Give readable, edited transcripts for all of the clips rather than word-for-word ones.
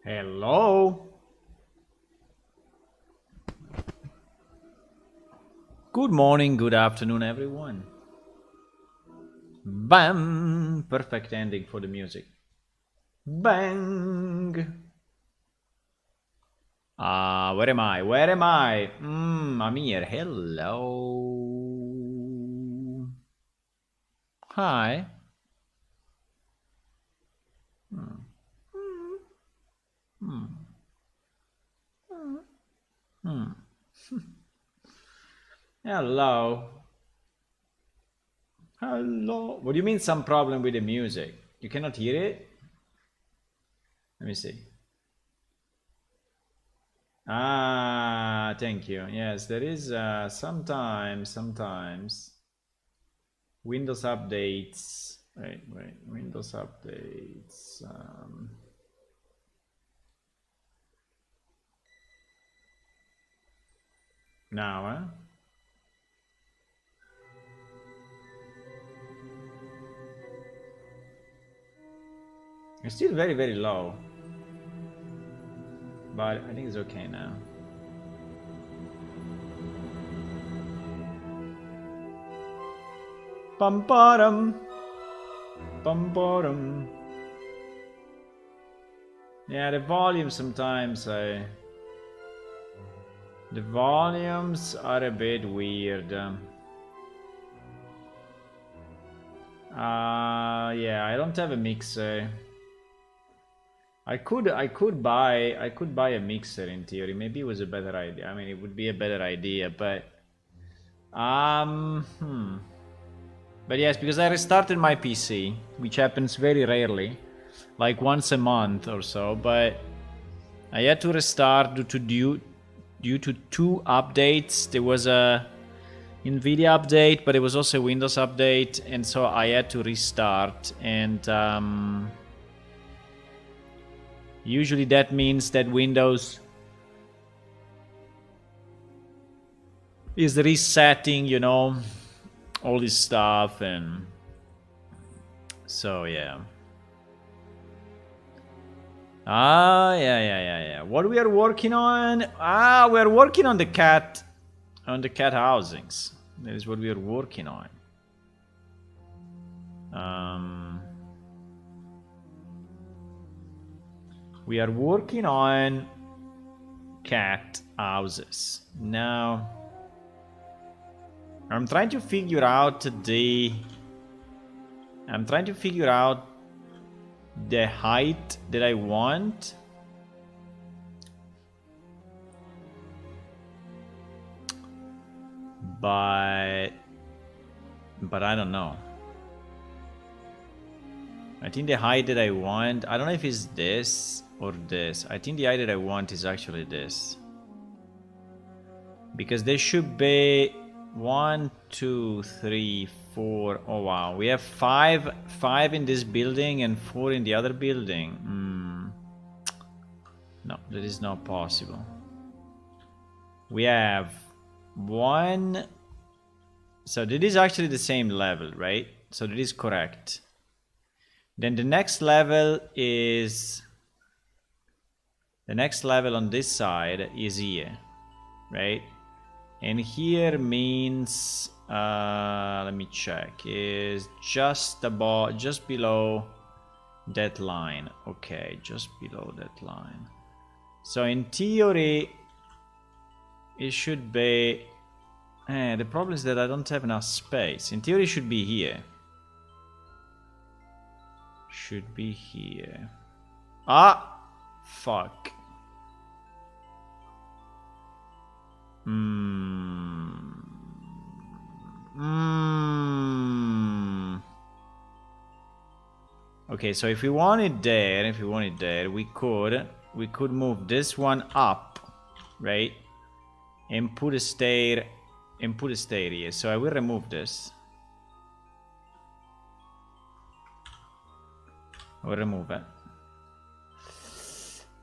Hello. Good morning, good afternoon, everyone. Bam! Perfect ending for the music. Bang! Where am I? Where am I? I'm here. Hello. Hi. Hello. Hello. What do you mean some problem with the music? You cannot hear it? Let me see. Thank you. Yes, there is sometimes Windows updates. Wait, Windows updates. Now, huh? It's still very, very low. But I think it's okay now. Pum bottom. Bum bottom. Yeah, the volume sometimes the volumes are a bit weird. Yeah, I don't have a mixer. I could buy a mixer in theory. Maybe it was a better idea. I mean, it would be a better idea, but But yes, because I restarted my PC, which happens very rarely, like once a month or so, but I had to restart due to two updates. There was a NVIDIA update, but it was also a Windows update, and so I had to restart. And usually that means that Windows is resetting, you know, all this stuff, and so yeah. Yeah. What we are working on? We are working on the cat housings. That is what we are working on. We are working on cat houses. Now, I'm trying to figure out the height that I want. But I don't know. I think the height that I want, I don't know if it's this or this. I think the height that I want is actually this. Because there should be 1, 2, 3, 4. Oh wow, we have five in this building and 4 in the other building. No, that is not possible. We have 1. So that is actually the same level, right? So that is correct. Then the next level is... The next level on this side is here, right? And here means... let me check. Is just below that line. Okay, just below that line. So in theory, it should be... the problem is that I don't have enough space. In theory, it should be here. Should be here. Fuck. Okay, so if we want it there, we could move this one up, right? And put a stair here. So I will remove this. I'll remove it.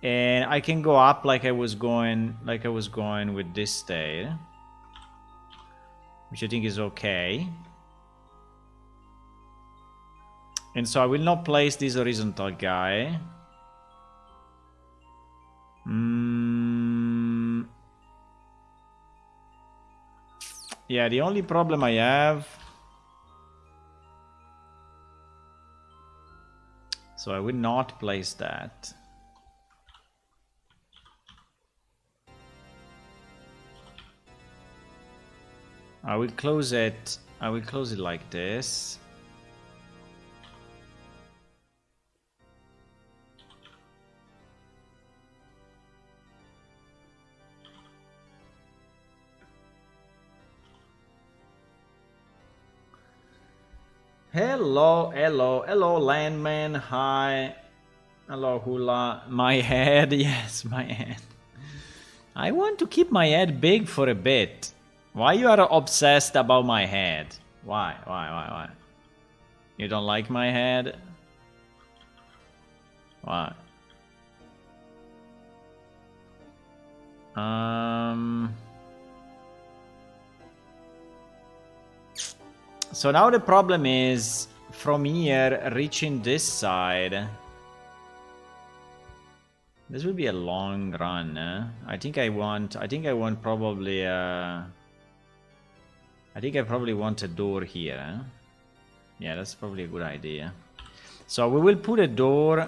And I can go up like I was going with this stair, which I think is okay. And so I will not place this horizontal guy. Yeah, the only problem I have... So I will not place that. I will close it. I will close it like this. Hello, hello, hello, landman. Hi. Hello, Hula. My head, yes, my head. I want to keep my head big for a bit. Why you are obsessed about my head? Why? You don't like my head? Why? So now the problem is from here reaching this side. This will be a long run. I think I want probably I think I probably want a door here. Yeah, that's probably a good idea. So we will put a door.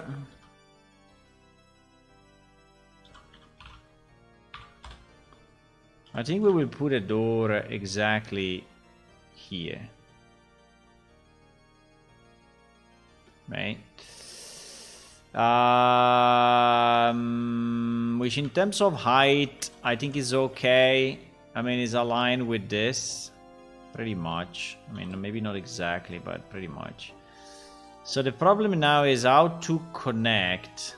I think we will put a door exactly here. Right? Which in terms of height, I think is okay. I mean, it's aligned with this pretty much. I mean, maybe not exactly, but pretty much. So the problem now is how to connect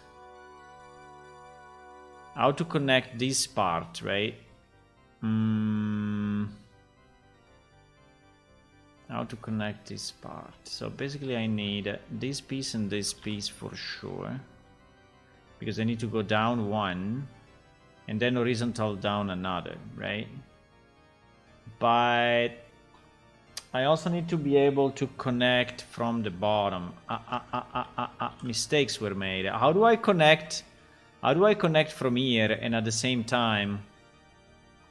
this part, right? How to connect this part. So basically I need this piece and this piece for sure, because I need to go down one and then horizontal down another, right? But I also need to be able to connect from the bottom. Mistakes were made. How do I connect from here and at the same time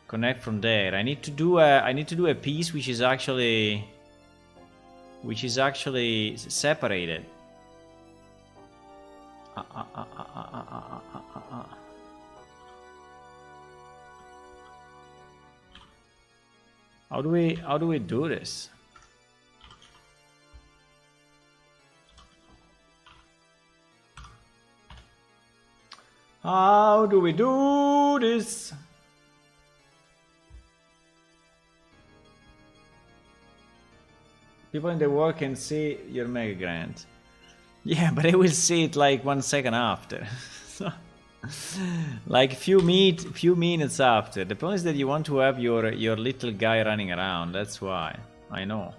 connect from there? I need to do a piece which is actually separated. How do we do this? How do we do this? People in the work can see your mega grant. Yeah, but they will see it like 1 second after. So, like few minutes after. The point is that you want to have your little guy running around. That's why. I know.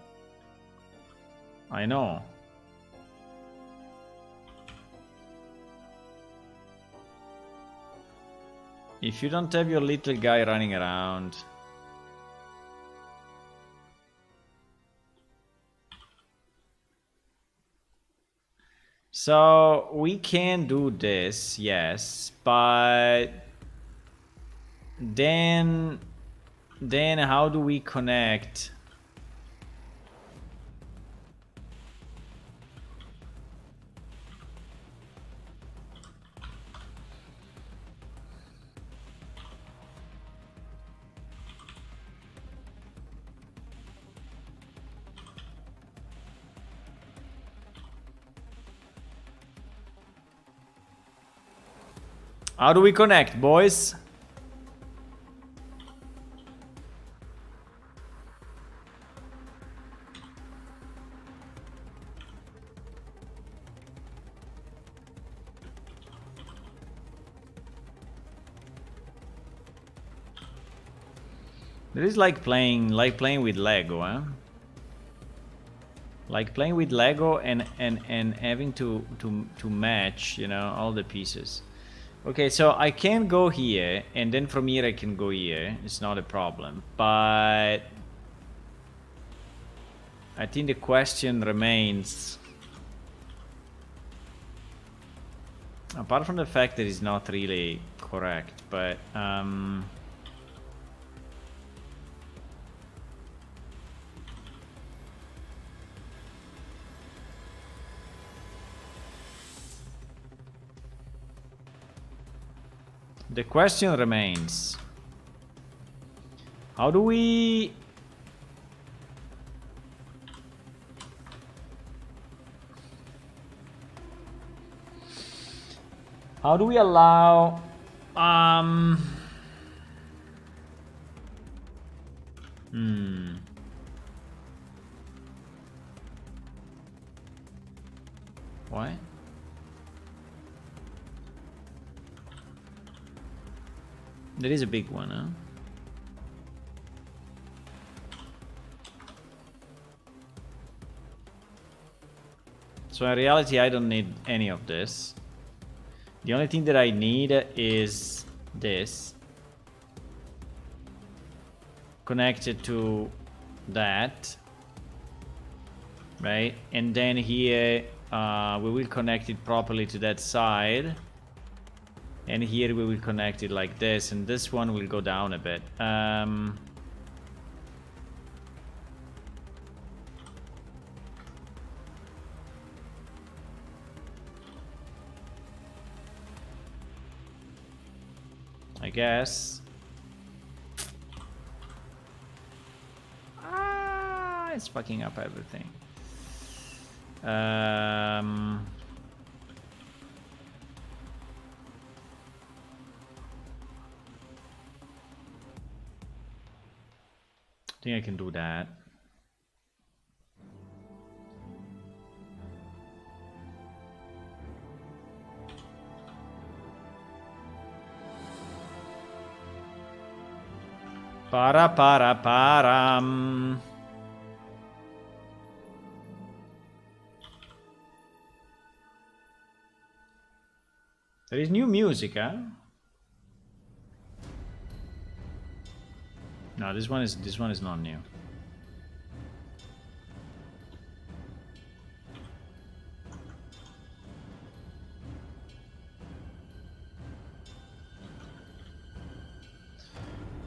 If you don't have your little guy running around... So we can do this, yes, but then how do we connect? How do we connect, boys? This is like playing with Lego, huh? Like playing with Lego and having to match, you know, all the pieces. Okay, so I can go here, and then from here I can go here. It's not a problem, but I think the question remains: Apart from the fact that it's not really correct, but the question remains, how do we allow what? There is a big one, huh? So in reality, I don't need any of this. The only thing that I need is this. Connected to that. Right? And then here, we will connect it properly to that side. And here we will connect it like this, and this one will go down a bit. I guess. It's fucking up everything. I think I can do that. Param. There is new music, huh? No, this one is not new.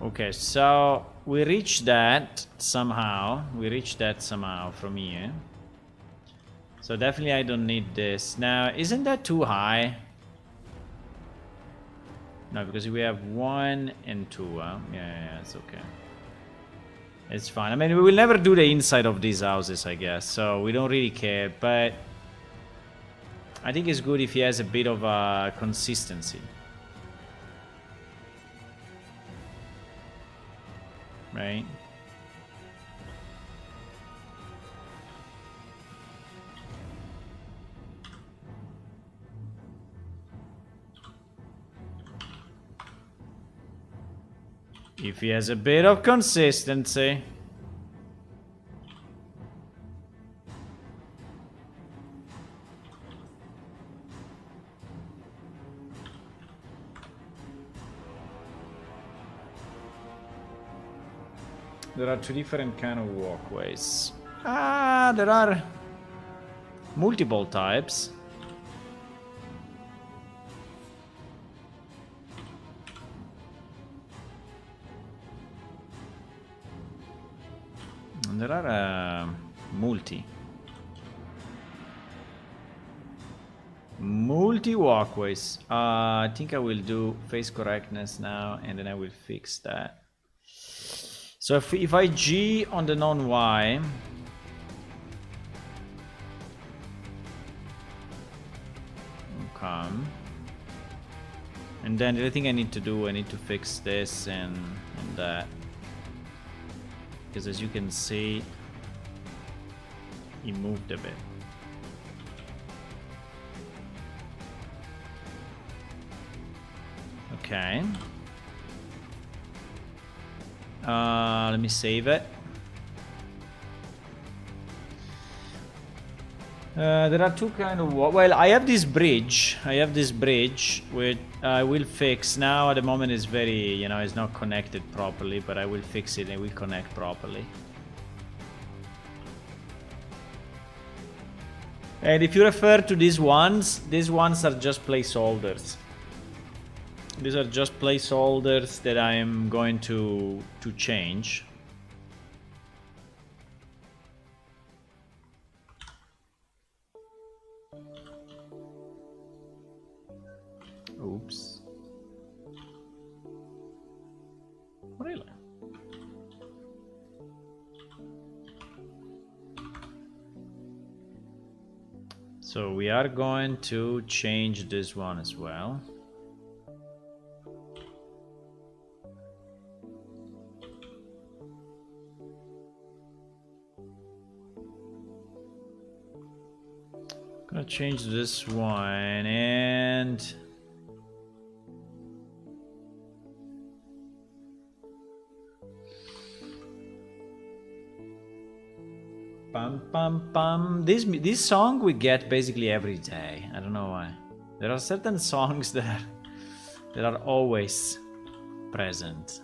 Okay, so we reached that somehow. From here. So definitely I don't need this. Now, isn't that too high? No, because we have 1 and 2, huh? Yeah, it's okay. It's fine. I mean, we will never do the inside of these houses, I guess. So we don't really care, but I think it's good if he has a bit of consistency. Right? If he has a bit of consistency. There are 2 different kind of walkways. There are multiple types. And there are multi walkways. I think I will do face correctness now, and then I will fix that. So if I G on the non-Y, okay, and then the other thing I need to do, I need to fix this and that, because as you can see, he moved a bit. Okay. Let me save it. There are 2 kind of well, I have this bridge. Which I will fix. Now at the moment it's very, it's not connected properly, but I will fix it and it will connect properly. And if you refer to these ones are just placeholders. These are just placeholders that I am going to change. Oops. Really? So we are going to change this one as well. Gonna change this one and pam pam pam. This song we get basically every day. I don't know why. There are certain songs that are always present.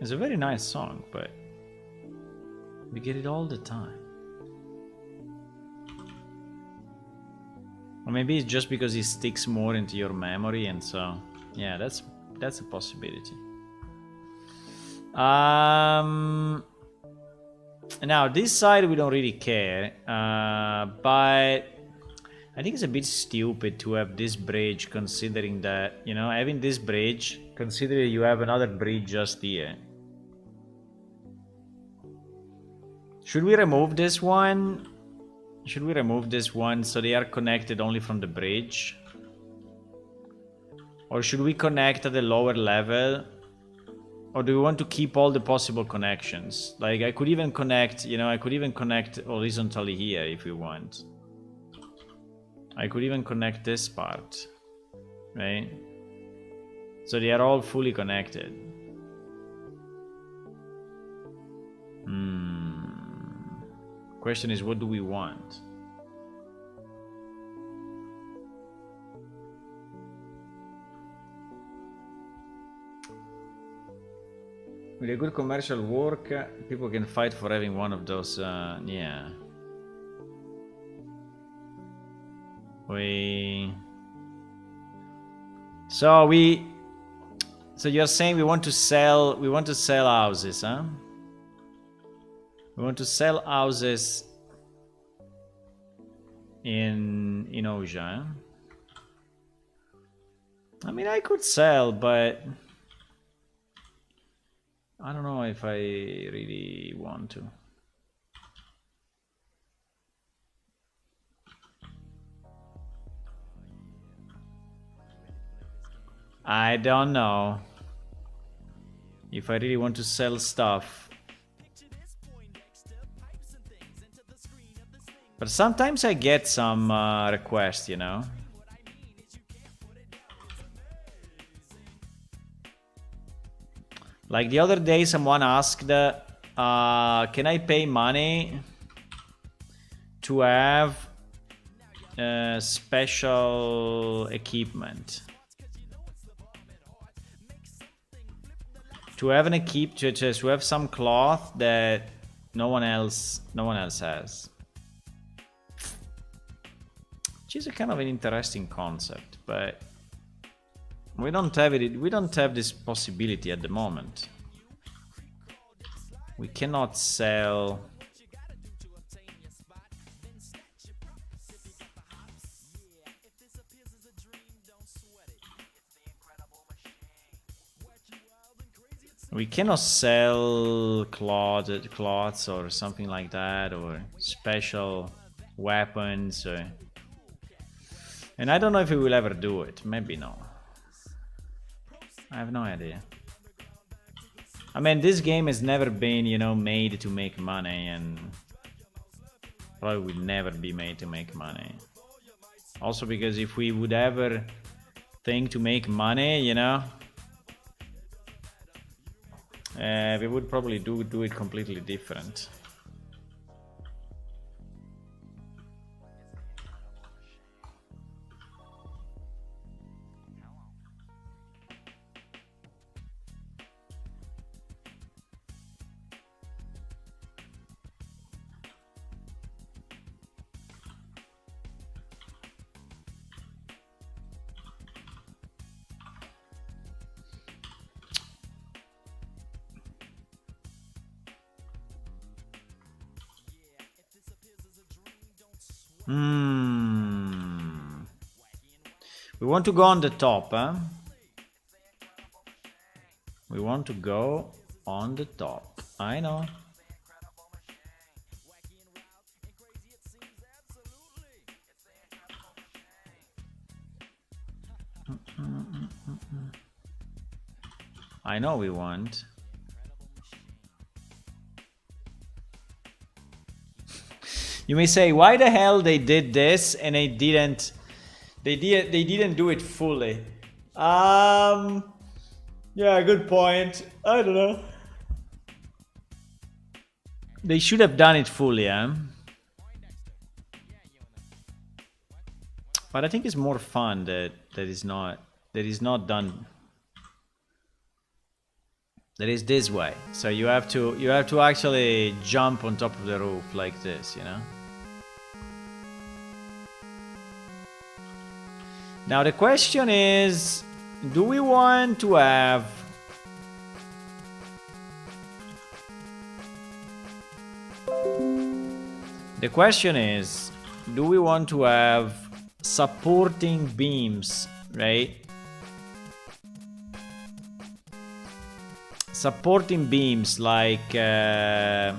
It's a very nice song, but we get it all the time. Or maybe it's just because it sticks more into your memory, and so yeah, that's a possibility. Now this side we don't really care, but I think it's a bit stupid to have this bridge, considering that, you know, having this bridge, considering you have another bridge just here. Should we remove this one? Should we remove this one so they are connected only from the bridge? Or should we connect at the lower level? Or do we want to keep all the possible connections? Like, I could even connect, you know, I could even connect horizontally here if we want. I could even connect this part, right? So they are all fully connected. Question is, what do we want? With a good commercial work, people can fight for having one of those, yeah. So you're saying we want to sell houses, huh? We want to sell houses in Oja. I mean, I could sell, but I don't know if I really want to. I don't know if I really want to sell stuff. But sometimes I get some requests, you know. Like the other day, someone asked, can I pay money to have special equipment? To have to have some cloth that no one else has. Which is a kind of an interesting concept, but we don't have it. We don't have this possibility at the moment. We cannot sell. We cannot sell cloths or something like that, or special weapons. And I don't know if we will ever do it. Maybe no. I have no idea. I mean, this game has never been, you know, made to make money, and probably will never be made to make money. Also because if we would ever think to make money, you know, we would probably do it completely different. We want to go on the top, huh? We want to go on the top. I know. I know we want. You may say, why the hell they did this and they didn't do it fully? Yeah, good point. I don't know. They should have done it fully, huh? But I think it's more fun that is not done. That is this way. So you have to actually jump on top of the roof like this, you know? Now the question is, do we want to have supporting beams, right? Supporting beams like I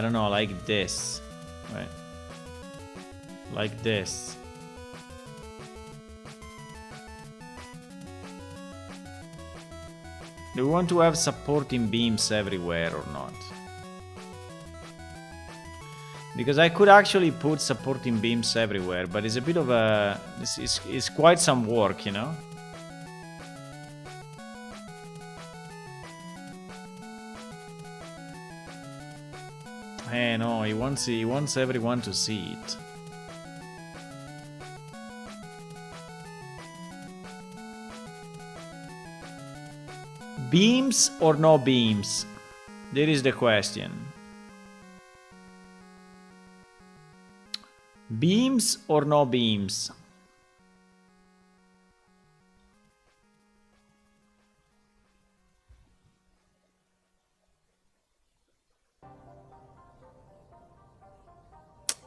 don't know, like this, right? Like this. Do we want to have supporting beams everywhere or not? Because I could actually put supporting beams everywhere, but it's a bit of a... It's quite some work, you know? Hey, no, he wants everyone to see it. Beams or no beams? There is the question. Beams or no beams?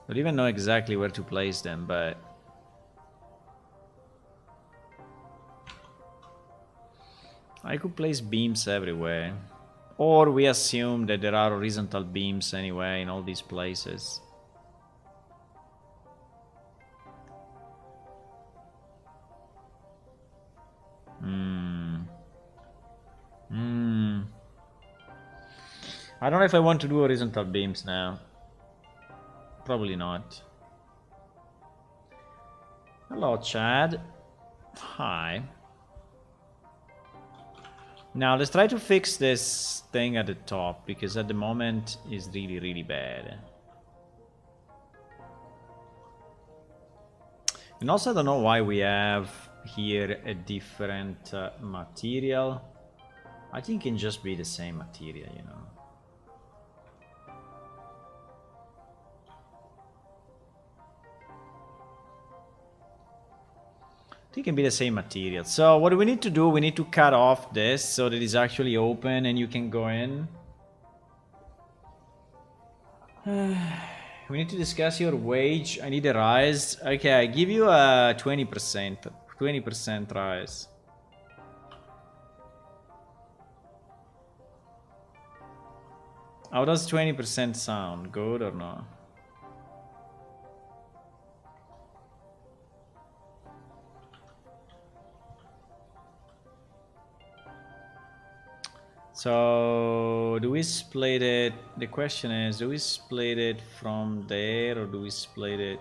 I don't even know exactly where to place them, but... I could place beams everywhere. Or we assume that there are horizontal beams anyway in all these places. I don't know if I want to do horizontal beams now. Probably not. Hello, Chad. Hi. Now let's try to fix this thing at the top, because at the moment it's really, really bad. And also I don't know why we have here a different material. I think it can just be the same material, you know. I think it can be the same material. So what do we need to do? We need to cut off this so that it's actually open and you can go in. We need to discuss your wage. I need a rise. Okay, I give you a 20%. 20% rise. How does 20% sound? Good or not? So, do we split it? The question is, do we split it from there or do we split it?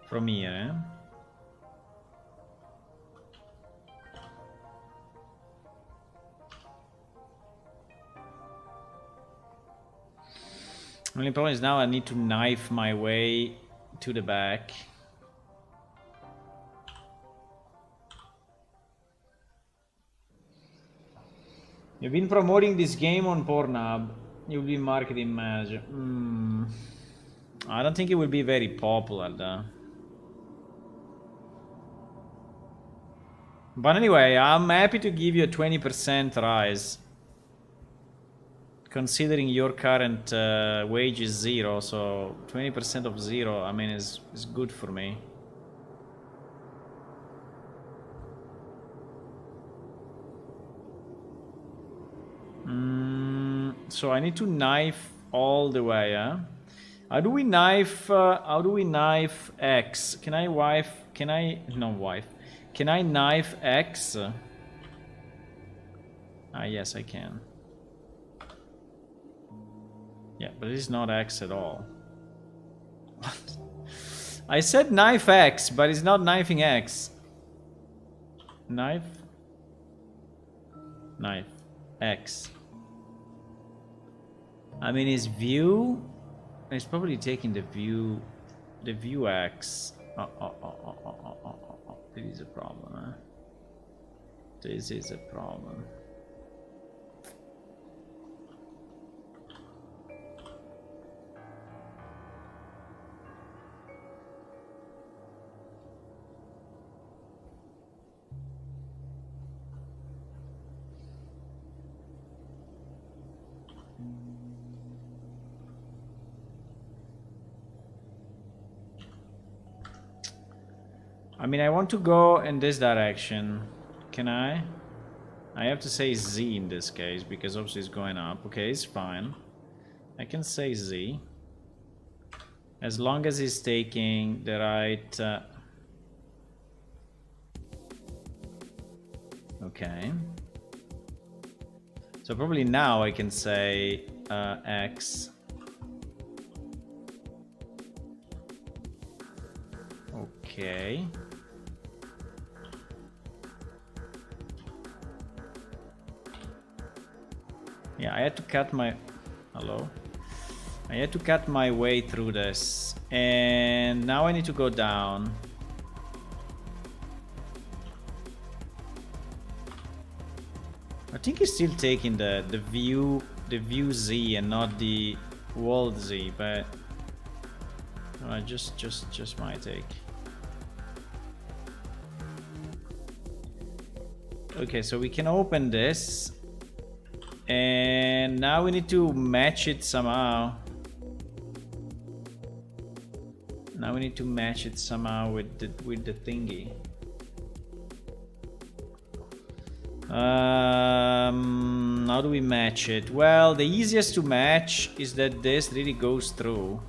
From here, eh? Only problem is now I need to knife my way to the back. You've been promoting this game on Pornhub. You'll be marketing manager. I don't think it will be very popular though. But anyway, I'm happy to give you a 20% rise. Considering your current wage is 0, so 20% of 0, I mean, is good for me. So I need to knife all the way, huh? How do we knife X? Can I knife X? Yes, I can. Yeah, but it's not X at all. What? I said knife X, but it's not knifing X. Knife X. I mean, his view. It's probably taking the view X. This is a problem, huh? This is a problem. I mean, I want to go in this direction. Can I? I have to say Z in this case, because obviously it's going up. Okay, it's fine. I can say Z. As long as he's taking the right... Okay. So probably now I can say X. Okay. Yeah, I had to cut my... Hello? I had to cut my way through this. And now I need to go down. I think he's still taking the view Z and not the walled Z, but just my take. Okay, so we can open this, and now we need to match it somehow. Now we need to match it somehow with the thingy. How do we match it? Well, the easiest to match is that this really goes through.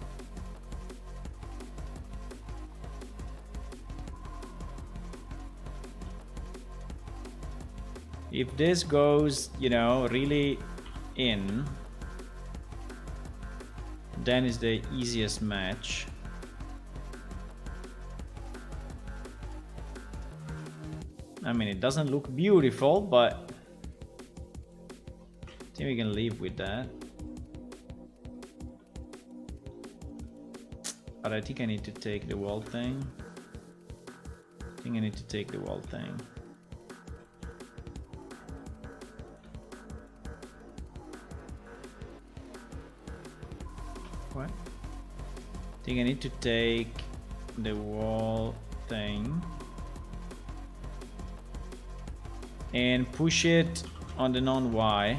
If this goes, you know, really in, then is the easiest match. I mean, it doesn't look beautiful, but I think we can live with that. But I think I need to take the wall thing. I think I need to take the wall thing. What? I think I need to take the wall thing and push it on the non-Y.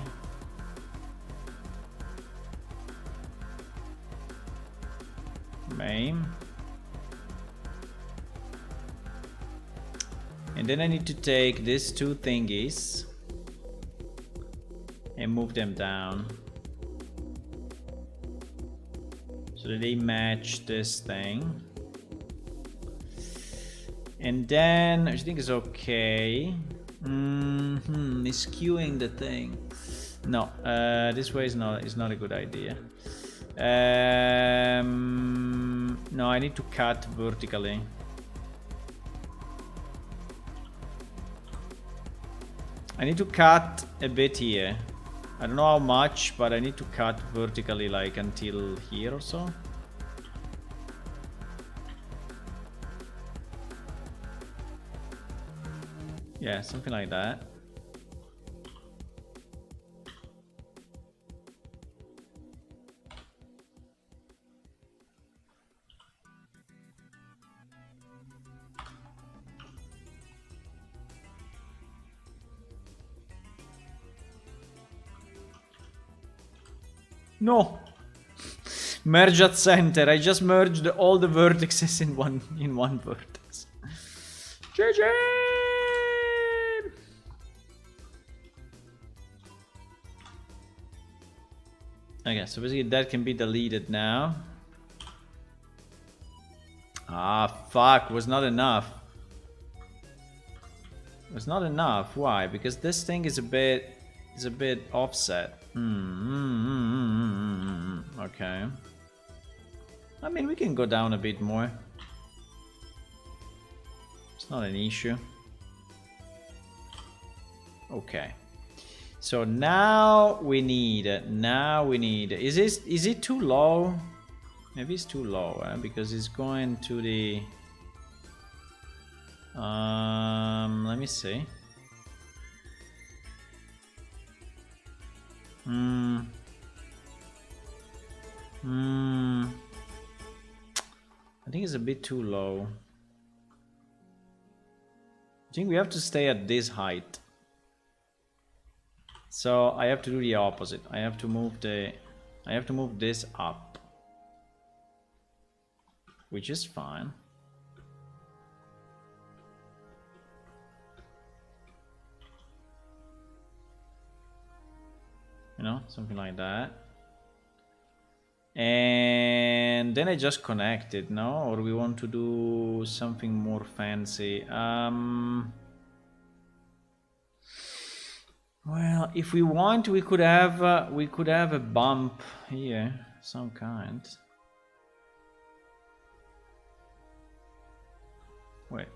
Main. And then I need to take these two thingies and move them down so that they match this thing. And then I think it's okay. It's skewing the thing. No, this way is not a good idea. No, I need to cut vertically. I need to cut a bit here. I don't know how much, but I need to cut vertically, like until here or so. Yeah, something like that. No. Merge at center. I just merged all the vertices in one vertex. GG! Okay, so basically that can be deleted now. Ah, fuck, was not enough. Was not enough. Why? Because this thing is a bit offset. Okay. I mean, we can go down a bit more. It's not an issue. Okay. So now we need. Is it too low? Maybe it's too low, because it's going to the. Let me see. I think it's a bit too low. I think we have to stay at this height. So I have to do the opposite. I have to move this up. Which is fine. You know, something like that. And then I just connect it, no? Or we want to do something more fancy. Well, if we want, we could have a bump here, some kind. Wait.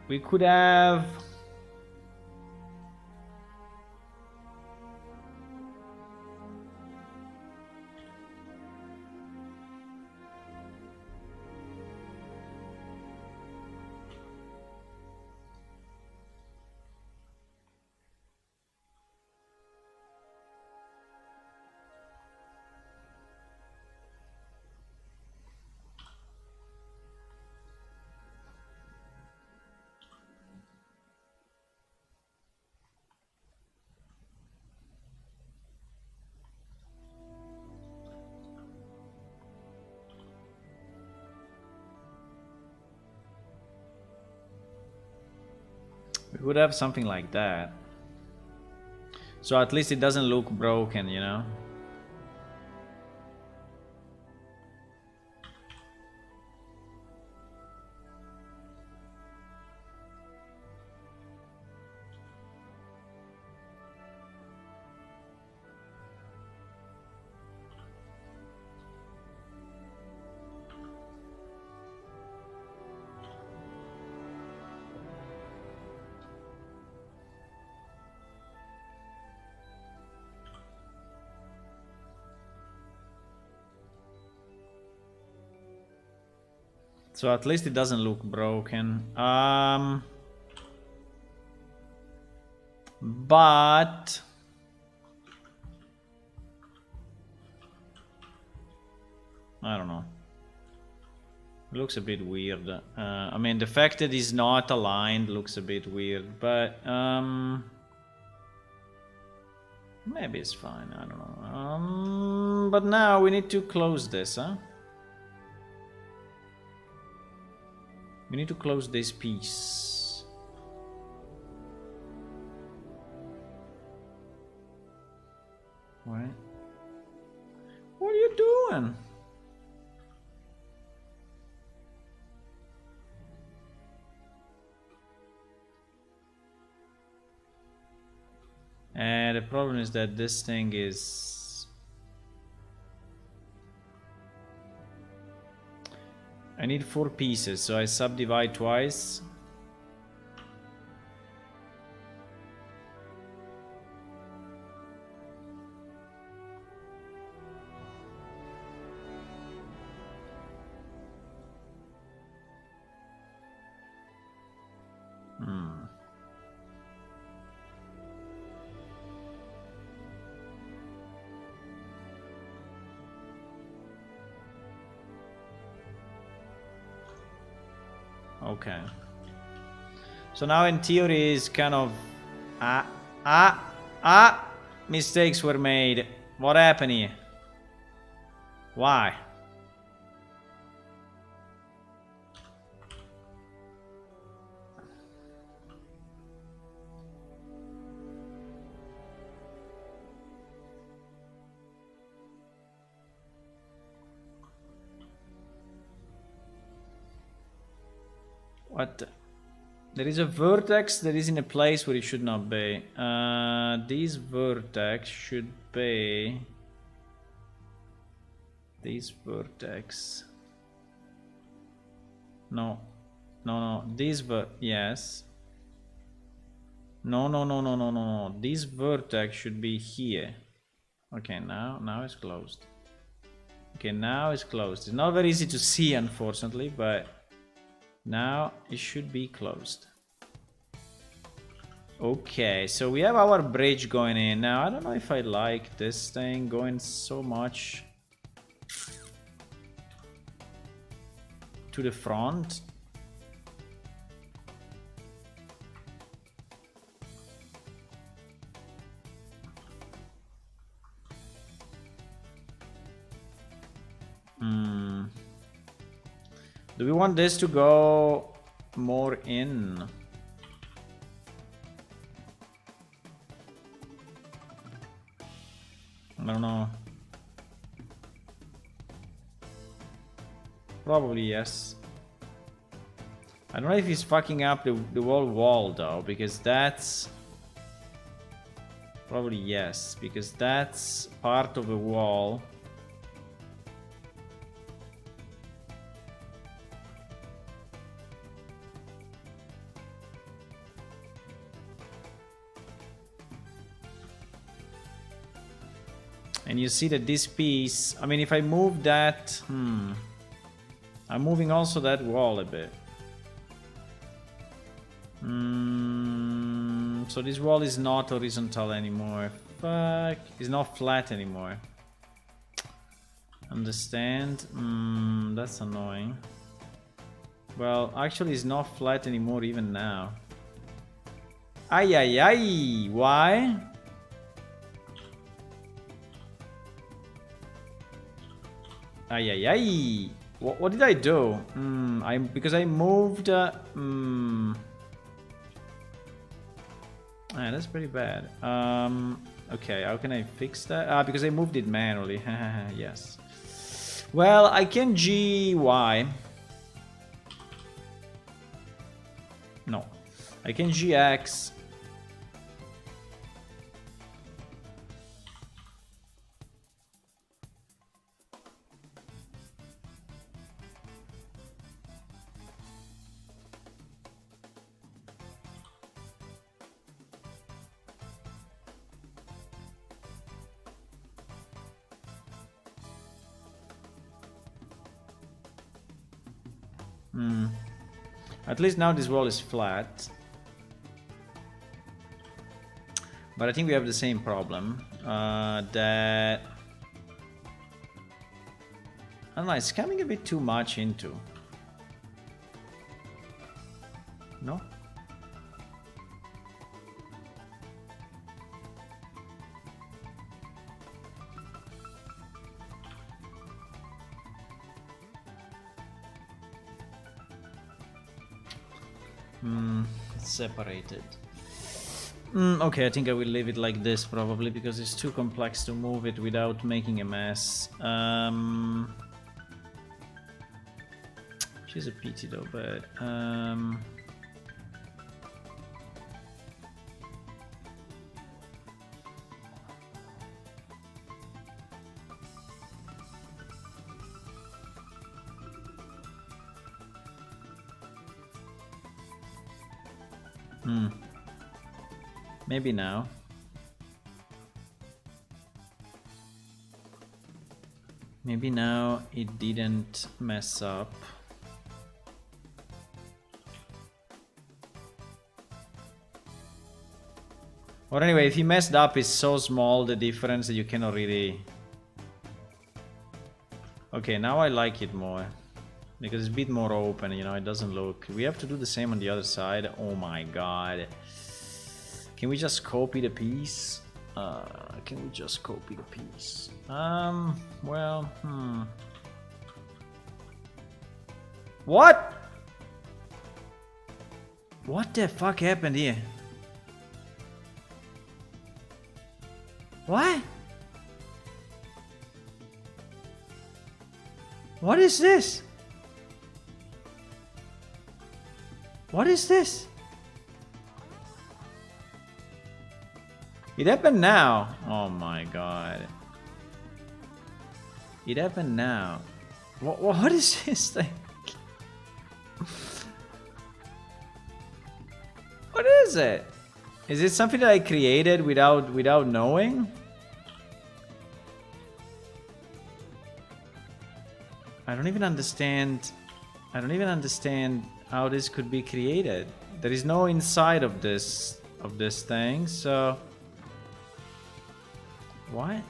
We could have. We would have something like that. So at least it doesn't look broken, you know? So at least it doesn't look broken. But I don't know. It looks a bit weird. I mean, the fact that it's not aligned looks a bit weird, but maybe it's fine. I don't know. But now we need to close this, huh? We need to close this piece. What? What are you doing? And the problem is that this thing is... I need 4 pieces, so I subdivide twice. Okay. So now in theory is kind of mistakes were made. What happened here? Why? What? There is a vertex that is in a place where it should not be. This vertex should be... This vertex... No. No. This yes. No. This vertex should be here. Okay, now it's closed. Okay, now it's closed. It's not very easy to see, unfortunately, but... Now it should be closed. Okay, so we have our bridge going in. Now, I don't know if I like this thing going so much to the front. Do we want this to go more in? I don't know. Probably yes. I don't know if he's fucking up the whole wall though, because that's... Probably yes, because that's part of the wall. And you see that this piece, I mean, if I move that, I'm moving also that wall a bit. So this wall is not horizontal anymore. Fuck, it's not flat anymore. Understand? That's annoying. Well, actually it's not flat anymore even now. Ay. Why? Ay. What did I do? Because I moved... that's pretty bad. Okay, how can I fix that? Because I moved it manually. Yes. Well, I can GY. No. I can GX. At least now this wall is flat. But I think we have the same problem. That... I don't know, it's coming a bit too much into. No? Separated. Okay, I think I will leave it like this probably because it's too complex to move it without making a mess. Which is a pity though, but maybe now. Maybe now it didn't mess up. Or anyway, if he messed up, it's so small the difference that you cannot really... Okay, now I like it more. Because it's a bit more open, you know, it doesn't look... We have to do the same on the other side. Oh my god. Can we just copy the piece? Can we just copy the piece? Well, What? What the fuck happened here? What? What is this? What is this? It happened now. Oh my god. It happened now. What is this thing? What is it? Is it something that I created without knowing? I don't even understand how this could be created. There is no inside of this thing, so what?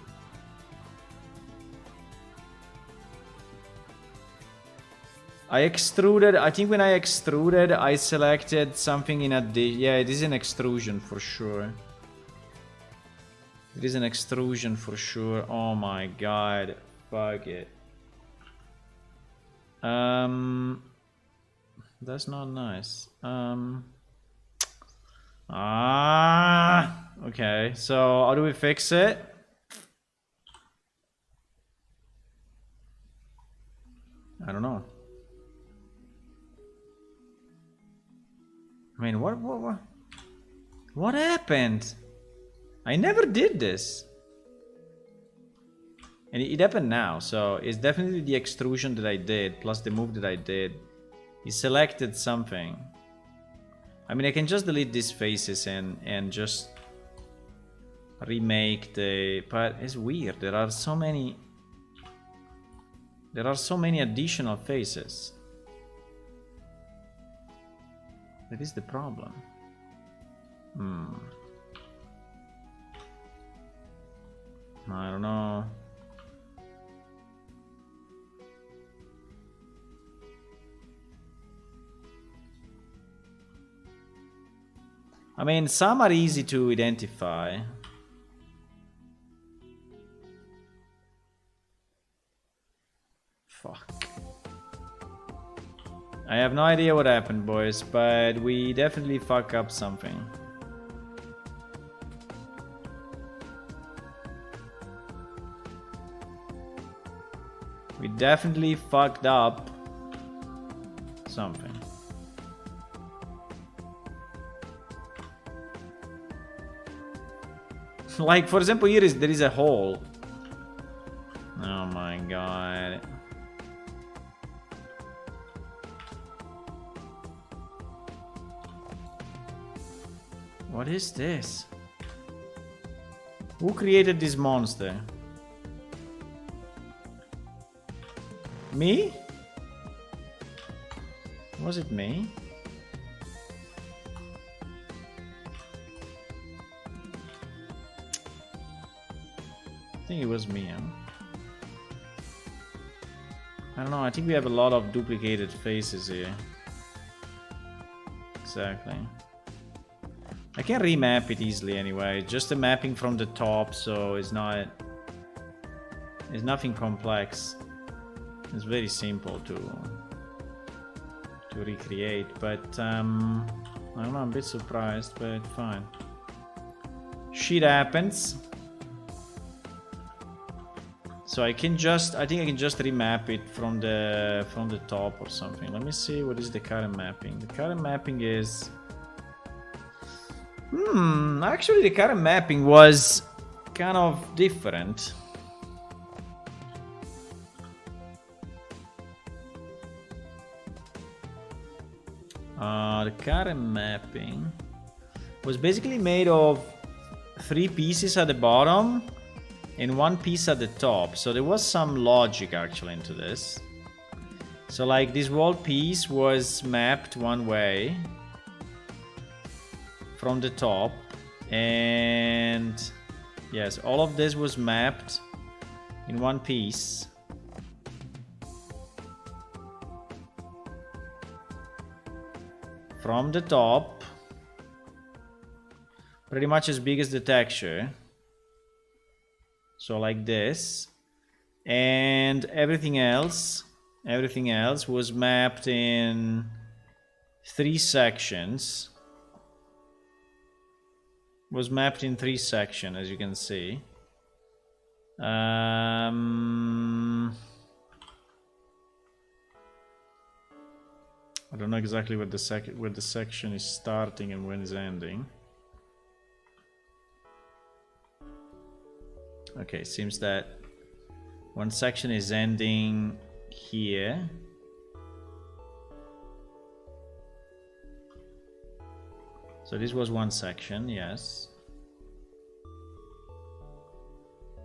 I extruded, I think when I extruded, I selected something in addition. Yeah, it is an extrusion for sure. It is an extrusion for sure. Oh my god. Fuck it. That's not nice. Okay, so how do we fix it? I don't know. I mean, what happened? I never did this. And it happened now, so it's definitely the extrusion that I did, plus the move that I did. He selected something. I mean, I can just delete these faces and just remake the... But it's weird, there are so many additional faces. That is the problem. I don't know. I mean, some are easy to identify. Fuck. I have no idea what happened, boys, but we definitely fuck up something. We definitely fucked up something. Like, for example, there is a hole. Oh my god. What is this? Who created this monster? Me? Was it me? I think it was me, huh? I don't know, I think we have a lot of duplicated faces here. Exactly. I can remap it easily anyway, just a mapping from the top, so it's nothing complex. It's very simple to recreate, but I don't know, I'm a bit surprised, but fine. Shit happens. So I think I can just remap it from the top or something. Let me see what is the current mapping. The current mapping is actually the current mapping was kind of different. The current mapping was basically made of 3 pieces at the bottom and 1 piece at the top. So there was some logic actually into this. So like this wall piece was mapped one way from the top, and yes, all of this was mapped in 1 piece. from the top, pretty much as big as the texture. So like this, and everything else was mapped in 3 sections. Was mapped in 3 sections, as you can see. I don't know exactly where the section is starting and when it's ending. Okay, seems that one section is ending here. So this was one section, yes.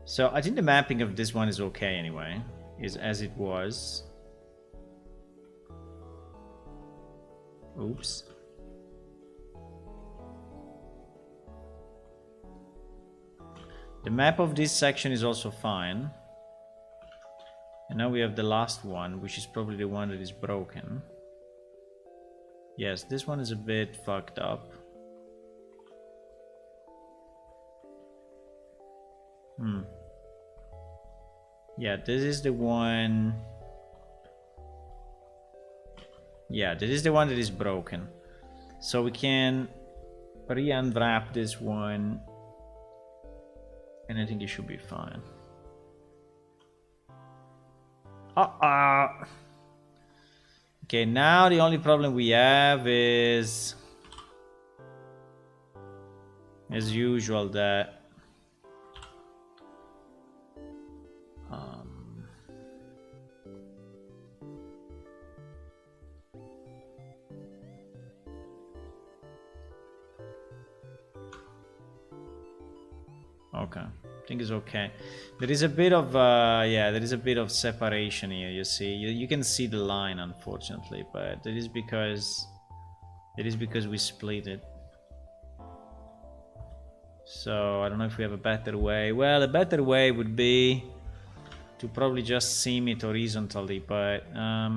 So I think the mapping of this one is okay anyway, is as it was. Oops. The map of this section is also fine. And now we have the last one, which is probably the one that is broken. Yes, this one is a bit fucked up. Yeah, this is the one. Yeah, this is the one that is broken. So we can re-unwrap this one. And I think it should be fine. Okay, now the only problem we have is, as usual, that okay, I think it's okay. There is a bit of yeah, there is a bit of separation here. You see, you can see the line, unfortunately, but that is because we split it. So I don't know if we have a better way. Well, a better way would be to probably just seam it horizontally, but I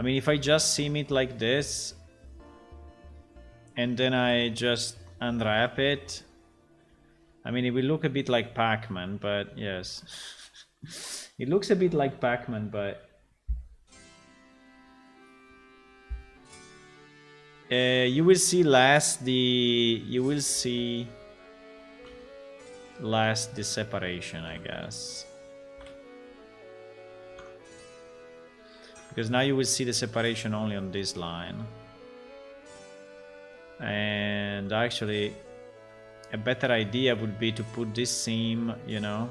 mean, if I just seam it like this and then I just unwrap it, I mean, it will look a bit like Pac-Man, but yes. It looks a bit like Pac-Man, but you will see last the separation, I guess, because now you will see the separation only on this line. And actually, a better idea would be to put this seam, you know,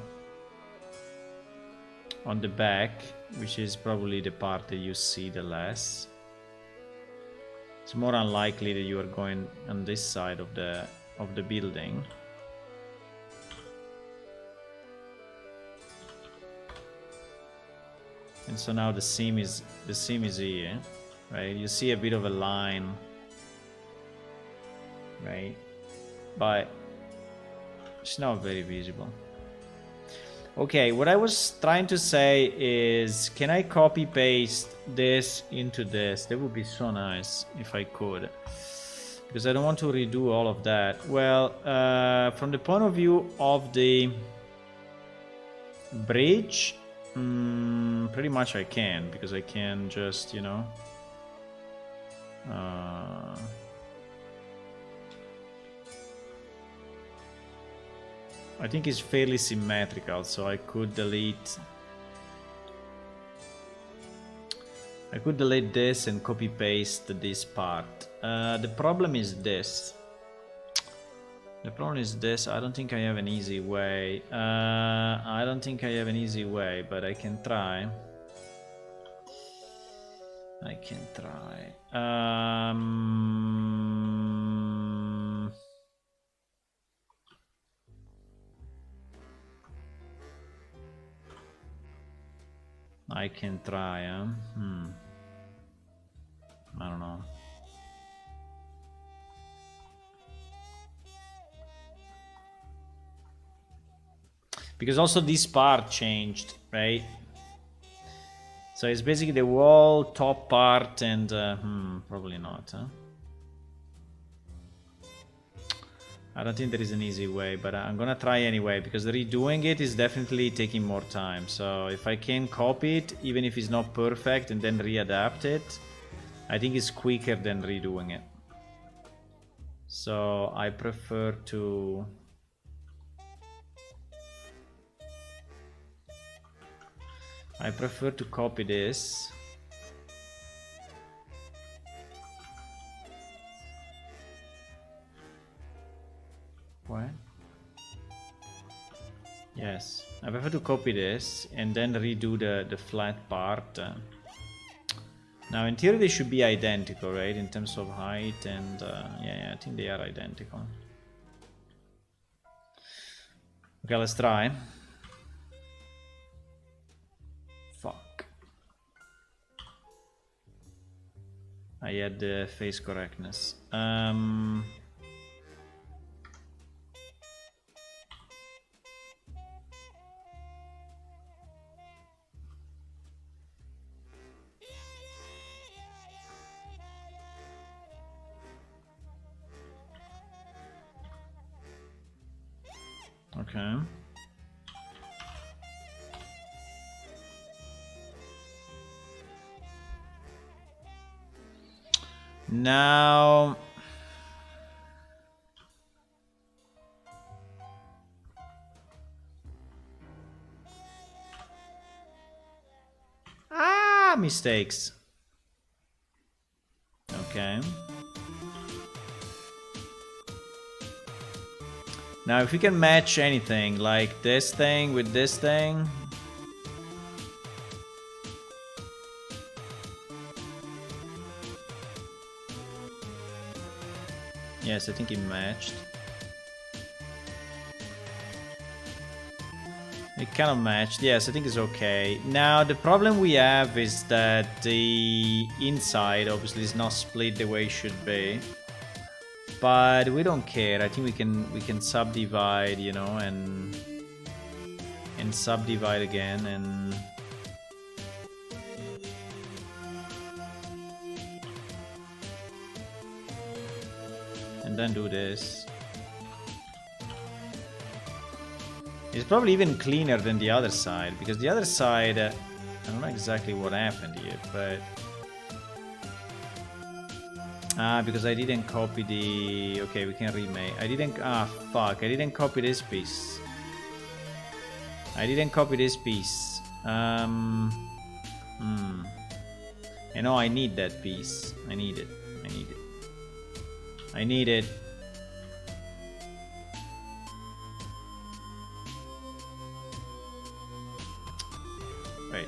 on the back, which is probably the part that you see the less. It's more unlikely that you are going on this side of the building. And so now the seam is here, right? You see a bit of a line, right? But it's not very visible. Okay, what I was trying to say is, can I copy paste this into this? That would be so nice if I could, because I don't want to redo all of that. Well, from the point of view of the bridge, pretty much I can, because I can just, you know, I think it's fairly symmetrical, so I could delete this and copy paste this part. The problem is this. I don't think I have an easy way. But I can try. I can try, I don't know. Because also this part changed, right? So it's basically the wall, top part, and probably not, huh? I don't think there is an easy way, but I'm gonna try anyway, because redoing it is definitely taking more time. So if I can copy it, even if it's not perfect, and then readapt it, I think it's quicker than redoing it. So I prefer to... copy this. What? Yes, I prefer to copy this and then redo the flat part. Now in theory they should be identical, right? In terms of height and yeah, I think they are identical. Okay, let's try. Fuck. I had the face correctness. Okay. Now... mistakes. Okay. Now if we can match anything, like this thing with this thing. Yes, I think it matched. It kind of matched. Yes, I think it's okay. Now the problem we have is that the inside obviously is not split the way it should be. But we don't care. I think we can subdivide, you know, and subdivide again and then do this. It's probably even cleaner than the other side, because the other side, I don't know exactly what happened here, but... because I didn't copy the... Okay, we can remake. I didn't... fuck, I didn't copy this piece. I didn't copy this piece. You know, I need that piece. I need it. I need it. I need it. Wait.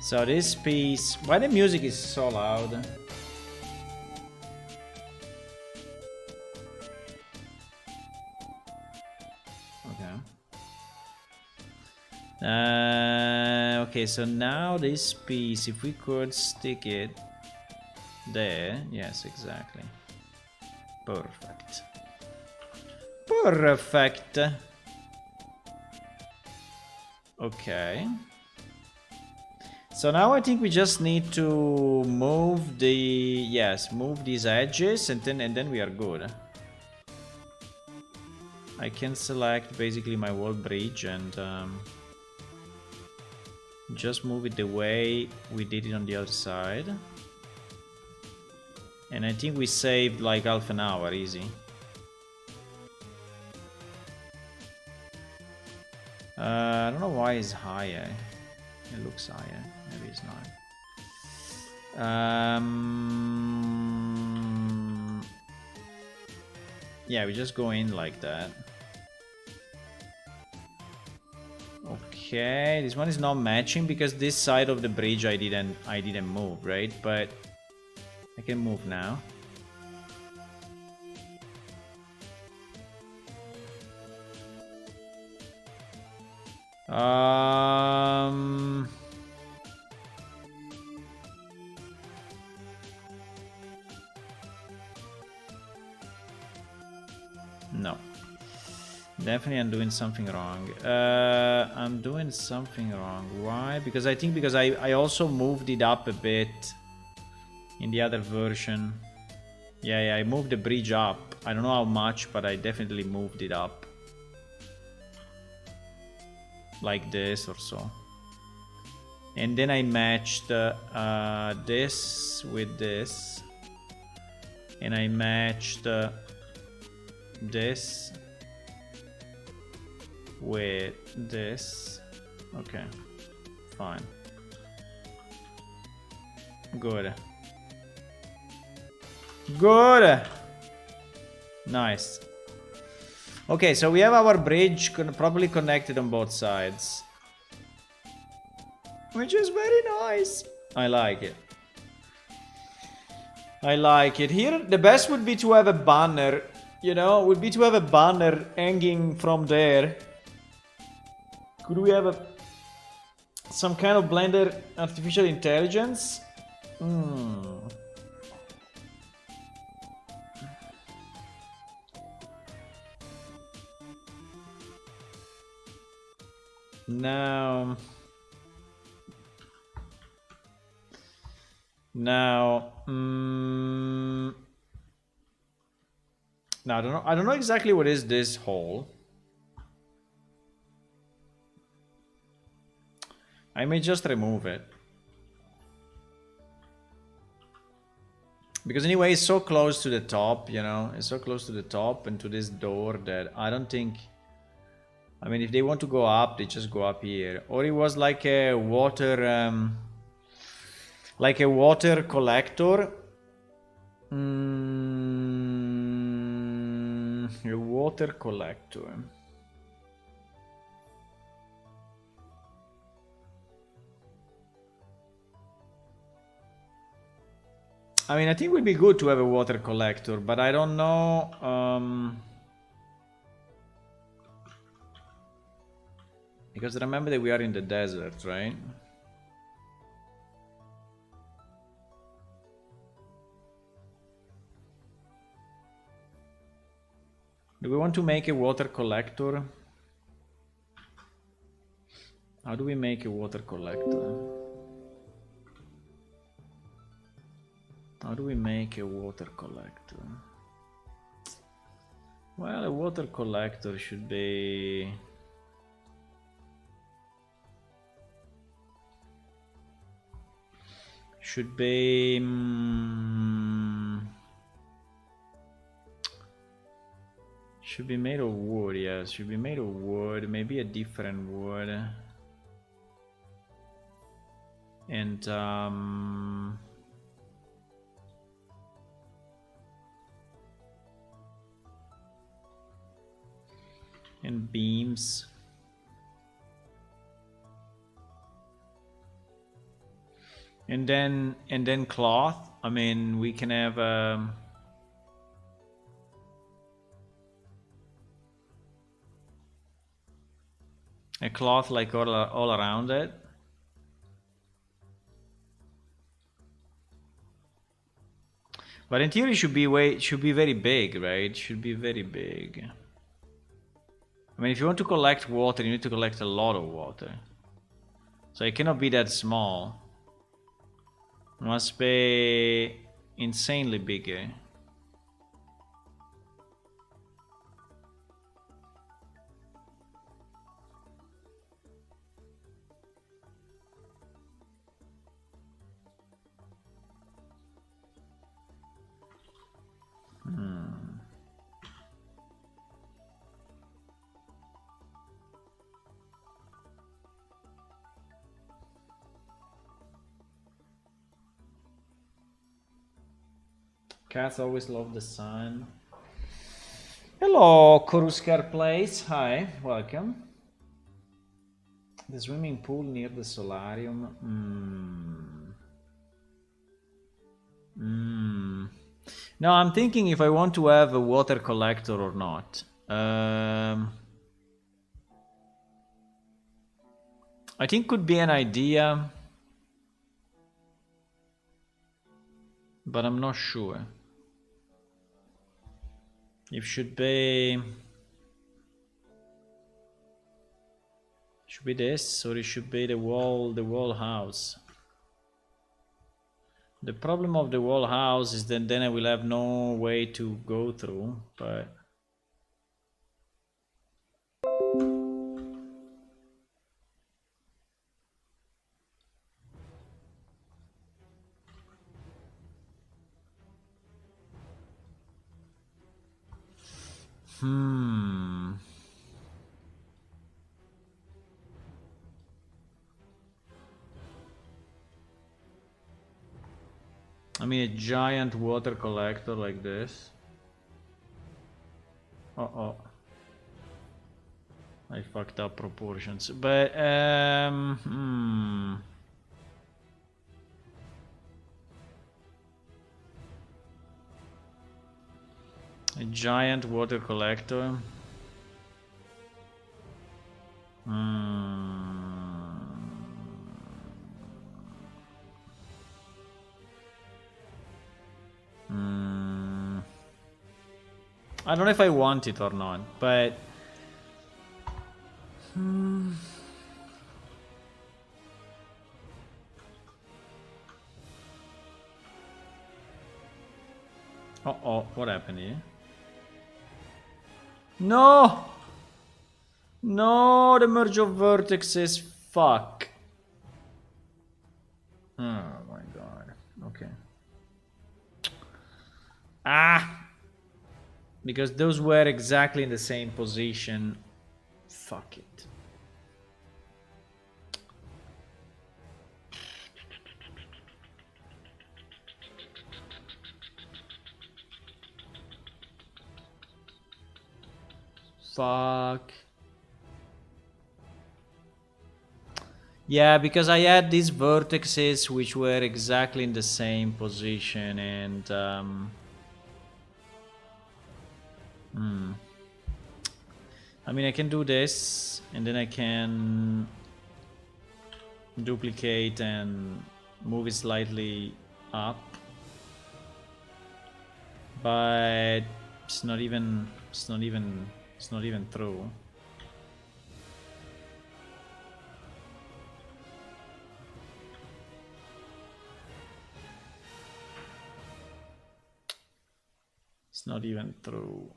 So this piece... Why the music is so loud? Okay, so now this piece, if we could stick it there. Yes, exactly. Perfect. Perfect. Okay. So now I think we just need to move the... Yes, move these edges and then we are good. I can select basically my wall bridge and just move it the way we did it on the other side. And I think we saved like half an hour, easy. I don't know why it's higher. It looks higher. Maybe it's not. Yeah, we just go in like that. Okay, this one is not matching because this side of the bridge I didn't move, right? But I can move now. No. Definitely I'm doing something wrong. I'm doing something wrong. Why? Because I think I also moved it up a bit in the other version. Yeah, I moved the bridge up. I don't know how much, but I definitely moved it up. Like this or so. And then I matched this with this. And I matched this with this. Okay, fine. Good. Good. Nice. Okay, so we have our bridge properly connected on both sides, which is very nice. I like it. I like it. Here, the best would be to have a banner. You know, would be to have a banner hanging from there. Could we have some kind of Blender artificial intelligence? Now, I don't know exactly what is this hole. I may just remove it. Because anyway, it's so close to the top, you know? It's so close to the top and to this door that I don't think... I mean, if they want to go up, they just go up here. Or it was like a water... like a water collector. A water collector. I mean, I think it would be good to have a water collector, but I don't know. Because remember that we are in the desert, right? Do we want to make a water collector? How do we make a water collector? How do we make a water collector? Well, a water collector should be... Should be made of wood, yes. Should be made of wood, maybe a different wood. And beams. And then cloth. I mean, we can have a cloth like all around it. But in theory, should be very big, right? Should be very big. I mean, if you want to collect water, you need to collect a lot of water. So it cannot be that small. It must be insanely bigger. Cats always love the sun. Hello, Koruskar Place. Hi, welcome. The swimming pool near the solarium. No, I'm thinking if I want to have a water collector or not. I think could be an idea, but I'm not sure. It should be this, or it should be the wall house. The problem of the wall house is that then I will have no way to go through, but I mean, a giant water collector like this. Uh-oh. I fucked up proportions. But, a giant water collector. I don't know if I want it or not, but uh-oh, what happened here? No! No, the merge of vertexes, fuck. Oh my god, okay. Ah! Because those were exactly in the same position. Fuck it. Fuck. Yeah, because I had these vertexes which were exactly in the same position, and I mean, I can do this, and then I can duplicate and move it slightly up, but it's not even through. It's not even through.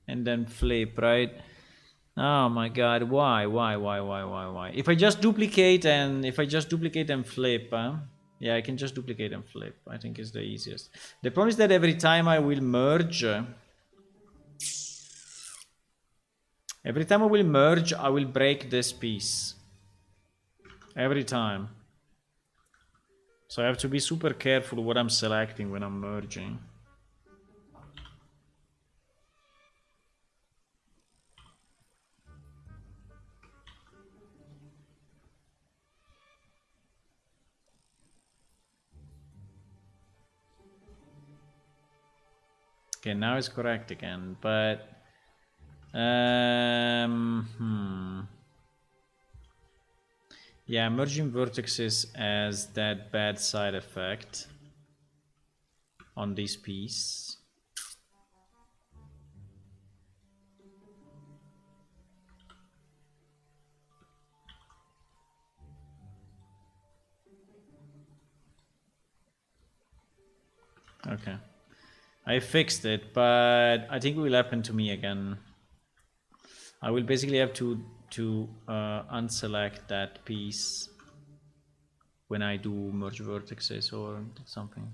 And then flip, right? Oh my god, why? If I just duplicate and flip, yeah, I can just duplicate and flip. I think it's the easiest. The problem is that every time I will merge, I will break this piece. Every time. So I have to be super careful what I'm selecting when I'm merging. Okay, now it's correct again, but yeah, merging vertices has that bad side effect on this piece. Okay. I fixed it, but I think it will happen to me again. I will basically have to unselect that piece when I do merge vertices or something.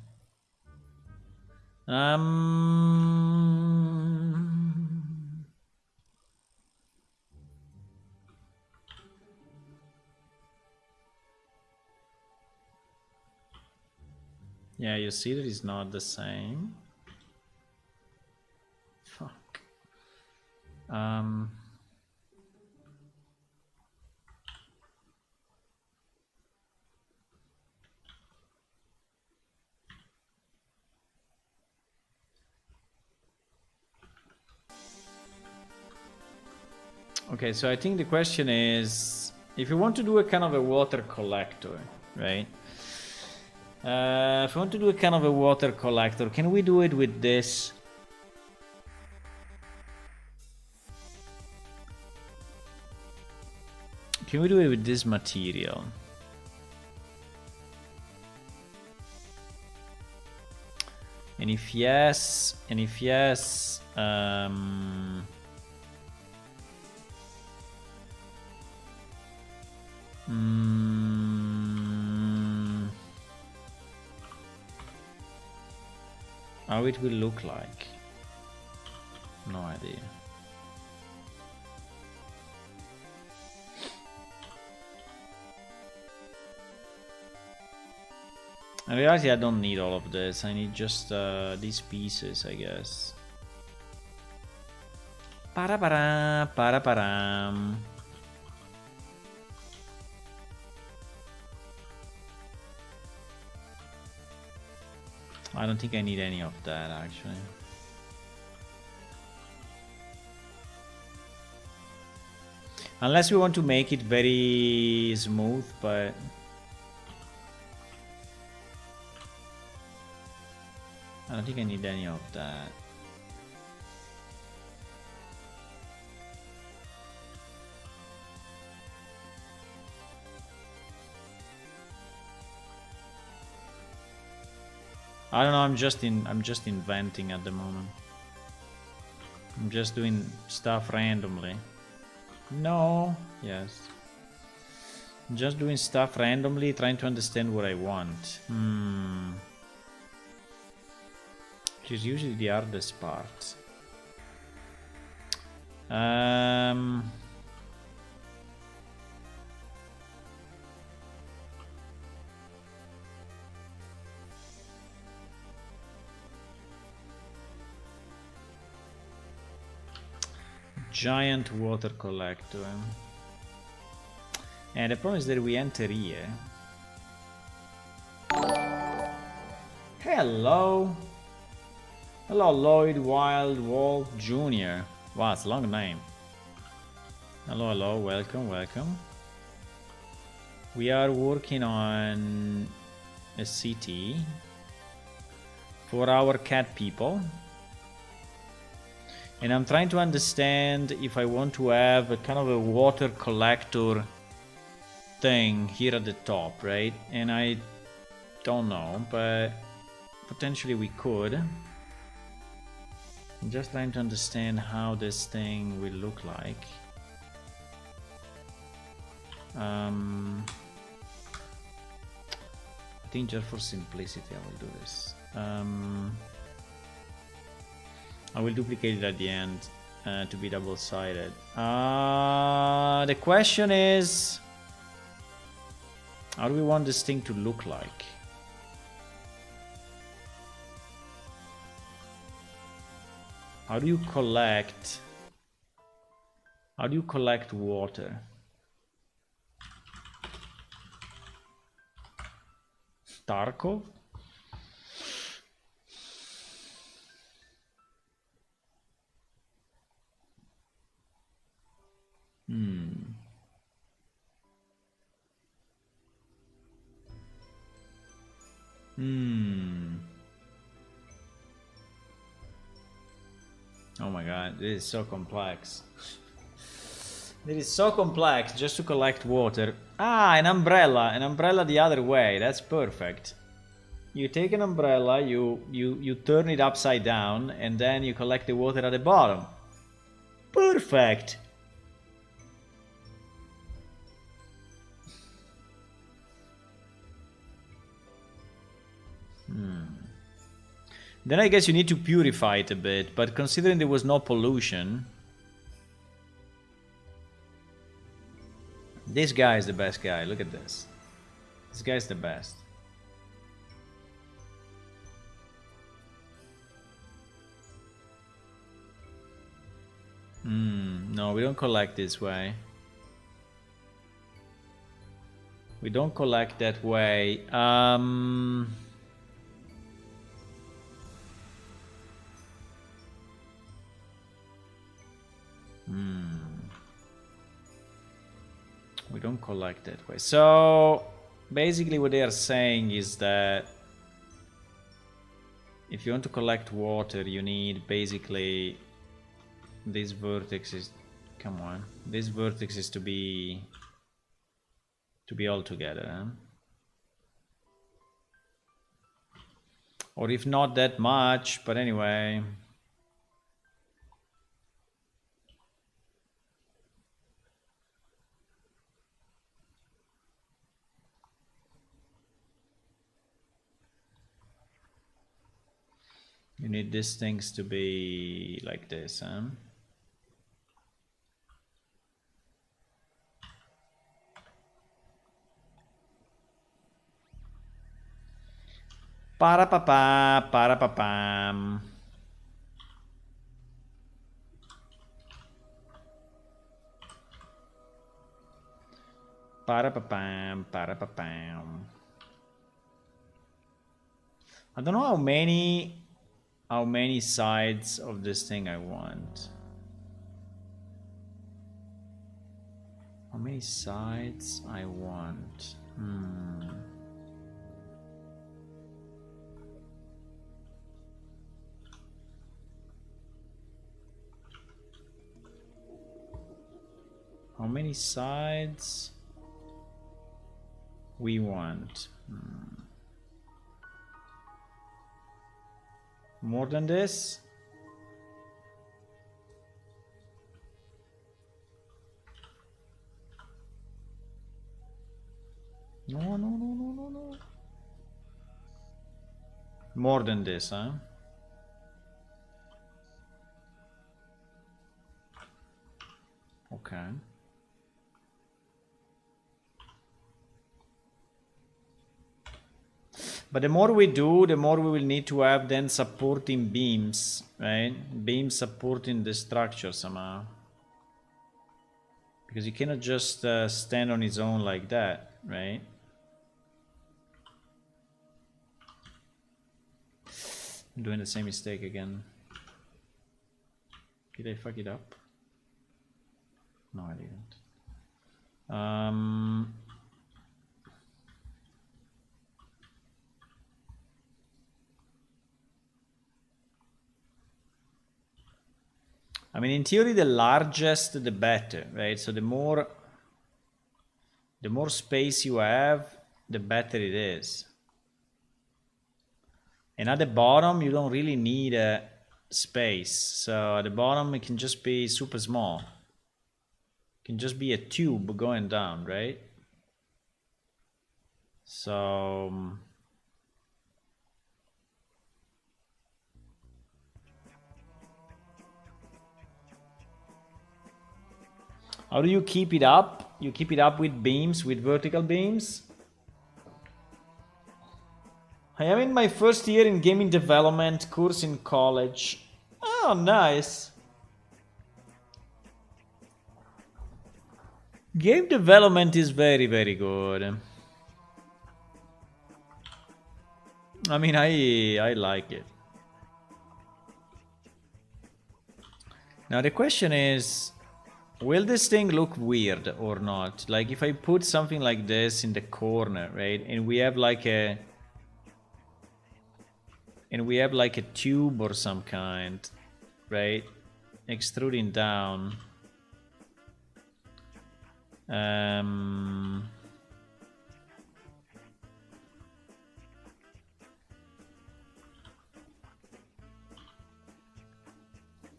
Yeah, you see that it's not the same. Fuck. Okay, so I think the question is, if you want to do a kind of a water collector, right? If we want to do a kind of a water collector, can we do it with this? Can we do it with this material? And if yes, how it will look like? No idea. In reality, I don't need all of this. I need just these pieces, I guess. Para-para, para-param. I don't think I need any of that, actually. Unless we want to make it very smooth, but... I don't think I need any of that. I don't know, I'm just inventing at the moment. I'm just doing stuff randomly. No, yes. I'm just doing stuff randomly, trying to understand what I want. Which is usually the hardest part. Giant water collector. And the problem is that we enter here. Hello! Hello, Lloyd Wild Wolf Jr. Wow, it's a long name. Hello, hello, welcome, welcome. We are working on a city for our cat people. And I'm trying to understand if I want to have a kind of a water collector thing here at the top, right? And I don't know, but potentially we could. I'm just trying to understand how this thing will look like. I think just for simplicity I will do this. I will duplicate it at the end to be double-sided. The question is, how do we want this thing to look like? How do you collect water? Tarkov? Oh my god, this is so complex. It is so complex just to collect water. Ah, an umbrella the other way. That's perfect. You take an umbrella, you turn it upside down, and then you collect the water at the bottom. Perfect. Then I guess you need to purify it a bit, but considering there was no pollution... This guy is the best guy, look at this. This guy's the best. No, we don't collect this way. We don't collect that way. We don't collect that way. So Basically what they are saying is that if you want to collect water, you need basically these vertices. Come on, these vertices to be all together, huh? Or if not that much, but anyway. You need these things to be like this, huh? Para-pa-pa, para-pa-pam. Para-pa-pam, para-pa-pam. I don't know how many sides of this thing I want. How many sides I want? How many sides we want? More than this? No. More than this, huh? Okay. But the more we do, the more we will need to have then supporting beams, right? Beams supporting the structure somehow. Because you cannot just stand on its own like that, right? I'm doing the same mistake again. Did I fuck it up? No, I didn't. I mean, in theory, the largest, the better, right? So the more space you have, the better it is. And at the bottom, you don't really need a space. So at the bottom, it can just be super small. It can just be a tube going down, right? So how do you keep it up? You keep it up with beams, with vertical beams? I am in my first year in gaming development course in college. Oh, nice. Game development is very, very good. I mean, I like it. Now the question is, will this thing look weird or not? Like if I put something like this in the corner, right? And we have like a tube or some kind, right? Extruding down.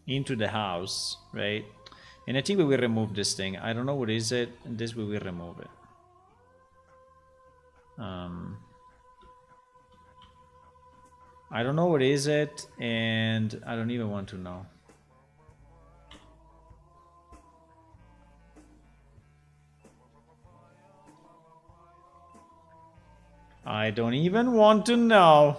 Into the house, right? And I think we will remove this thing. I don't know what is it. And this we will remove it. I don't know what is it, and I don't even want to know. I don't even want to know.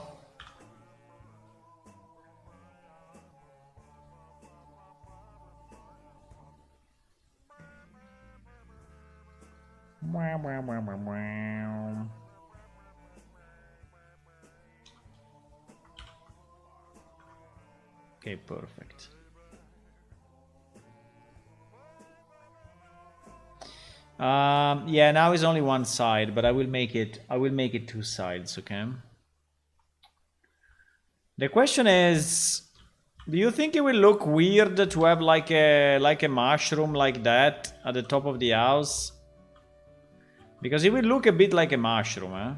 Okay, perfect. Yeah, now it's only one side, but I will make it two sides, okay? The question is, do you think it will look weird to have like a mushroom like that at the top of the house? Because it will look a bit like a mushroom, eh?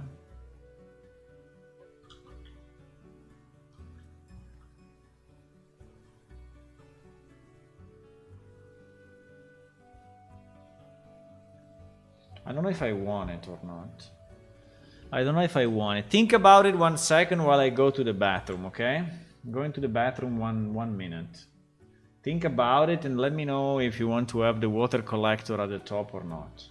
I don't know if I want it or not. I don't know if I want it. Think about it 1 second while I go to the bathroom, okay? I'm going to the bathroom one minute. Think about it and let me know if you want to have the water collector at the top or not.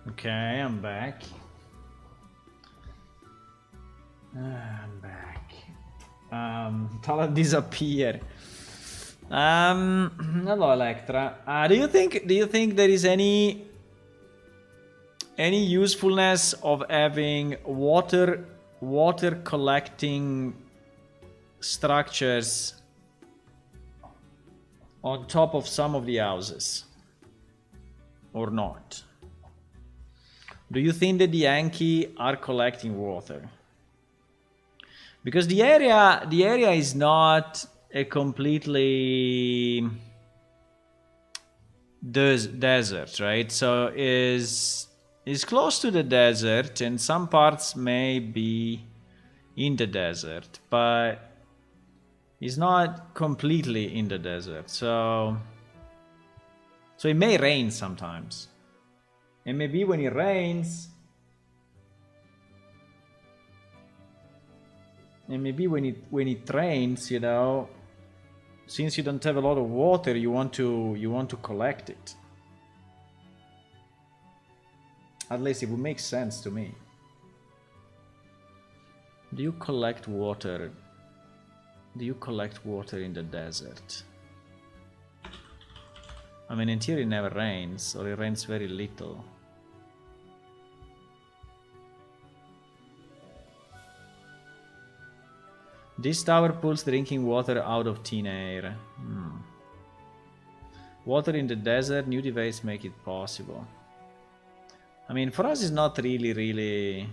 Okay, I'm back. I'm back. Tala disappear. Hello, Electra. Do you think there is any usefulness of having water collecting structures on top of some of the houses, or not? Do you think that the Yankee are collecting water? Because the area is not a completely desert, right? So is close to the desert, and some parts may be in the desert, but it's not completely in the desert. So it may rain sometimes. And maybe when it rains, you know, since you don't have a lot of water, you want to collect it. At least it would make sense to me. Do you collect water? Do you collect water in the desert? I mean, in theory it never rains, or it rains very little. This tower pulls drinking water out of thin air. Water in the desert, new device make it possible. I mean, for us it's not really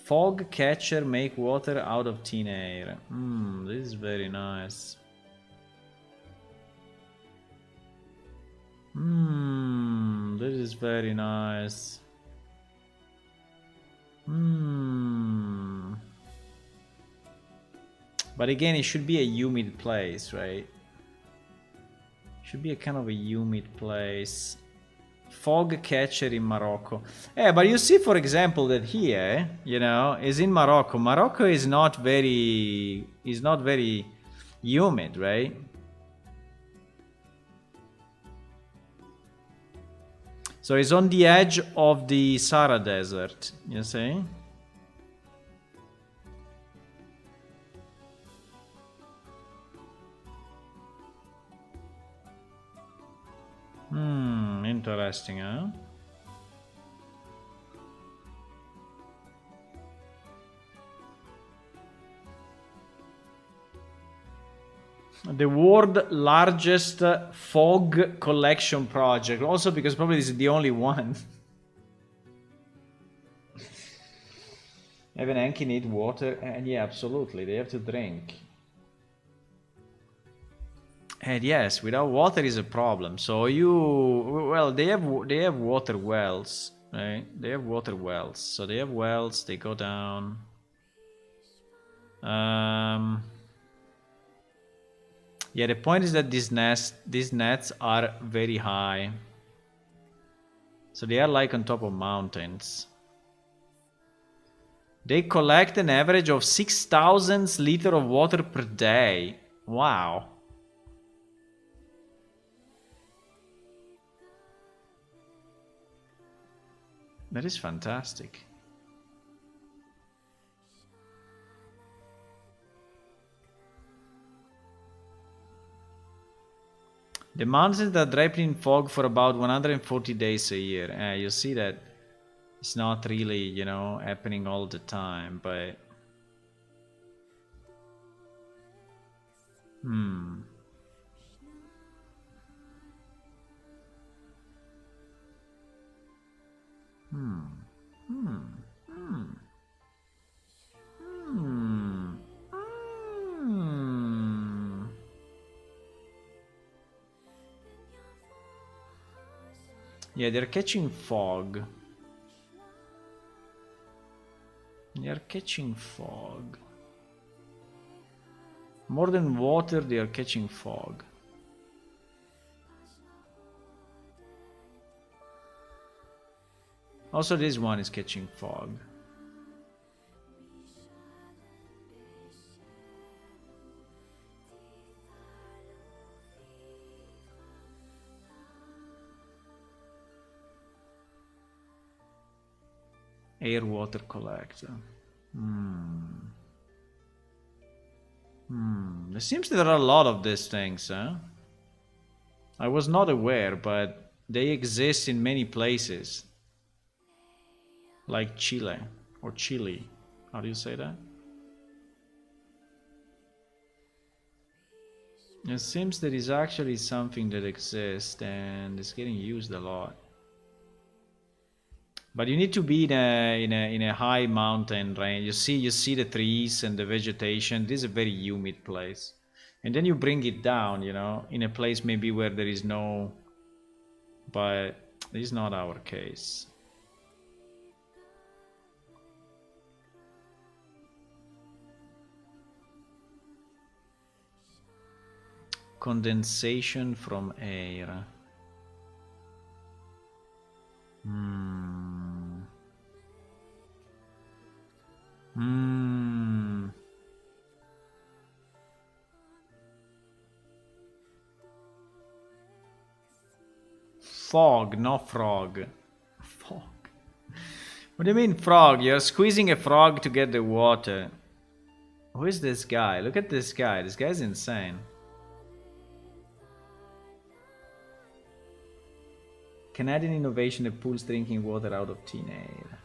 Fog catcher make water out of thin air. This is very nice. This is very nice. But again, it should be a humid place, right? Should be a kind of a humid place. Fog catcher in Morocco. Yeah, but you see, for example, that here, you know, is in Morocco. Morocco is not very humid, right? So it's on the edge of the Sahara Desert, you see? Interesting, huh? The world largest fog collection project. Also because probably this is the only one. Even Enki need water, and yeah, absolutely, they have to drink. And yes, without water is a problem. So they have water wells, right? They have water wells. So they have wells. They go down. Yeah, the point is that these nets are very high. So they are like on top of mountains. They collect an average of 6,000 liters of water per day. Wow. That is fantastic. The mountains are draped in fog for about 140 days a year. You see that it's not really, you know, happening all the time, but... Yeah, they're catching fog. They're catching fog. More than water, they are catching fog. Also, this one is catching fog. Air water collector. It seems there are a lot of these things, huh? I was not aware, but they exist in many places. Like Chile, or Chile. How do you say that? It seems there is actually something that exists and is getting used a lot. But you need to be in a high mountain range. You see the trees and the vegetation. This is a very humid place, and then you bring it down, you know, in a place maybe where there is no. But this is not our case. Condensation from air. Fog, not frog. Fog. What do you mean frog? You're squeezing a frog to get the water. Who is this guy? Look at this guy. This guy's insane. Canadian innovation that pulls drinking water out of thin air.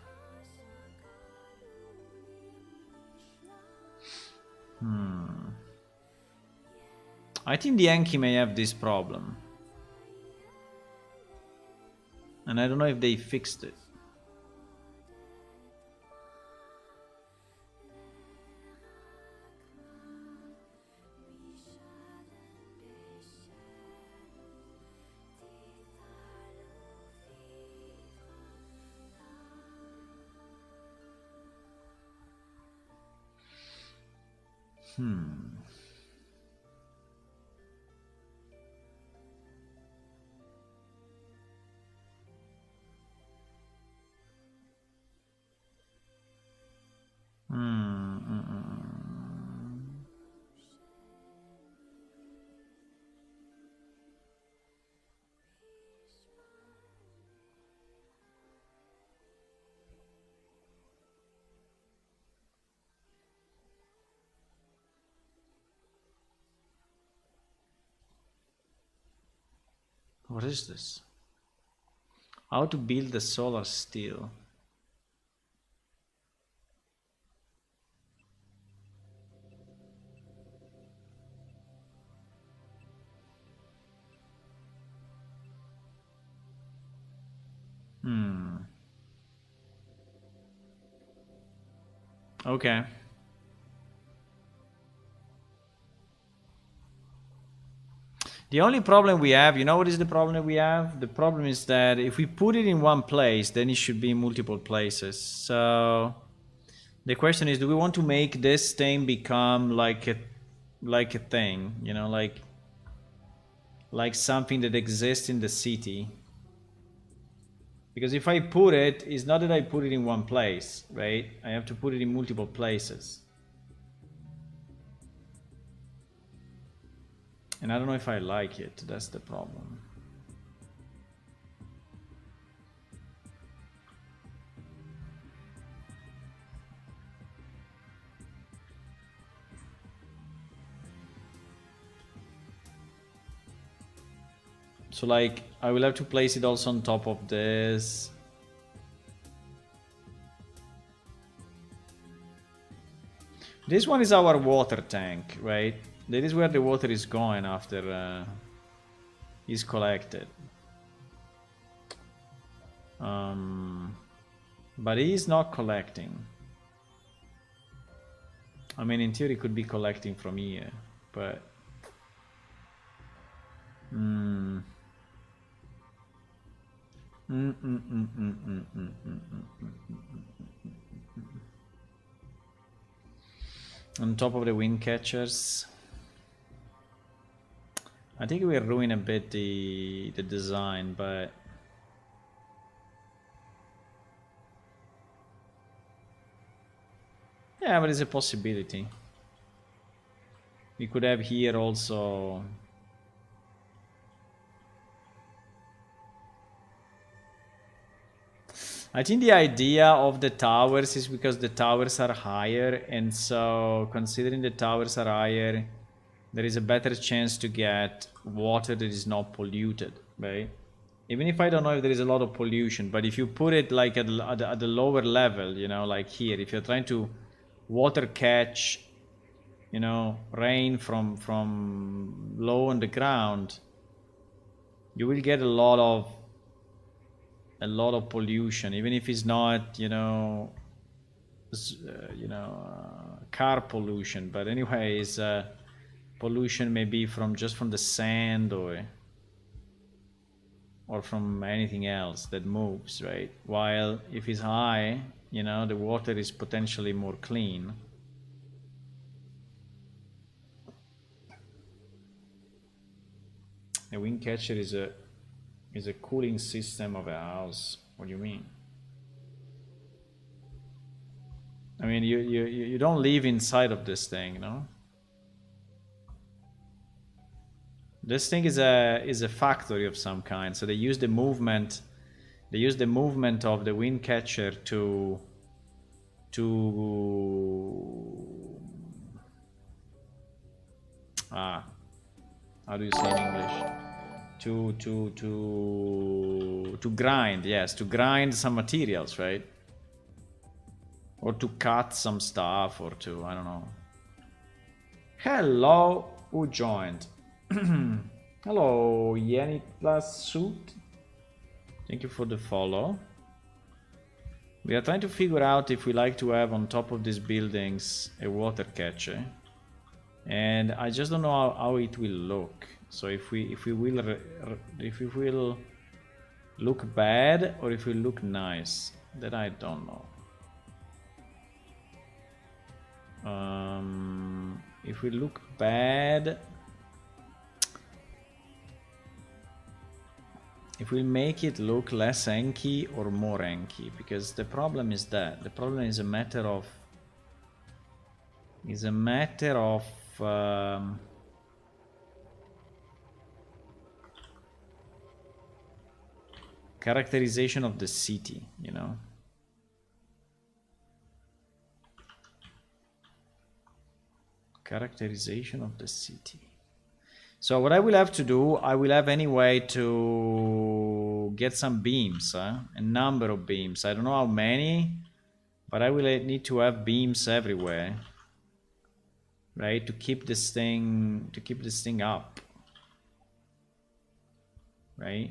I think the Yankee may have this problem. And I don't know if they fixed it. What is this? How to build the solar steel? Okay. The only problem we have, you know what is the problem we have? The problem is that if we put it in one place, then it should be in multiple places. So the question is, do we want to make this thing become like a thing, you know, like something that exists in the city? Because if I put it, it's not that I put it in one place, right? I have to put it in multiple places. And I don't know if I like it, that's the problem. So like, I will have to place it also on top of this. This one is our water tank, right? That is where the water is going after is collected. But he is not collecting. I mean, in theory, it could be collecting from here, but... On top of the wind catchers. I think we ruin a bit the design, but... Yeah, but it's a possibility. We could have here also... I think the idea of the towers is because the towers are higher, and so considering the towers are higher, there is a better chance to get water that is not polluted, right? Even if I don't know if there is a lot of pollution, but if you put it like at the lower level, you know, like here, if you're trying to water catch, you know, rain from low on the ground, you will get a lot of pollution, even if it's not, you know, car pollution, but anyways, pollution maybe from just from the sand or from anything else that moves, right? While if it's high, you know, the water is potentially more clean. A wind catcher is a cooling system of a house. What do you mean? I mean, you don't live inside of this thing, you know? This thing is a factory of some kind. So they use the movement of the wind catcher to how do you say in English? To grind, yes, to grind some materials, right? Or to cut some stuff, or to, I don't know. Hello, who joined? Hello, Yannick plus suit. Thank you for the follow. We are trying to figure out if we like to have on top of these buildings a water catcher, and I just don't know how it will look. So if we will look bad or if we look nice, that I don't know. if we look bad, if we make it look less Enki or more Enki, because the problem is that the problem is a matter of characterization of the city, you know. Characterization of the city. So what I will have to do, I will have anyway to get some beams, a number of beams. I don't know how many, but I will need to have beams everywhere, right? To keep this thing up, right?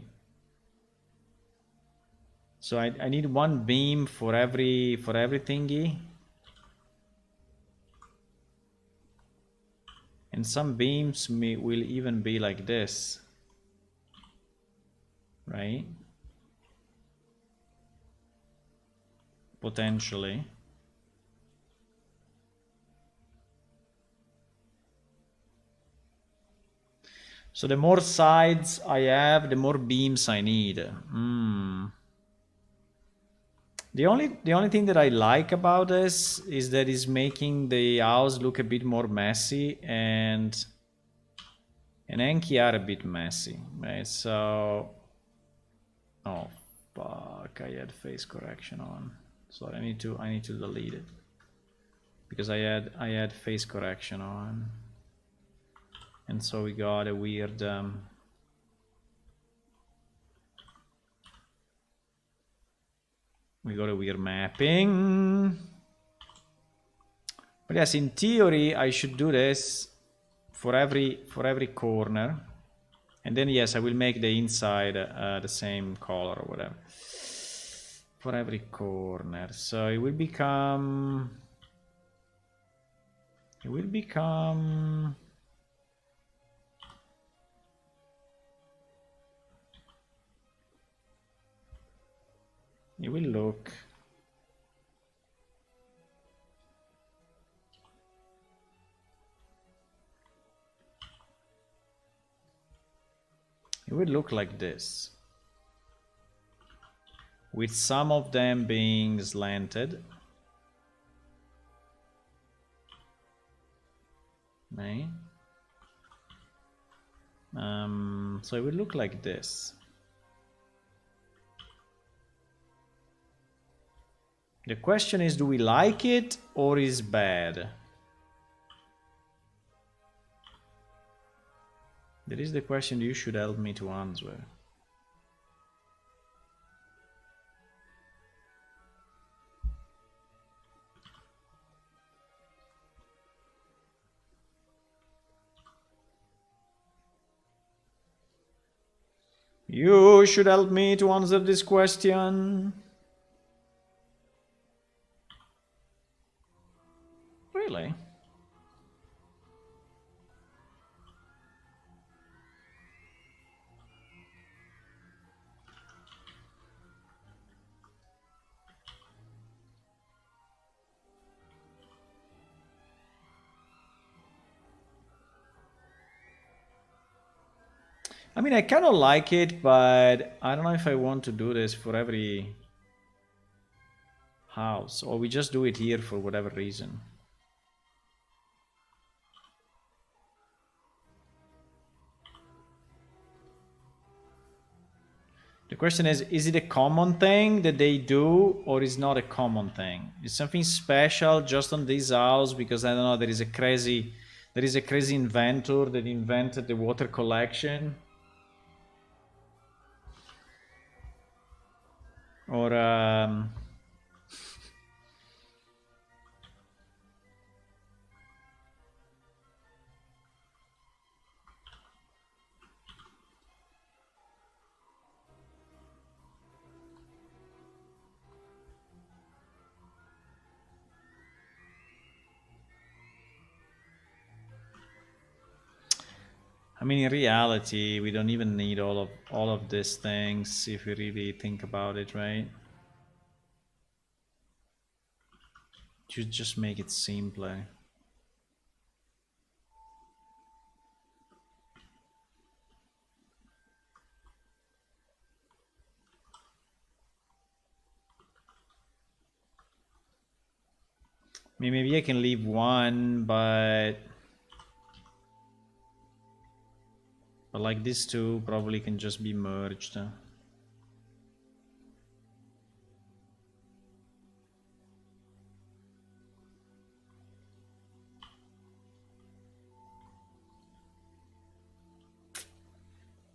So I need one beam for every thingy. And some beams will even be like this, right? Potentially. So the more sides I have, the more beams I need. The only thing that I like about this is that it's making the house look a bit more messy, and Enki are a bit messy, right? So, oh fuck! I had face correction on. So I need to delete it because I had face correction on, and so we got a weird. We got a weird mapping. But yes, in theory, I should do this for every corner. And then, yes, I will make the inside the same color or whatever. For every corner. So it will become... It will look... It would look like this, with some of them being slanted, right? So it would look like this. The question is, do we like it or is bad? That is the question you should help me to answer. You should help me to answer this question. Really? I mean, I kind of like it, but I don't know if I want to do this for every house, or we just do it here for whatever reason. The question is it a common thing that they do, or is not a common thing? Is something special just on this house because, I don't know, there is a crazy inventor that invented the water collection? Or I mean, in reality, we don't even need all of these things if we really think about it, right? You just make it simpler. I mean, maybe I can leave one, but like these two probably can just be merged.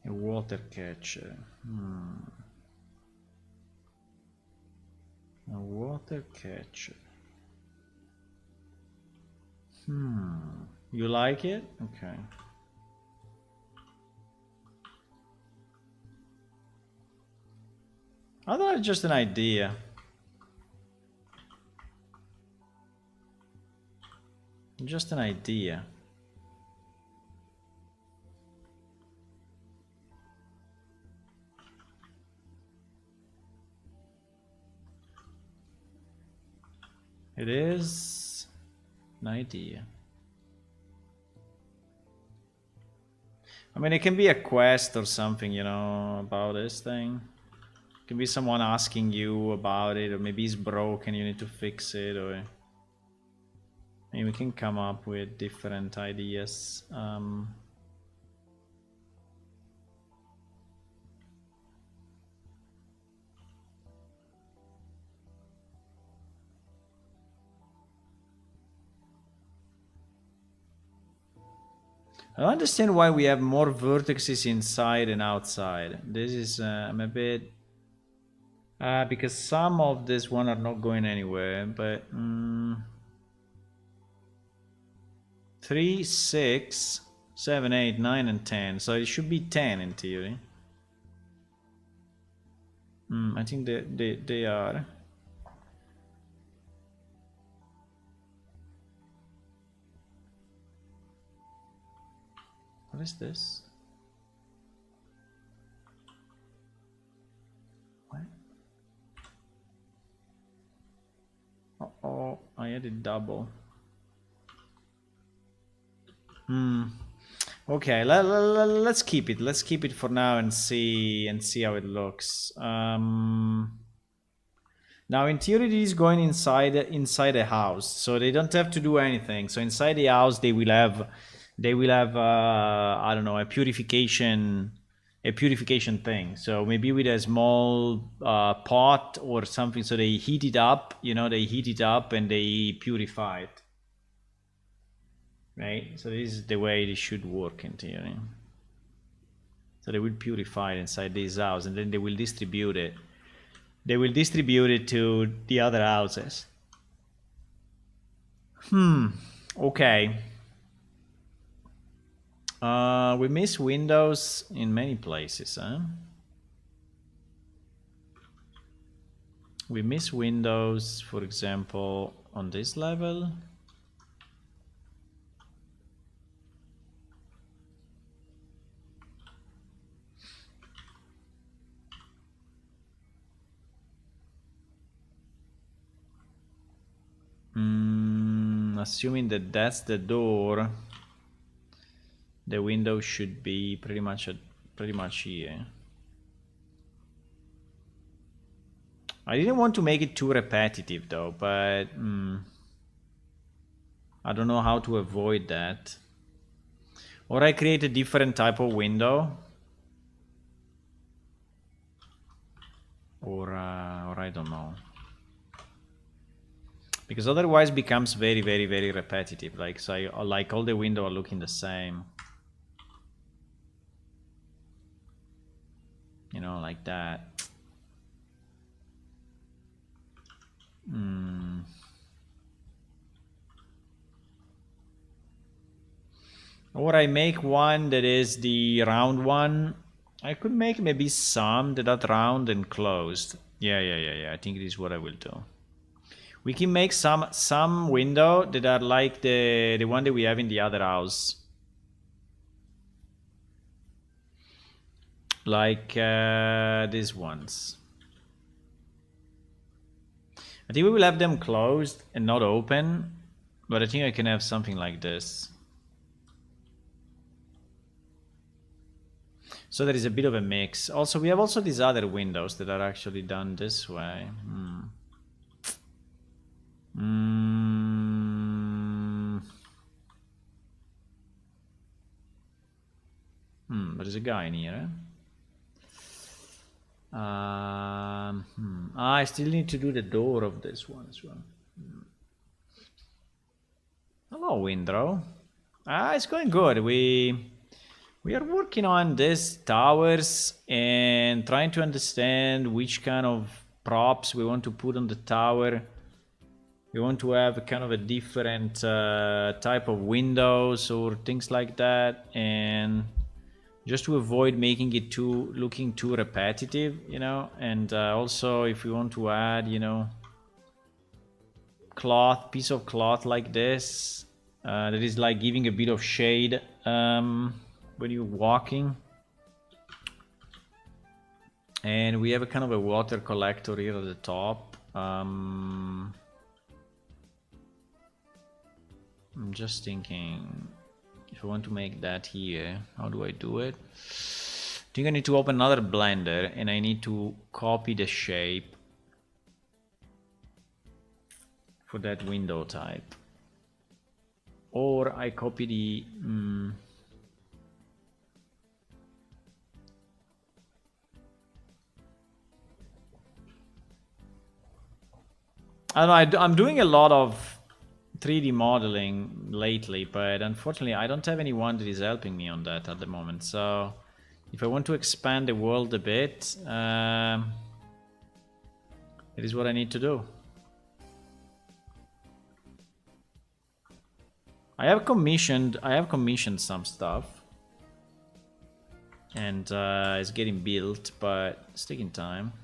A water catcher. A water catcher. You like it? Okay. I thought it's just an idea. Just an idea. It is an idea. I mean, it can be a quest or something, you know, about this thing. It can be someone asking you about it, or maybe it's broken, you need to fix it, or... I mean, we can come up with different ideas. I don't understand why we have more vertices inside and outside. This is, I'm a bit... because some of this one are not going anywhere, but... 3, 6, 7, 8, 9, and 10. So it should be 10 in theory. I think they are. What is this? What? Uh-oh, I added double. Okay, let's keep it. Let's keep it for now and see how it looks. Now, in theory, it is going inside a house, so they don't have to do anything. So inside the house, they will have I don't know, a purification thing. So maybe with a small pot or something. So they heat it up. You know, they heat it up and they purify it. Right, so this is the way it should work in theory. So they will purify it inside this house, and then they will distribute it. They will distribute it to the other houses. Okay. We miss windows in many places, huh? We miss windows, for example, on this level. Assuming that that's the door, the window should be pretty much here. I didn't want to make it too repetitive though, but I don't know how to avoid that. Or I create a different type of window, or I don't know. Because otherwise it becomes very repetitive. Like, so like all the windows are looking the same. You know, like that. Or I make one that is the round one. I could make maybe some that are round and closed. Yeah. I think this is what I will do. We can make some window that are like the one that we have in the other house. Like these ones. I think we will have them closed and not open, but I think I can have something like this. So there is a bit of a mix. Also, we have also these other windows that are actually done this way. But there's a guy in here, eh? I still need to do the door of this one as well. Hello, Windrow. It's going good. We are working on these towers and trying to understand which kind of props we want to put on the tower. We want to have kind of a different type of windows or things like that, and just to avoid making it looking too repetitive, you know. And also, if we want to add, you know, piece of cloth like this that is like giving a bit of shade when you're walking. And we have a kind of a water collector here at the top. I'm just thinking if I want to make that here, how do I do it? I think I need to open another blender and I need to copy the shape for that window type. Or I copy the... I don't know, I'm doing a lot of 3D modeling lately, but unfortunately I don't have anyone that is helping me on that at the moment. So if I want to expand the world a bit, it is what I need to do. I have commissioned some stuff, and it's getting built, but it's taking time.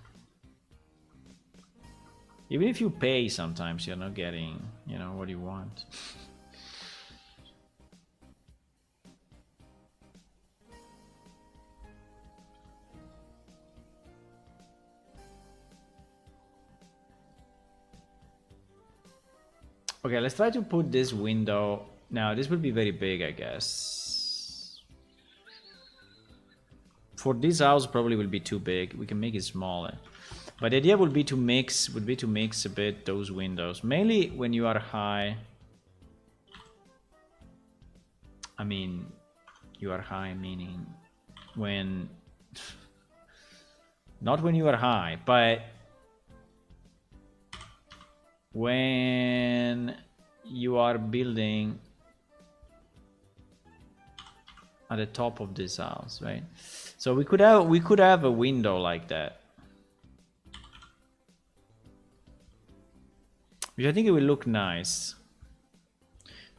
Even if you pay, sometimes you're not getting, you know, what you want. Okay, let's try to put this window. Now, this will be very big, I guess. For this house, probably will be too big. We can make it smaller. But the idea would be to mix a bit those windows, mainly when you are high. I mean, you are high meaning when, not when you are high, but when you are building at the top of this house, right? So we could have a window like that. Which I think it will look nice.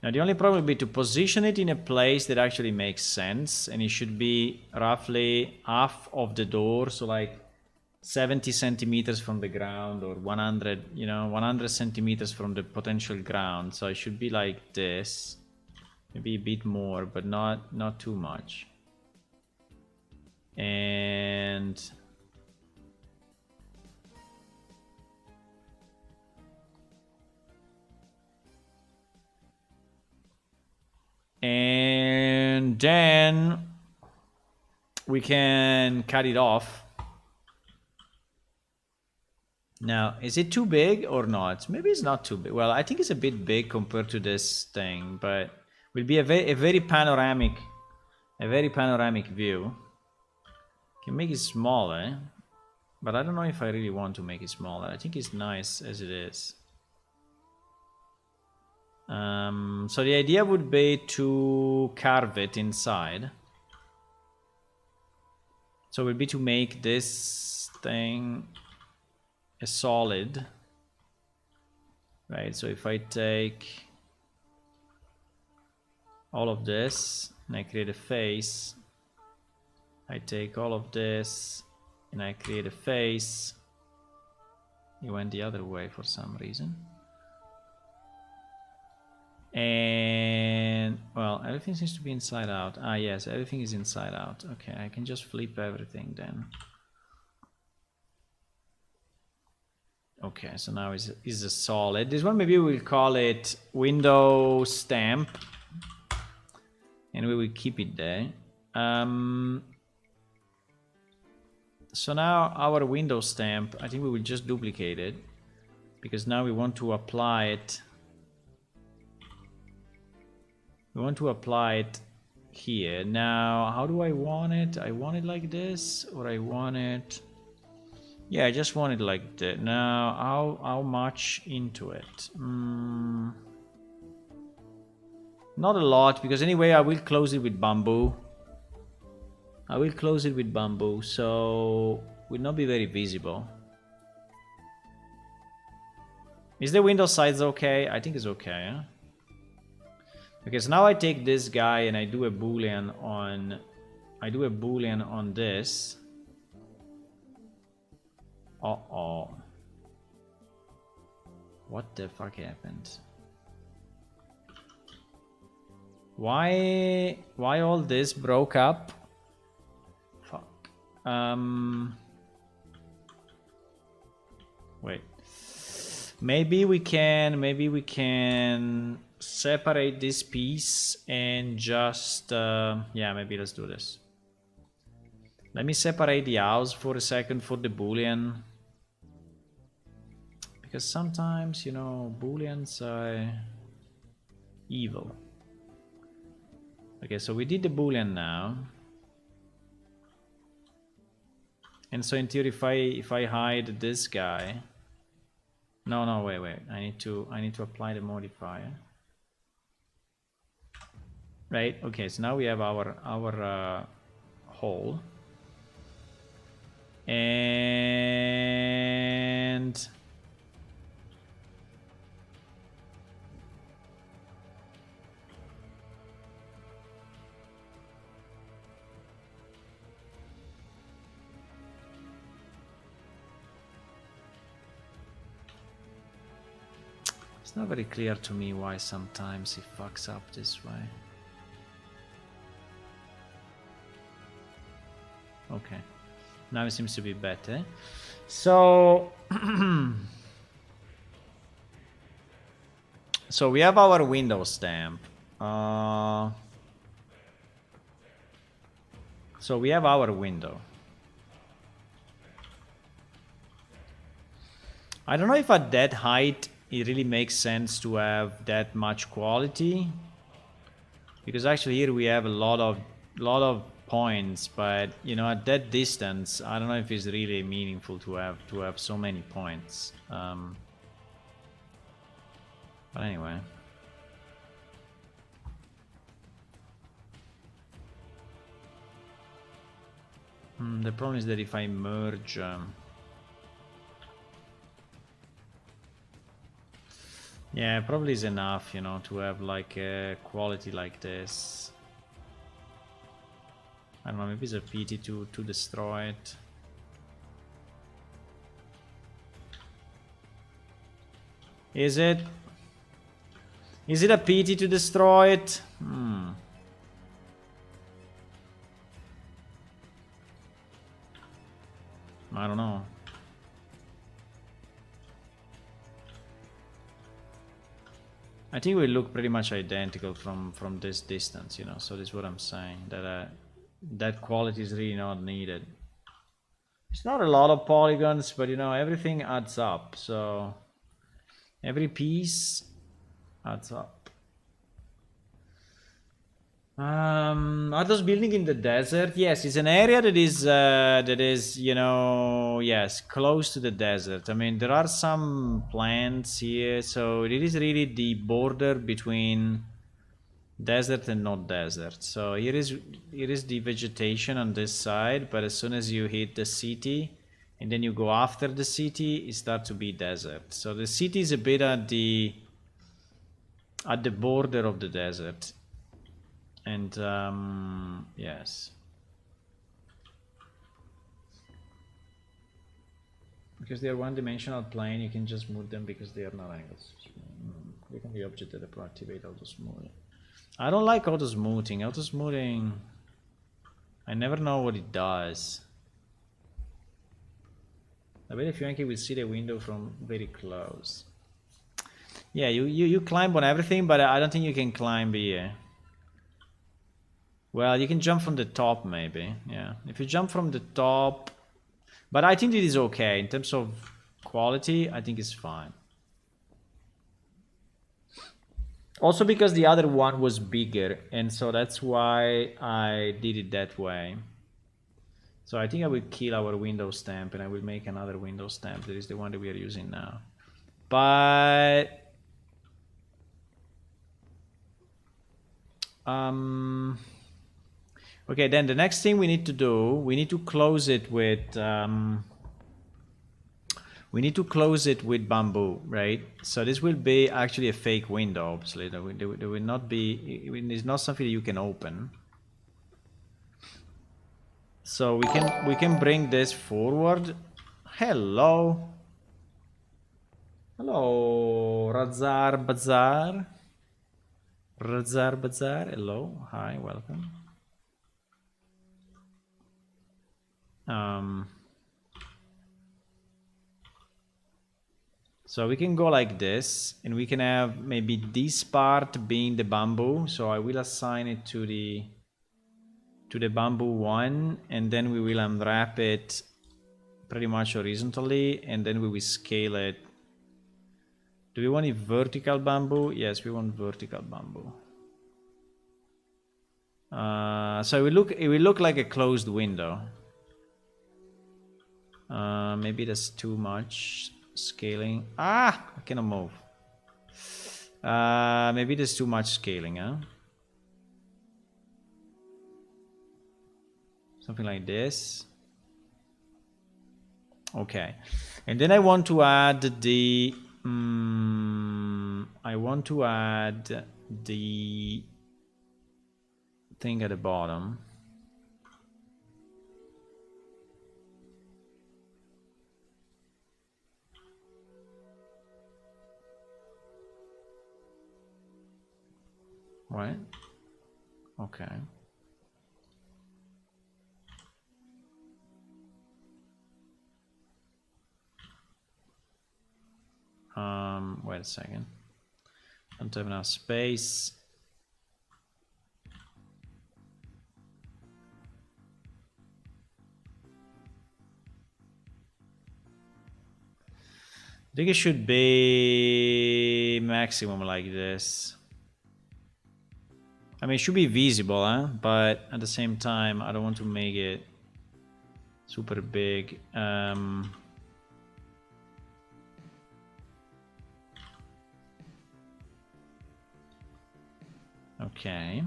Now the only problem would be to position it in a place that actually makes sense, and it should be roughly half of the door, so like 70 centimeters from the ground, or 100, you know, 100 centimeters from the potential ground. So it should be like this, maybe a bit more, but not too much. And then we can cut it off. Now, is it too big or not? Maybe it's not too big. Well, I think it's a bit big compared to this thing, but will be a very panoramic view. Can make it smaller, but I don't know if I really want to make it smaller. I think it's nice as it is. So the idea would be to carve it inside. So it would be to make this thing a solid, right? So if I take all of this and I create a face, I take all of this and I create a face. It went the other way for some reason. And well, everything seems to be inside out. Ah yes, everything is inside out. Okay, I can just flip everything then. Okay, so now is a solid. This one maybe we'll call it window stamp, and we will keep it there. So now our window stamp, I think we will just duplicate it, because now we want to apply it. We want to apply it here. Now, how do I want it? I want it like this, or I want it... Yeah, I just want it like that. Now, how much into it? Not a lot, because anyway, I will close it with bamboo. I will close it with bamboo, so will not be very visible. Is the window size okay? I think it's okay, huh? Okay, so now I take this guy and I do a boolean on... I do a boolean on this. Uh-oh. What the fuck happened? Why all this broke up? Fuck. Wait. Maybe we can separate this piece and just yeah, maybe let's do this. Let me separate the house for a second for the boolean, because sometimes, you know, booleans are evil. Okay, so we did the boolean now, and so in theory, if I hide this guy, no, wait, I need to apply the modifier, right? Okay, so now we have our hole, and it's not very clear to me why sometimes it fucks up this way. Okay, now it seems to be better. So so we have our window stamp. So we have our window. I don't know if at that height it really makes sense to have that much quality, because actually here we have a lot of points, but you know, at that distance I don't know if it's really meaningful to have so many points. But anyway, the problem is that if I merge yeah, probably is enough, you know, to have like a quality like this. I don't know, maybe it's a pity to destroy it. Is it a pity to destroy it? I don't know. I think we look pretty much identical from this distance, you know, so that's what I'm saying, that that quality is really not needed. It's not a lot of polygons, but you know, everything adds up, so every piece adds up. Are those buildings in the desert? Yes, it's an area that is you know, yes, close to the desert. I mean, there are some plants here, so it is really the border between desert and not desert. So here is the vegetation on this side, but as soon as you hit the city and then you go after the city, it starts to be desert. So the city is a bit at the border of the desert. And yes, because they are one-dimensional plane, you can just move them because they are not angles. Click on the object that activate auto-smoothing. I don't like auto-smoothing. Auto-smoothing, I never know what it does. I bet if you will see the window from very close. Yeah, you climb on everything, but I don't think you can climb here. Well, you can jump from the top, maybe. Yeah, if you jump from the top, but I think it is okay in terms of quality. I think it's fine. Also because the other one was bigger, and so that's why I did it that way. So I think I will kill our window stamp and I will make another window stamp. That is the one that we are using now. But okay, then the next thing we need to do, we need to close it with bamboo, right? So this will be actually a fake window, obviously. There will not be, it's not something that you can open. So we can bring this forward. Hello. Hello, Razar Bazaar. Razar Bazaar, hello. Hi, welcome. So we can go like this, and we can have maybe this part being the bamboo. So I will assign it to the bamboo one, and then we will unwrap it pretty much horizontally, and then we will scale it. Do we want a vertical bamboo? Yes, we want vertical bamboo. So it will look like a closed window. Maybe that's too much scaling. I cannot move. Maybe there's too much scaling, huh? Something like this. Okay, and then I want to add the thing at the bottom. Right? Okay. Wait a second. Don't have enough space. I think it should be maximum like this. I mean, it should be visible, huh? But at the same time, I don't want to make it super big. Okay.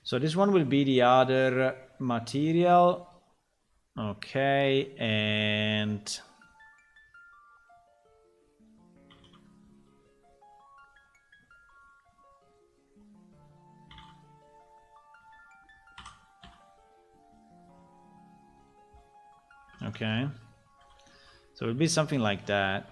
So this one will be the other material. Okay, and okay. So it'll be something like that.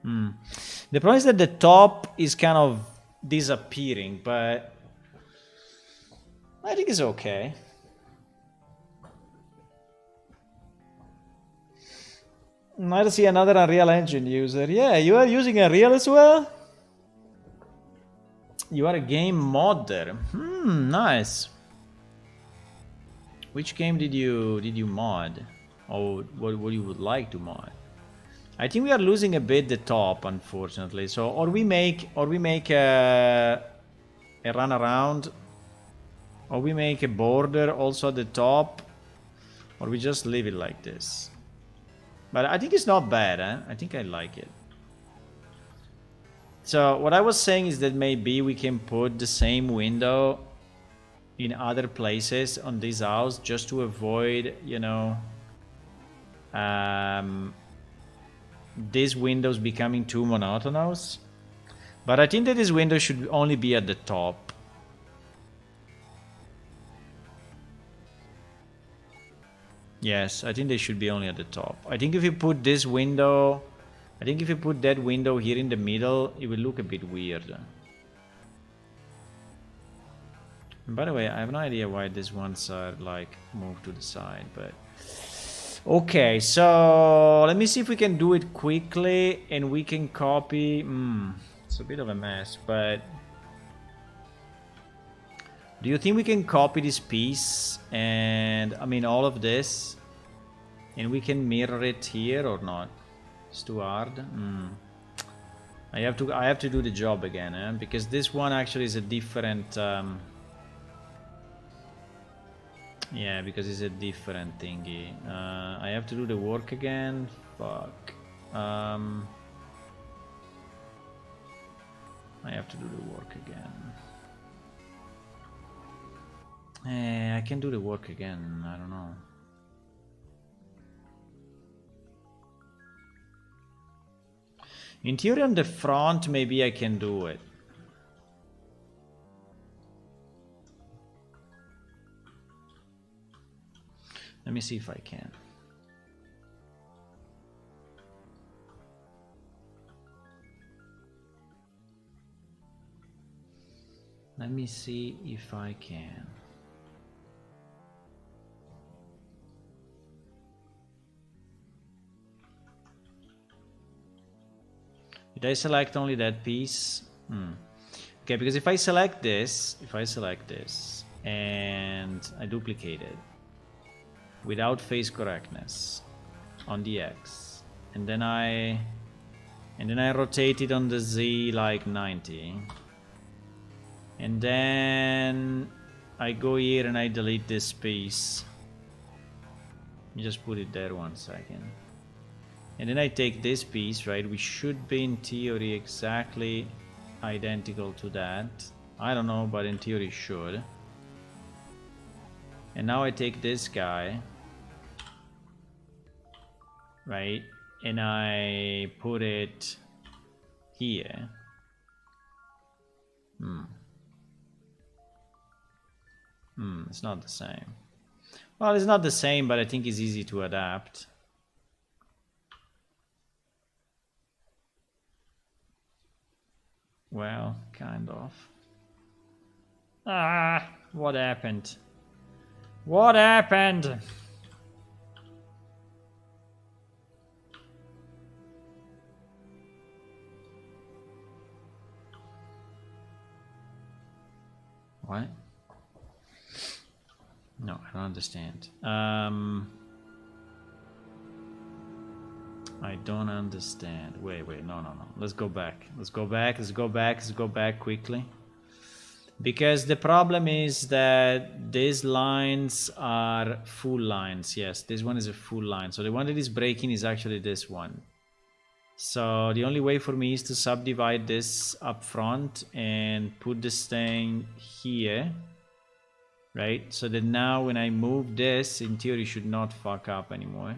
The problem is that the top is kind of disappearing, but I think it's okay. I see another Unreal Engine user. Yeah, you are using Unreal as well? You are a game modder. Nice. Which game did you mod? Or what you would like to mod? I think we are losing a bit the top, unfortunately. So or we make a run around, or we make a border also at the top, or we just leave it like this. But I think it's not bad, huh? I think I like it. So what I was saying is that maybe we can put the same window in other places on this house just to avoid, you know, these windows becoming too monotonous. But I think that this window should only be at the top. Yes, I think they should be only at the top. I think if you put this window, I think if you put that window here in the middle, it will look a bit weird. And by the way, I have no idea why these ones are like moved to the side, but Okay, so let me see if we can do it quickly and we can copy. It's a bit of a mess, but do you think we can copy this piece and I mean all of this and we can mirror it here or not? It's too hard. I have to do the job again, because this one actually is a different. Yeah, because it's a different thingy. I have to do the work again. Fuck. I have to do the work again. I can do the work again. I don't know. In theory, on the front, maybe I can do it. Let me see if I can. Let me see if I can. Did I select only that piece? Okay, because if I select this, and I duplicate it without face correctness on the X, and then I rotate it on the Z like 90, and then I go here and I delete this piece. Let me just put it there 1 second. And then I take this piece, right? We should be in theory exactly identical to that. I don't know, but in theory should. And now I take this guy, right? And I put it here. It's not the same. Well, it's not the same, but I think it's easy to adapt. Well, kind of. What happened? What happened? What? No, I don't understand. I don't understand. Wait, no. Let's go back quickly. Because the problem is that these lines are full lines. Yes, this one is a full line. So the one that is breaking is actually this one. So the only way for me is to subdivide this up front and put this thing here. Right? So that now when I move this, in theory, it should not fuck up anymore.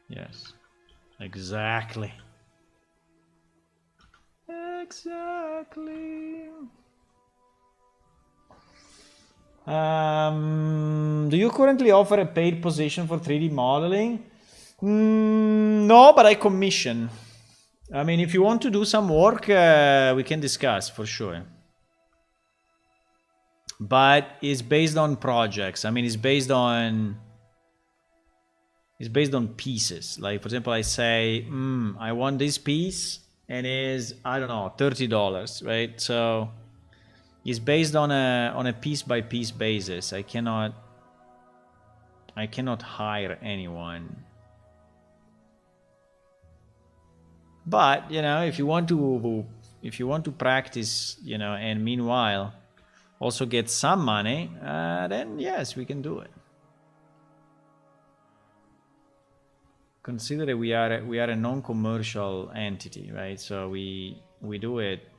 Yes. Exactly. Do you currently offer a paid position for 3D modeling? No, but I commission. I mean, if you want to do some work, we can discuss for sure. But it's based on projects. I mean, it's based on pieces. Like, for example, I say, I want this piece, and is, I don't know, $30, right? So it's based on a piece by piece basis. I cannot hire anyone. But if you want to practice, and meanwhile also get some money, then yes, we can do it. Consider that we are a non-commercial entity, right? So we do it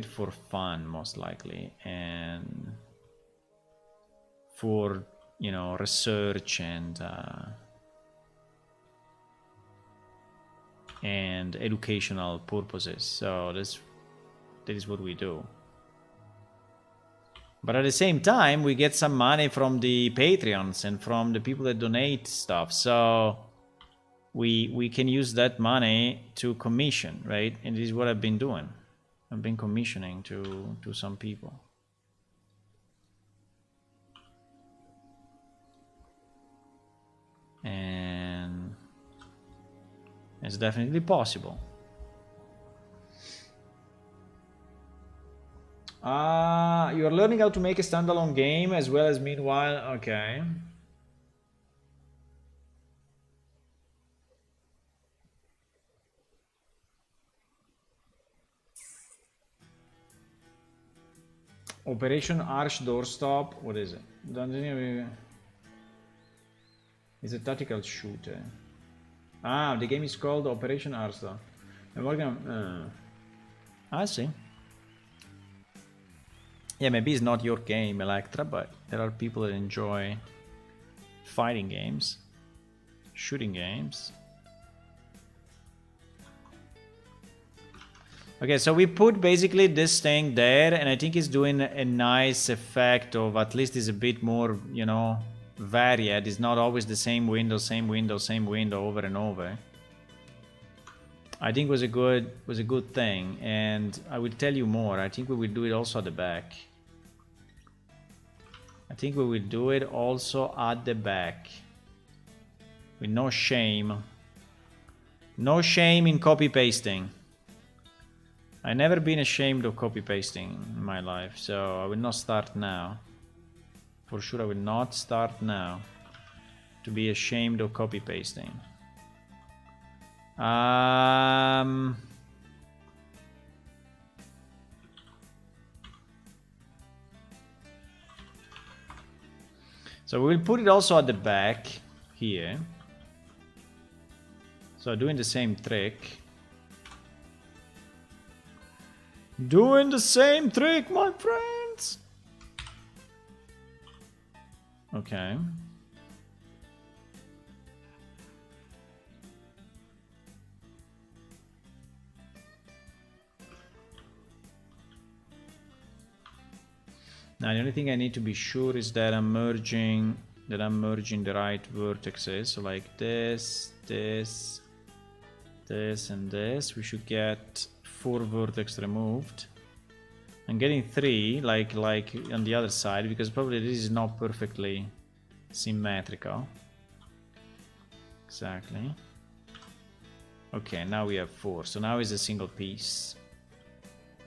for fun, most likely, and for research and educational purposes. So that is what we do. But at the same time, we get some money from the Patreons and from the people that donate stuff. So we can use that money to commission, right? And this is what I've been doing. I've been commissioning to some people. And it's definitely possible. You're learning how to make a standalone game as well as meanwhile. Okay. Operation Arch Doorstop. What is it? It's a tactical shooter. Ah, the game is called Operation Arch. I see. Yeah, maybe it's not your game, Electra, but there are people that enjoy fighting games, shooting games. Okay, so we put basically this thing there, and I think it's doing a nice effect of at least it's a bit more, you know, varied. It's not always the same window, same window, same window over and over. I think was a good thing, and I will tell you more. I think we will do it also at the back. I think we will do it also at the back. With no shame. No shame in copy pasting. I've never been ashamed of copy pasting in my life, so I will not start now. For sure I will not start now to be ashamed of copy pasting. So we'll put it also at the back here. So doing the same trick. Doing the same trick, my friends! Okay. Now the only thing I need to be sure is that I'm merging the right vertices. So like this, this, this, and this. We should get 4 vertex removed. I'm getting 3 like on the other side because probably this is not perfectly symmetrical. Exactly. Okay, now we have 4. So now is a single piece.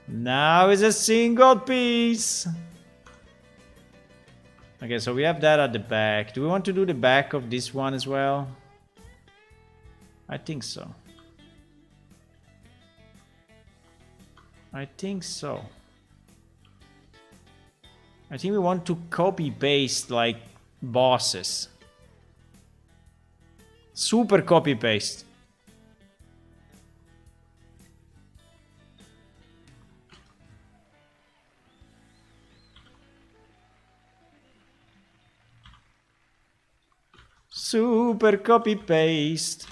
Now is a single piece. Okay, so we have that at the back. Do we want to do the back of this one as well? I think so. I think so. I think we want to copy paste like bosses. Super copy paste. Super copy paste.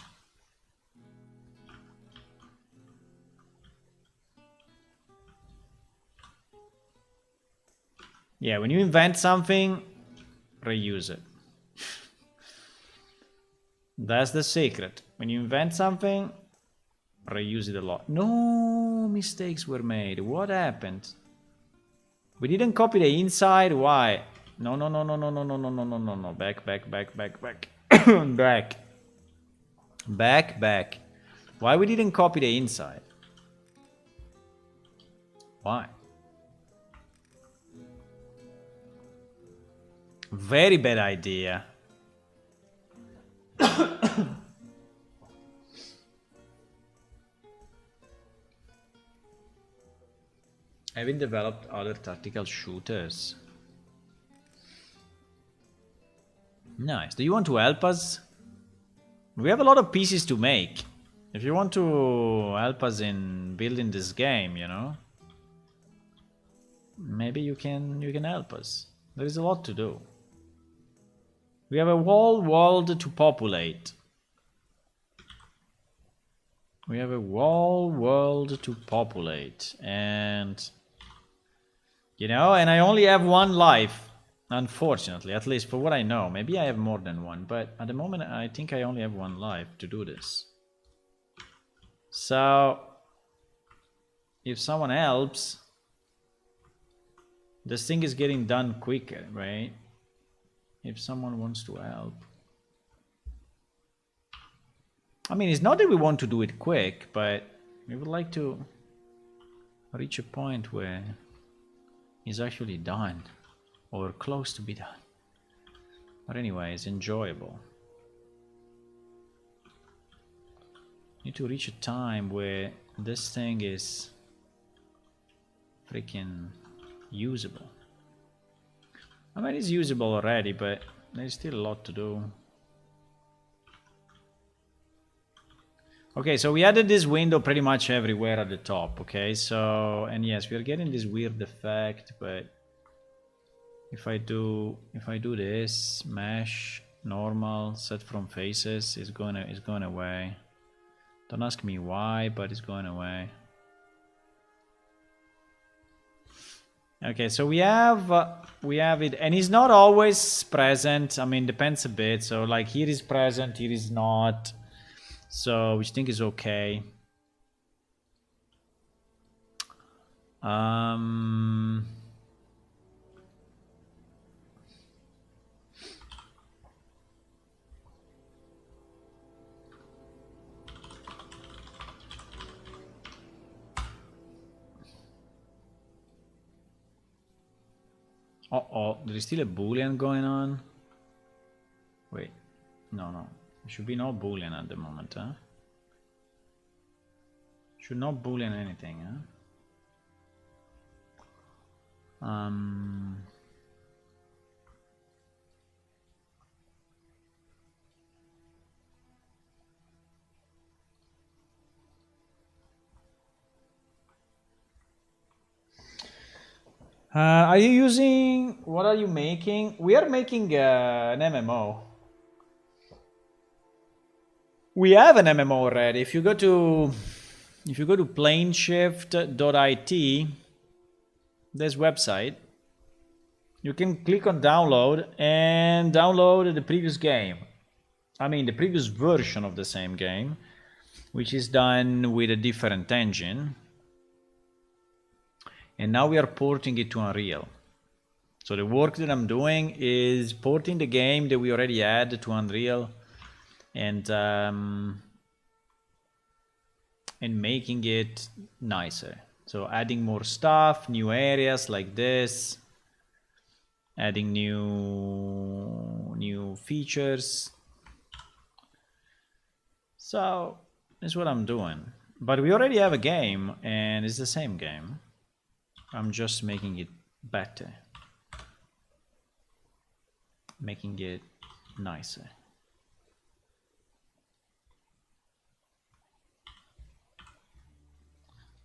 Yeah, when you invent something, reuse it. That's the secret. When you invent something, reuse it a lot. No mistakes were made. What happened? We didn't copy the inside. Why? No, no, no, no, no, no, no, no, no, no, no, no. Back, back, back, back, back. Back. Back, back. Why we didn't copy the inside? Why? Very bad idea. Having developed other tactical shooters. Nice. Do you want to help us? We have a lot of pieces to make. If you want to help us in building this game, you know, maybe you can help us. There is a lot to do. We have a whole world to populate. We have a whole world to populate, and you know, and I only have 1 life, unfortunately, at least for what I know. Maybe I have more than 1, but at the moment I think I only have 1 life to do this. So if someone helps, this thing is getting done quicker, right? If someone wants to help. I mean, it's not that we want to do it quick, but we would like to reach a point where it's actually done or close to be done. But anyway, it's enjoyable. Need to reach a time where this thing is freaking usable. I mean, it's usable already, but there's still a lot to do. Okay, so we added this window pretty much everywhere at the top, okay? So, and yes, we are getting this weird effect, but if I do this, mesh, normal, set from faces, it's going away. Don't ask me why, but it's going away. Okay, so we have it, and it's not always present. I mean, depends a bit. So like here is present, here is not. So which I think is okay. Uh-oh, there is still a boolean going on. Wait, no. It should be no boolean at the moment, huh? Should not boolean anything, huh? Are you using... What are you making? We are making an MMO. We have an MMO already. If you go to planeshift.it, this website, you can click on download and download the previous game. I mean, the previous version of the same game, which is done with a different engine. And now we are porting it to Unreal. So the work that I'm doing is porting the game that we already had to Unreal and making it nicer. So adding more stuff, new areas like this, adding new features. So that's what I'm doing. But we already have a game and it's the same game. I'm just making it better, making it nicer.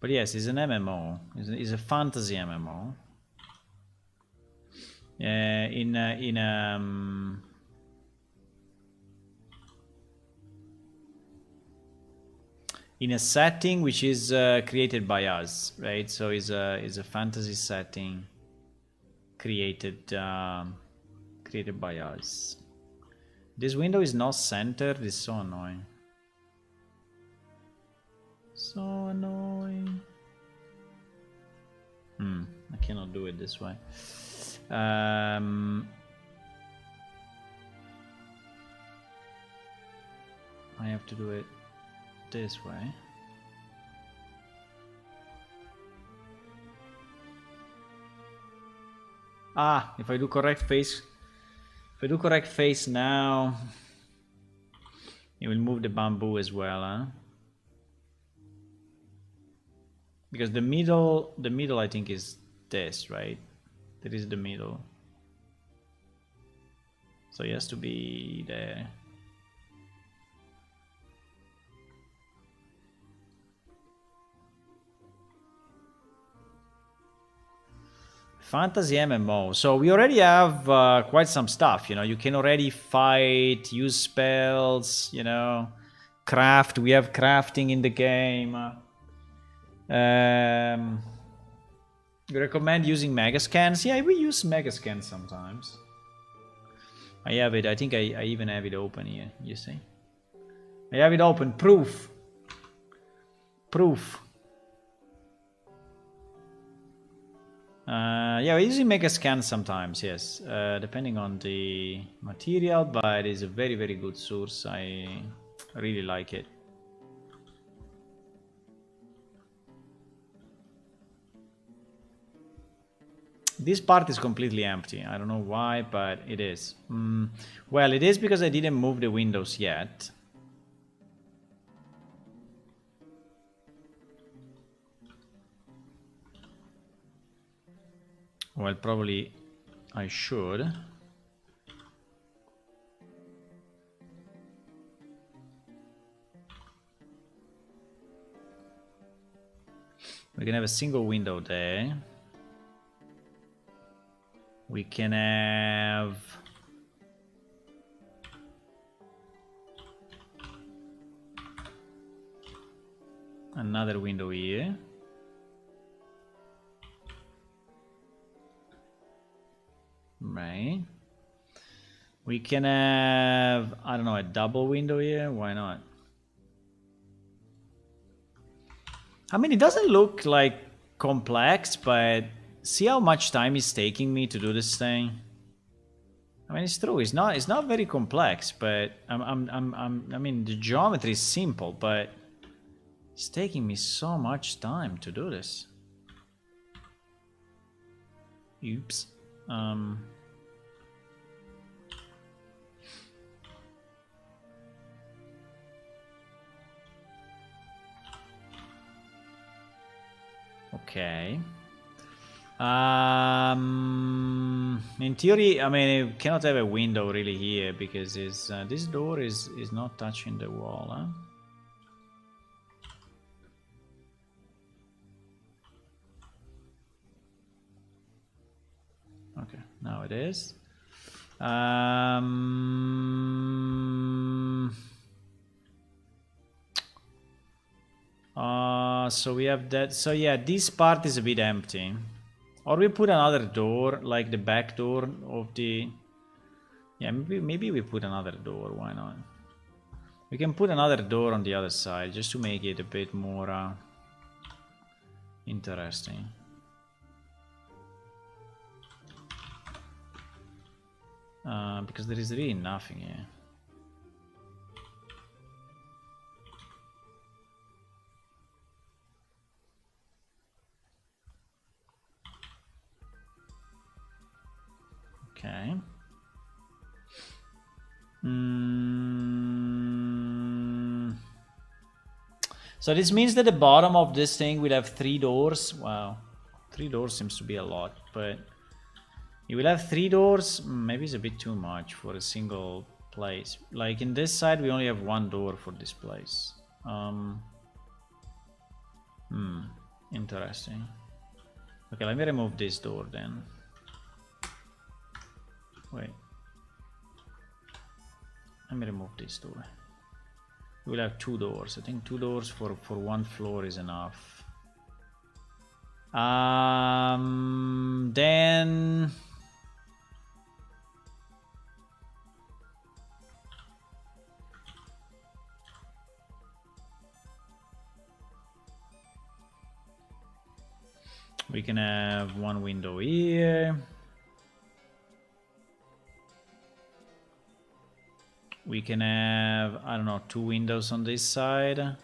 But yes, it's an MMO. It's a fantasy MMO. In a setting which is created by us, right? So it's a fantasy setting created by us. This window is not centered. It's so annoying. So annoying. I cannot do it this way. I have to do it this way. If I do correct face, now, it will move the bamboo as well, huh? Because the middle I think is this, right? That is the middle. So it has to be there. Fantasy MMO. So we already have quite some stuff, you know. You can already fight, use spells, you know, craft. We have crafting in the game. We recommend using megascans. Yeah, we use megascans sometimes. I have it. I think I even have it open here. You see? I have it open. Proof. Yeah, we're using megascans sometimes, yes, depending on the material, but it's a very, very good source. I really like it. This part is completely empty. I don't know why, but it is. Well, it is because I didn't move the windows yet. Well, probably I should. We can have a single window there. We can have another window here. Right. We can have, I don't know, a double window here. Why not? I mean, it doesn't look like complex, but see how much time it's taking me to do this thing. I mean, it's true. It's not very complex, but I mean, the geometry is simple, but it's taking me so much time to do this. Oops. Okay. In theory, I mean, you cannot have a window really here because this door is not touching the wall, huh? Okay, now it is. So we have that. So yeah, this part is a bit empty. Or we put another door, like the back door of the... Yeah, maybe we put another door, why not? We can put another door on the other side, just to make it a bit more interesting. Because there is really nothing here. Okay. So this means that the bottom of this thing will have 3 doors. Wow. 3 doors seems to be a lot, but you will have 3 doors. Maybe it's a bit too much for a single place. Like in this side, we only have 1 door for this place. Interesting. Okay, let me remove this door then. Wait. Let me remove this door. We'll have 2 doors. I think 2 doors for 1 floor is enough. Then... we can have 1 window here. We can have, I don't know, 2 windows on this side.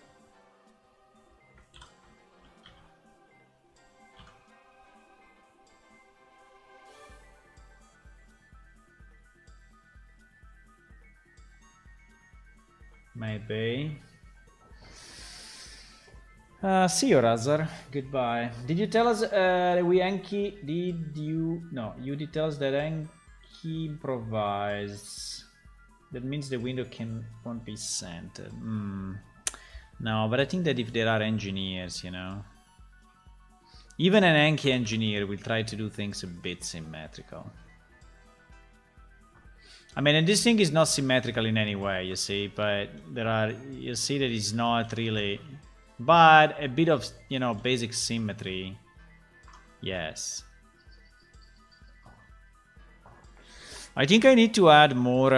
Maybe. See you, Razar. Goodbye. Did you tell us Enki? Did you? No, you did tell us that Enki improvised. That means the window won't be centered. No, but I think that if there are engineers, you know, even an Enki engineer will try to do things a bit symmetrical. I mean, and this thing is not symmetrical in any way, you see, but you see that it's not really, but a bit of, you know, basic symmetry, yes. I think I need to add more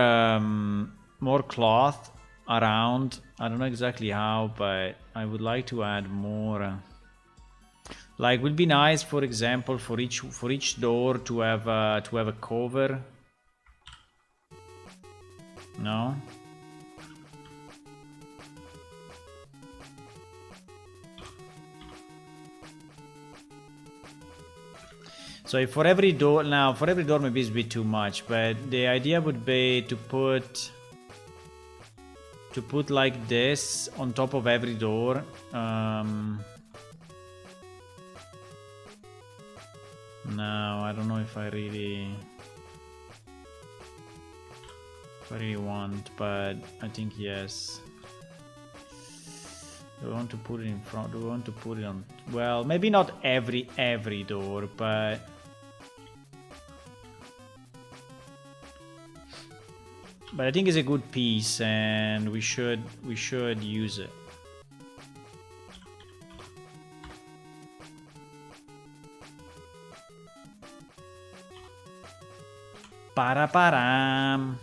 cloth around. I don't know exactly how, but I would like to add more. Like, would be nice, for example, for each door to have a cover. No. So if for every door, now for every door maybe it's a bit too much, but the idea would be to put like this on top of every door. No, I don't know if I really want, but I think yes. Do we want to put it in front? Do we want to put it on? Well, maybe not every door, but I think it's a good piece, and we should use it. Para-param.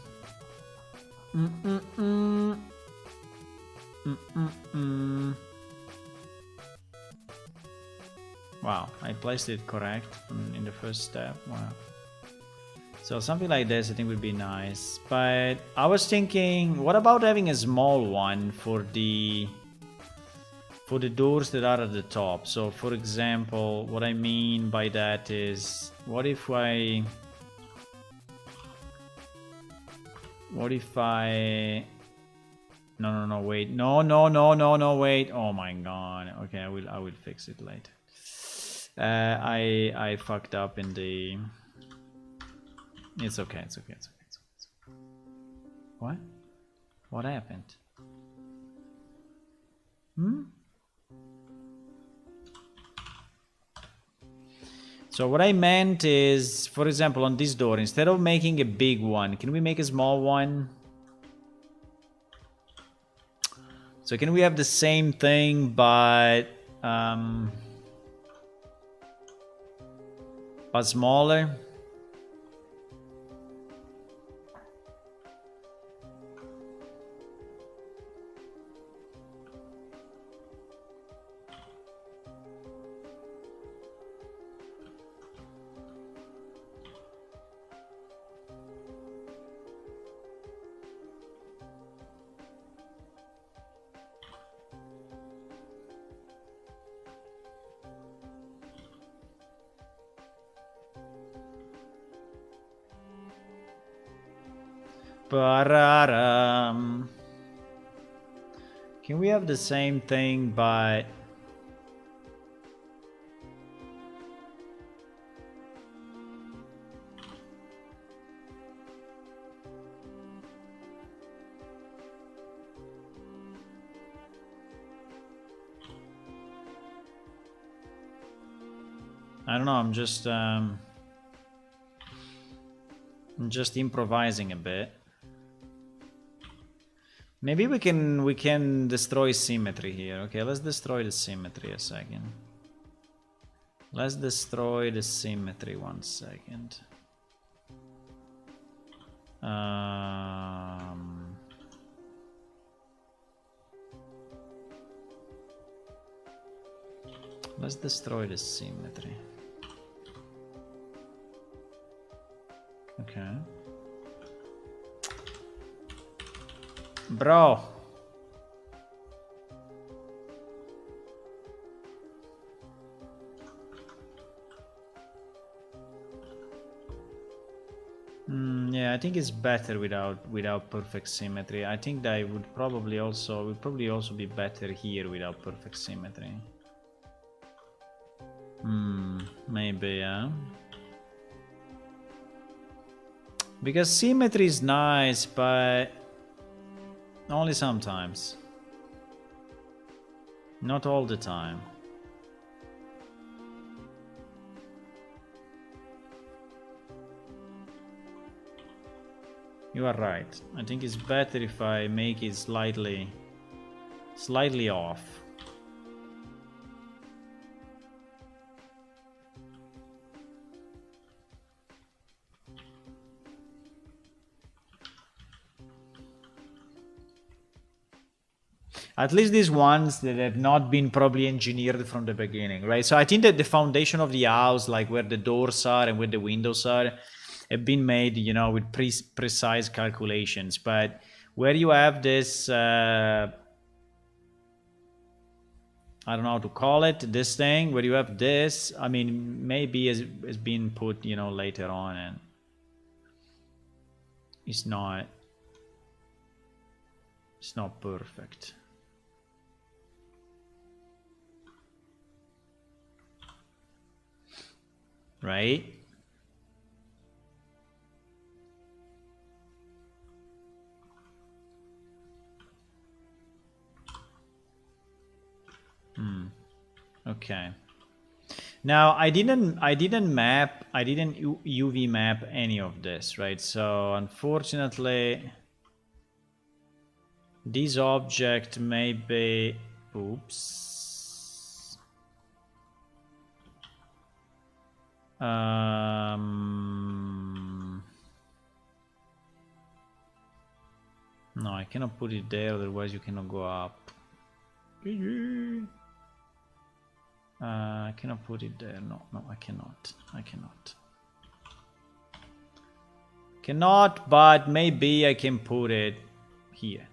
Wow, I placed it correct in the first step. Wow. So something like this I think would be nice. But I was thinking, what about having a small one for the doors that are at the top? So for example, what I mean by that is, what if I no, wait. No, wait. Oh my god. Okay, I will fix it later. I fucked up in the... It's okay. What? What happened? So what I meant is, for example, on this door, instead of making a big one, can we make a small one? So can we have the same thing, but smaller? Can we have the same thing, but I don't know, I'm just improvising a bit. Maybe we can destroy symmetry here. Okay, let's destroy the symmetry a second. Let's destroy the symmetry 1 second. Let's destroy the symmetry. Okay. Bro. Yeah, I think it's better without perfect symmetry. I think that would probably also be better here without perfect symmetry. Maybe, yeah. Because symmetry is nice, but only sometimes. Not all the time. You are right. I think it's better if I make it slightly off. At least these ones that have not been probably engineered from the beginning, right? So I think that the foundation of the house, like where the doors are and where the windows are, have been made, you know, with precise calculations. But where you have this I don't know how to call it, this thing where you have this. I mean, maybe is being put, you know, later on, and it's not perfect. Right? Okay. Now I didn't UV map any of this, right? So unfortunately this object may be, oops. No, I cannot put it there, otherwise you cannot go up. I cannot put it there. No, I cannot. Cannot, but maybe I can put it here.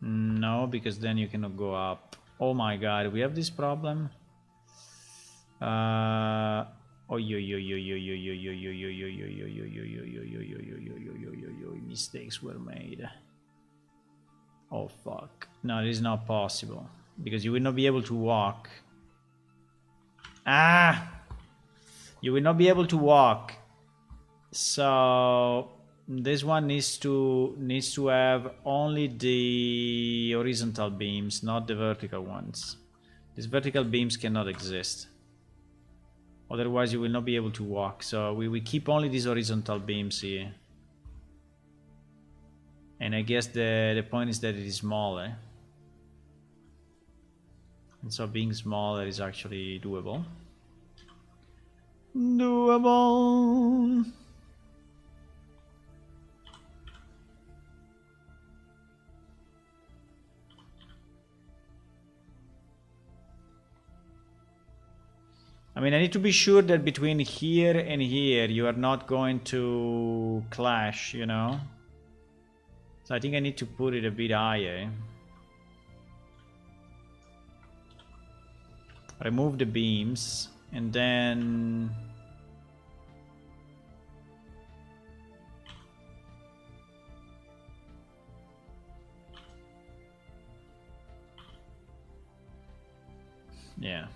No, because then you cannot go up. Oh my god, we have this problem. Mistakes were made. Oh fuck. No, this is not possible. Because you will not be able to walk. You will not be able to walk. So this one needs to have only the horizontal beams, not the vertical ones. These vertical beams cannot exist. Otherwise you will not be able to walk. So we keep only these horizontal beams here. And I guess the point is that it is smaller. And so being smaller is actually doable. I mean, I need to be sure that between here and here you are not going to clash, you know? So I think I need to put it a bit higher. Remove the beams and then... Yeah.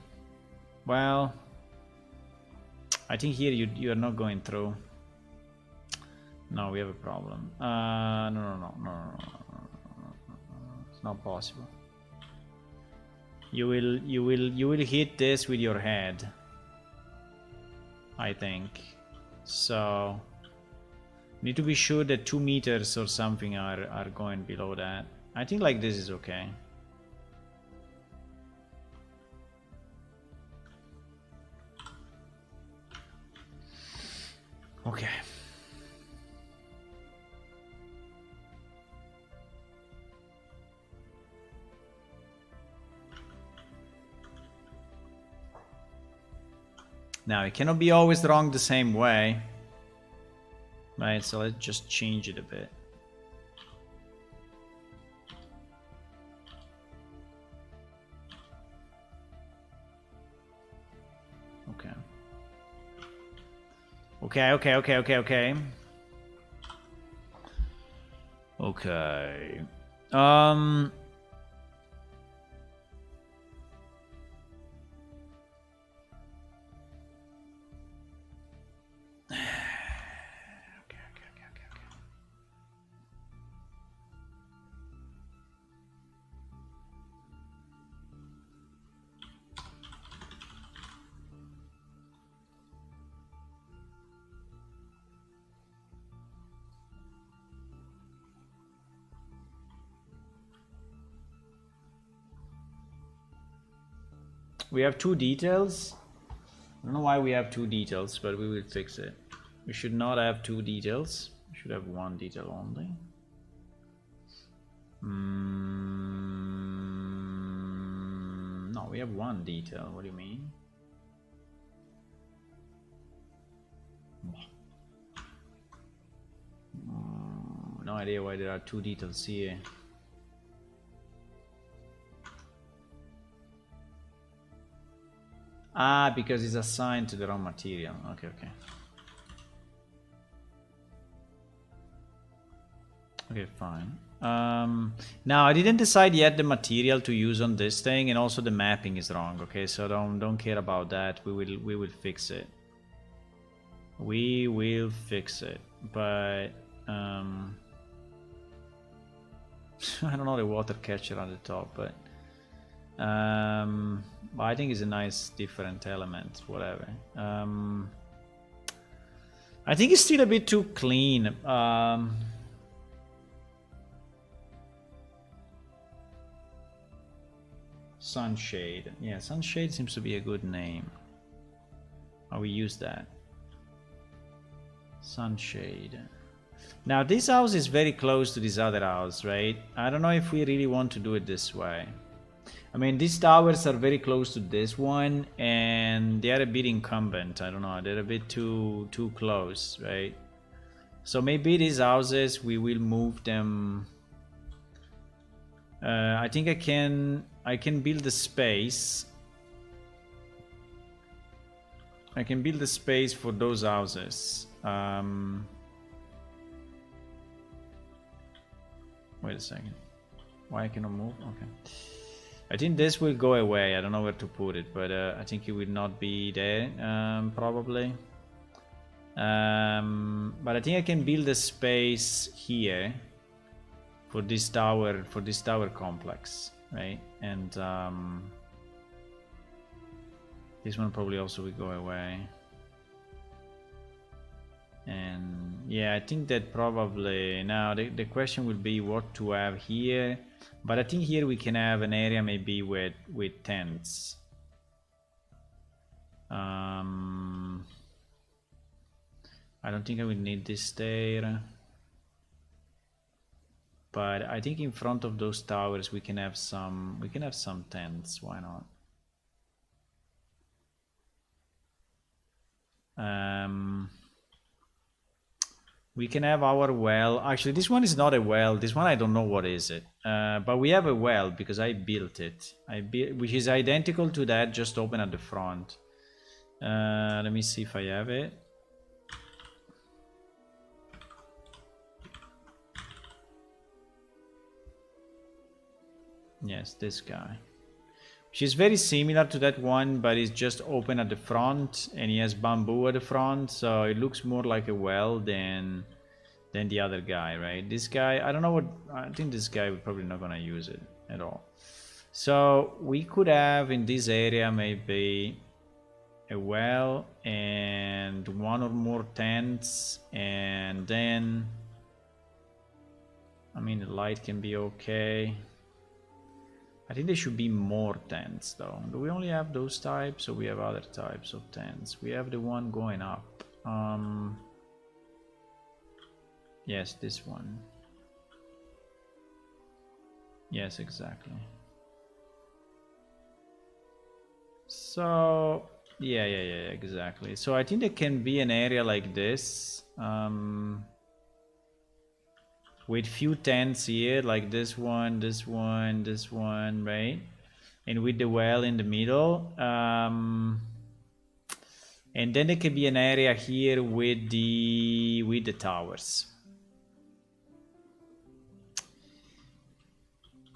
Well, I think here you are not going through. No, we have a problem. No. It's not possible. You will hit this with your head, I think. So need to be sure that 2 meters or something are going below that. I think like this is okay. Okay. Now, it cannot be always wrong the same way. Right, so let's just change it a bit. Okay. Okay. We have 2 details. I don't know why we have 2 details, but we will fix it. We should not have 2 details. We should have 1 detail only. No, we have 1 detail. What do you mean? idea why there are two details here. Ah, because it's assigned to the raw material. Okay, okay. Okay, fine. Now I didn't decide yet the material to use on this thing, and also the mapping is wrong. Okay, so don't care about that. We will fix it. We will fix it, but I don't know the water catcher on the top, but I think it's a nice different element. Whatever. I think it's still a bit too clean. Sunshade. Yeah, Sunshade seems to be a good name. How we use that. Sunshade. Now this house is very close to this other house, right? I don't know if we really want to do it this way. I mean, these towers are very close to this one, and they are a bit incumbent. I don't know, they're a bit too close, right? So maybe these houses, we will move them. I think I can build a space. I can build a space for those houses. Wait a second. Why I cannot move? Okay. I think this will go away. I don't know where to put it, but I think it will not be there, probably. But I think I can build a space here for this tower complex, right? And this one probably also will go away. And yeah, I think that probably now the question will be what to have here, but I think here we can have an area maybe with tents. I don't think I will need this there, but I think in front of those towers we can have some tents. Why not? We can have our well. Actually, this one is not a well. This one I don't know what is it. But we have a well because I built it. Which is identical to that, just open at the front. Let me see if I have it. Yes, this guy. She's very similar to that one, but it's just open at the front, and he has bamboo at the front, so it looks more like a well than the other guy, right? This guy, I don't know what. I think this guy we're probably not gonna use it at all. So we could have in this area maybe a well and one or more tents, and then I mean the light can be okay. I think there should be more tents though. Do we only have those types, or we have other types of tents? We have the one going up. Yes, this one. Yes, exactly. So yeah, exactly. So I think there can be an area like this. With few tents here, like this one, right? And with the well in the middle. And then there can be an area here with the towers.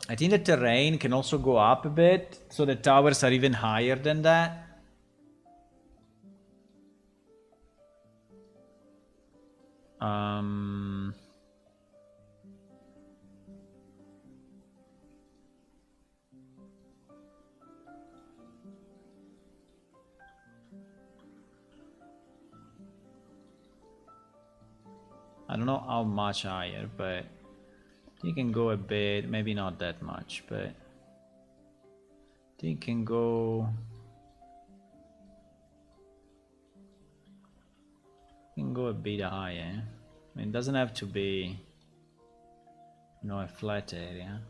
I think the terrain can also go up a bit, so the towers are even higher than that. I don't know how much higher, but you can go a bit, maybe not that much, but you can go a bit higher. I mean, it doesn't have to be, you know, a flat area.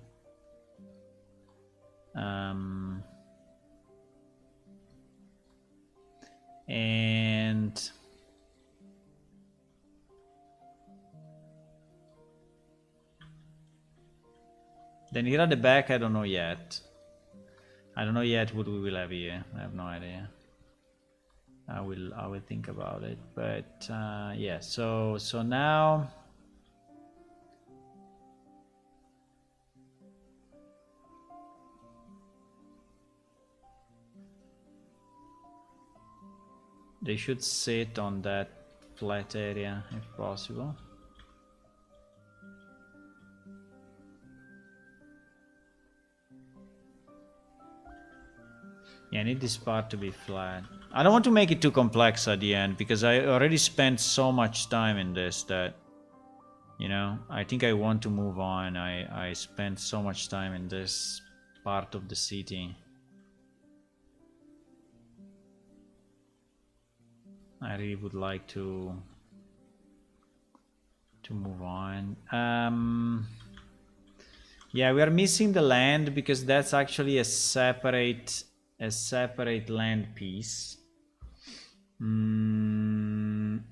And Then here at the back, I don't know yet. I don't know yet what we will have here. I have no idea. I will think about it. But yeah, so now they should sit on that flat area if possible. Yeah, I need this part to be flat. I don't want to make it too complex at the end because I already spent so much time in this that, you know, I think I want to move on. I spent so much time in this part of the city. I really would like to move on. Yeah, we are missing the land because that's actually a separate land piece,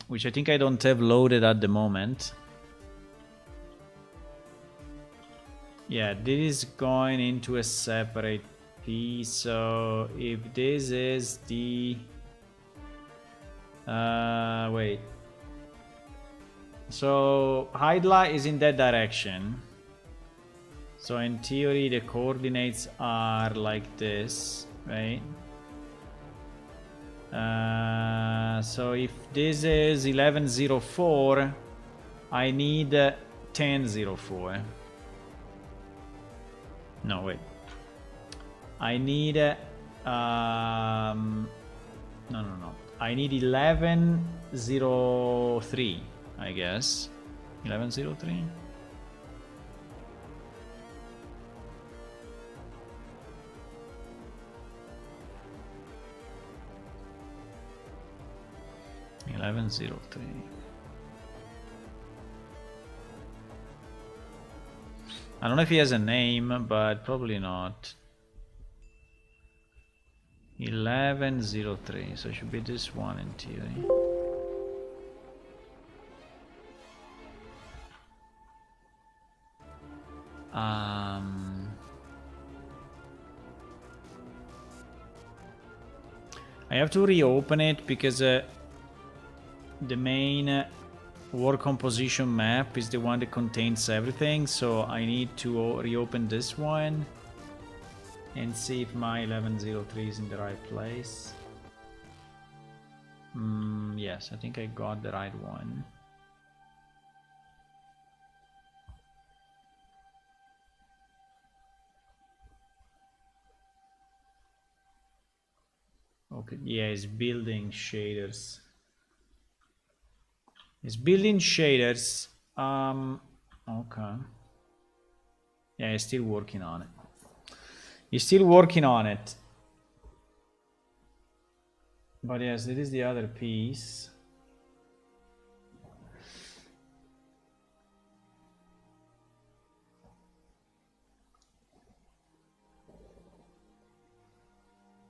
which I think I don't have loaded at the moment. Yeah, this is going into a separate piece. So if this is the wait, so Hydla is in that direction. So in theory, the coordinates are like this, right? So if this is 1104, I need 1004. No, wait. I need no. I need 1103, I guess. 1103. I don't know if he has a name, but probably not. 1103, so it should be this one in theory. I have to reopen it because the main war composition map is the one that contains everything, so I need to reopen this one and see if my 1103 is in the right place. Yes, I think I got the right one. Okay, yeah, it's building shaders. It's building shaders. Okay. Yeah, he's still working on it. He's still working on it. But yes, it is the other piece.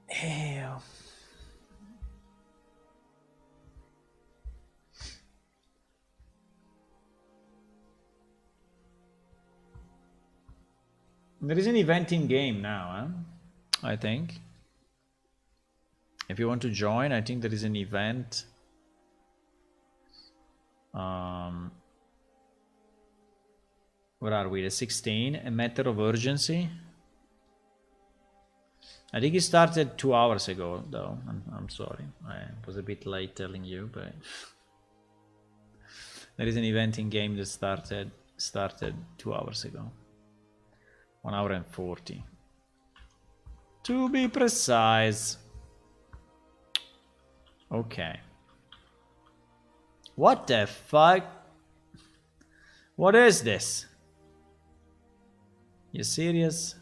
Hell. There is an event in game now, huh? I think. If you want to join, I think there is an event. Where are we? The 16, a matter of urgency. I think it started 2 hours ago, though. I'm sorry, I was a bit late telling you, but there is an event in game that started 2 hours ago. 1 hour and 40. To be precise. Okay. What the fuck? What is this? You serious?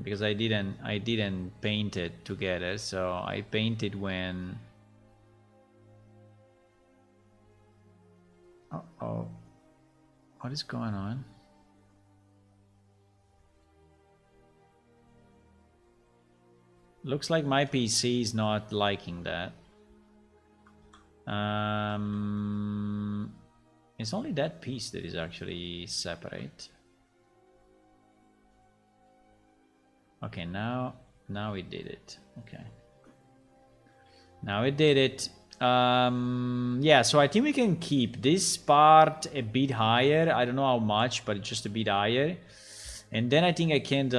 Because I didn't paint it together, so I painted when. Uh-oh. What is going on? Looks like my PC is not liking that. It's only that piece that is actually separate. Okay, now it did it. Okay. Now it did it. Yeah, so I think we can keep this part a bit higher. I don't know how much, but just a bit higher. And then I think I can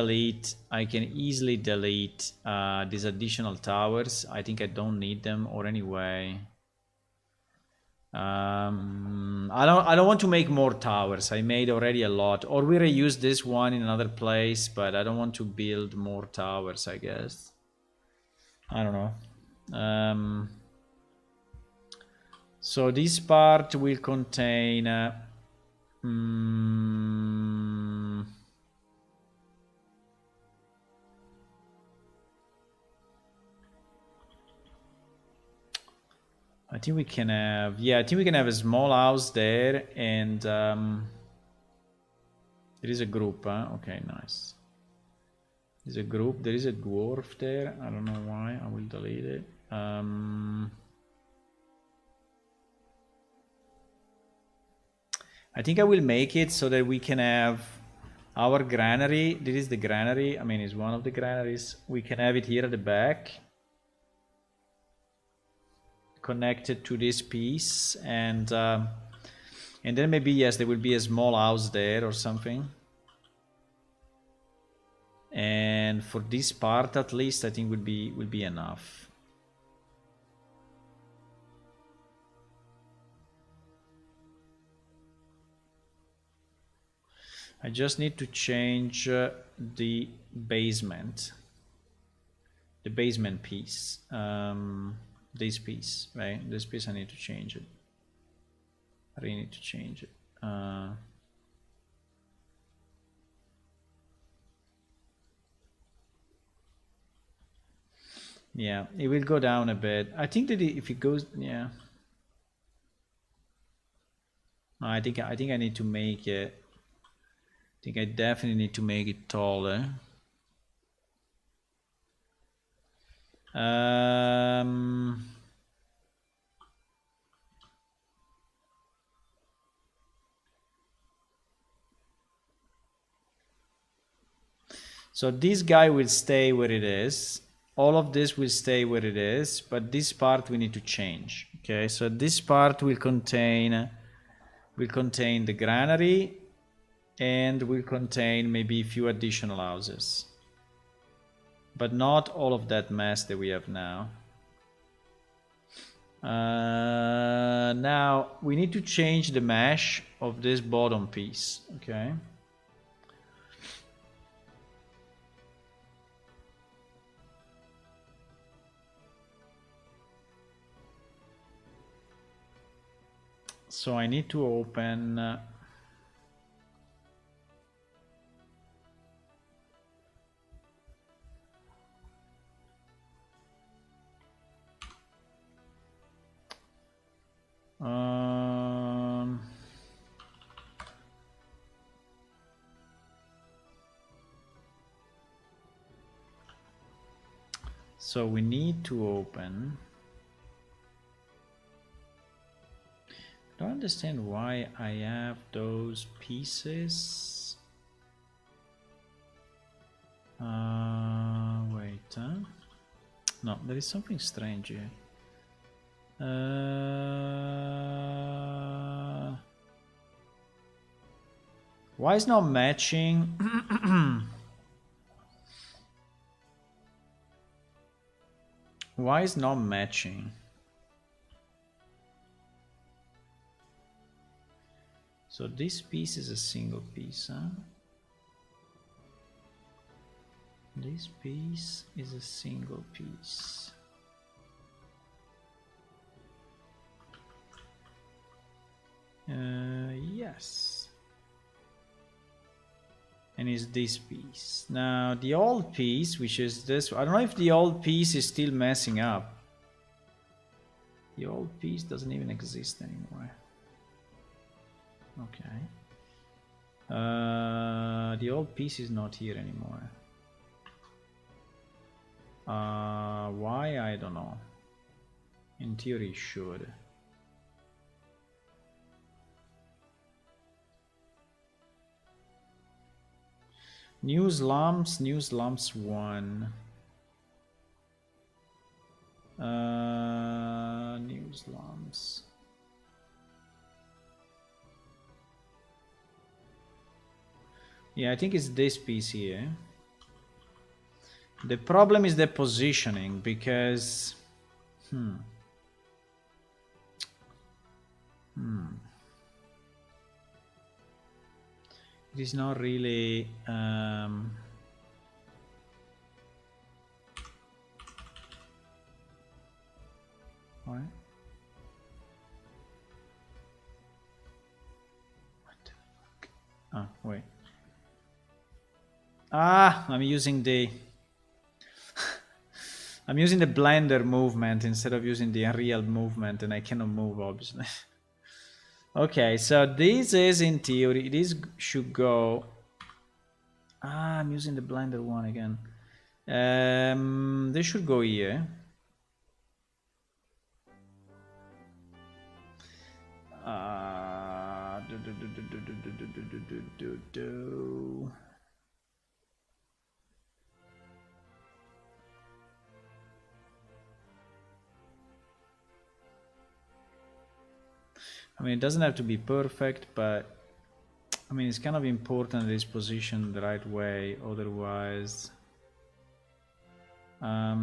easily delete these additional towers. I think I don't need them, or anyway. I don't want to make more towers. I made already a lot. Or we reuse this one in another place, but I don't want to build more towers, I guess. I don't know. So this part will contain I think we can have, yeah, I think we can have a small house there, and there is a group, huh? Okay, nice. There's a group, there is a dwarf there, I don't know why, I will delete it. I think I will make it so that we can have our granary. This is the granary, I mean, it's one of the granaries. We can have it here at the back, connected to this piece, and then maybe, yes, there will be a small house there or something. And for this part, at least, I think will be enough. I just need to change the basement piece. This piece, right? This piece I need to change it. I really need to change it. Yeah, it will go down a bit. I think that if it goes, yeah. I think I need to make it. I think I definitely need to make it taller. So this guy will stay where it is. All of this will stay where it is, but this part we need to change. Okay, so this part will contain the granary, and will contain maybe a few additional houses, but not all of that mess that we have now. Now we need to change the mesh of this bottom piece. Okay. So I need to open so we need to open. I don't understand why I have those pieces. Wait, no, there is something strange here. Why is not matching? Why is not matching? So this piece is a single piece, huh? This piece is a single piece. Yes. And is this piece. Now the old piece, which is this, I don't know if the old piece is still messing up. The old piece doesn't even exist anymore. Okay. The old piece is not here anymore. Why? I don't know. In theory it should. News lumps 1. News lumps. Yeah, I think it's this piece here. The problem is the positioning because it is not really what? What the fuck? Oh, wait. I'm using the I'm using the Blender movement instead of using the Unreal movement, and I cannot move, obviously. Okay, so this is in theory, this should go. I'm using the Blender one again. This should go here. I mean, it doesn't have to be perfect, but I mean, it's kind of important that it's positioned the right way. Otherwise, a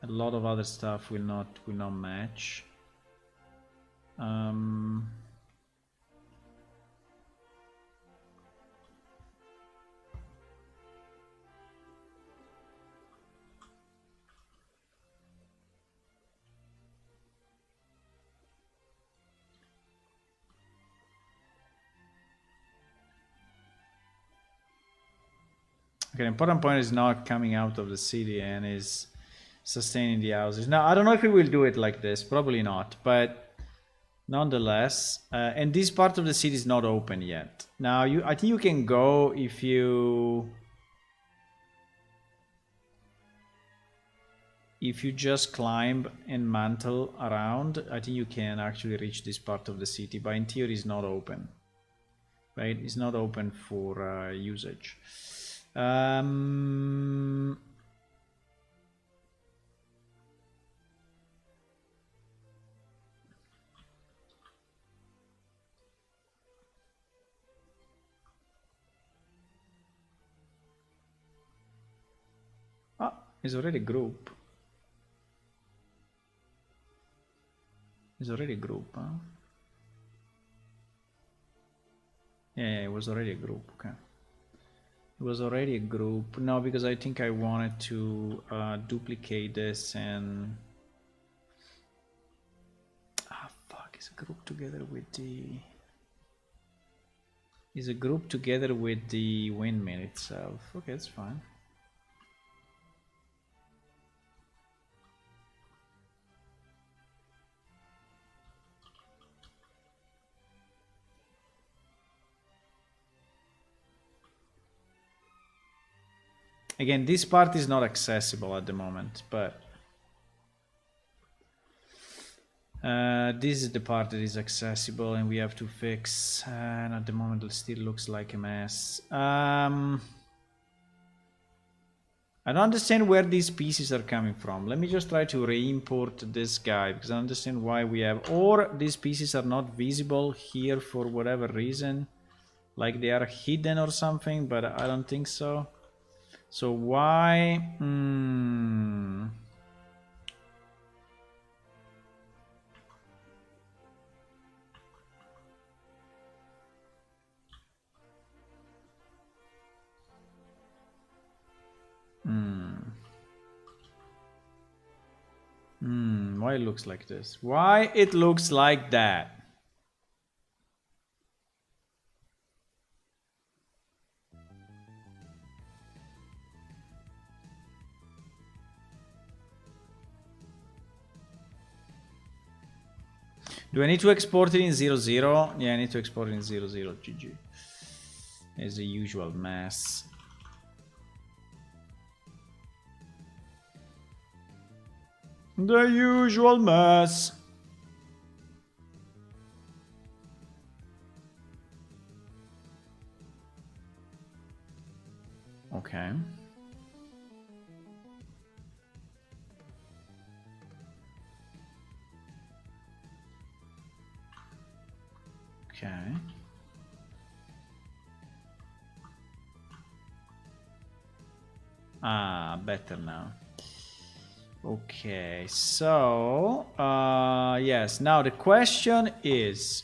lot of other stuff will not match. Okay, the important point is not coming out of the city and is sustaining the houses. Now, I don't know if we will do it like this, probably not, but nonetheless, and this part of the city is not open yet. Now, I think you can go if you just climb and mantle around. I think you can actually reach this part of the city, but in theory it's not open, right? It's not open for usage. It's already a group. It's already a group, huh? Yeah, it was already a group, okay. It was already a group. No, because I think I wanted to duplicate this and... fuck, it's a group together with the... It's a group together with the windmill itself. Okay, that's fine. Again, this part is not accessible at the moment, but this is the part that is accessible and we have to fix, and at the moment it still looks like a mess. I don't understand where these pieces are coming from. Let me just try to re-import this guy, because I understand why we have... Or these pieces are not visible here for whatever reason. Like they are hidden or something, but I don't think so. So why... Why it looks like this? Why it looks like that? Do I need to export it in 00? Yeah, I need to export it in 00. GG. It's the usual mess. The usual mess. Okay. Okay. Ah, better now. Okay, so yes, now the question is,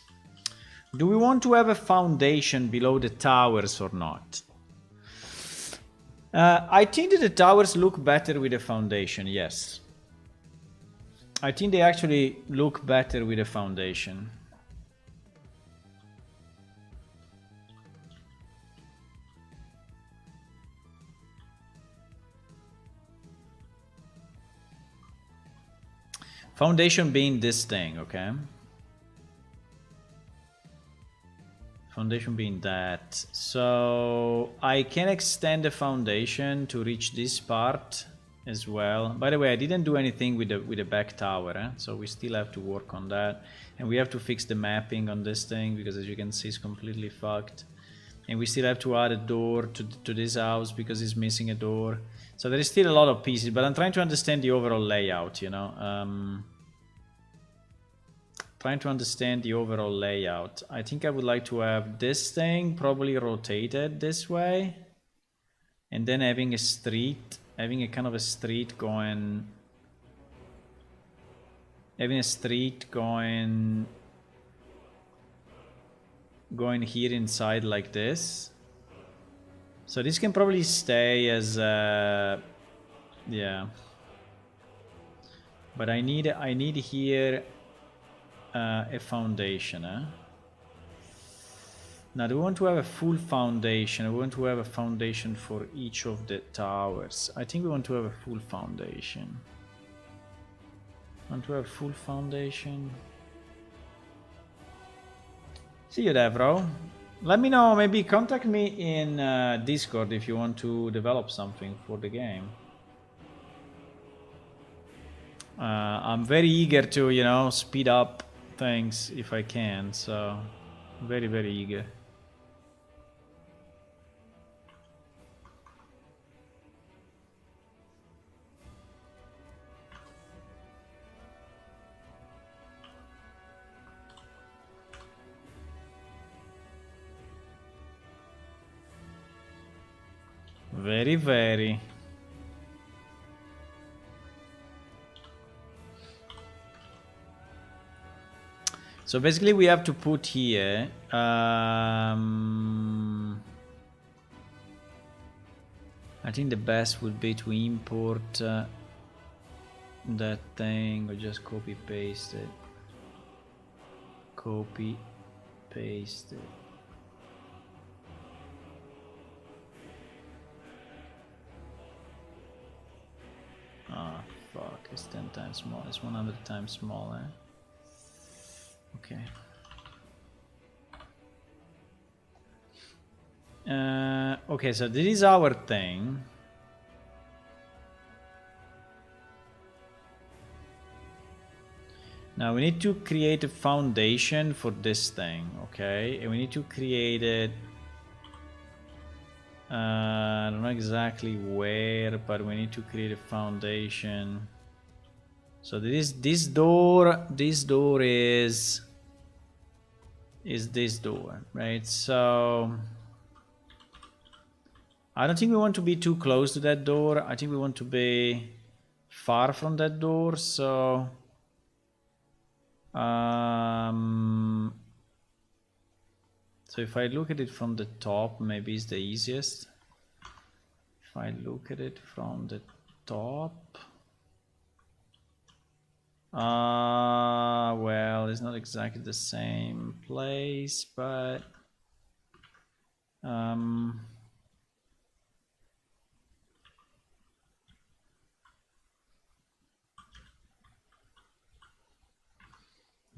do we want to have a foundation below the towers or not? I think that the towers look better with a foundation, yes. I think they actually look better with a foundation. Foundation being this thing, okay? Foundation being that. So I can extend the foundation to reach this part as well. By the way, I didn't do anything with the back tower, so we still have to work on that. And we have to fix the mapping on this thing because, as you can see, it's completely fucked. And we still have to add a door to this house because it's missing a door. So there is still a lot of pieces, but I'm trying to understand the overall layout, you know. Trying to understand the overall layout. I think I would like to have this thing probably rotated this way. And then having a street, having a kind of a street going... Having a street going here inside like this. So this can probably stay as yeah. But I need here a foundation, Now, do we want to have a full foundation? We want to have a foundation for each of the towers. I think we want to have a full foundation. Want to have full foundation? See you there, bro. Let me know, maybe contact me in Discord if you want to develop something for the game. I'm very eager to, you know, speed up things if I can, so very, very eager. Very, very. So basically we have to put here I think the best would be to import that thing or just copy paste it. Copy paste it. Ah, fuck, it's 10 times small, it's 100 times smaller. Okay. Okay, so this is our thing. Now we need to create a foundation for this thing, okay? And we need to create it. I don't know exactly where, but we need to create a foundation. So this door is this door, right? So I don't think we want to be too close to that door. I think we want to be far from that door. So so if I look at it from the top, maybe it's the easiest. If I look at it from the top, well, it's not exactly the same place, but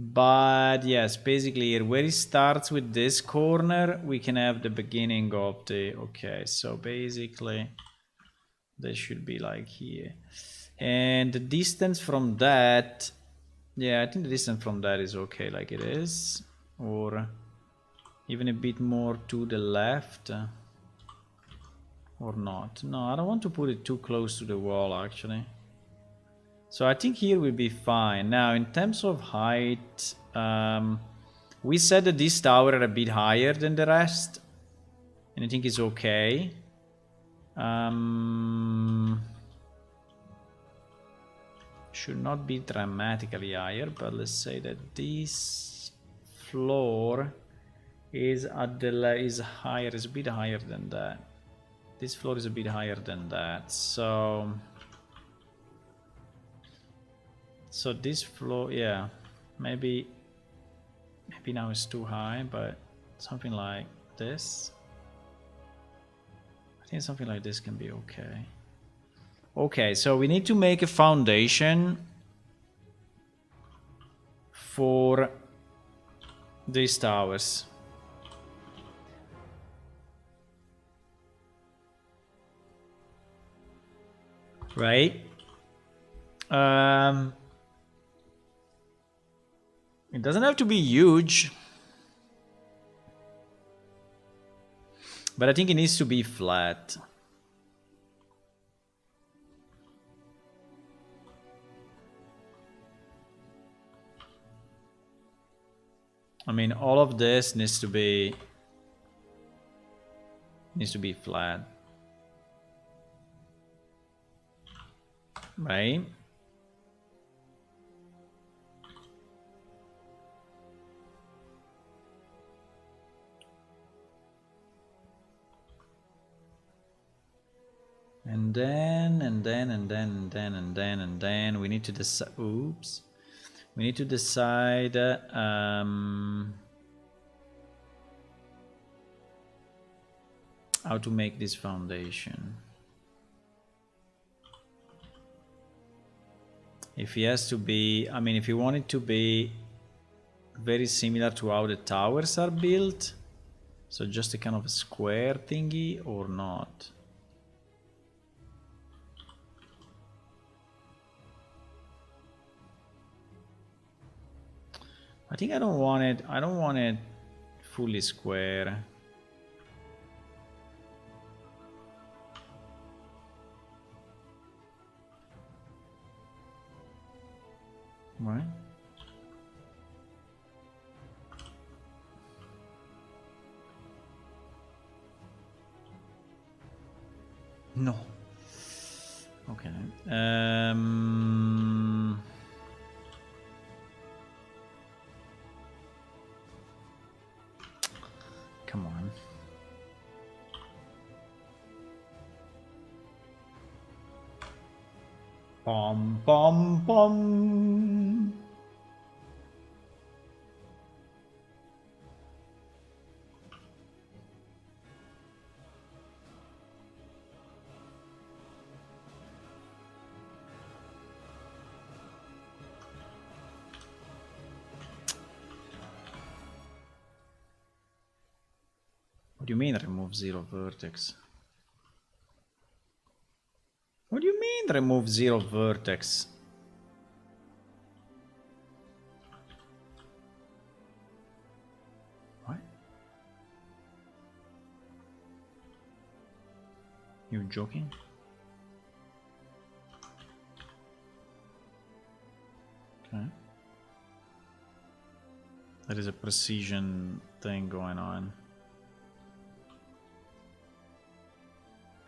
but yes, basically here where it starts with this corner, we can have the beginning of the, okay, so basically this should be like here. And the distance from that, yeah, I think the distance from that is okay like it is, or even a bit more to the left. Or not. No, I don't want to put it too close to the wall, actually. So I think here will be fine. Now, in terms of height, we said that this tower are a bit higher than the rest. And I think it's okay. Should not be dramatically higher, but let's say that this floor is at the is higher, is a bit higher than that. This floor is a bit higher than that. So this floor, yeah, maybe now it's too high, but something like this. I think something like this can be okay. Okay, so we need to make a foundation for these towers. Right? It doesn't have to be huge, but I think it needs to be flat. I mean, all of this needs to be flat, right? And then we need to decide. Oops, we need to decide. How to make this foundation. If he has to be, I mean, if you want it to be very similar to how the towers are built, so just a kind of a square thingy or not. I think I don't want it fully square. Right? No. Okay. Come on. Bom, bom, bom. What do you mean remove zero vertex? What do you mean remove zero vertex? What? You joking? Okay. There is a precision thing going on.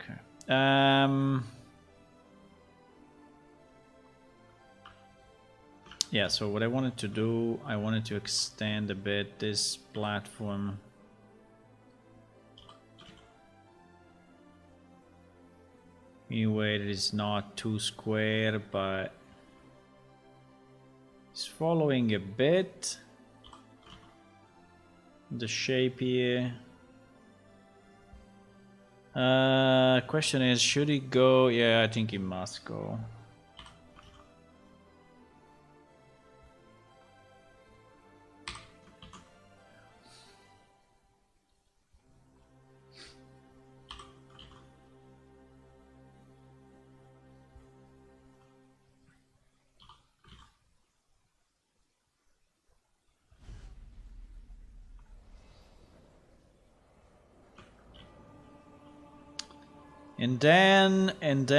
Okay. Yeah, so what I wanted to do, I wanted to extend a bit this platform. Anyway, it is not too square, but it's following a bit the shape here. Question is, should it go? Yeah, I think it must go. And then I don't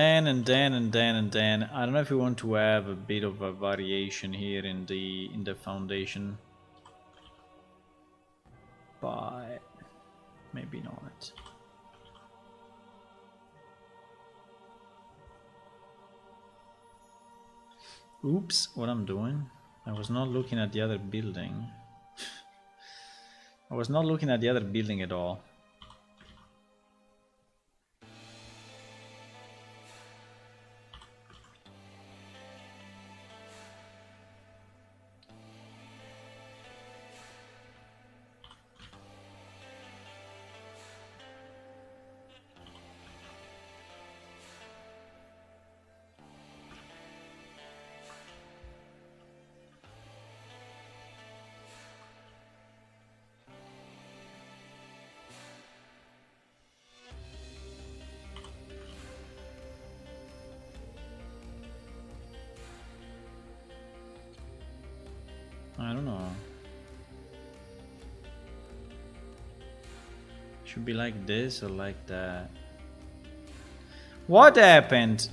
know if we want to have a bit of a variation here in the foundation, but maybe not. Oops, what I'm doing? I was not looking at the other building. I was not looking at the other building at all. I don't know. Should be like this or like that. What happened?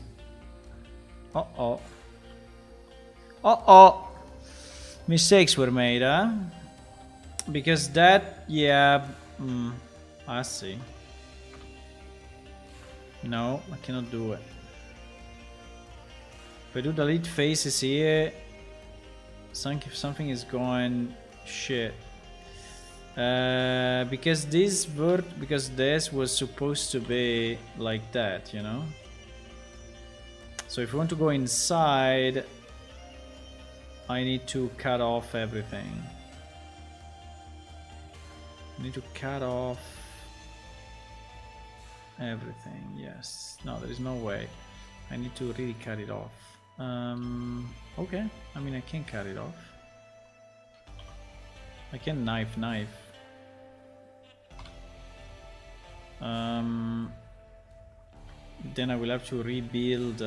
Uh-oh. Uh-oh. Mistakes were made, huh? Because that, yeah, I see. No, I cannot do it. If I do delete faces here, something is going shit. Because this was supposed to be like that, you know? So if you want to go inside, I need to cut off everything. I need to cut off everything, yes. No, there is no way. I need to really cut it off. Okay, I mean I can cut it off. I can knife. Then I will have to rebuild.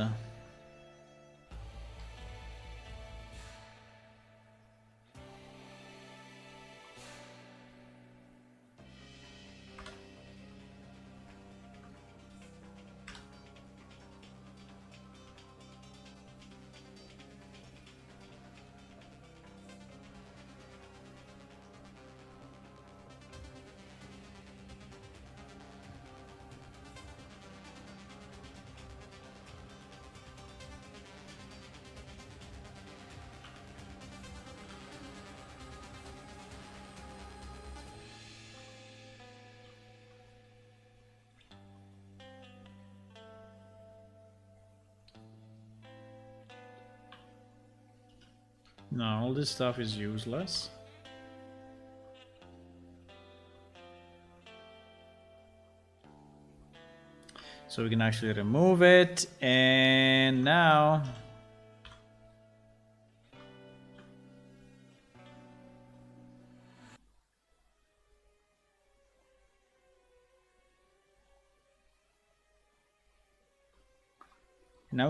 No, all this stuff is useless. So we can actually remove it, and now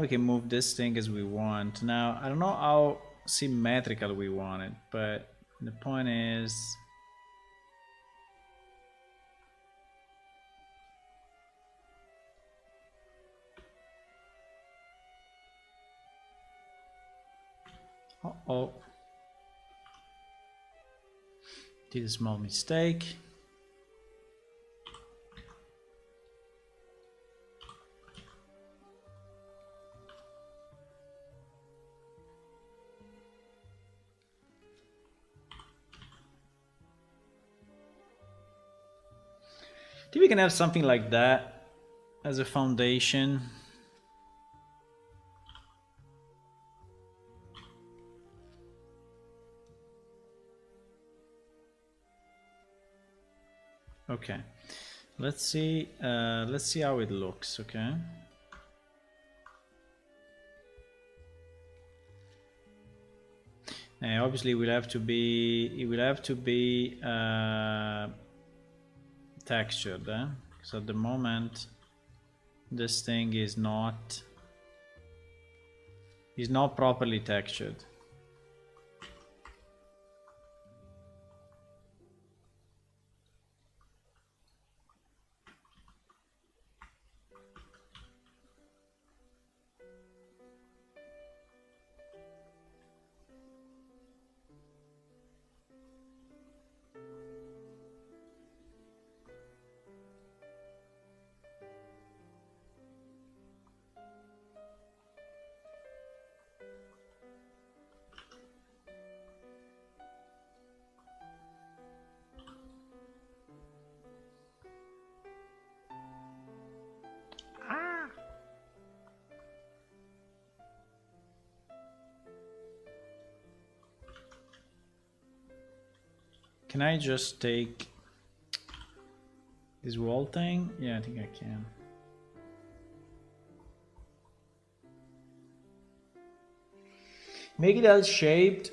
we can move this thing as we want. Now I don't know how symmetrical we want it, but the point is uh-oh, did a small mistake. I think we can have something like that as a foundation. Okay, let's see how it looks. Okay, obviously it will have to be textured, because at the moment this thing is not properly textured. Can I just take this wall thing? Yeah, I think I can. Make it L-shaped,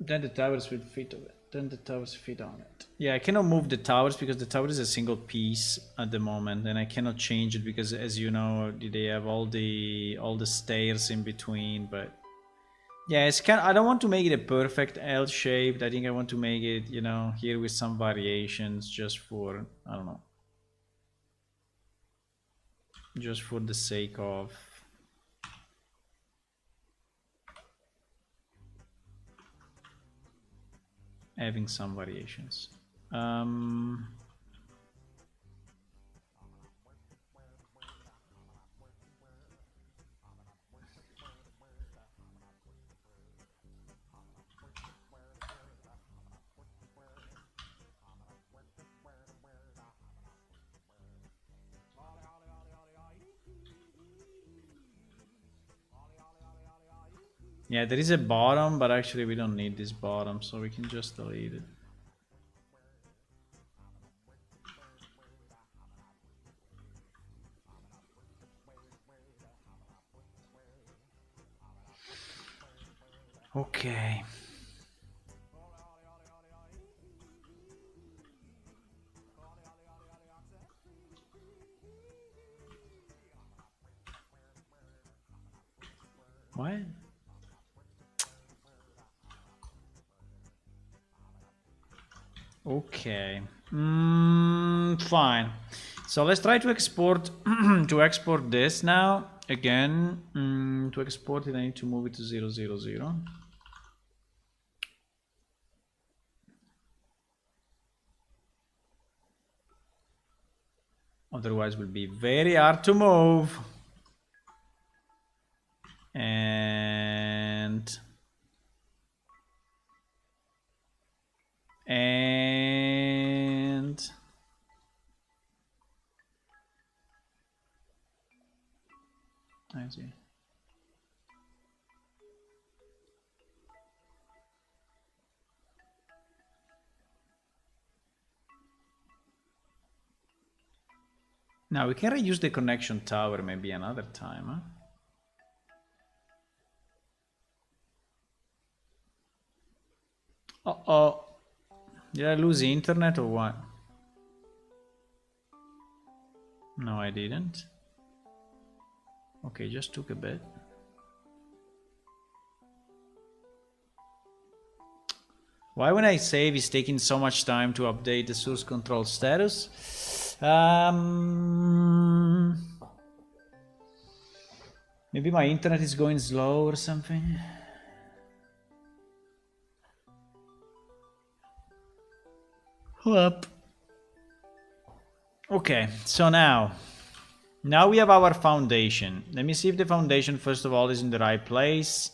then the towers will fit on it. Then the towers fit on it. Yeah, I cannot move the towers because the tower is a single piece at the moment, and I cannot change it because, as you know, they have all the stairs in between. But yeah, it's kind. I don't want to make it a perfect L-shaped. I think I want to make it, you know, here with some variations, just for, I don't know, just for the sake of having some variations. Yeah, there is a bottom, but actually we don't need this bottom, so we can just delete it. Okay. What? Okay. Fine. So let's try to export to export this now. Again, to export it, I need to move it to 0, 0, 0. Otherwise, it will be very hard to move. And I see. Now we can reuse the connection tower maybe another time, huh? Uh-oh. Did I lose the internet or what? No, I didn't. Okay, just took a bit. Why when I save is taking so much time to update the source control status? Maybe my internet is going slow or something. Up. Okay, so now we have our foundation. Let me see if the foundation first of all is in the right place.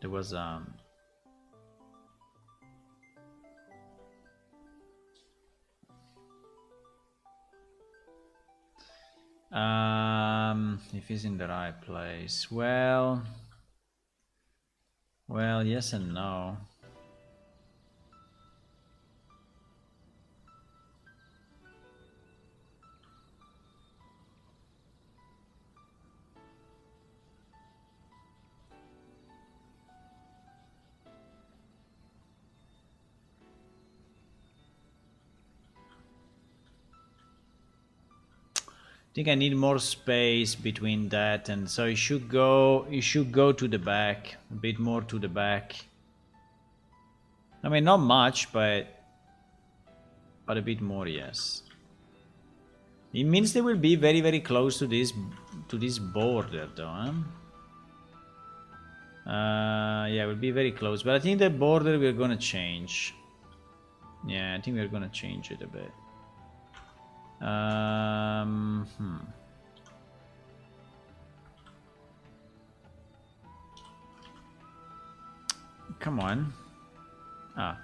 There was if it's in the right place. Well, yes and no. I think I need more space between that, and so it should go to the back, a bit more to the back. I mean, not much, but a bit more, yes. It means they will be very, very close to this border, though, huh? Yeah, it will be very close, but I think the border we're gonna change. Yeah, I think we're gonna change it a bit. Come on. Ah.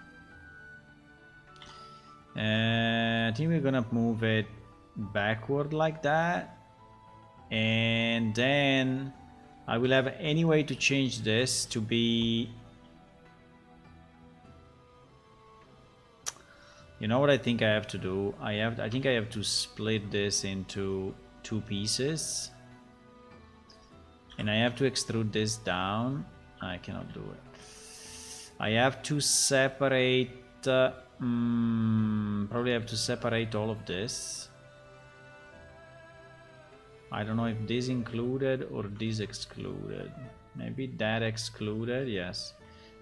I think we're gonna move it backward like that. And then I will have any way to change this to be... You know what I think I have to do? I think I have to split this into 2 pieces. And I have to extrude this down. I cannot do it. I have to separate... probably have to separate all of this. I don't know if this included or this excluded. Maybe that excluded, yes.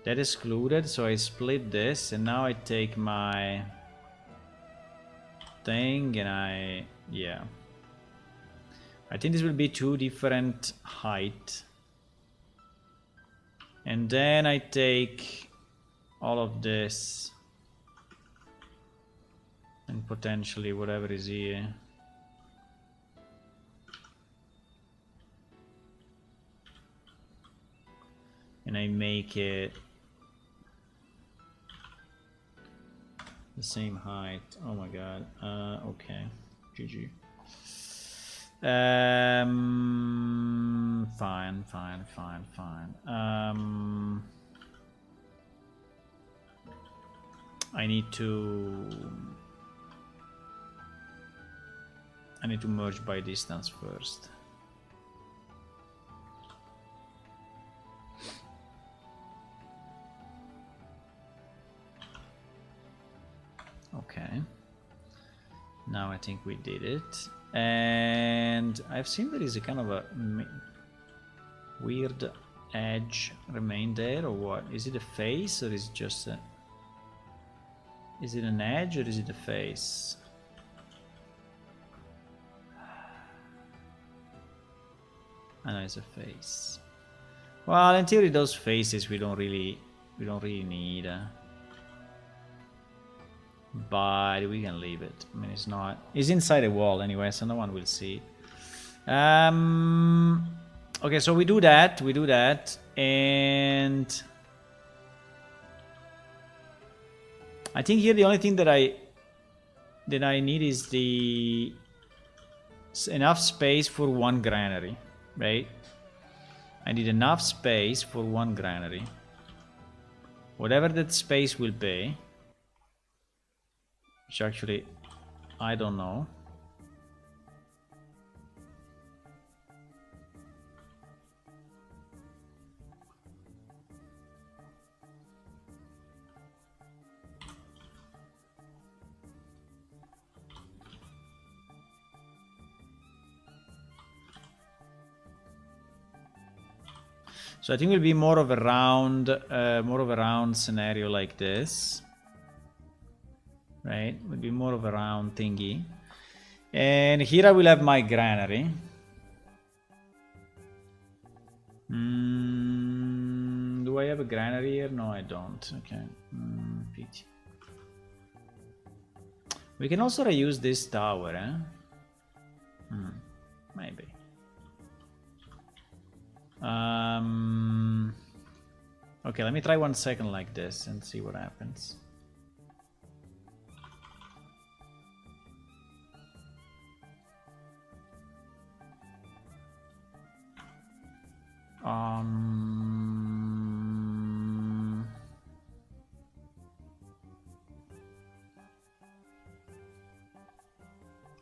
That excluded, so I split this and now I take my thing and yeah. I think this will be 2 different height. And then I take all of this and potentially whatever is here. And I make it the same height. Oh my god. Okay. GG. Fine. I need to merge by distance first. Okay. Now I think we did it. And I've seen there is a kind of a weird edge remain there, or what? Is it a face or is it just a... Is it an edge or is it a face? I know it's a face. Well, in theory those faces we don't really need. But we can leave it. I mean, it's inside a wall anyway, so no one will see it. Okay, so we do that, and I think here the only thing that I need is enough space for 1 granary, right? I need enough space for 1 granary. Whatever that space will be. Which actually, I don't know. So I think it will be more of a round scenario like this. Right, would be more of a round thingy. And here I will have my granary. Do I have a granary here? No, I don't. Okay. Pity. We can also reuse this tower, eh? Maybe. Okay, let me try 1 second like this and see what happens.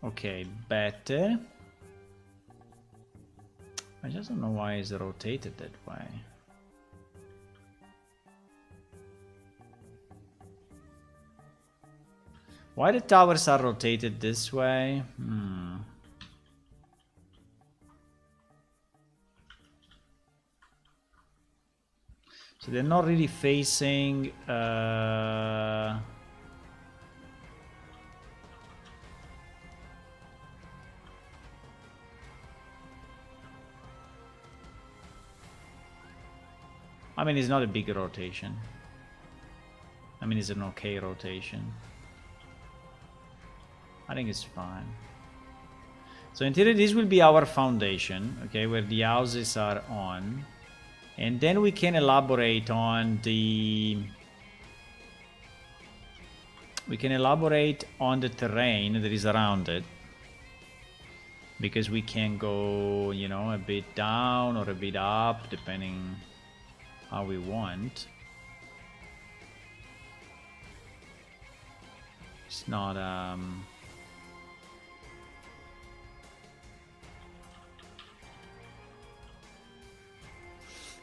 Okay, better. I just don't know why it's rotated that way. Why the towers are rotated this way? So they're not really facing... I mean, it's not a big rotation. I mean, it's an okay rotation. I think it's fine. So in theory, this will be our foundation, okay, where the houses are on. And then we can elaborate on the we can elaborate on the terrain that is around it, because we can go, you know, a bit down or a bit up depending how we want. It's not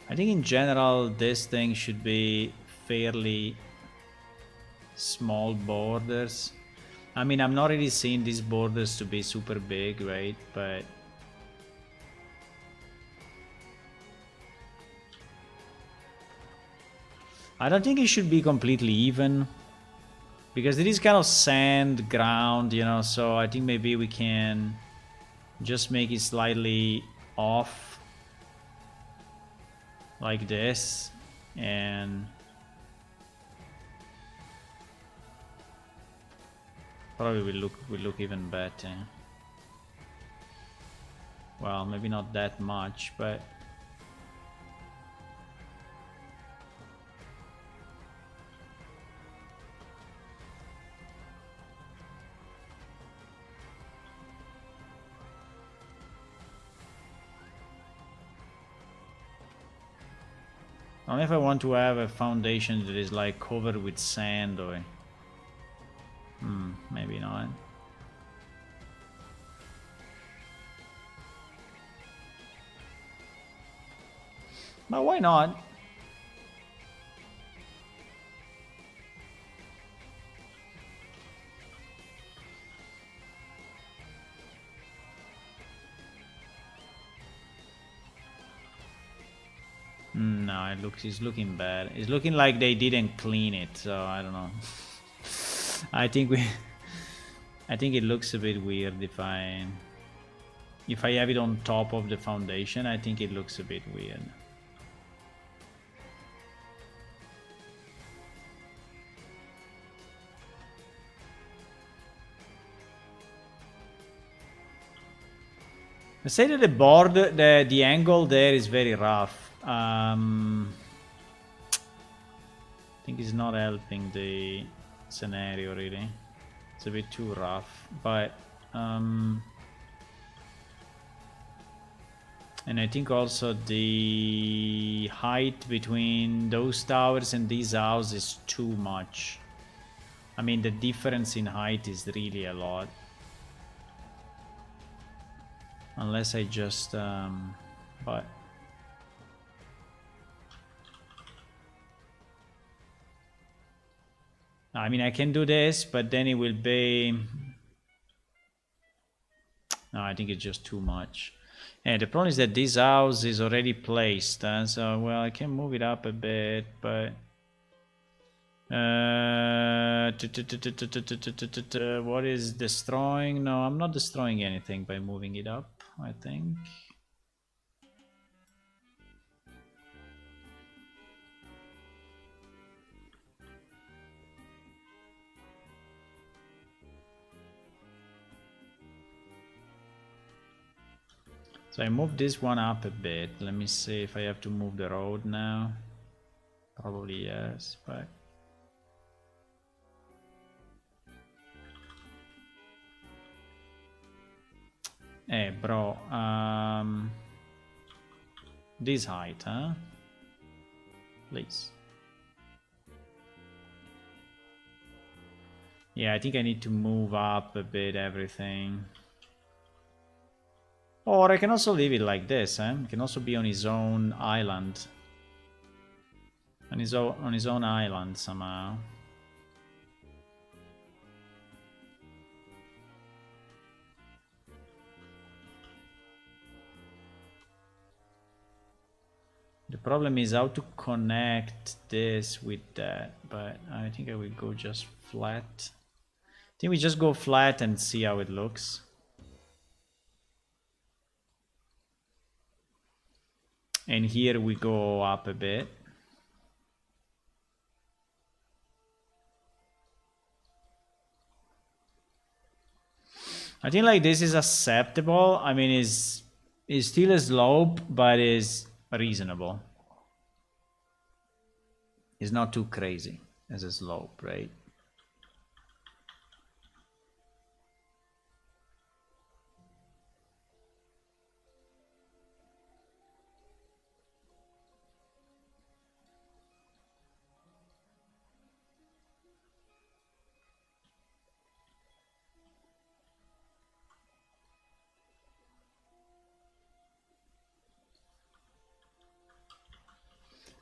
I think in general this thing should be fairly small borders. I mean, I'm not really seeing these borders to be super big, right? But I don't think it should be completely even, because it is kind of sand ground, you know, so I think maybe we can just make it slightly off like this, and probably will look even better. Well, maybe not that much, but only if I want to have a foundation that is like covered with sand or maybe not. But why not? No, it's looking bad. It's looking like they didn't clean it, so I don't know. I think it looks a bit weird if I have it on top of the foundation. I think it looks a bit weird. Let's say that the board, the angle there is very rough. I think it's not helping the scenario really. It's a bit too rough, but and I think also the height between those towers and these houses is too much. I mean, the difference in height is really a lot. Unless I just but I mean, I can do this, but then it will be... No, I think it's just too much. And the problem is that this house is already placed, so, well, I can move it up a bit, but... What is destroying? No, I'm not destroying anything by moving it up, I think. So I moved this one up a bit. Let me see if I have to move the road now. Probably yes, but... Hey, bro. This height, huh? Please. Yeah, I think I need to move up a bit everything. Or I can also leave it like this, eh? It can also be on his own island. On his own island somehow. The problem is how to connect this with that, but I think I will go just flat. I think we just go flat and see how it looks. And here we go up a bit. I think like this is acceptable. I mean, it's still a slope, but is reasonable. It's not too crazy as a slope, right?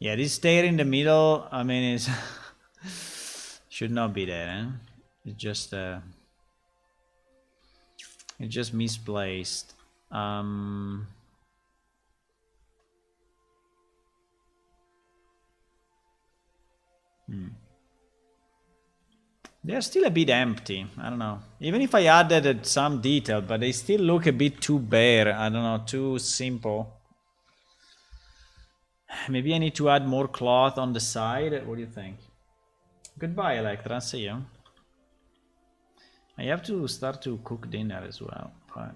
Yeah, this stair in the middle, I mean, it's should not be there, eh? It's just misplaced. They're still a bit empty. I don't know. Even if I added some detail, but they still look a bit too bare. I don't know, too simple. Maybe I need to add more cloth on the side. What do you think? Goodbye, Electra. See you. I have to start to cook dinner as well. But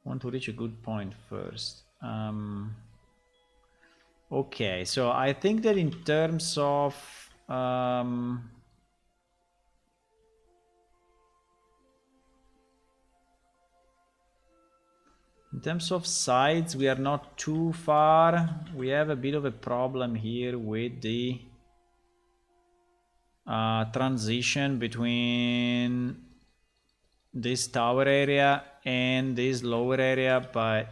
want to reach a good point first. Okay, so I think that in terms of sides, we are not too far. We have a bit of a problem here with the transition between this tower area and this lower area, but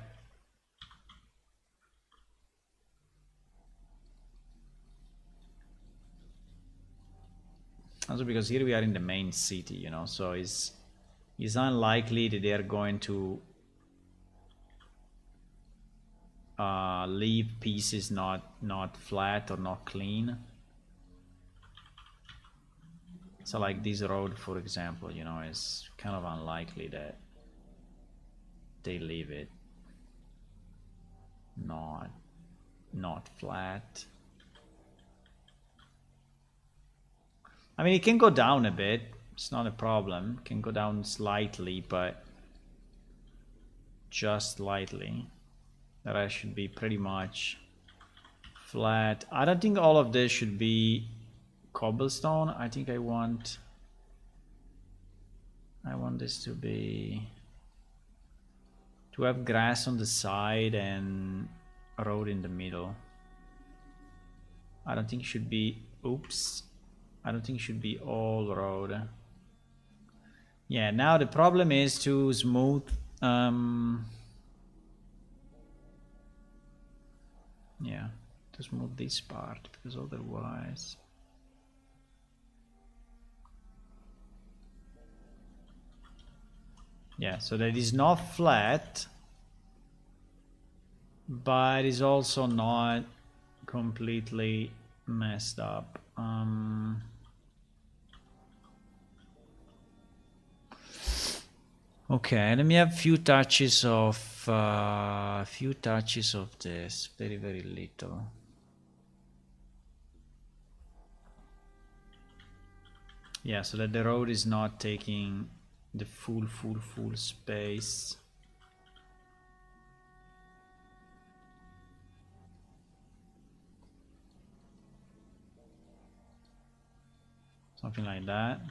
also because here we are in the main city, you know, so it's unlikely that they are going to leave pieces not flat or not clean. So like this road, for example, you know, is kind of unlikely that they leave it not flat. I mean, it can go down a bit. It's not a problem. It can go down slightly, but just slightly. The rest should be pretty much flat. I don't think all of this should be cobblestone. I think I want this to have grass on the side and a road in the middle. I don't think it should be, oops, I don't think it should be all road. Yeah, now the problem is to smooth yeah, to smooth this part, because otherwise yeah, so that is not flat, but is also not completely messed up. Okay, let me have few touches of this, very little. Yeah, so that the road is not taking the full space. Something like that.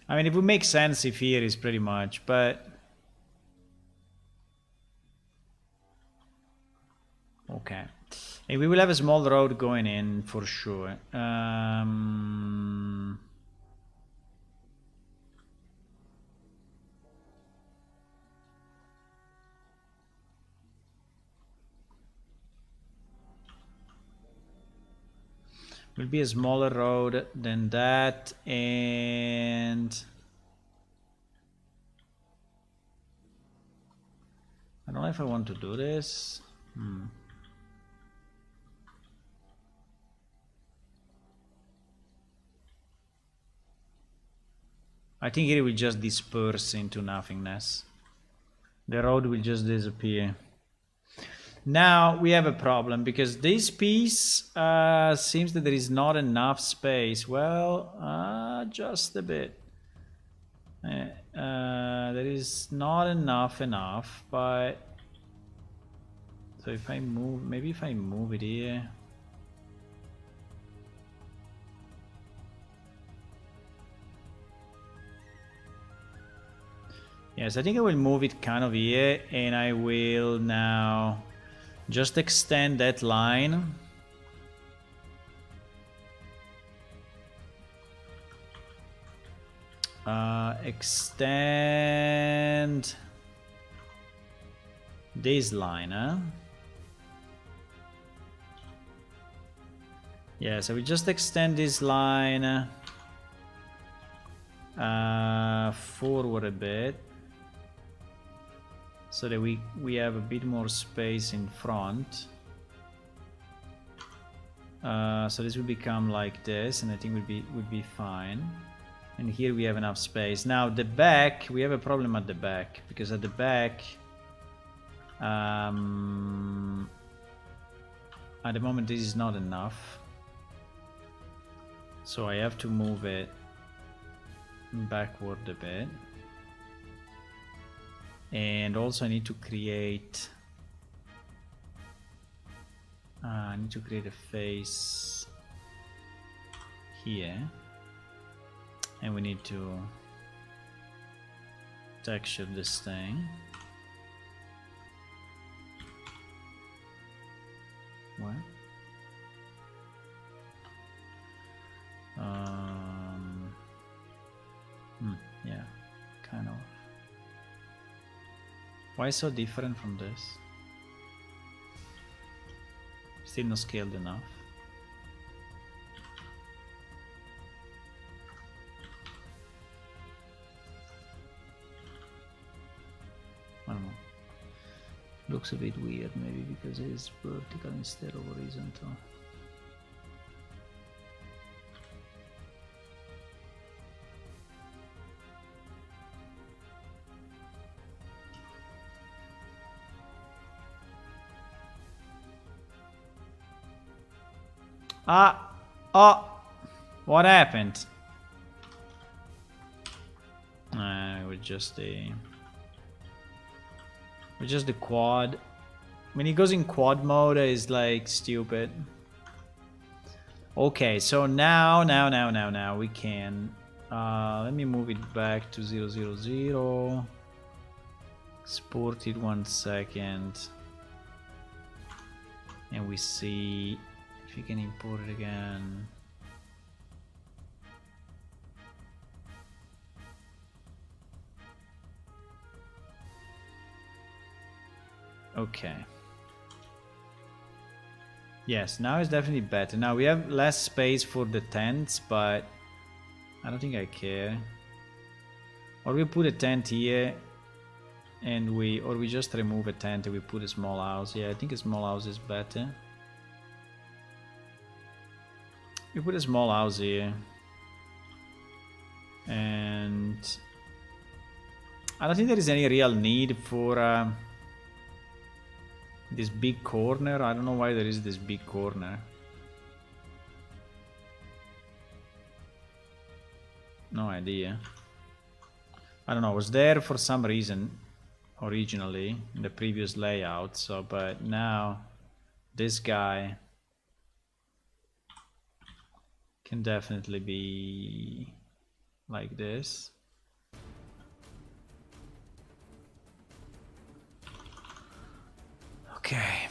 I mean, it would make sense if here is pretty much, but okay. And we will have a small road going in for sure. Will be a smaller road than that, and I don't know if I want to do this. I think it will just disperse into nothingness. The road will just disappear. Now we have a problem because this piece seems that there is not enough space. Well, just a bit. There is not enough, but so if I move, maybe if I move it here. Yes, I think I will move it kind of here, and I will now just extend that line. Extend This line, huh? Yeah, so we just extend this line forward a bit, so that we have a bit more space in front. So this will become like this, and I think would be fine. And here we have enough space. Now the back, we have a problem at the back, because at the back, at the moment this is not enough. So I have to move it backward a bit. And also I need to create a face here. And we need to texture this thing. What? Yeah, kind of. Why so different from this? Still not scaled enough. I don't know. Looks a bit weird, maybe because it is vertical instead of horizontal. Oh, what happened? With just the quad. When he goes in quad mode, it's like stupid. Okay, so now we can. Let me move it back to 000. Export it 1 second, and we see if you can import it again. Okay. Yes, now it's definitely better. Now we have less space for the tents, but I don't think I care. Or we put a tent here, and we just remove a tent and we put a small house. Yeah, I think a small house is better. We put a small house here, and I don't think there is any real need for this big corner. I don't know why there is this big corner. No idea. I don't know, it was there for some reason originally in the previous layout, so but now this guy can definitely be like this. Okay.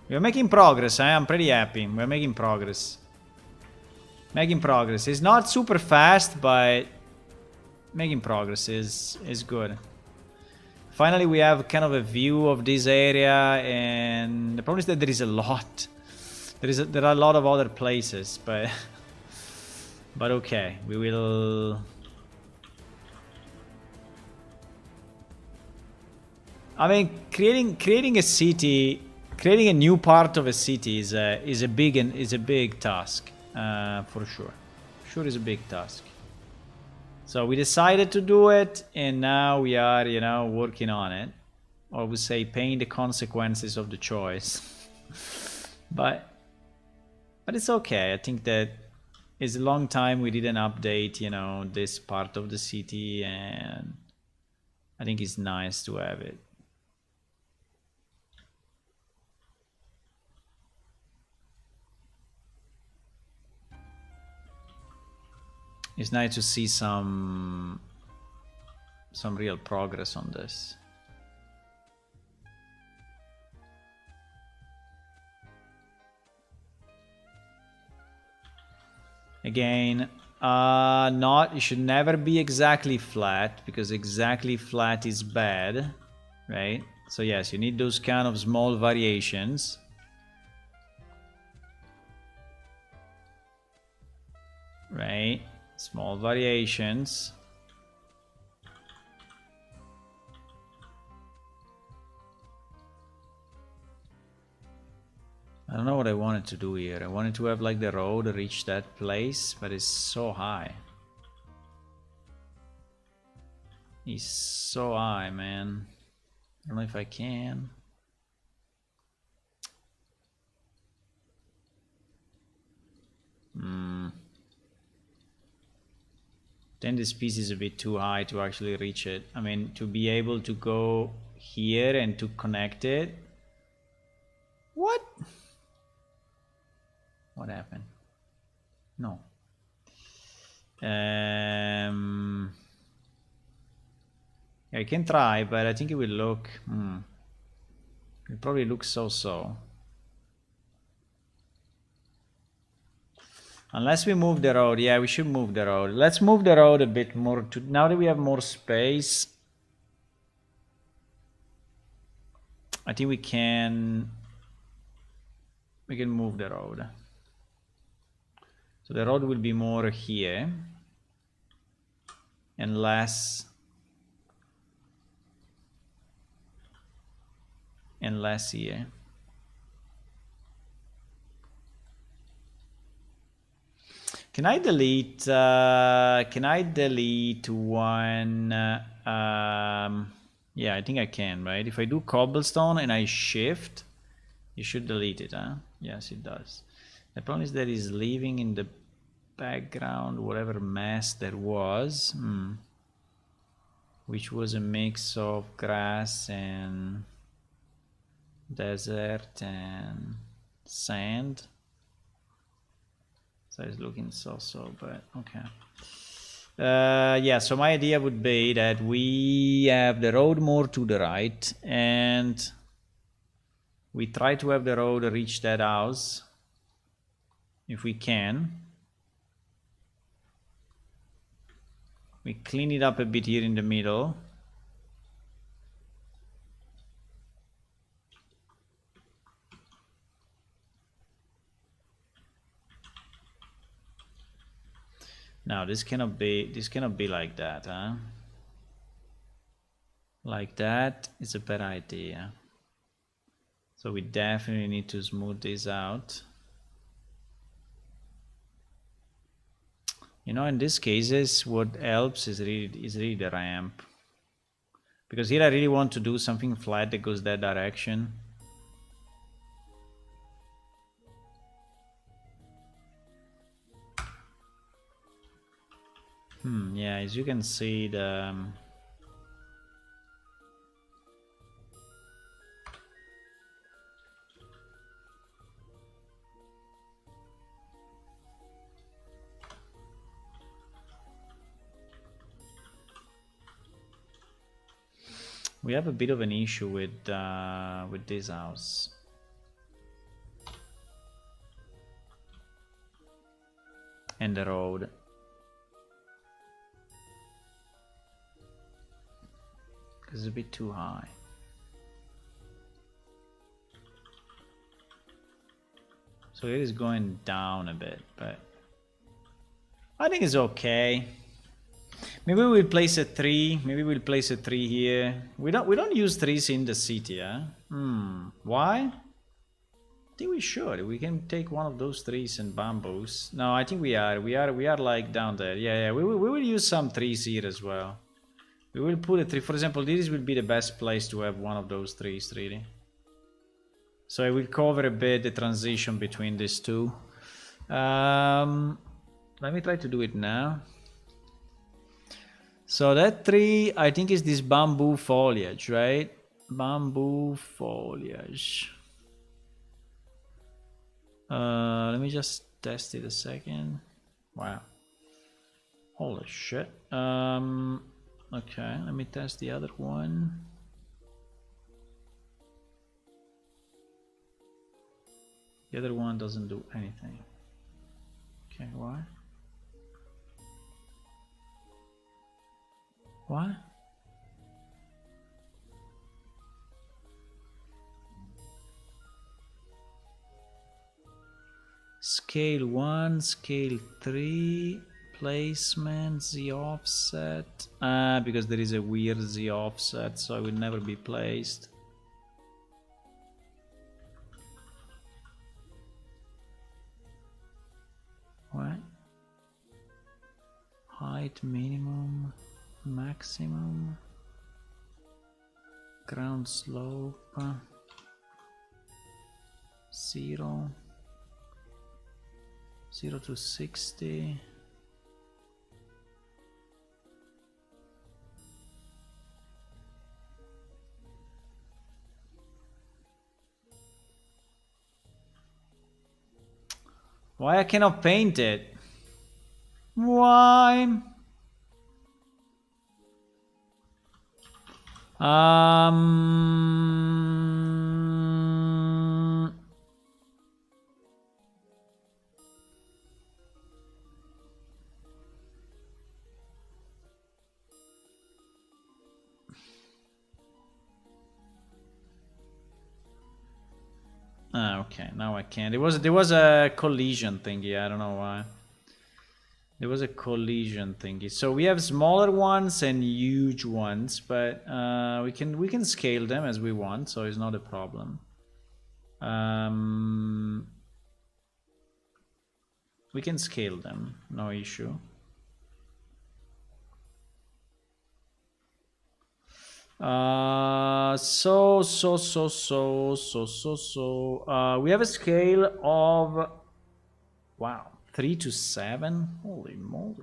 We're making progress, I'm pretty happy. We're making progress. Making progress. It's not super fast, but making progress is good. Finally, we have kind of a view of this area, and the problem is that there is a lot. There are a lot of other places, but but okay, we will. I mean, creating a city, creating a new part of a city is a big task, for sure. Sure, is a big task. So we decided to do it, and now we are, you know, working on it. Or we say paying the consequences of the choice. but it's okay. I think that it's a long time we didn't update, you know, this part of the city, and I think it's nice to have it. It's nice to see some real progress on this. Again, Not, it should never be exactly flat, because exactly flat is bad, right? So yes, you need those kind of small variations. Right? Small variations. I don't know what I wanted to do here. I wanted to have like the road reach that place, but it's so high. It's so high, man. I don't know if I can. Then this piece is a bit too high to actually reach it. I mean, to be able to go here and to connect it. What? What happened? No. I can try, but I think it will look... It probably looks so-so. Unless we move the road. Yeah, we should move the road. Let's move the road a bit more. Now that we have more space, I think we can move the road. So the road will be more here and less here. Can I delete one? Yeah, I think I can, right? If I do cobblestone and I shift, you should delete it, huh? Yes, it does. The problem is that it's leaving in the background whatever mess there was, which was a mix of grass and desert and sand. So it's looking so, but okay. Yeah, so my idea would be that we have the road more to the right and we try to have the road reach that house if we can. We clean it up a bit here in the middle. Now this cannot be like that, huh? Like that is a bad idea. So we definitely need to smooth this out. You know, in these cases, what helps is really the ramp. Because here I really want to do something flat that goes that direction. Yeah, as you can see, the we have a bit of an issue with this house. And the road. Because it's a bit too high. So it is going down a bit, but I think it's okay. Maybe we'll place a tree. Maybe we'll place a tree here. We don't use trees in the city, huh? Why? I think we should. We can take one of those trees and bamboos. No, I think we are like down there. Yeah. We will use some trees here as well. We will put a tree. For example, this will be the best place to have one of those trees, really. So I will cover a bit the transition between these two. Let me try to do it now. So that tree, I think, is this bamboo foliage, right? Bamboo foliage. Let me just test it a second. Wow. Holy shit. Okay, let me test the other one. The other one doesn't do anything. Okay, why? What? Scale 1, scale 3, placement, Z offset. Because there is a weird Z offset, so it will never be placed. What? Height minimum, maximum, ground slope, 0 to 60. Why I cannot paint it? Why? Okay, now I can't. There was a collision thingy. I don't know why. There was a collision thingy. So we have smaller ones and huge ones, but we can scale them as we want, so it's not a problem. We can scale them, no issue. We have a scale of, wow, 3 to 7. Holy moly.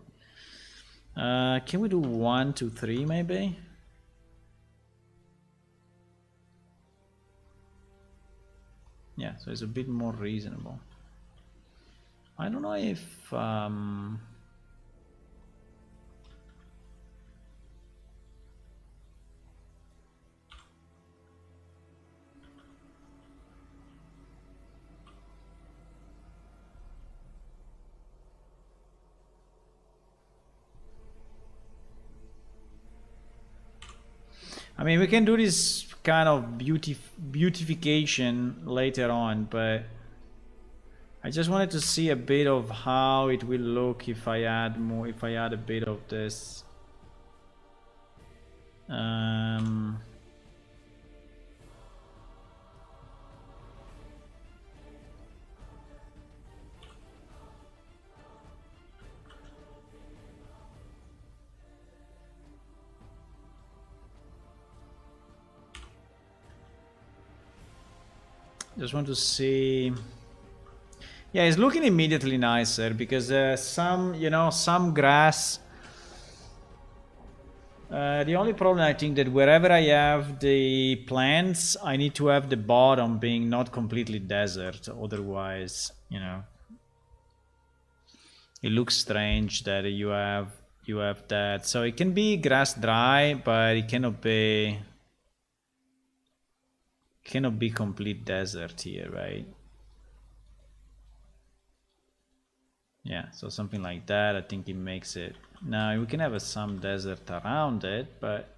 Can we do 1 to 3 maybe? Yeah, so it's a bit more reasonable. I don't know if I mean, we can do this kind of beautification later on, but I just wanted to see a bit of how it will look if I add more, if I add a bit of this. Just want to see. Yeah, it's looking immediately nicer because some, you know, some grass. The only problem, I think, that wherever I have the plants, I need to have the bottom being not completely desert. Otherwise, you know, it looks strange that you have that. So it can be grass dry, but it cannot be complete desert here, right? Yeah, so something like that, I think it makes it. Now we can have some desert around it, but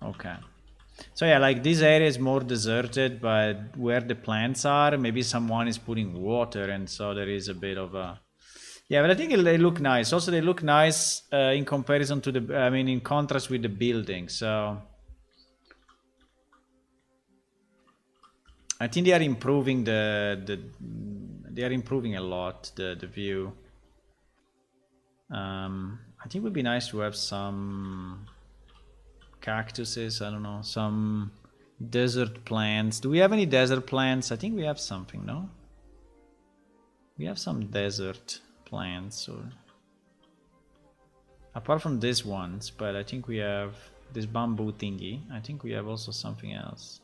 okay. So yeah, like this area is more deserted, but where the plants are, maybe someone is putting water, and so there is a bit of a. Yeah, but I think they look nice. Also, they look nice in comparison to the. I mean, in contrast with the building. So I think they are improving they are improving a lot the view. I think it would be nice to have some cactuses, I don't know, some desert plants. Do we have any desert plants? I think we have something, no? We have some desert plants, or apart from these ones, but I think we have this bamboo thingy. I think we have also something else.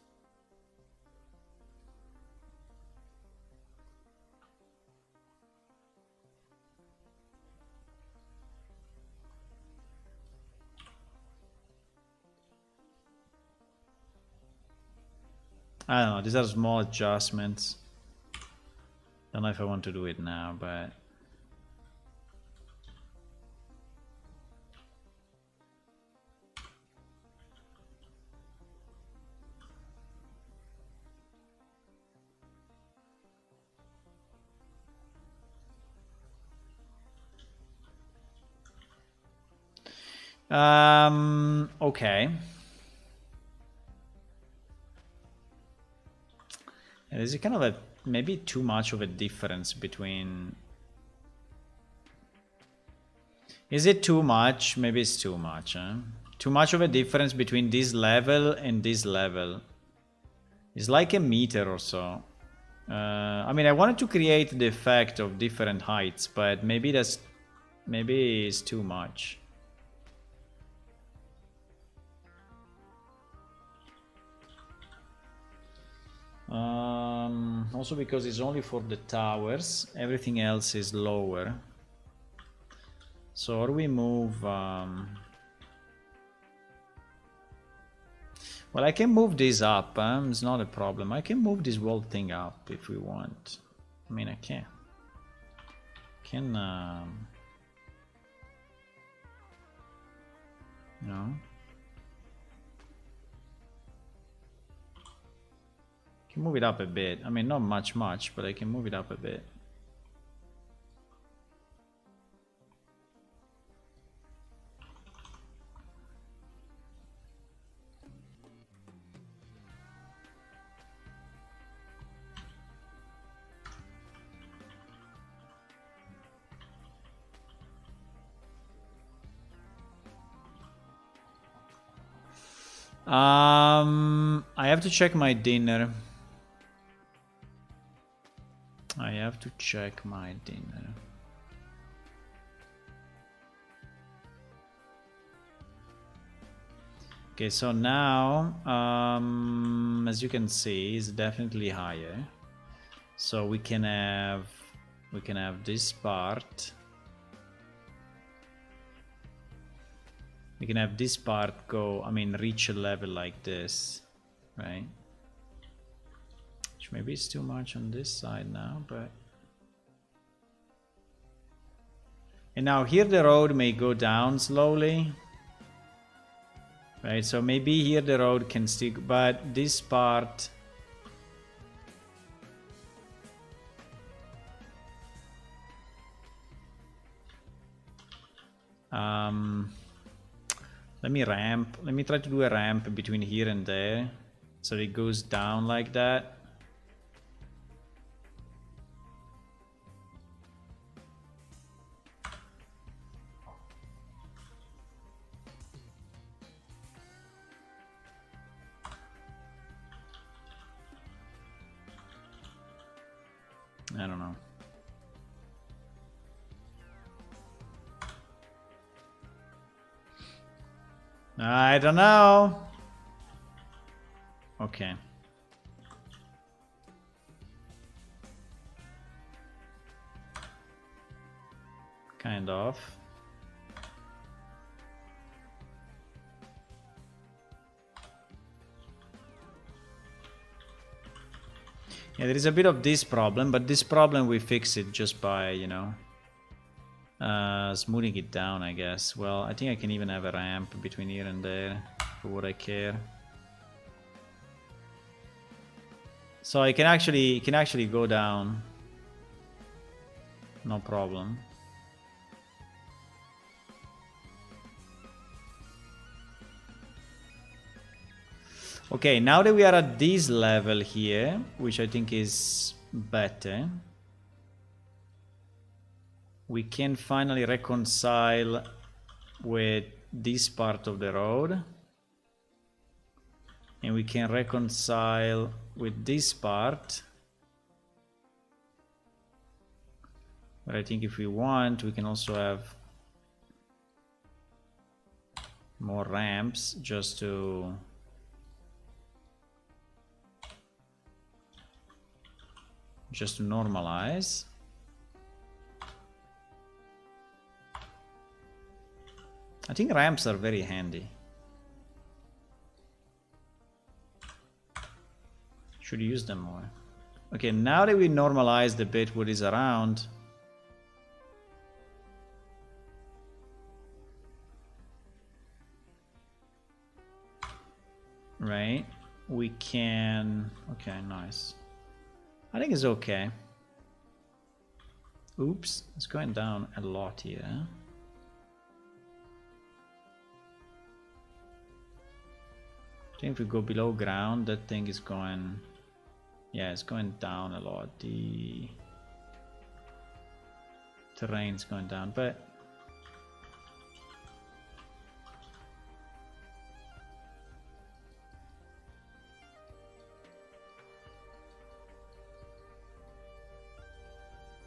I don't know, these are small adjustments. Don't know if I want to do it now, but Okay. And there's a kind of a maybe too much of a difference between. Is it too much? Maybe it's too much. Huh? Too much of a difference between this level and this level. It's like a meter or so. I mean, I wanted to create the effect of different heights, but maybe it's too much. Also because it's only for the towers, everything else is lower. So or we move. Well, I can move this up. It's not a problem. I can move this whole thing up if we want. I mean, I can. No. Can move it up a bit. I mean, not much, but I can move it up a bit. I have to check my dinner. I have to check my dinner. Okay, so now, as you can see, it's definitely higher. So we can have this part. We can have this part go, I mean, reach a level like this, right? Which maybe is too much on this side now, but... And now here the road may go down slowly. Right, so maybe here the road can still, but this part... let me try to do a ramp between here and there, so it goes down like that. I don't know. I don't know. Okay. Kind of. Yeah, there is a bit of this problem, but this problem we fix it just by, you know, smoothing it down, I guess. Well, I think I can even have a ramp between here and there for what I care. So I can actually go down. No problem. Okay, now that we are at this level here, which I think is better, we can finally reconcile with this part of the road. And we can reconcile with this part. But I think if we want, we can also have more ramps just to normalize. I think ramps are very handy. Should use them more. Okay, now that we normalize the bit what is around, right, we can... Okay, nice. I think it's okay. Oops, it's going down a lot here. I think if we go below ground, that thing is going... Yeah, it's going down a lot. The terrain's going down, but...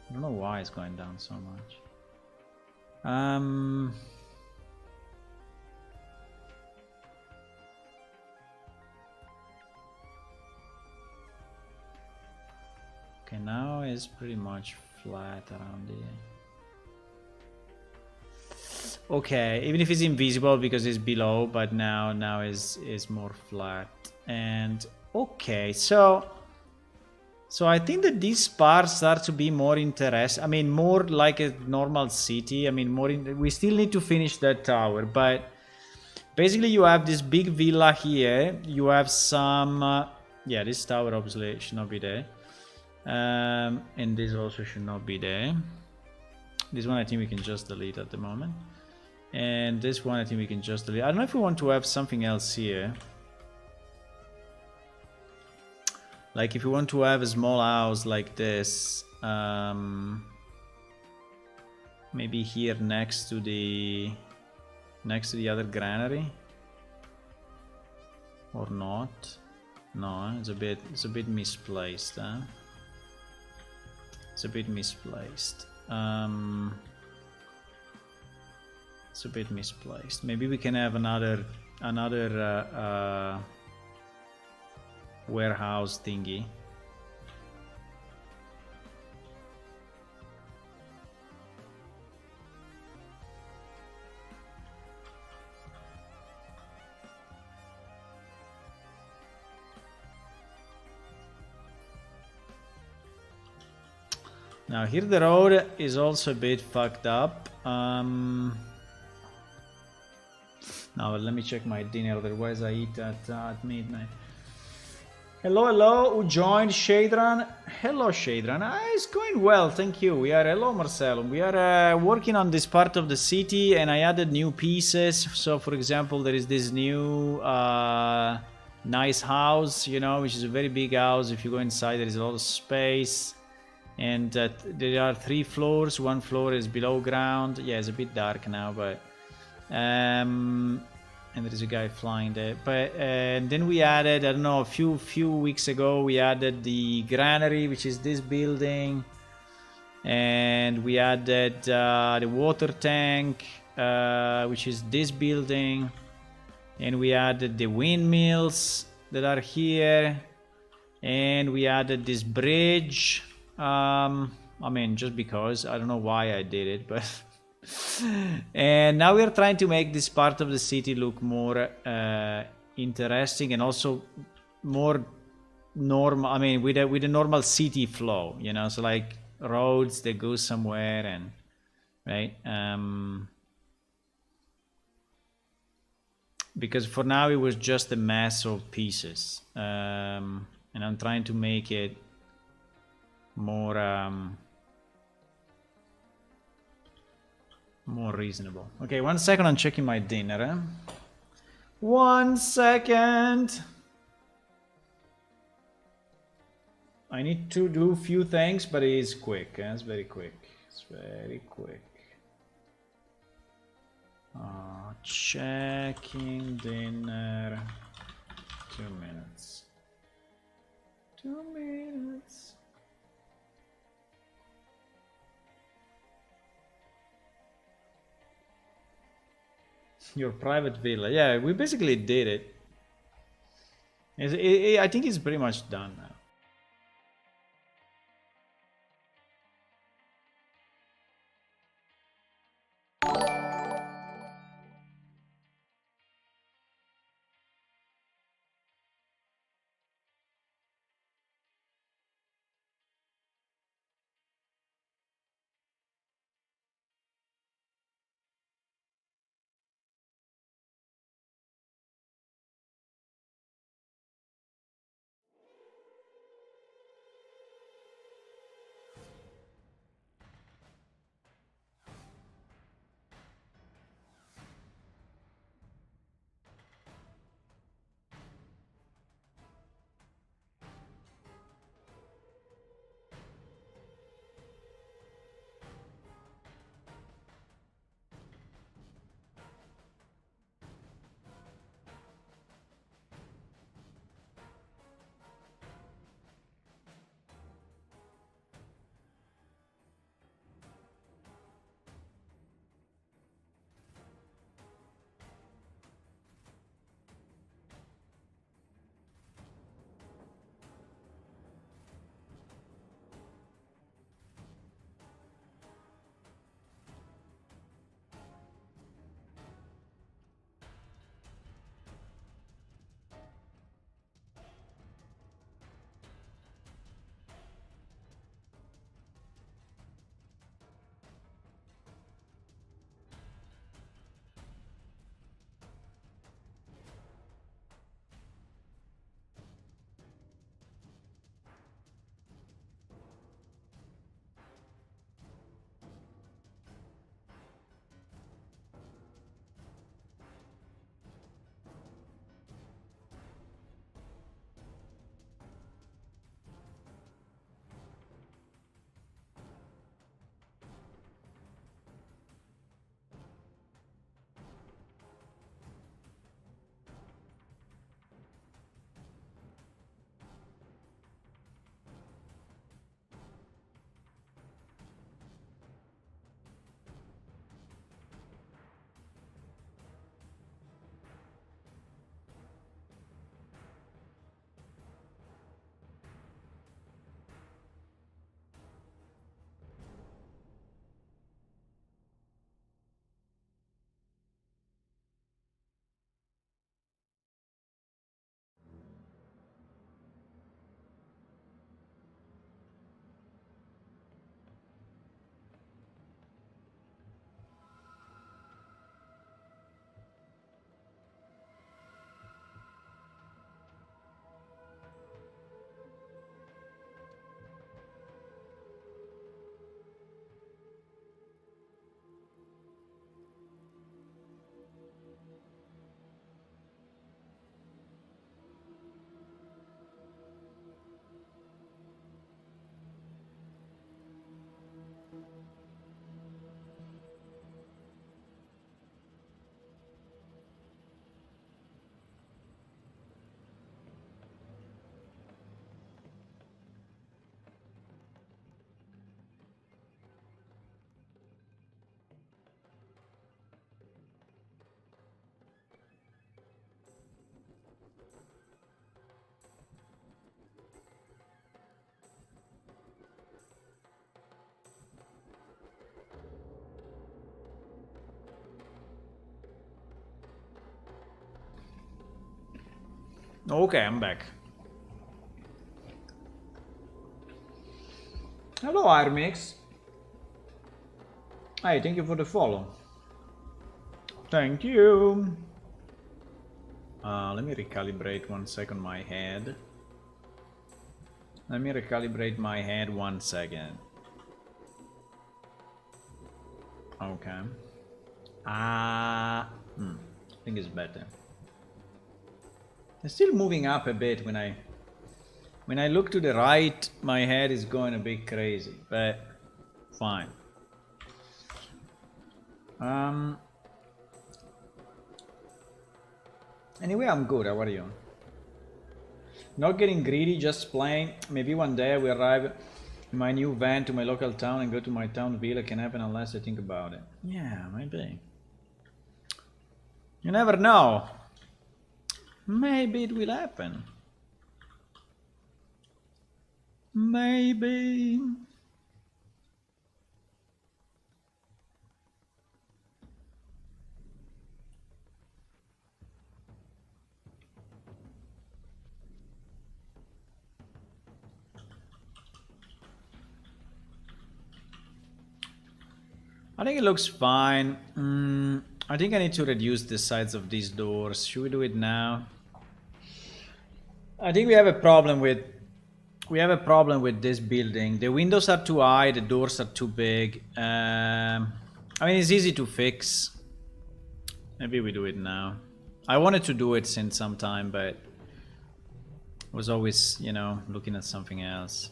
I don't know why it's going down so much. Okay, now it's pretty much flat around here. Okay, even if it's invisible because it's below, but now is more flat. And okay, so I think that these parts start to be more interesting. I mean, more like a normal city. I mean, we still need to finish that tower, but basically you have this big villa here. You have some... yeah, this tower obviously should not be there. And this also should not be there. This one I think we can just delete at the moment. And this one I think we can just delete. I don't know if we want to have something else here. Like if you want to have a small house like this, maybe here next to the other granary, or not? No, it's a bit misplaced. Huh? It's a bit misplaced. It's a bit misplaced. Maybe we can have another warehouse thingy. Now here the road is also a bit fucked up. Now let me check my dinner, otherwise I eat at midnight. Hello, who joined? Shadran. Hello, Shadran. It's going well, thank you. Hello, Marcelo. We are working on this part of the city, and I added new pieces. So, for example, there is this new nice house, you know, which is a very big house. If you go inside, there is a lot of space. And there are 3 floors. 1 floor is below ground. Yeah, it's a bit dark now, but... and there is a guy flying there. But and then we added, I don't know, a few weeks ago, we added the granary, which is this building. And we added the water tank, which is this building. And we added the windmills that are here. And we added this bridge. I mean, just because. I don't know why I did it, but... And now we are trying to make this part of the city look more interesting and also more normal. I mean, with a normal city flow, you know, so like roads that go somewhere, and right. Because for now it was just a mess of pieces, and I'm trying to make it more more reasonable. Okay, 1 second, I'm checking my dinner. 1 second. I need to do a few things, but it is quick. It's very quick. It's very quick. Checking dinner. 2 minutes. 2 minutes. Your private villa. Yeah, we basically did it. I think it's pretty much done now. Okay, I'm back. Hello, Irmix. Hey, thank you for the follow. Thank you. Let me recalibrate 1 second my head. Let me recalibrate my head 1 second. Okay. I think it's better. It's still moving up a bit when I look to the right. My head is going a bit crazy, but fine. Anyway, I'm good. How are you? Not getting greedy, just playing. Maybe one day I will arrive in my new van to my local town and go to my town villa. Can happen unless I think about it. Yeah, maybe. You never know. Maybe it will happen. Maybe. I think it looks fine. I think I need to reduce the size of these doors. Should we do it now? I think we have a problem with this building. The windows are too high, the doors are too big. I mean, it's easy to fix. Maybe we do it now. I wanted to do it since some time, but I was always, you know, looking at something else.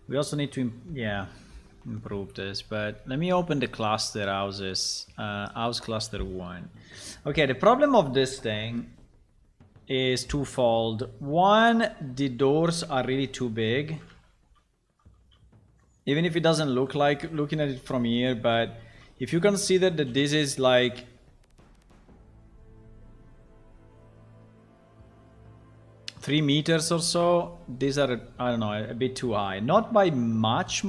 We also need to, improve this, but let me open the cluster houses, house cluster 1. Okay, the problem of this thing is twofold. One, the doors are really too big. Even if it doesn't look like looking at it from here, but if you consider that this is like 3 meters or so, these are, I don't know, a bit too high. Not by much,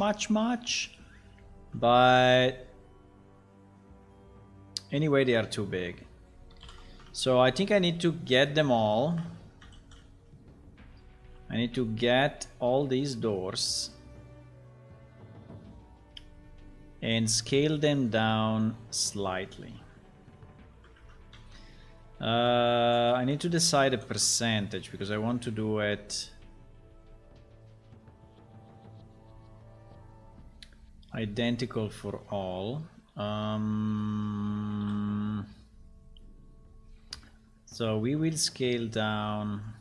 but anyway, they are too big. So I think I need to get them all. I need to get all these doors and scale them down slightly. I need to decide a percentage because I want to do it identical for all. So we will scale down.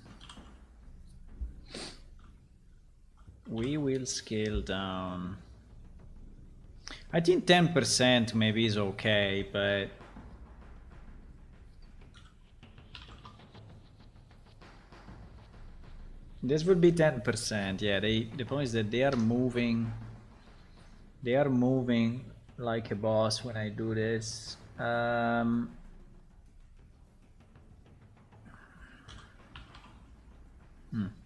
I think 10% maybe is okay, but this would be 10%. Yeah, the point is that they are moving like a boss when I do this.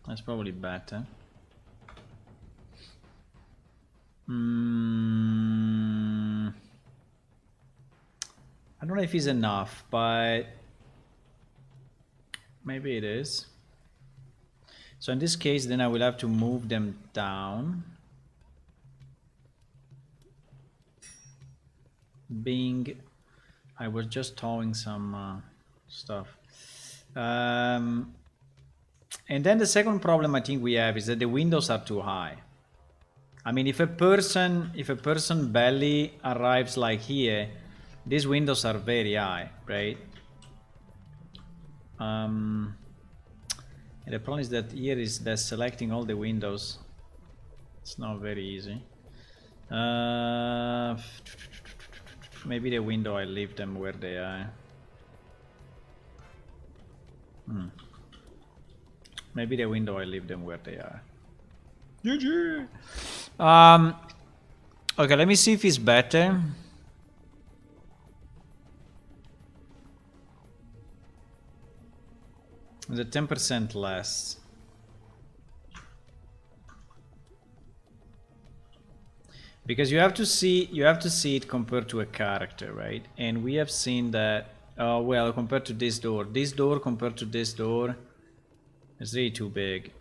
That's probably better. I don't know if it's enough, but maybe it is. So in this case, then I will have to move them down. I was just towing some stuff. And then the second problem I think we have is that the windows are too high. I mean, if a person belly arrives like here, these windows are very high, right? And the problem is that here is that selecting all the windows. It's not very easy. Maybe the window, I leave them where they are. Maybe the window, I leave them where they are. GG! Okay, let me see if it's better. The 10% less. Because you have to see it compared to a character, right? And we have seen that well, compared to this door compared to this door, it's really too big.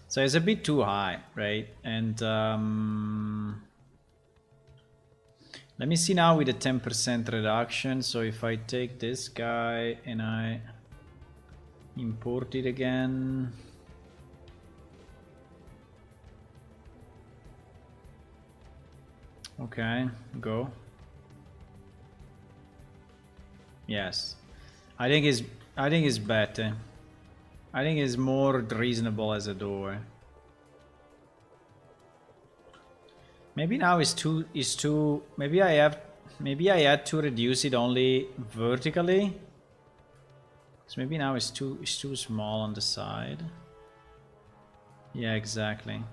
So it's a bit too high, right? And let me see now with a 10% reduction. So if I take this guy and I import it again. Okay, go. Yes. I think it's better. I think it's more reasonable as a door. Maybe now it's too maybe I had to reduce it only vertically. So maybe now it's too small on the side. Yeah, exactly.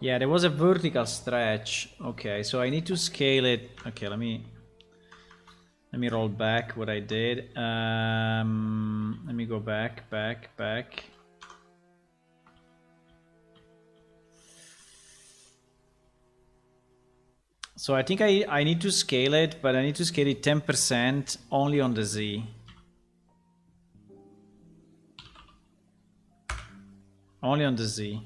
Yeah, there was a vertical stretch. Okay, so I need to scale it. Okay, let me roll back what I did. Let me go back. So I think I need to scale it, but I need to scale it 10% only on the Z. Only on the Z.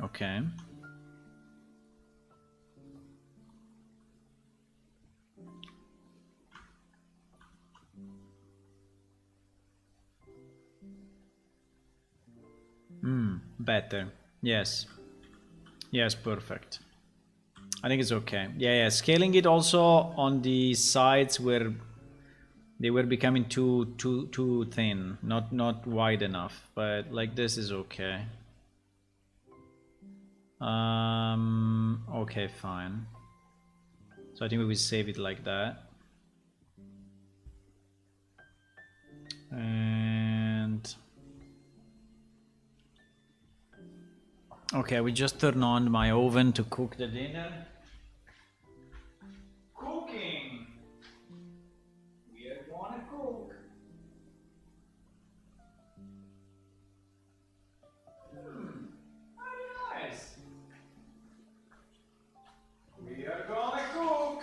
Okay. Better. Yes. Yes, perfect. I think it's okay. Yeah. Scaling it also on the sides where they were becoming too thin, not wide enough. But like this is okay. Okay, fine. So I think we will save it like that. And okay, we just turned on my oven to cook the dinner. Cooking! We are gonna cook. Very nice. We are gonna cook.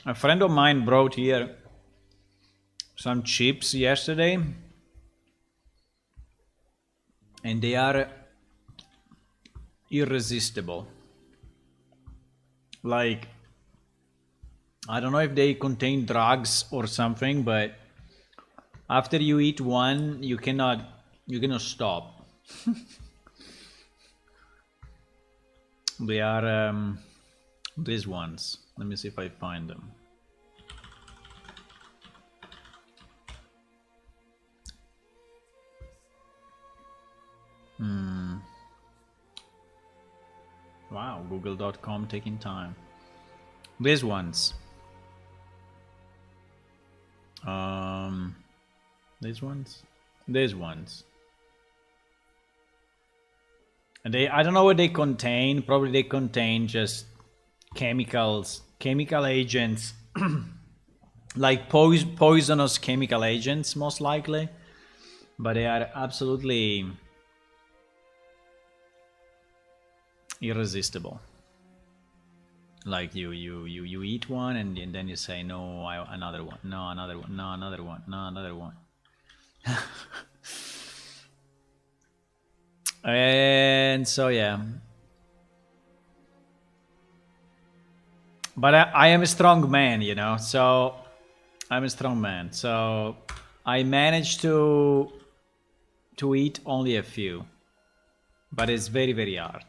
A friend of mine brought here some chips yesterday, and they are irresistible. Like, I don't know if they contain drugs or something, but after you eat one, you cannot stop. They are these ones. Let me see if I find them. Wow, google.com taking time. These ones. These ones. These ones. And I don't know what they contain. Probably they contain just chemicals, chemical agents, like poisonous chemical agents, most likely. But they are absolutely irresistible. Like you eat one and then you say no, another one, no, another one, no, another one, no, another one. And so yeah, but I am a strong man, you know, so I'm a strong man, so I managed to eat only a few. but it's very, very hard.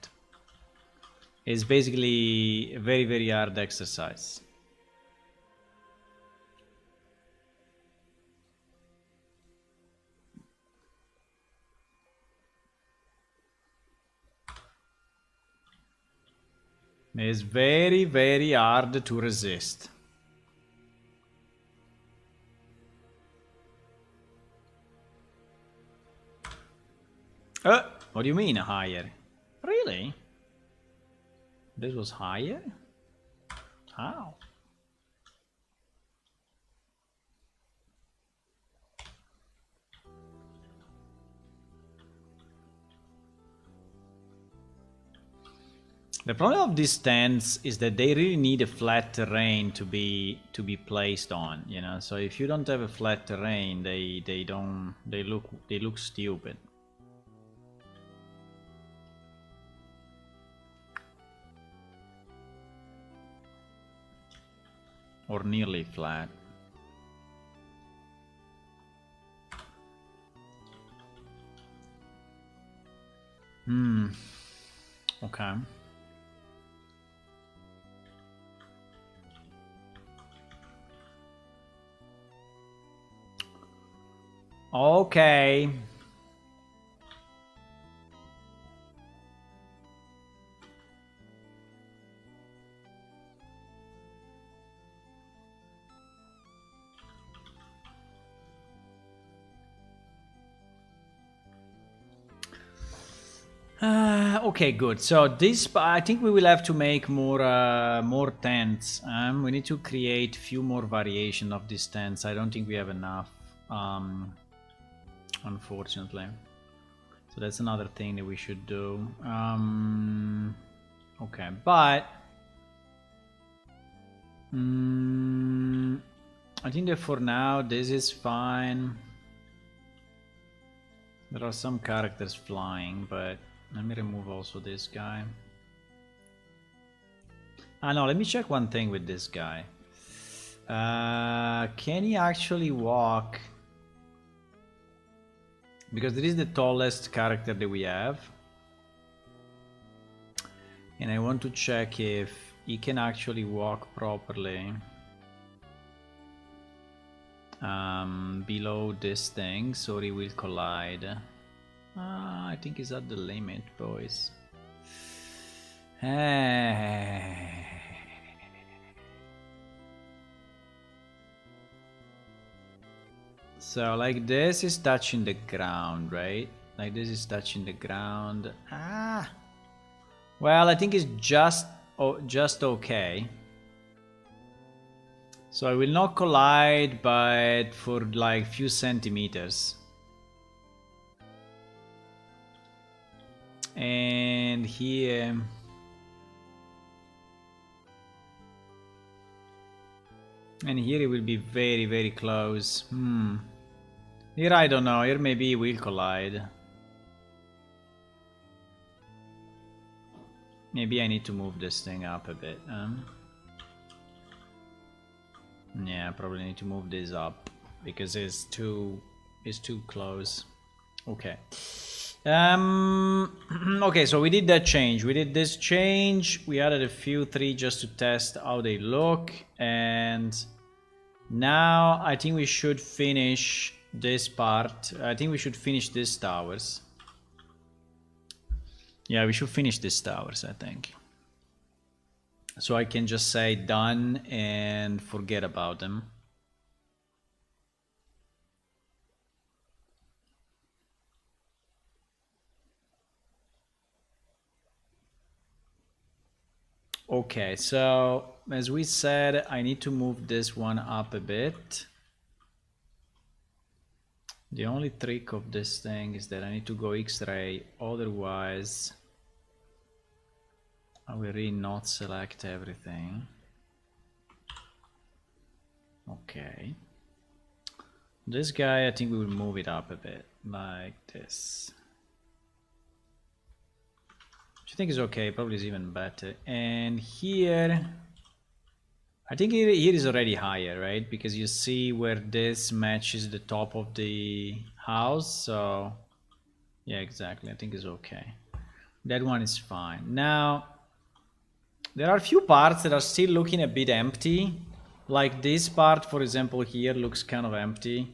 It's basically a very, very hard exercise. It's very, very hard to resist. What do you mean higher? Really? This was higher? How? The problem of these tents is that they really need a flat terrain to be placed on, you know. So if you don't have a flat terrain, they look stupid. Or nearly flat. Okay. Okay. Okay, good. So this, I think we will have to make more tents. We need to create few more variation of these tents. I don't think we have enough, unfortunately. So that's another thing that we should do. Okay, but I think that for now this is fine. There are some characters flying, but let me remove also this guy. No, let me check one thing with this guy. Can he actually walk? Because this is the tallest character that we have. And I want to check if he can actually walk properly. Below this thing, so he will collide. I think he's at the limit, boys. So like this is touching the ground, right? Like this is touching the ground. Well, I think it's just okay. So I will not collide, but for like few centimeters. And here, it will be very, very close. Here I don't know. Here maybe we'll collide. Maybe I need to move this thing up a bit. Yeah, I probably need to move this up because it's too close. Okay. Okay, so we did that change. We did this change. We added a few 3 just to test how they look, and now I think we should finish this part. I think we should finish these towers. Yeah, we should finish these towers, I think. So I can just say done and forget about them. Okay, so as we said, I need to move this one up a bit. The only trick of this thing is that I need to go X-ray, otherwise I will really not select everything. Okay. This guy, I think we will move it up a bit, like this. Which I think is okay, probably is even better. And here, I think here is already higher, right? Because you see where this matches the top of the house, so yeah, exactly, I think it's okay. That one is fine. Now, there are a few parts that are still looking a bit empty. Like this part, for example, here looks kind of empty.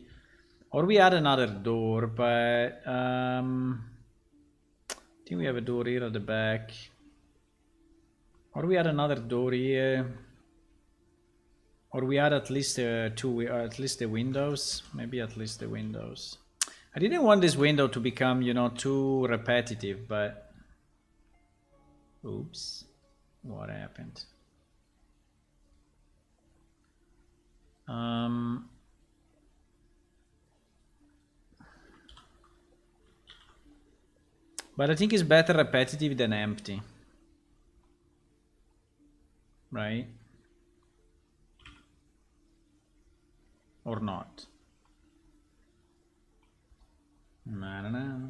Or we add another door, but I think we have a door here at the back. Or we add another door here. Or we add at least at least the windows. Maybe at least the windows. I didn't want this window to become, you know, too repetitive, but oops, what happened? But I think it's better repetitive than empty, right? Or not? I don't know.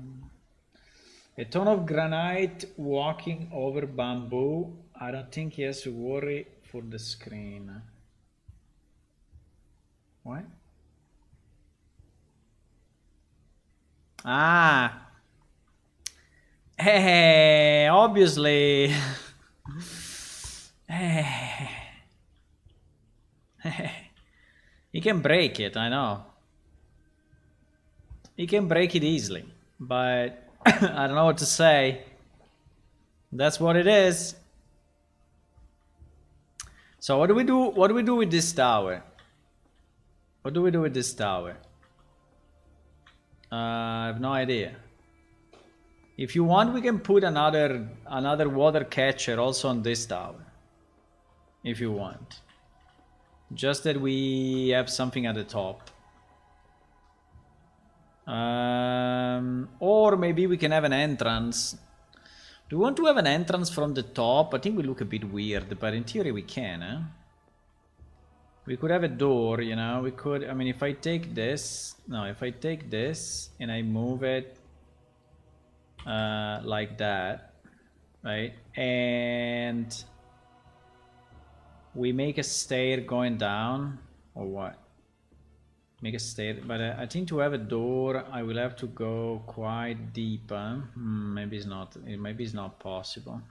A ton of granite walking over bamboo. I don't think he has to worry for the screen. What? Ah. Hey, obviously. He can break it, I know. He can break it easily, but I don't know what to say. That's what it is. So what do we do? What do we do with this tower? What do we do with this tower? I have no idea. If you want, we can put another water catcher also on this tower. If you want. Just that we have something at the top. Or maybe we can have an entrance. Do we want to have an entrance from the top? I think we look a bit weird, but in theory we can, eh? We could have a door, you know, we could, I mean, if I take this, no, if I take this and I move it like that, right? And we make a stair going down, or what? Make a stair, but I think to have a door, I will have to go quite deep. Maybe it's not. Maybe it's not possible.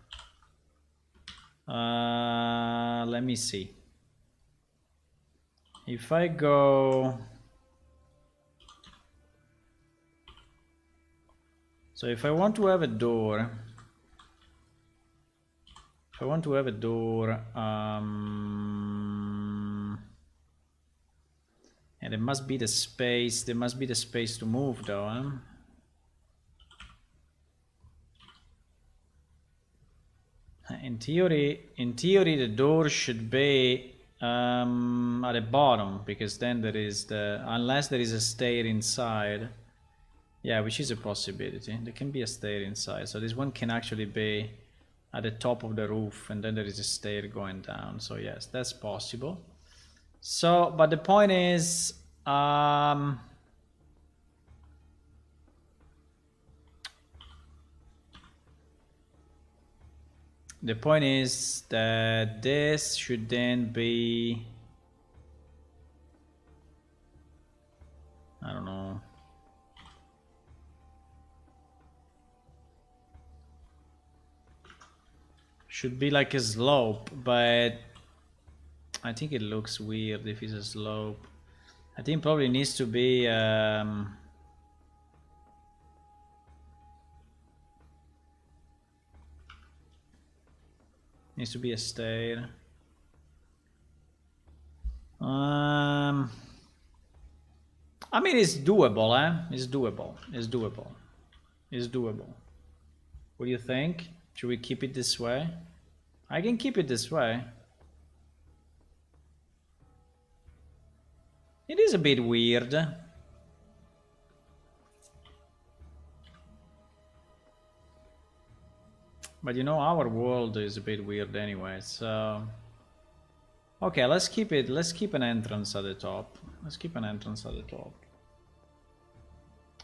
Let me see. If I go, so if I want to have a door, and there must be the space. There must be the space to move, though. Huh? In theory, the door should be at the bottom, because then there is unless there is a stair inside. Yeah, which is a possibility. There can be a stair inside, so this one can actually be at the top of the roof, and then there is a stair going down. So yes, that's possible. So, but the point is, the point is that this should then be, I don't know. Should be like a slope, but I think it looks weird if it's a slope. I think probably needs to be a stair. I mean, it's doable, eh? It's doable. What do you think? Should we keep it this way? I can keep it this way. It is a bit weird. But you know, our world is a bit weird anyway, so... Okay, let's keep it. Let's keep an entrance at the top.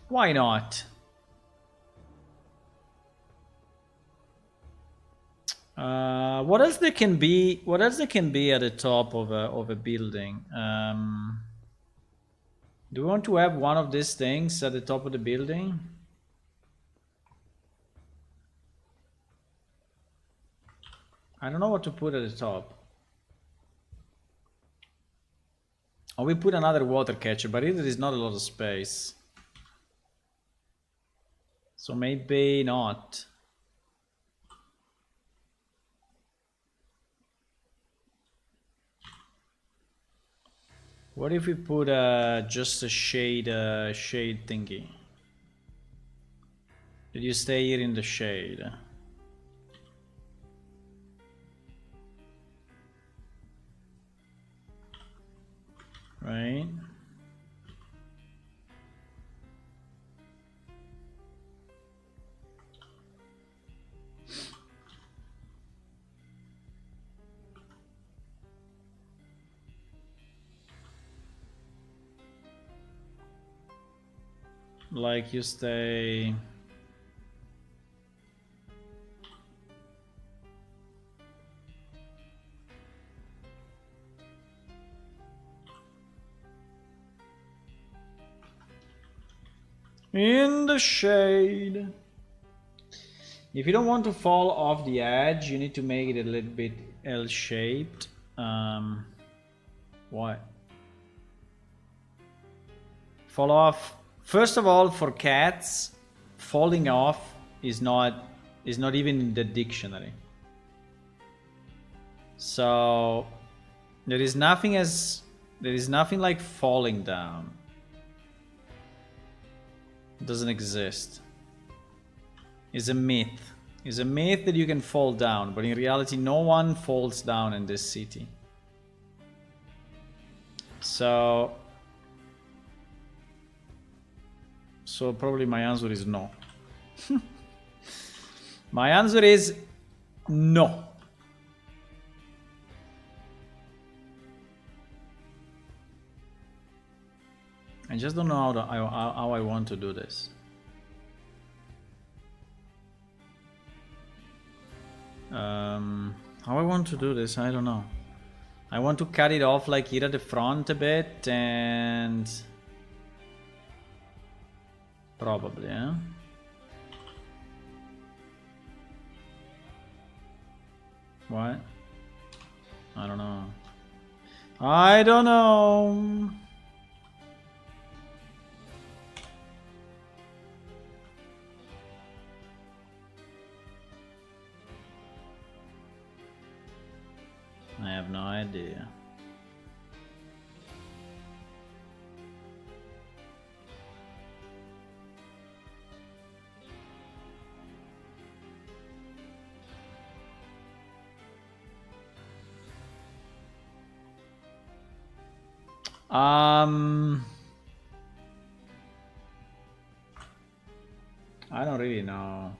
Why not? What else there can be? What else there can be at the top of a building? Do we want to have one of these things at the top of the building? I don't know what to put at the top. Oh, we put another water catcher, but there is not a lot of space. So maybe not. What if we put just a shade thingy? Did you stay here in the shade? Right? Like you stay... in the shade. If you don't want to fall off the edge, you need to make it a little bit L-shaped. What? Fall off. First of all, for cats, falling off is not even in the dictionary. So there is nothing like falling down. It doesn't exist. It's a myth. It's a myth that you can fall down, but in reality no one falls down in this city. So probably my answer is no. My answer is no. I just don't know how I want to do this. How I want to do this, I don't know. I want to cut it off like here at the front a bit and... probably, yeah? What? I don't know. I don't know. I have no idea. I don't really know.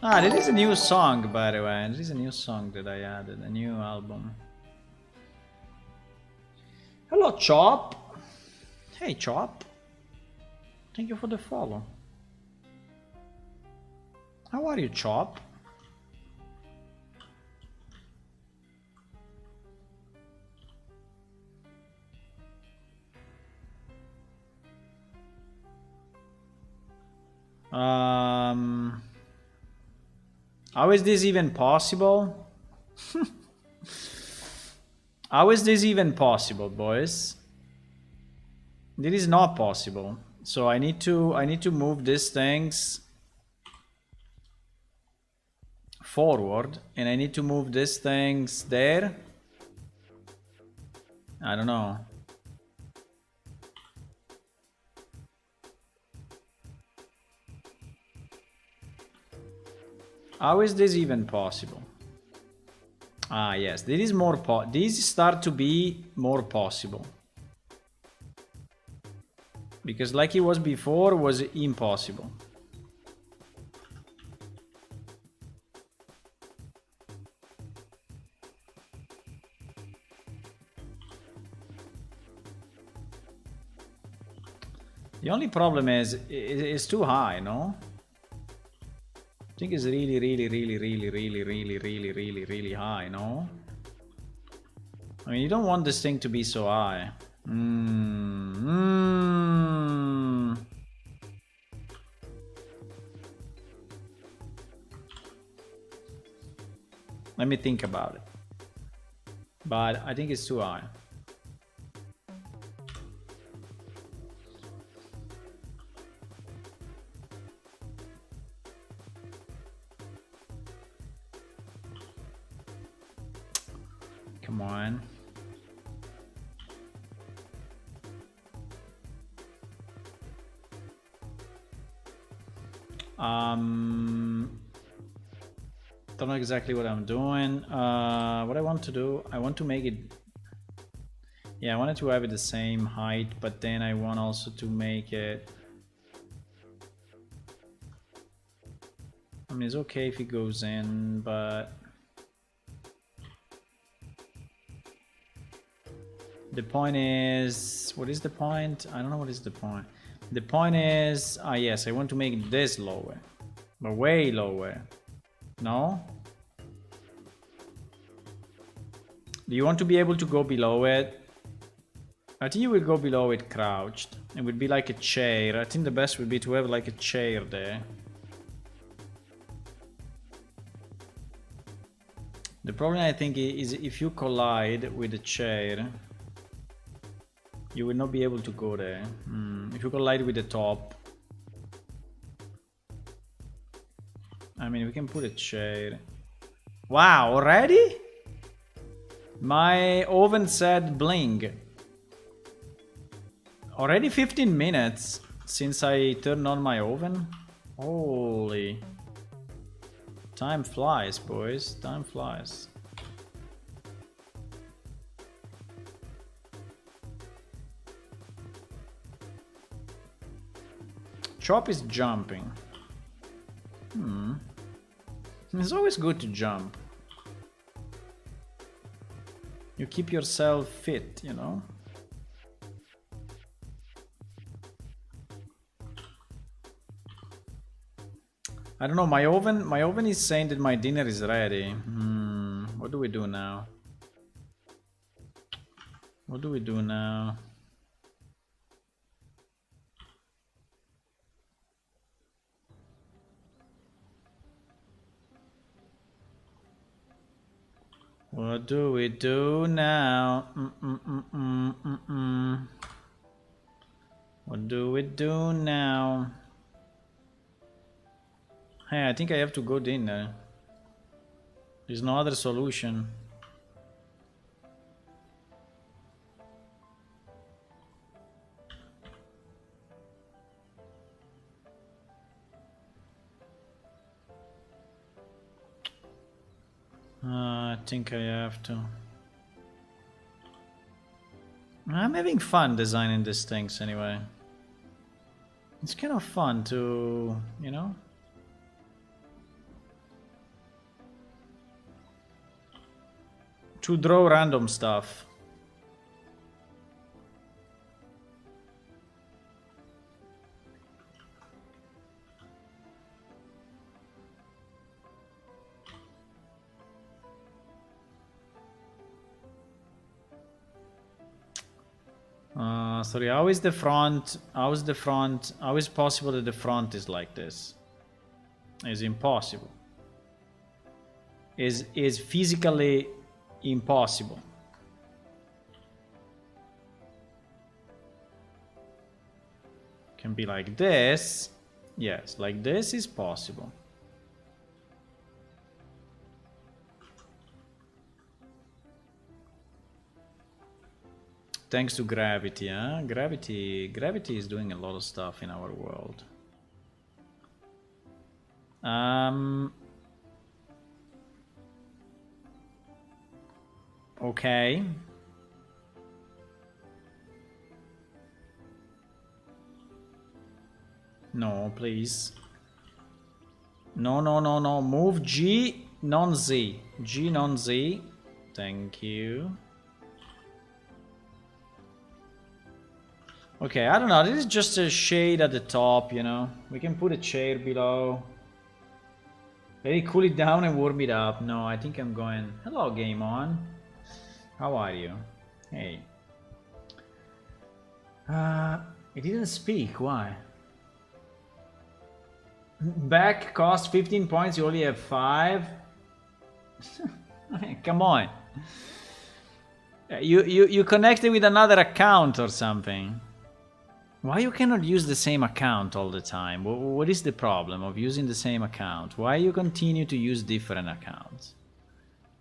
Ah, there is a new song, by the way. There is a new song that I added, a new album. Hello, Chop. Hey, Chop. Thank you for the follow. How are you, Chop? How is this even possible? How is this even possible, boys? This is not possible. So I need to move these things forward, and I need to move these things there. I don't know. How is this even possible? Ah, yes, this is more these start to be more possible. Because like it was before, was impossible. The only problem is it's too high, no? I think it's really high, no? I mean, you don't want this thing to be so high. Let me think about it. But I think it's too high. Come on. Don't know exactly what I'm doing. What I want to do, I want to make it. Yeah, I wanted to have it the same height, but then I want also to make it. I mean, it's okay if it goes in, but the point is, what is the point? I don't know what is the point. The point is, yes, I want to make this lower, but way lower. No? Do you want to be able to go below it? I think you will go below it crouched. It would be like a chair. I think the best would be to have like a chair there. The problem I think is if you collide with the chair, you will not be able to go there. If you collide with the top. I mean, we can put a chair. Wow, already? My oven said bling. Already 15 minutes since I turned on my oven? Holy. Time flies, boys. Time flies. Chop is jumping. It's always good to jump. You keep yourself fit, you know? I don't know, my oven is saying that my dinner is ready. What do we do now? What do we do now? What do we do now? What do we do now? Hey, I think I have to go dinner. There's no other solution. I think I have to. I'm having fun designing these things anyway. It's kind of fun to, you know? To draw random stuff. Sorry, how is the front? How is the front? How is it possible that the front is like this? It's impossible. Is physically impossible. Can be like this. Yes, like this is possible. Thanks to gravity, huh? Gravity is doing a lot of stuff in our world. Okay. No, please. No, no, no, no. Move G, non-Z. G, non-Z. Thank you. Okay, I don't know. This is just a shade at the top, you know. We can put a chair below. Maybe cool it down and warm it up. No, I think I'm going... Hello, Game On. How are you? Hey. It didn't speak. Why? Back cost 15 points. You only have 5. Come on. You connected with another account or something. Why you cannot use the same account all the time? What is the problem of using the same account? Why you continue to use different accounts?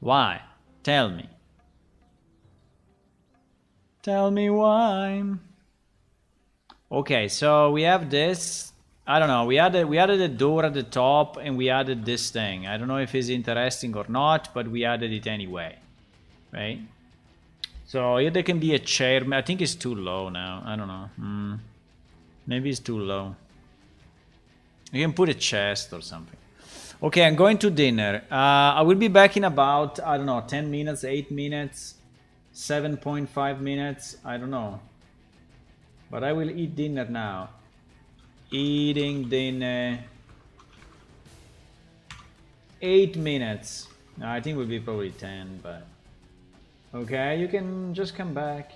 Why? Tell me. Tell me why. Okay, so we have this. I don't know. We added a door at the top and we added this thing. I don't know if it's interesting or not, but we added it anyway, right? So here there can be a chair. I think it's too low now. I don't know. Maybe it's too low. You can put a chest or something. Okay, I'm going to dinner. I will be back in about, I don't know, 10 minutes, 8 minutes, 7.5 minutes. I don't know. But I will eat dinner now. Eating dinner. 8 minutes. No, I think it will be probably 10, but... Okay, you can just come back.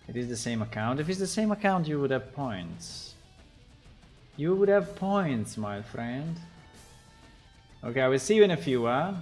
It is the same account. If it's the same account, you would have points. You would have points, my friend. Okay, I will see you in a few, huh?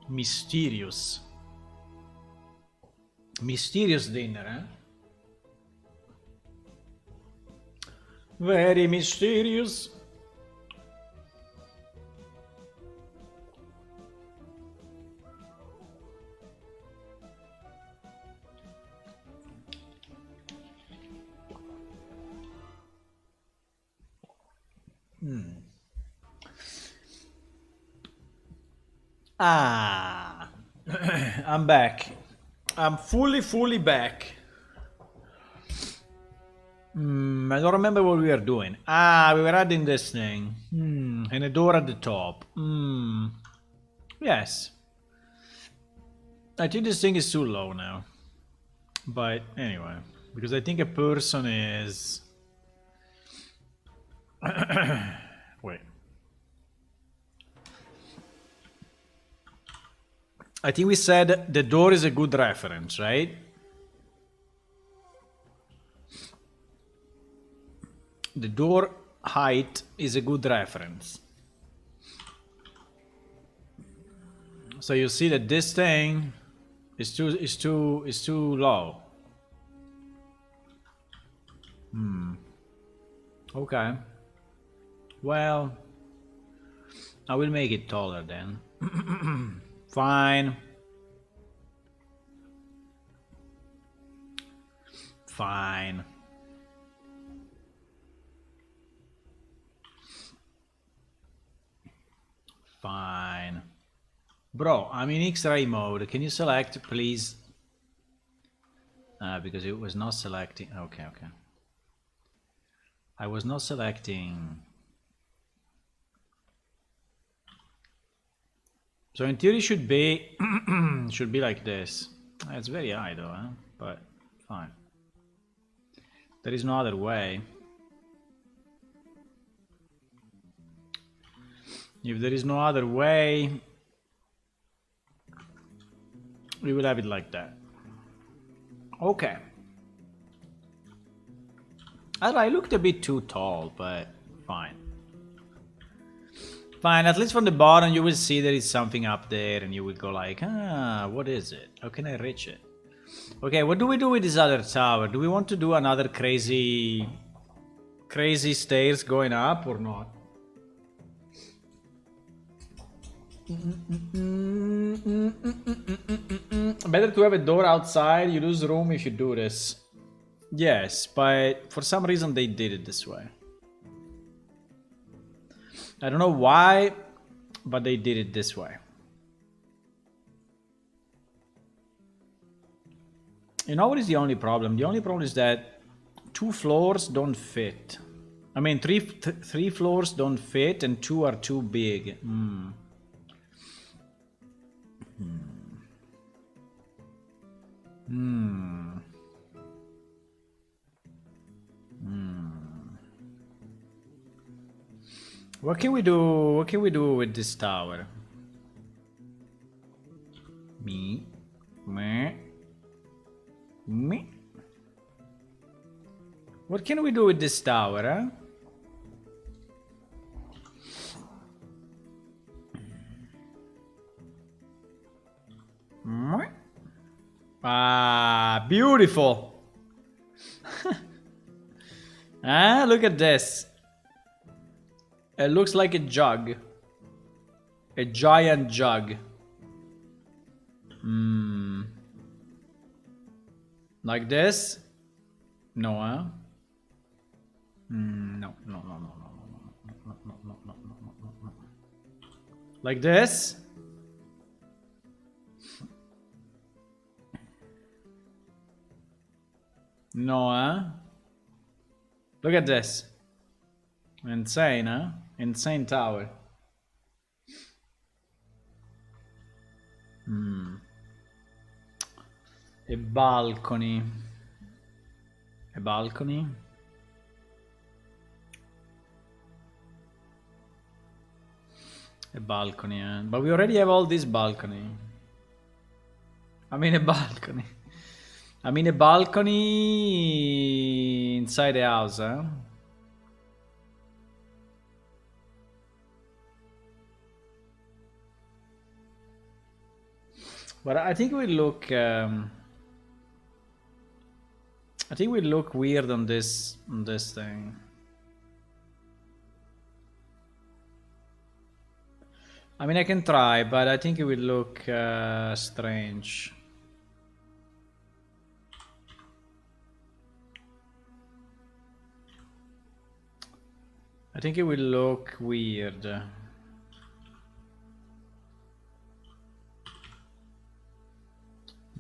Mysterious. Mysterious dinner, eh? Very mysterious. Ah, I'm back. I'm fully back. I don't remember what we were doing. Ah, we were adding this thing. And a door at the top. Yes. I think this thing is too low now. But anyway, because I think a person is... Wait. I think we said the door is a good reference, right? The door height is a good reference. So you see that this thing is too low. Okay. Well, I will make it taller then. Fine. Fine. Fine. Bro, I'm in X-ray mode. Can you select, please? Because it was not selecting. Okay, okay. I was not selecting. So in theory, should be should be like this. It's very high though, huh? But fine. There is no other way. If there is no other way, we will have it like that. Okay. I looked a bit too tall, but fine. Fine, at least from the bottom you will see there is something up there and you will go like, ah, what is it? How can I reach it? Okay, what do we do with this other tower? Do we want to do another crazy stairs going up or not? Better to have a door outside, you lose room if you do this. Yes, but for some reason they did it this way. I don't know why, but they did it this way. You know what is the only problem? The only problem is that 2 floors don't fit. I mean, three floors don't fit and 2 are too big. What can we do? What can we do with this tower? Me. What can we do with this tower, huh? Ah, beautiful. Ah, look at this. It looks like a jug. A giant jug. Like this? No, huh? No. Like this? No, huh? Look at this. Insane, huh? Insane tower. A balcony. A balcony? A balcony, eh? But we already have all this balcony. I mean a balcony. I mean a balcony inside the house, huh? But I think we look. I think we look weird on this thing. I mean, I can try, but I think it will look strange. I think it will look weird.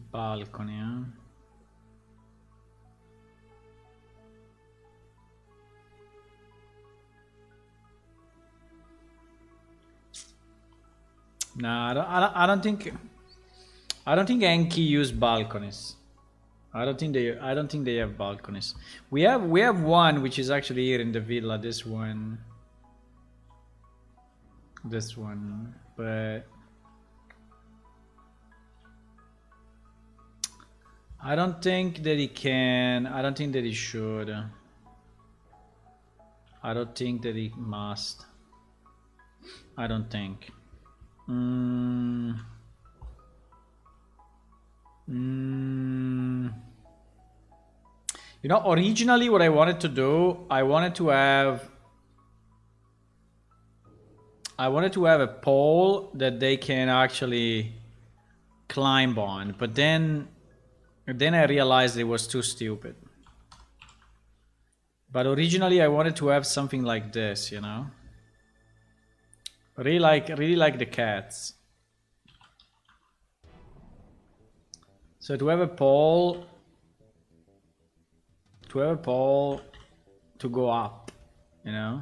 Balcony, huh? No, I don't think Enki use balconies. I don't think they have balconies. We have one which is actually here in the villa. This one, but I don't think that he can. I don't think that he should. I don't think that he must. I don't think. You know, originally what I wanted to do, I wanted to have a pole that they can actually climb on, but then I realized it was too stupid. But originally I wanted to have something like this, you know? Really like the cats. So to have a pole to go up, you know?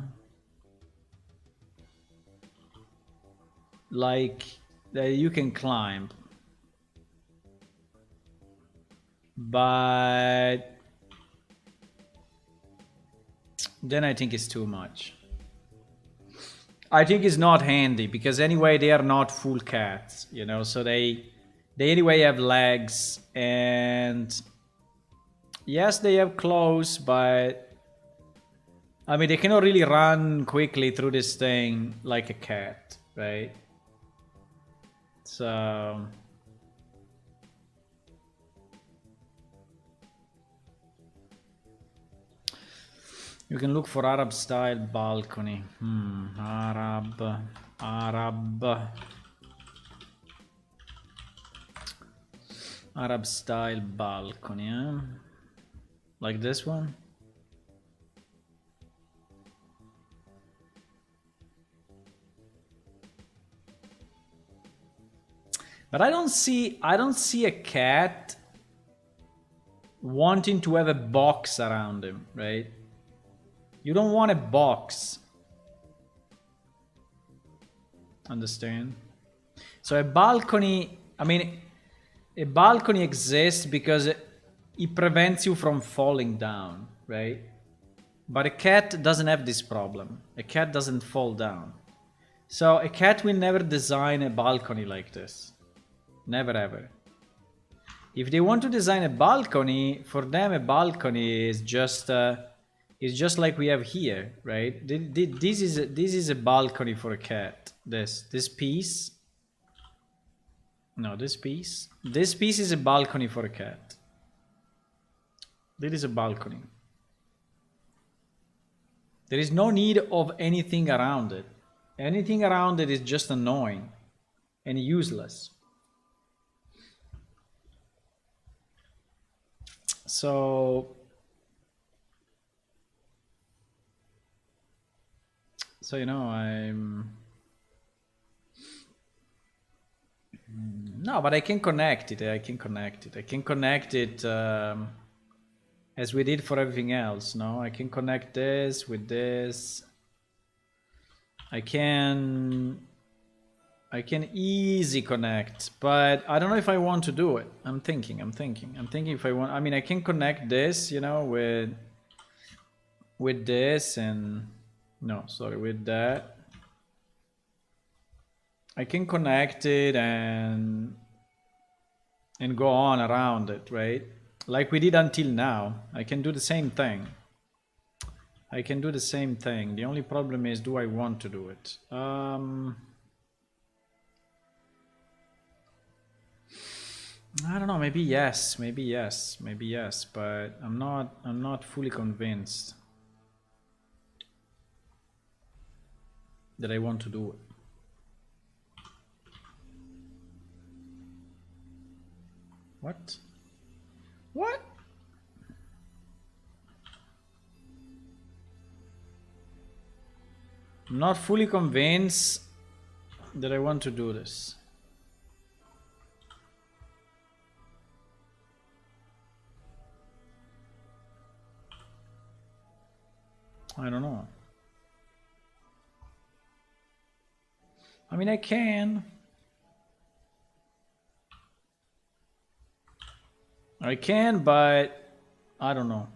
Like that you can climb. But then I think it's too much. I think it's not handy because anyway they are not full cats, you know, so they anyway have legs and yes they have claws, but I mean they cannot really run quickly through this thing like a cat, right? So you can look for Arab style balcony. Arab style balcony, huh? Like this one? But I don't see a cat wanting to have a box around him, right? You don't want a box. Understand? So a balcony, I mean, a balcony exists because it prevents you from falling down, right? But a cat doesn't have this problem. A cat doesn't fall down. So a cat will never design a balcony like this. Never ever. If they want to design a balcony, for them a balcony is just like we have here, right? This is a balcony for a cat. This piece. No, this piece. This piece is a balcony for a cat. This is a balcony. There is no need of anything around it. Anything around it is just annoying and useless. So you know, no, but I can connect it. I can connect it as we did for everything else. No, I can connect this with this. I can easy connect, but I don't know if I want to do it. I'm thinking if I want. I mean, I can connect this, you know, with this and no, sorry, with that. I can connect it and go on around it, right? Like we did until now. I can do the same thing. The only problem is, do I want to do it? I don't know, maybe yes, maybe yes, maybe yes, but I'm not fully convinced that I want to do it. What? What? I'm not fully convinced that I want to do this. I don't know. I mean, I can. I can, but I don't know.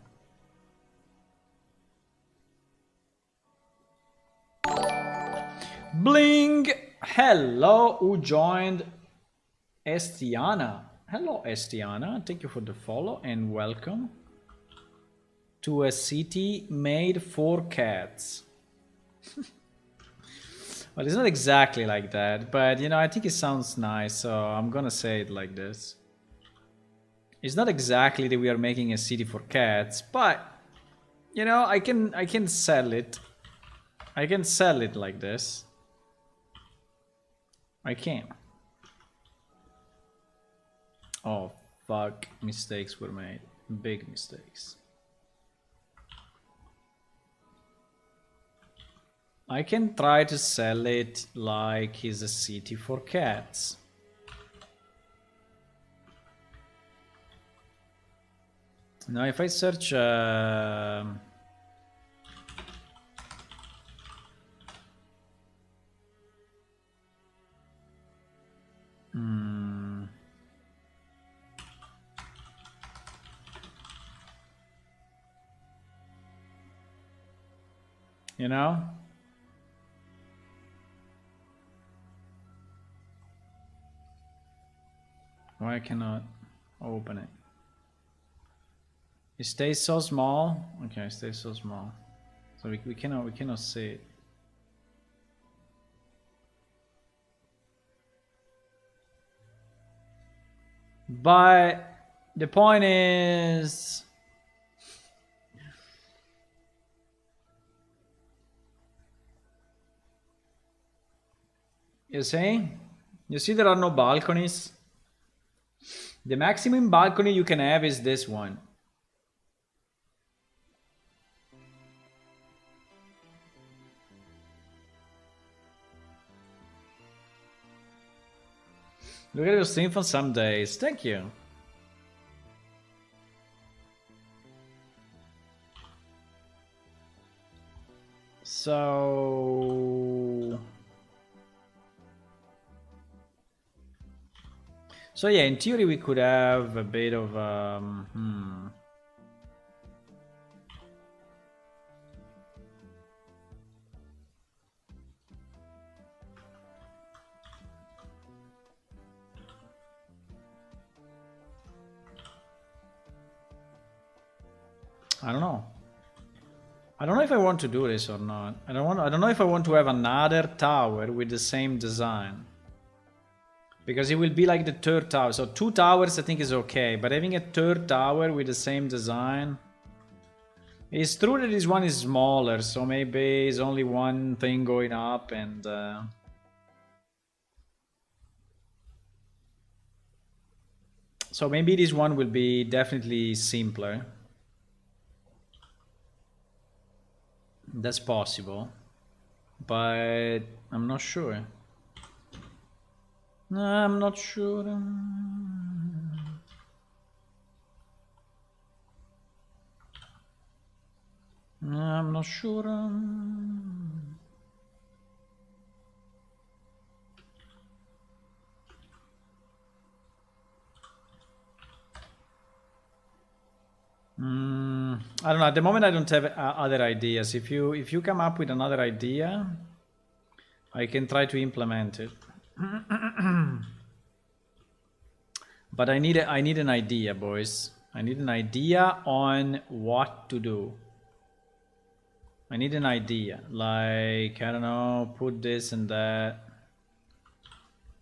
Bling! Hello, who joined? Estiana. Hello, Estiana. Thank you for the follow and welcome to a city made for cats. Well, it's not exactly like that, but you know, I think it sounds nice, so I'm gonna say it like this. It's not exactly that we are making a city for cats, but you know, I can sell it. I can sell it like this. I can. Oh fuck, mistakes were made. Big mistakes. I can try to sell it like it's a city for cats. Now if I search you know? Why I cannot open it? It stays so small. Okay, it stays so small. So we cannot see it. But the point is, you see there are no balconies. The maximum balcony you can have is this one. Look at your stream for some days. Thank you. So yeah, in theory we could have a bit of I don't know. I don't know if I want to do this or not. I don't know if I want to have another tower with the same design. Because it will be like the third tower. So 2 towers I think is okay, but having a third tower with the same design. It's true that this one is smaller, so maybe it's only one thing going up and so maybe this one will be definitely simpler. That's possible, but I'm not sure. I'm not sure. I'm not sure. I don't know. At the moment, I don't have other ideas. If you come up with another idea, I can try to implement it. But I need an idea, boys. I need an idea on what to do. I need an idea. Like, I don't know, put this and that.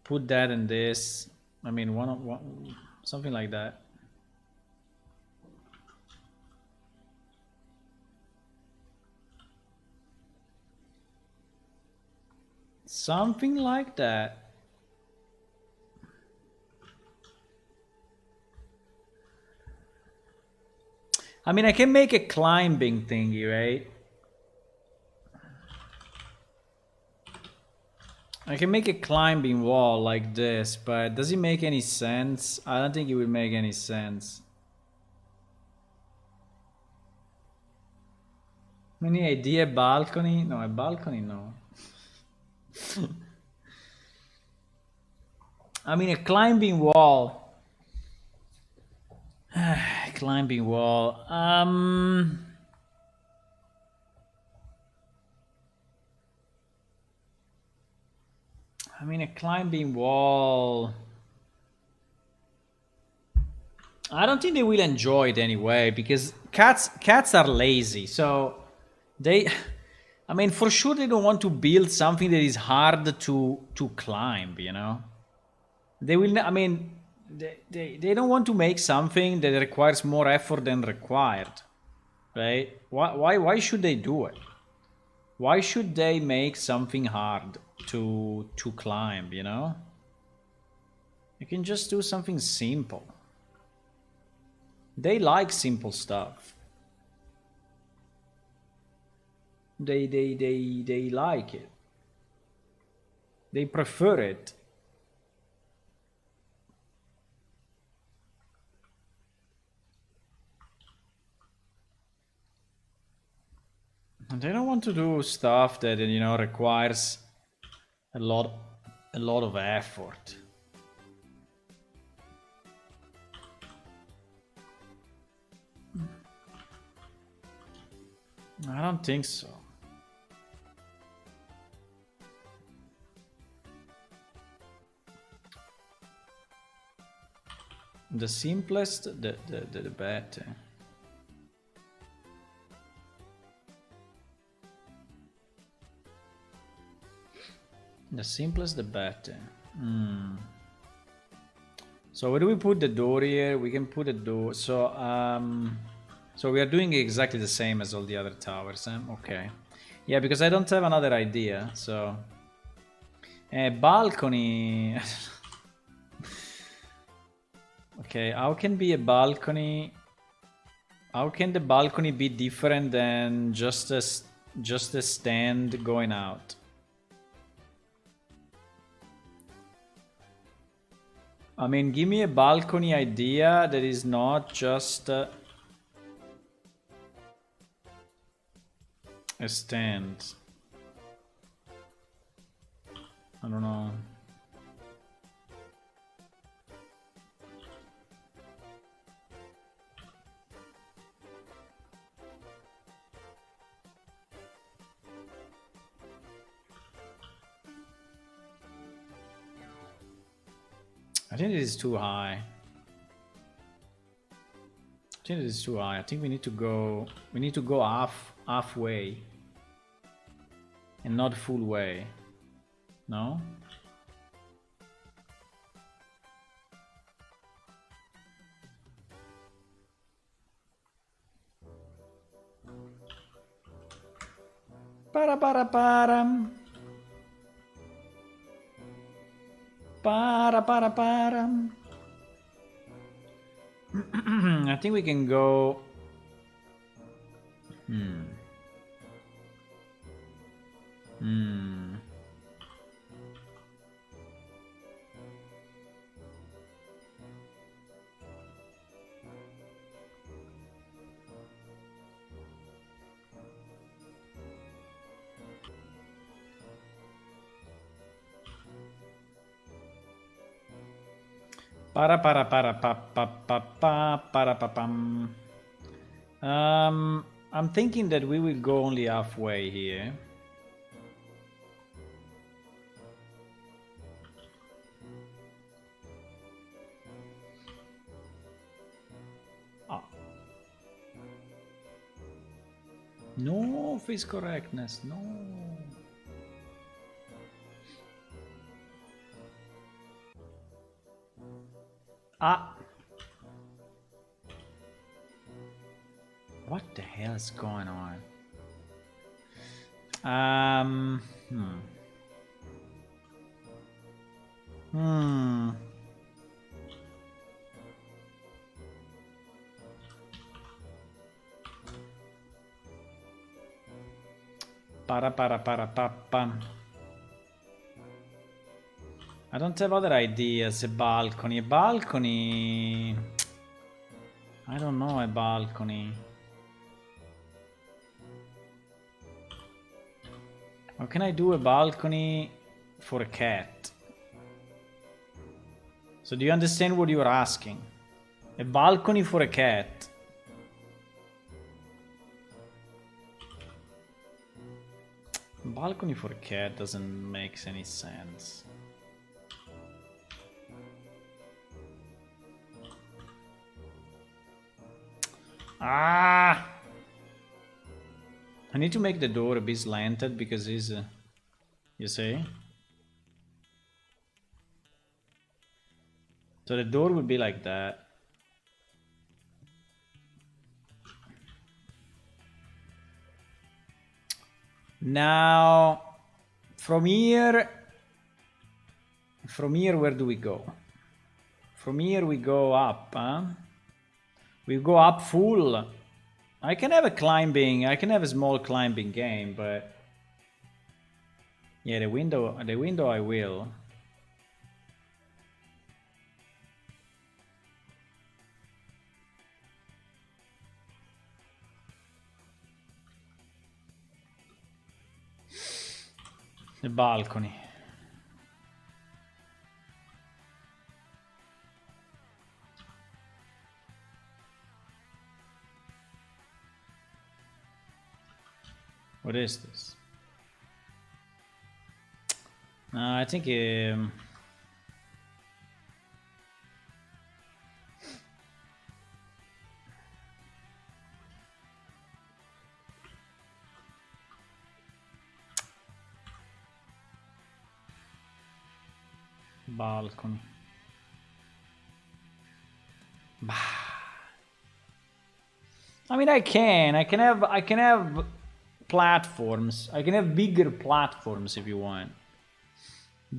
Put that and this. I mean, Something like that. Something like that. I mean, I can make a climbing thingy, right? I can make a climbing wall like this, but does it make any sense? I don't think it would make any sense. Any idea? Balcony? No, a balcony, no. I mean, a climbing wall. Climbing wall. I mean, a climbing wall. I don't think they will enjoy it anyway because cats are lazy. So they, I mean, for sure they don't want to build something that is hard to climb. You know, they will. I mean, they don't want to make something that requires more effort than required, right? Why should they do it? Why should they make something hard to climb? You know, you can just do something simple. They like simple stuff. They like it. They prefer it. And they don't want to do stuff that, you know, requires a lot of effort. I don't think so. The simplest, the better. The simplest, the better. So where do we put the door here? We can put a door. So we are doing exactly the same as all the other towers. Okay. Yeah, because I don't have another idea. So a balcony. Okay, how can be a balcony? How can the balcony be different than just a stand going out? I mean, give me a balcony idea that is not just a stand. I don't know. I think it is too high. I think it is too high. I think we need to go halfway and not full way. No? Para. I think we can go. I'm thinking that we will go only halfway here. No face correctness, no. What the hell is going on? Para. I don't have other ideas. A balcony. A balcony. I don't know a balcony. How can I do a balcony for a cat? So do you understand what you're asking? A balcony for a cat. A balcony for a cat doesn't make any sense. Ah! I need to make the door a bit slanted because it's, you see? So the door would be like that. Now, from here, where do we go? From here we go up, huh? We go up full. I can have a climbing, I can have a small climbing game, but yeah, the window I will. The balcony. What is this? I think balcony. I mean, I can have platforms. I can have bigger platforms if you want.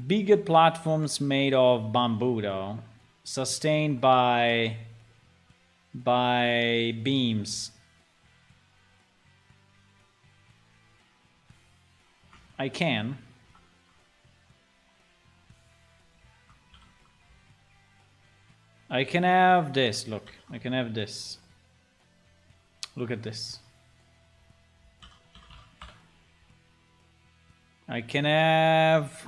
Bigger platforms made of bamboo, though, sustained by beams. I can. I can have this. Look, I can have this. Look at this. I can have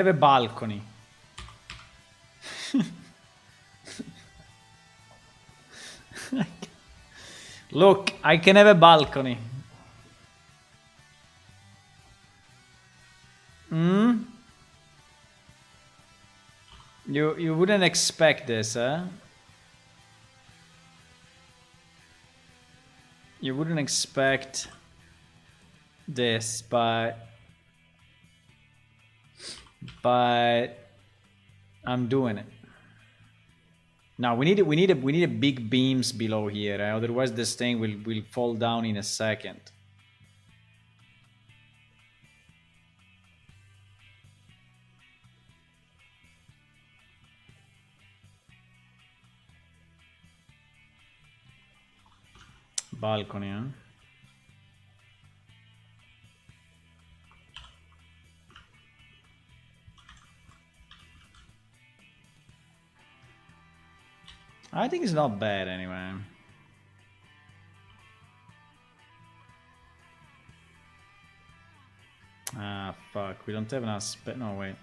a balcony. Look, I can have a balcony. You wouldn't expect this, huh? You wouldn't expect this, but I'm doing it. Now we need a big beams below here, otherwise this thing will fall down in a second. Balcony, huh? I think it's not bad anyway. Ah, fuck. We don't have enough space. No, wait.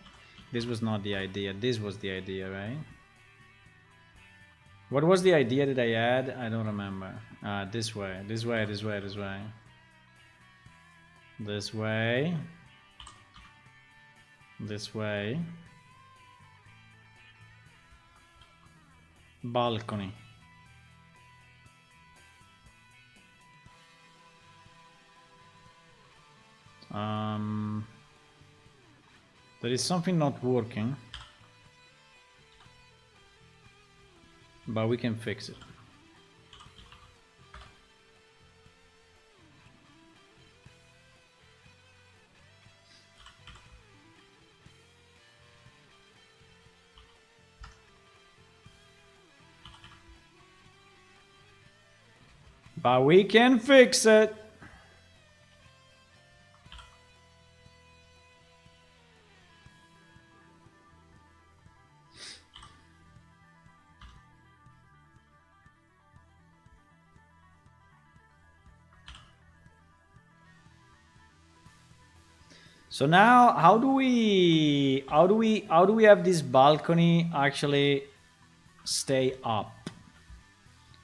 This was not the idea. This was the idea, right? What was the idea that I had? I don't remember. This way. This way, this way, this way. This way. This way. Balcony. There is something not working, but we can fix it. But we can fix it. So now how do we have this balcony actually stay up?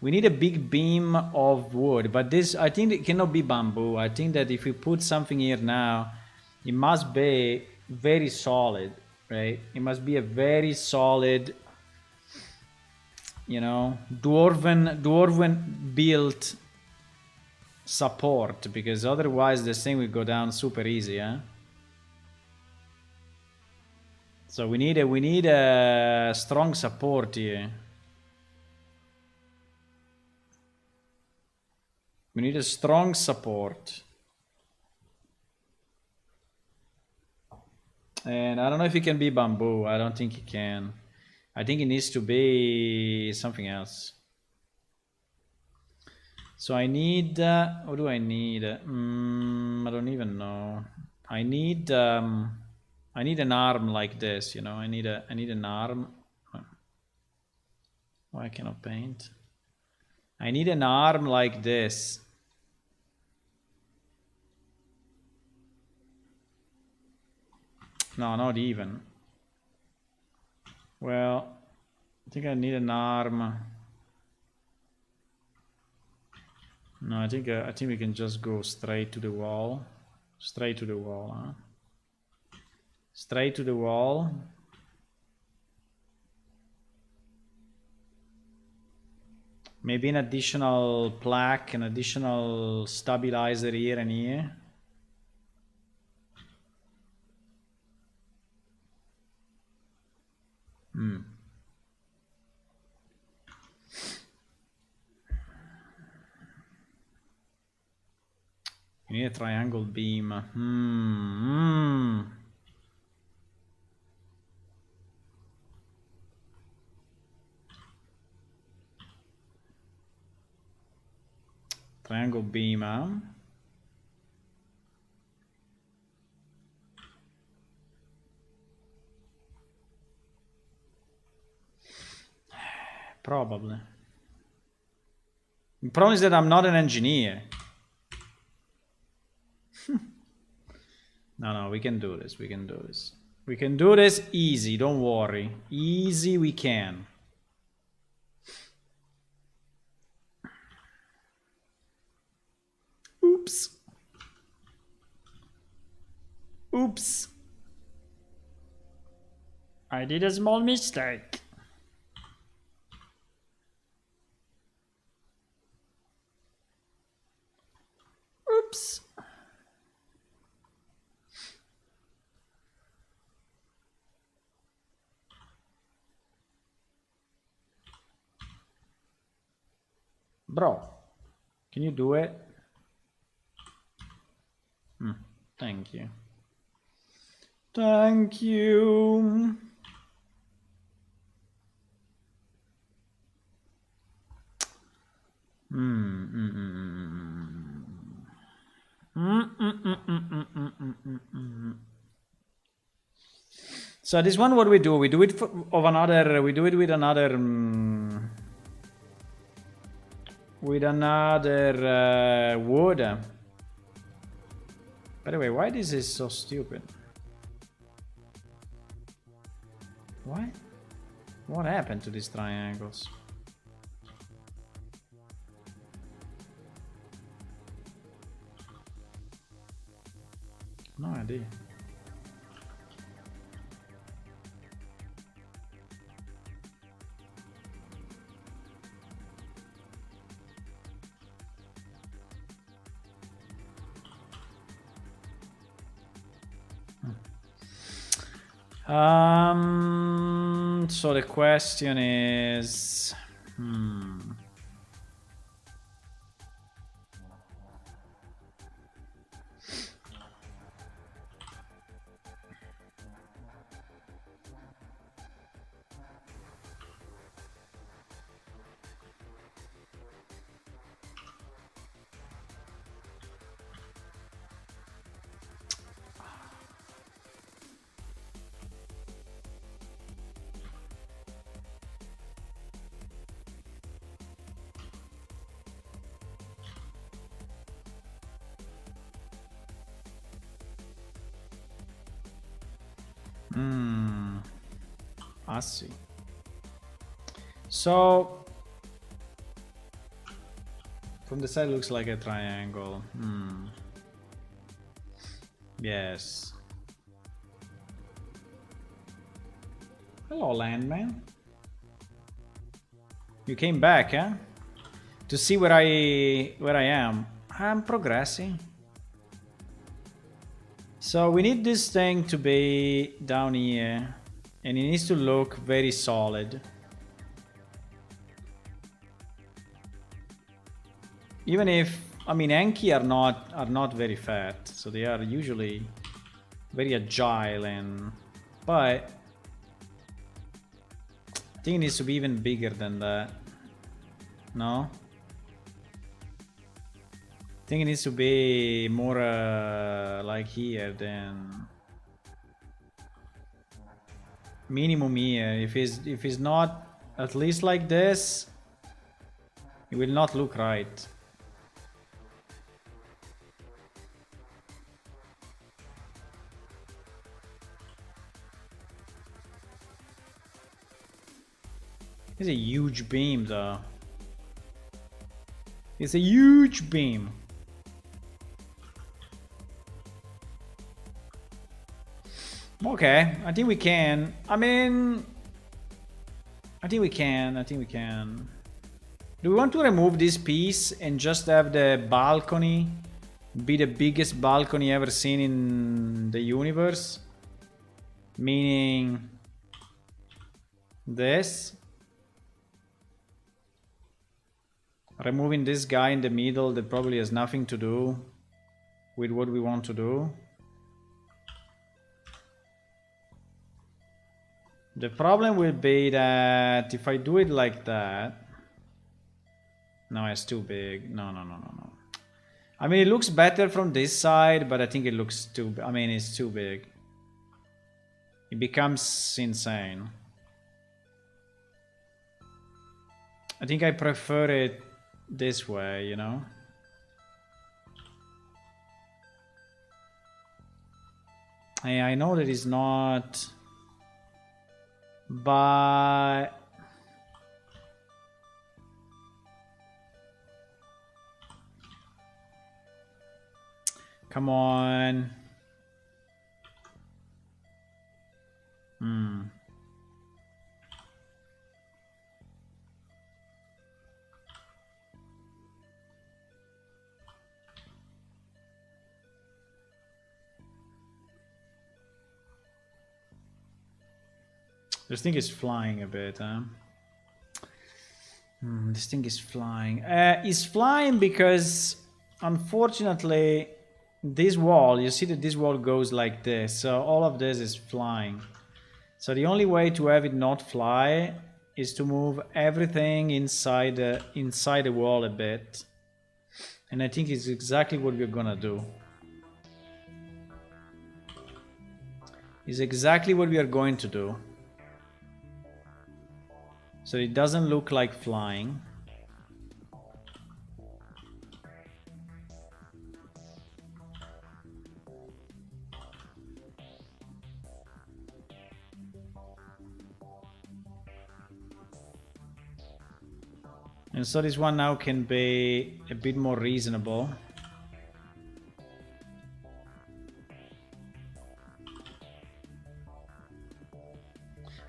We need a big beam of wood, but this, I think it cannot be bamboo. I think that if we put something here now, it must be very solid, right? It must be a very solid, you know, dwarven built support, because otherwise this thing will go down super easy, huh? So we need a strong support here. We need a strong support. And I don't know if it can be bamboo. I don't think it can. I think it needs to be something else. So I need, what do I need? I don't even know. I need an arm like this, you know. I need an arm. Why I cannot paint? I need an arm like this. No, not even. Well, I think I need an arm. No, I think we can just go straight to the wall. Straight to the wall, huh? Straight to the wall. Maybe an additional plaque, an additional stabilizer here and here. You need a triangle beam. Triangle beam, huh? Probably. The problem is that I'm not an engineer. No, we can do this. We can do this. We can do this easy. Don't worry. Easy we can. Oops. Oops. I did a small mistake. Oops. Bro, can you do it? Thank you. Thank you. So this one, what do? We do it of another. We do it with another. With another wood. By the way, why this is so stupid? What? What happened to these triangles? No idea. So the question is, I see. So from the side looks like a triangle. Yes. Hello, Landman. You came back, huh? To see where I am. I'm progressing. So we need this thing to be down here, and it needs to look very solid. Even if, I mean, Enki are not very fat, so they are usually very agile, but I think it needs to be even bigger than that. No? I think it needs to be more like here than minimum here. If it's not at least like this, it will not look right. It's a huge beam though. It's a huge beam. Okay, I think we can. I mean, I think we can. Do we want to remove this piece and just have the balcony be the biggest balcony ever seen in the universe? Meaning this. Removing this guy in the middle that probably has nothing to do with what we want to do. The problem will be that if I do it like that... No, it's too big. No. I mean, it looks better from this side, but I think it looks too... I mean, it's too big. It becomes insane. I think I prefer it this way, you know? I know that it's not... But... Come on. This thing is flying a bit, huh? This thing is flying. It's flying because, unfortunately, this wall, you see that this wall goes like this. So all of this is flying. So the only way to have it not fly is to move everything inside the wall a bit. And I think it's exactly what we're gonna do. It's exactly what we are going to do. So it doesn't look like flying. And so this one now can be a bit more reasonable.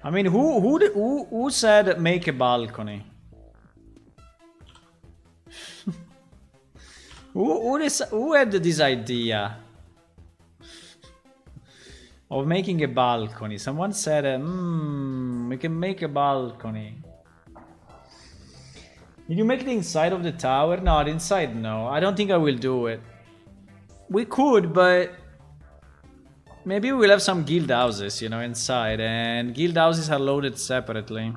I mean, who said make a balcony? who had this idea? Of making a balcony. Someone said, we can make a balcony. Did you make the inside of the tower? No, the inside, no. I don't think I will do it. We could, but maybe we'll have some guild houses, you know, inside. And guild houses are loaded separately.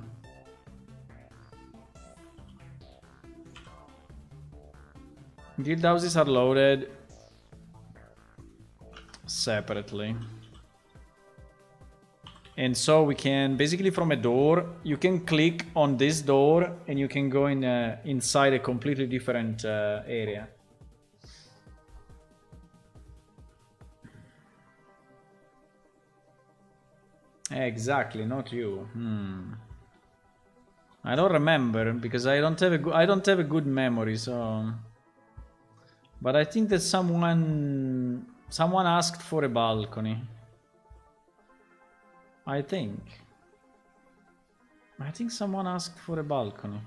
Guild houses are loaded separately. And so we can, basically from a door, you can click on this door and you can go in inside a completely different area. Exactly, not you. I don't remember because I don't have a good memory, so. But I think that someone asked for a balcony. I think someone asked for a balcony.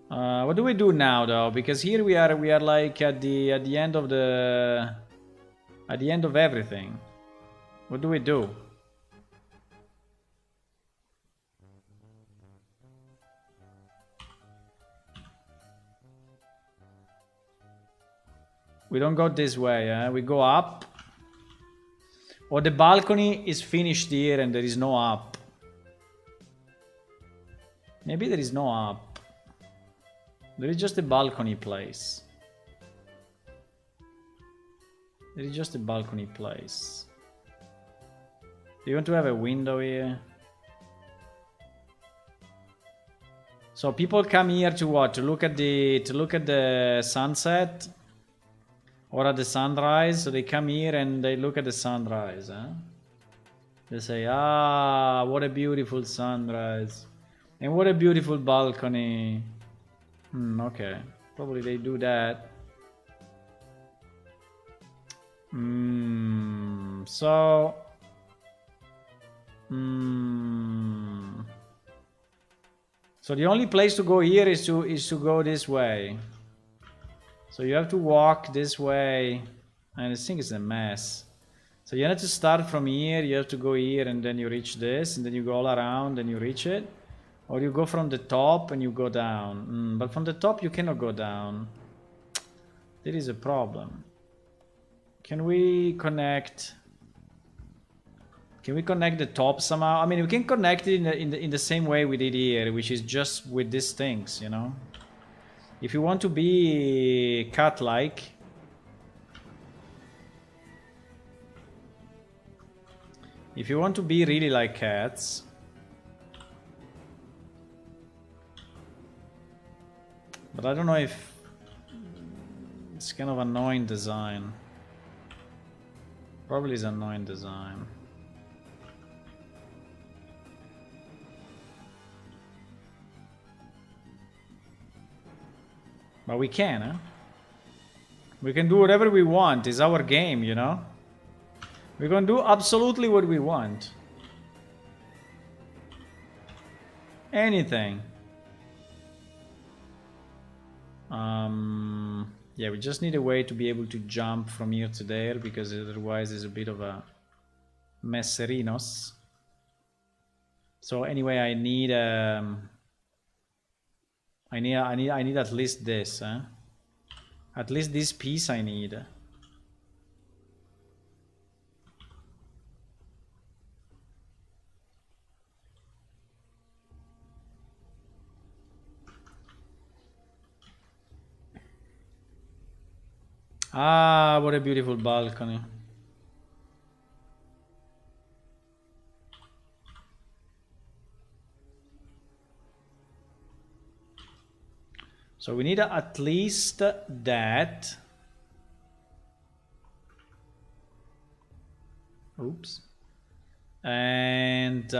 What do we do now, though? Because here we are like at the end of everything. What do we do? We don't go this way, we go up. Or the balcony is finished here and there is no up. Maybe there is no up. There is just a balcony place. There is just a balcony place. Do you want to have a window here? So people come here to what? To look at the sunset? Or at the sunrise, so they come here and they look at the sunrise, huh? They say, ah, what a beautiful sunrise. And what a beautiful balcony. Okay. Probably they do that. So the only place to go here is to go this way. So you have to walk this way, and I think it's a mess. So you have to start from here, you have to go here, and then you reach this, and then you go all around and you reach it. Or you go from the top and you go down. But from the top you cannot go down. There is a problem. Can we connect the top somehow? I mean, we can connect it in the same way we did here, which is just with these things, you know? If you want to be cat-like, if you want to be really like cats, but I don't know if it's kind of annoying design. Probably is annoying design. But we can, huh? We can do whatever we want. It's our game, you know? We can do absolutely what we want. Anything. Yeah, we just need a way to be able to jump from here to there, because otherwise it's a bit of a messerinos. So anyway, I need at least this, huh? At least this piece I need. Ah, what a beautiful balcony. So we need at least that. Oops. And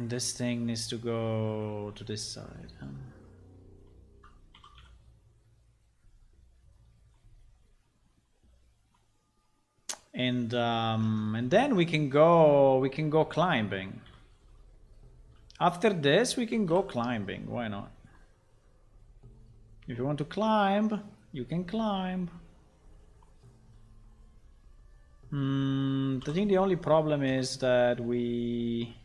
this thing needs to go to this side. And then we can go climbing. After this, we can go climbing. Why not? If you want to climb, you can climb. I think the only problem is that we...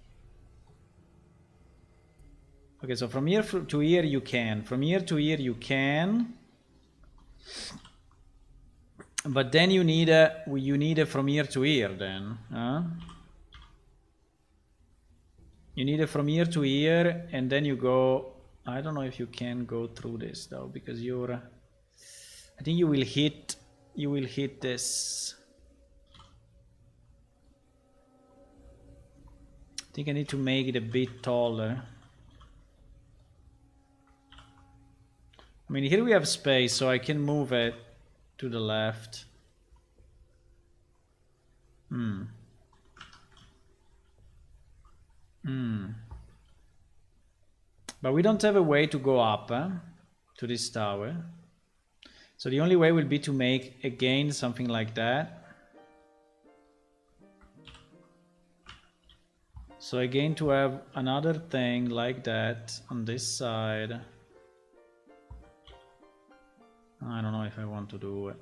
Okay, so from here to here you can. From here to here you can. But then you need a from here to here then. Huh? You need it from here to here, and then you go... I don't know if you can go through this though, because you're... I think you will hit this. I think I need to make it a bit taller. I mean, here we have space, so I can move it to the left. But we don't have a way to go up to this tower. So the only way will be to make again something like that. So again, to have another thing like that on this side. I don't know if I want to do it.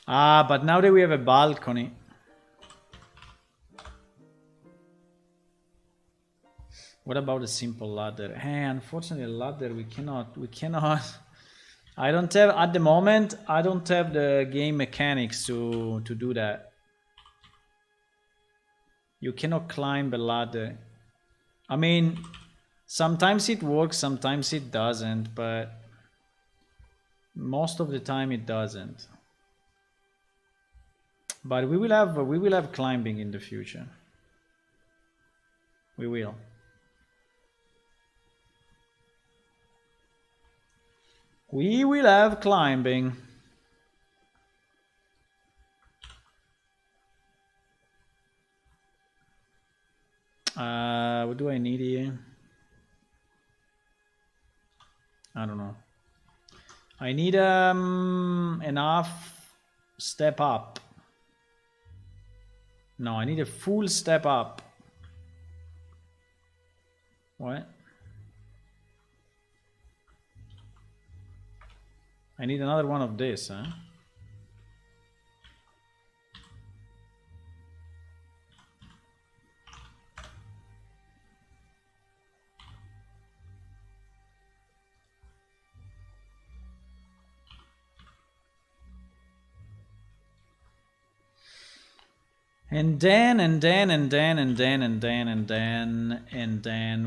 Ah, but now that we have a balcony. What about a simple ladder? Hey, unfortunately, a ladder we cannot. I don't have, at the moment, I don't have the game mechanics to do that. You cannot climb a ladder. I mean, sometimes it works, sometimes it doesn't, but most of the time it doesn't. But we will have climbing in the future. We will. We will have climbing. What do I need here? I don't know. I need enough step up. No, I need a full step up. What? I need another one of this, huh? And then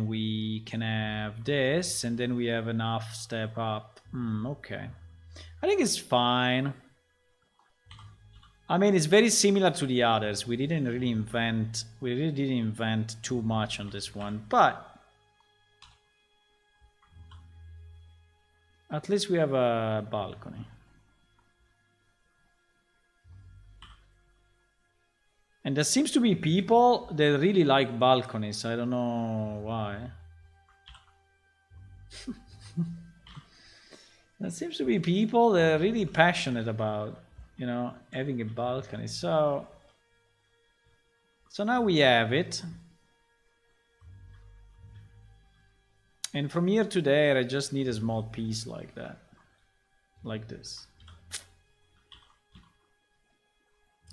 we can have this, and then we have enough step up. Okay. I think it's fine. I mean, it's very similar to the others. We really didn't invent too much on this one, but at least we have a balcony. And there seems to be people that really like balconies. I don't know why. There seems to be people that are really passionate about, you know, having a balcony. So now we have it. And from here to there, I just need a small piece like that. Like this.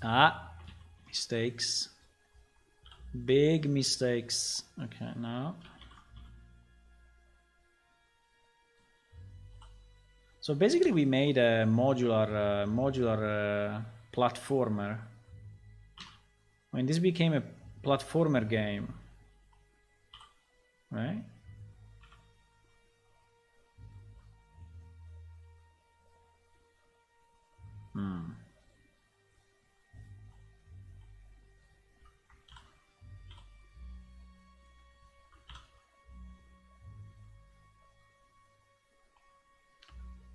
Ah. Mistakes. Big mistakes. Okay, now. So basically we made a modular platformer. When this became a platformer game. Right?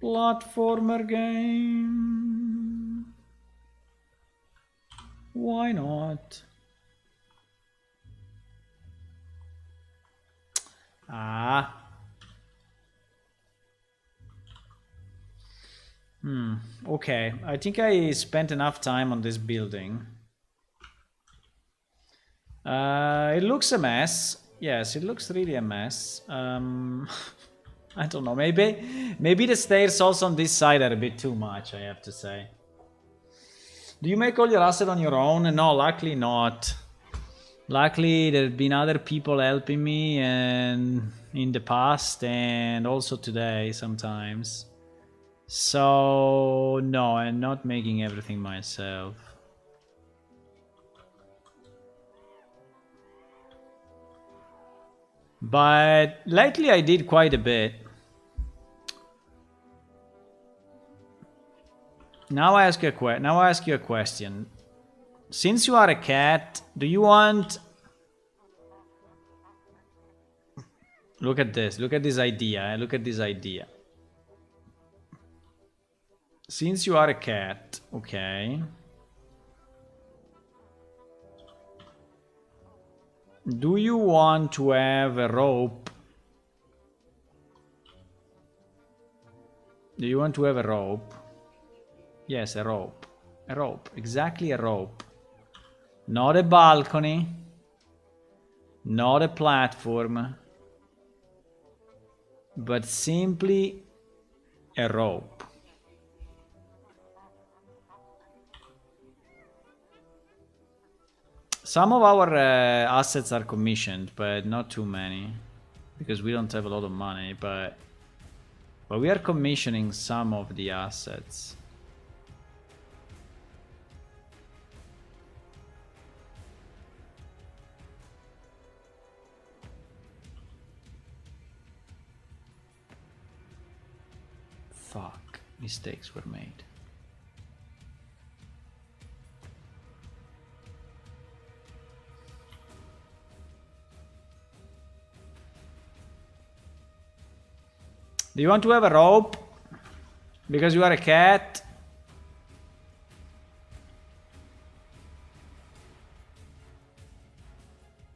Platformer game. Why not? Ah. Okay, I think I spent enough time on this building. It looks a mess. Yes, it looks really a mess. I don't know. Maybe the stairs also on this side are a bit too much, I have to say. Do you make all your assets on your own? No, luckily not. Luckily, there have been other people helping me, and in the past and also today sometimes. So no, I'm not making everything myself. But lately I did quite a bit. Now I ask you a question. Since you are a cat, do you want... Look at this. Look at this idea. Look at this idea. Since you are a cat, okay. Do you want to have a rope? Do you want to have a rope? Yes, a rope. A rope. Exactly a rope. Not a balcony. Not a platform. But simply a rope. Some of our assets are commissioned, but not too many. Because we don't have a lot of money, but we are commissioning some of the assets. Fuck, mistakes were made. Do you want to have a rope? Because you are a cat?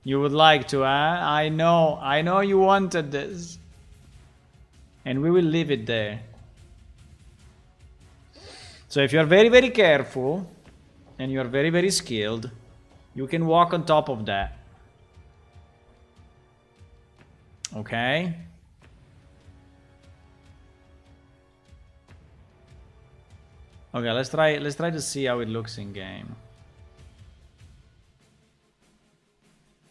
You would like to, huh? I know you wanted this. And we will leave it there. So if you are very, very careful, and you are very, very skilled, you can walk on top of that. Okay? Okay, let's try to see how it looks in game.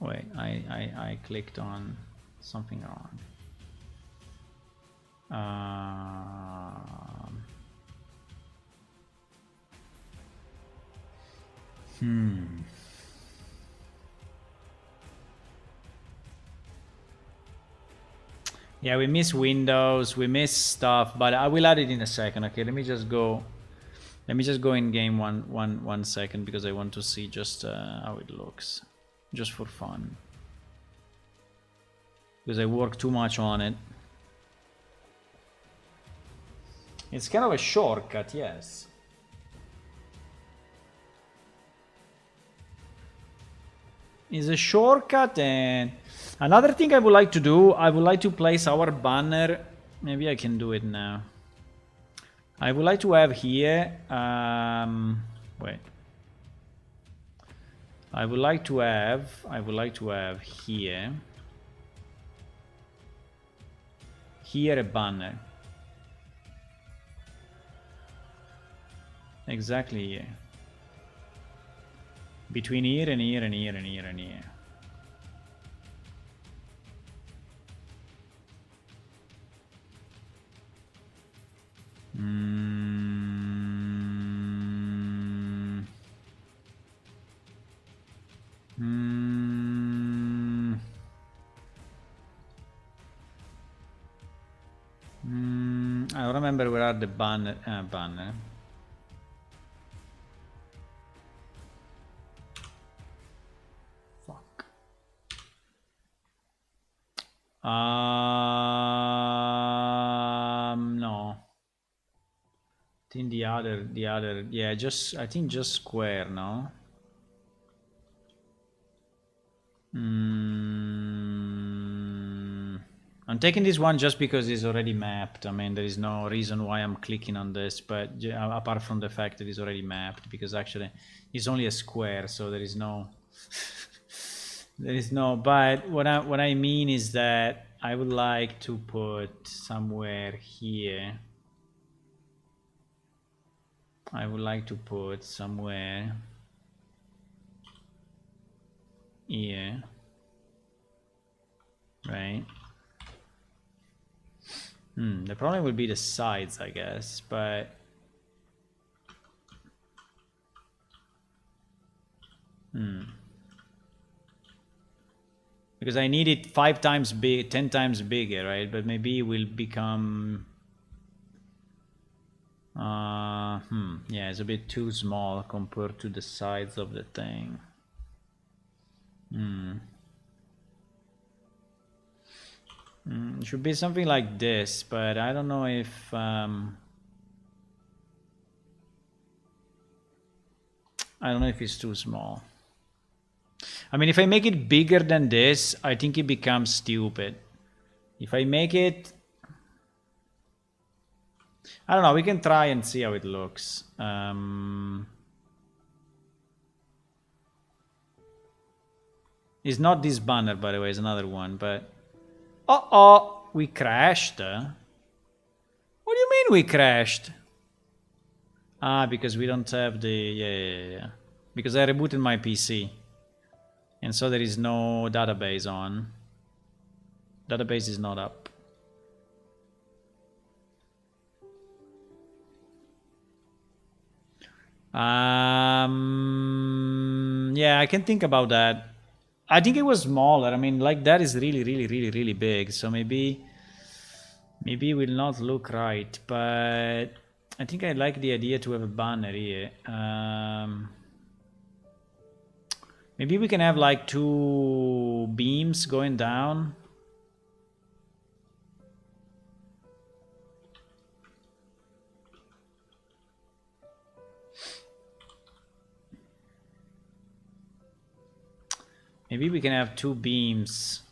Wait, I clicked on something wrong. Yeah, we miss windows, we miss stuff, but I will add it in a second. Okay, let me just go in game one second, because I want to see just how it looks, just for fun, because I work too much on it. It's kind of a shortcut, yes. It's a shortcut. And another thing I would like to do, I would like to place our banner. Maybe I can do it now. I would like to have here, wait. I would like to have here a banner. Exactly here. Between here and here and here and here and here. I don't remember where are the banner. Fuck. No. I think the other, yeah, I think just square, no? I'm taking this one just because it's already mapped. I mean, there is no reason why I'm clicking on this, but apart from the fact that it's already mapped, because actually it's only a square, so there is no There is no, but what I mean is that I would like to put somewhere here. I would like to put somewhere here, right? The problem would be the sides, I guess, but because I need it 5 times big, 10 times bigger, right? But maybe it will become yeah, it's a bit too small compared to the size of the thing. It should be something like this, but I don't know if it's too small. I mean, if I make it bigger than this, I think it becomes stupid. If I make it, I don't know, we can try and see how it looks. It's not this banner, by the way, it's another one, but... Uh-oh, we crashed. What do you mean we crashed? Ah, because we don't have the... Yeah. Because I rebooted my PC. And so there is no database on. Database is not up. Yeah, I can think about that. I think it was smaller. I mean, like that is really big. So maybe it will not look right. But I think I like the idea to have a banner here. Maybe we can have like 2 beams going down. Maybe we can have 2 beams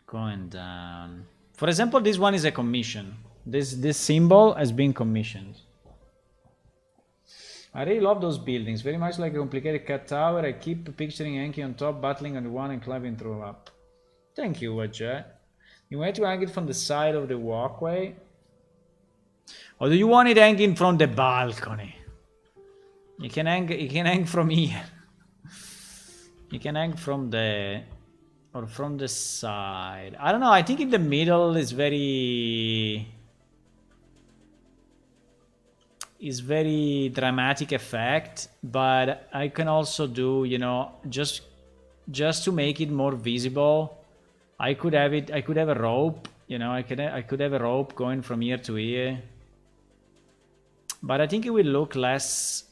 going down. For example, this one is a commission. This symbol has been commissioned. I really love those buildings. Very much like a complicated cat tower. I keep picturing Enki on top, battling on the one and climbing through up. Thank you, Wajah. You want to hang it from the side of the walkway? Or do you want it hanging from the balcony? You can hang from here. You can hang from the... or from the side. I don't know, I think in the middle is very dramatic effect, but I can also do, you know, just to make it more visible, I could have a rope, you know, I could have a rope going from here to here. But I think it will look less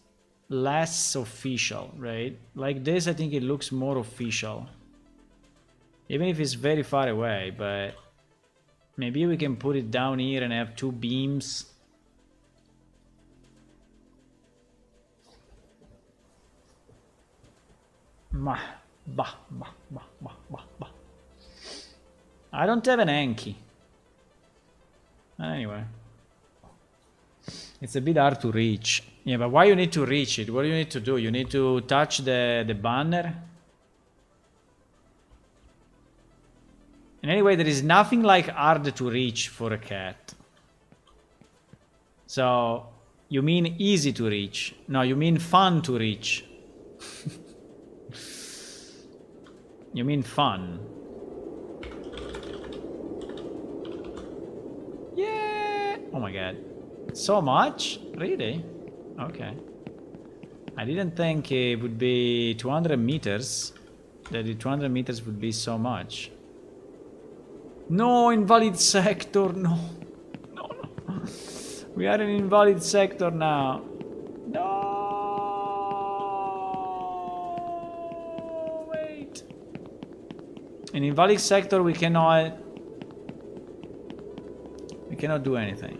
official, right? Like this, I think it looks more official. Even if it's very far away, but maybe we can put it down here and have 2 beams. I don't have an Anki. Anyway. It's a bit hard to reach. Yeah, but why you need to reach it? What do you need to do? You need to touch the banner? And anyway, there is nothing like hard to reach for a cat. So, you mean easy to reach. No, you mean fun to reach. You mean fun. Yeah! Oh my god. So much? Really? Okay. I didn't think it would be 200 meters. That the 200 meters would be so much. No, invalid sector, no. No. We are in invalid sector now. No. Wait. In invalid sector we cannot do anything.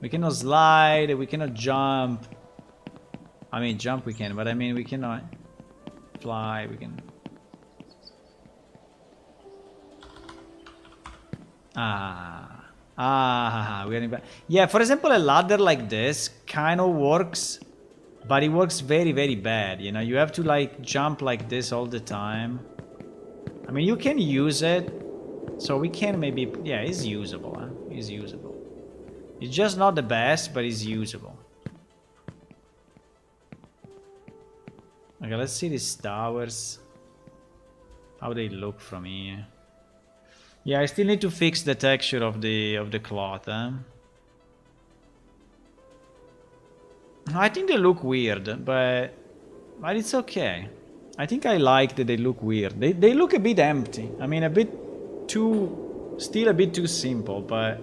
We cannot slide, we cannot jump. I mean, jump we can, but I mean we cannot fly, we can... we are in... Yeah, for example, a ladder like this kind of works, But it works very, very bad, you know. You have to like jump like this all the time. I mean, you can use it. So we can maybe... Yeah, it's usable, huh? It's usable. It's just not the best, but it's usable. Okay, let's see these towers. How they look from here. Yeah, I still need to fix the texture of the cloth, huh? I think they look weird, but it's okay. I think I like that they look weird. They look a bit empty. I mean, a bit too... Still a bit too simple, but...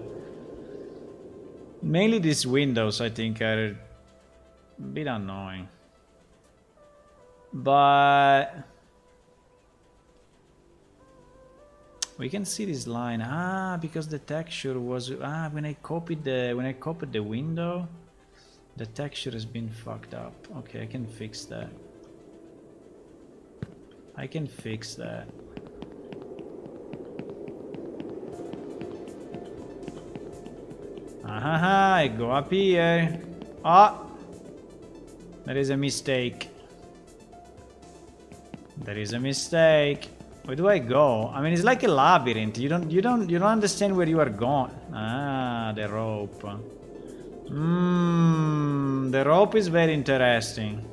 Mainly these windows, I think, are a bit annoying. But... We can see this line. Ah, because the texture was... Ah, when I copied the window... The texture has been fucked up. Okay, I can fix that. I can fix that. Aha, I go up here. Ah! There is a mistake. There is a mistake. Where do I go? I mean, it's like a labyrinth. You don't understand where you are going. Ah, the rope. The rope is very interesting.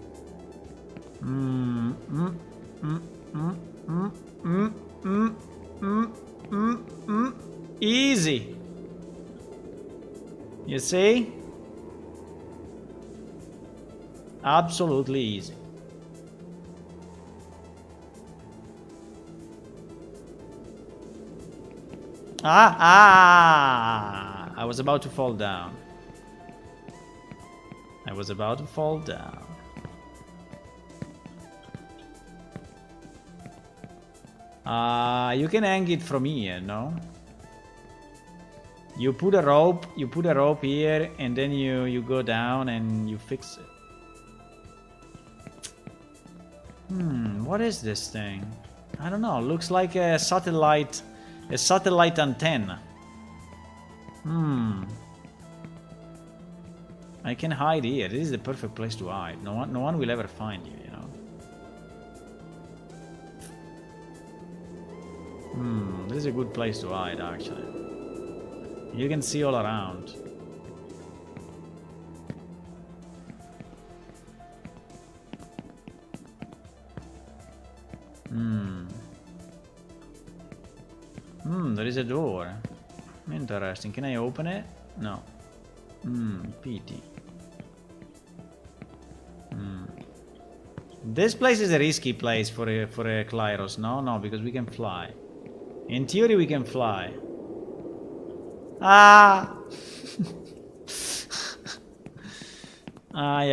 Easy. You see? Absolutely easy. I was about to fall down. I was about to fall down. You can hang it from here, no? You put a rope here, and then you go down and you fix it. What is this thing? I don't know. Looks like a satellite antenna. I can hide here. This is the perfect place to hide. No one will ever find you, you know. This is a good place to hide, actually. You can see all around. There is a door. Interesting. Can I open it? No. Pity. This place is a risky place for a Klyros. No, because we can fly. In theory, we can fly. Ah! Ay.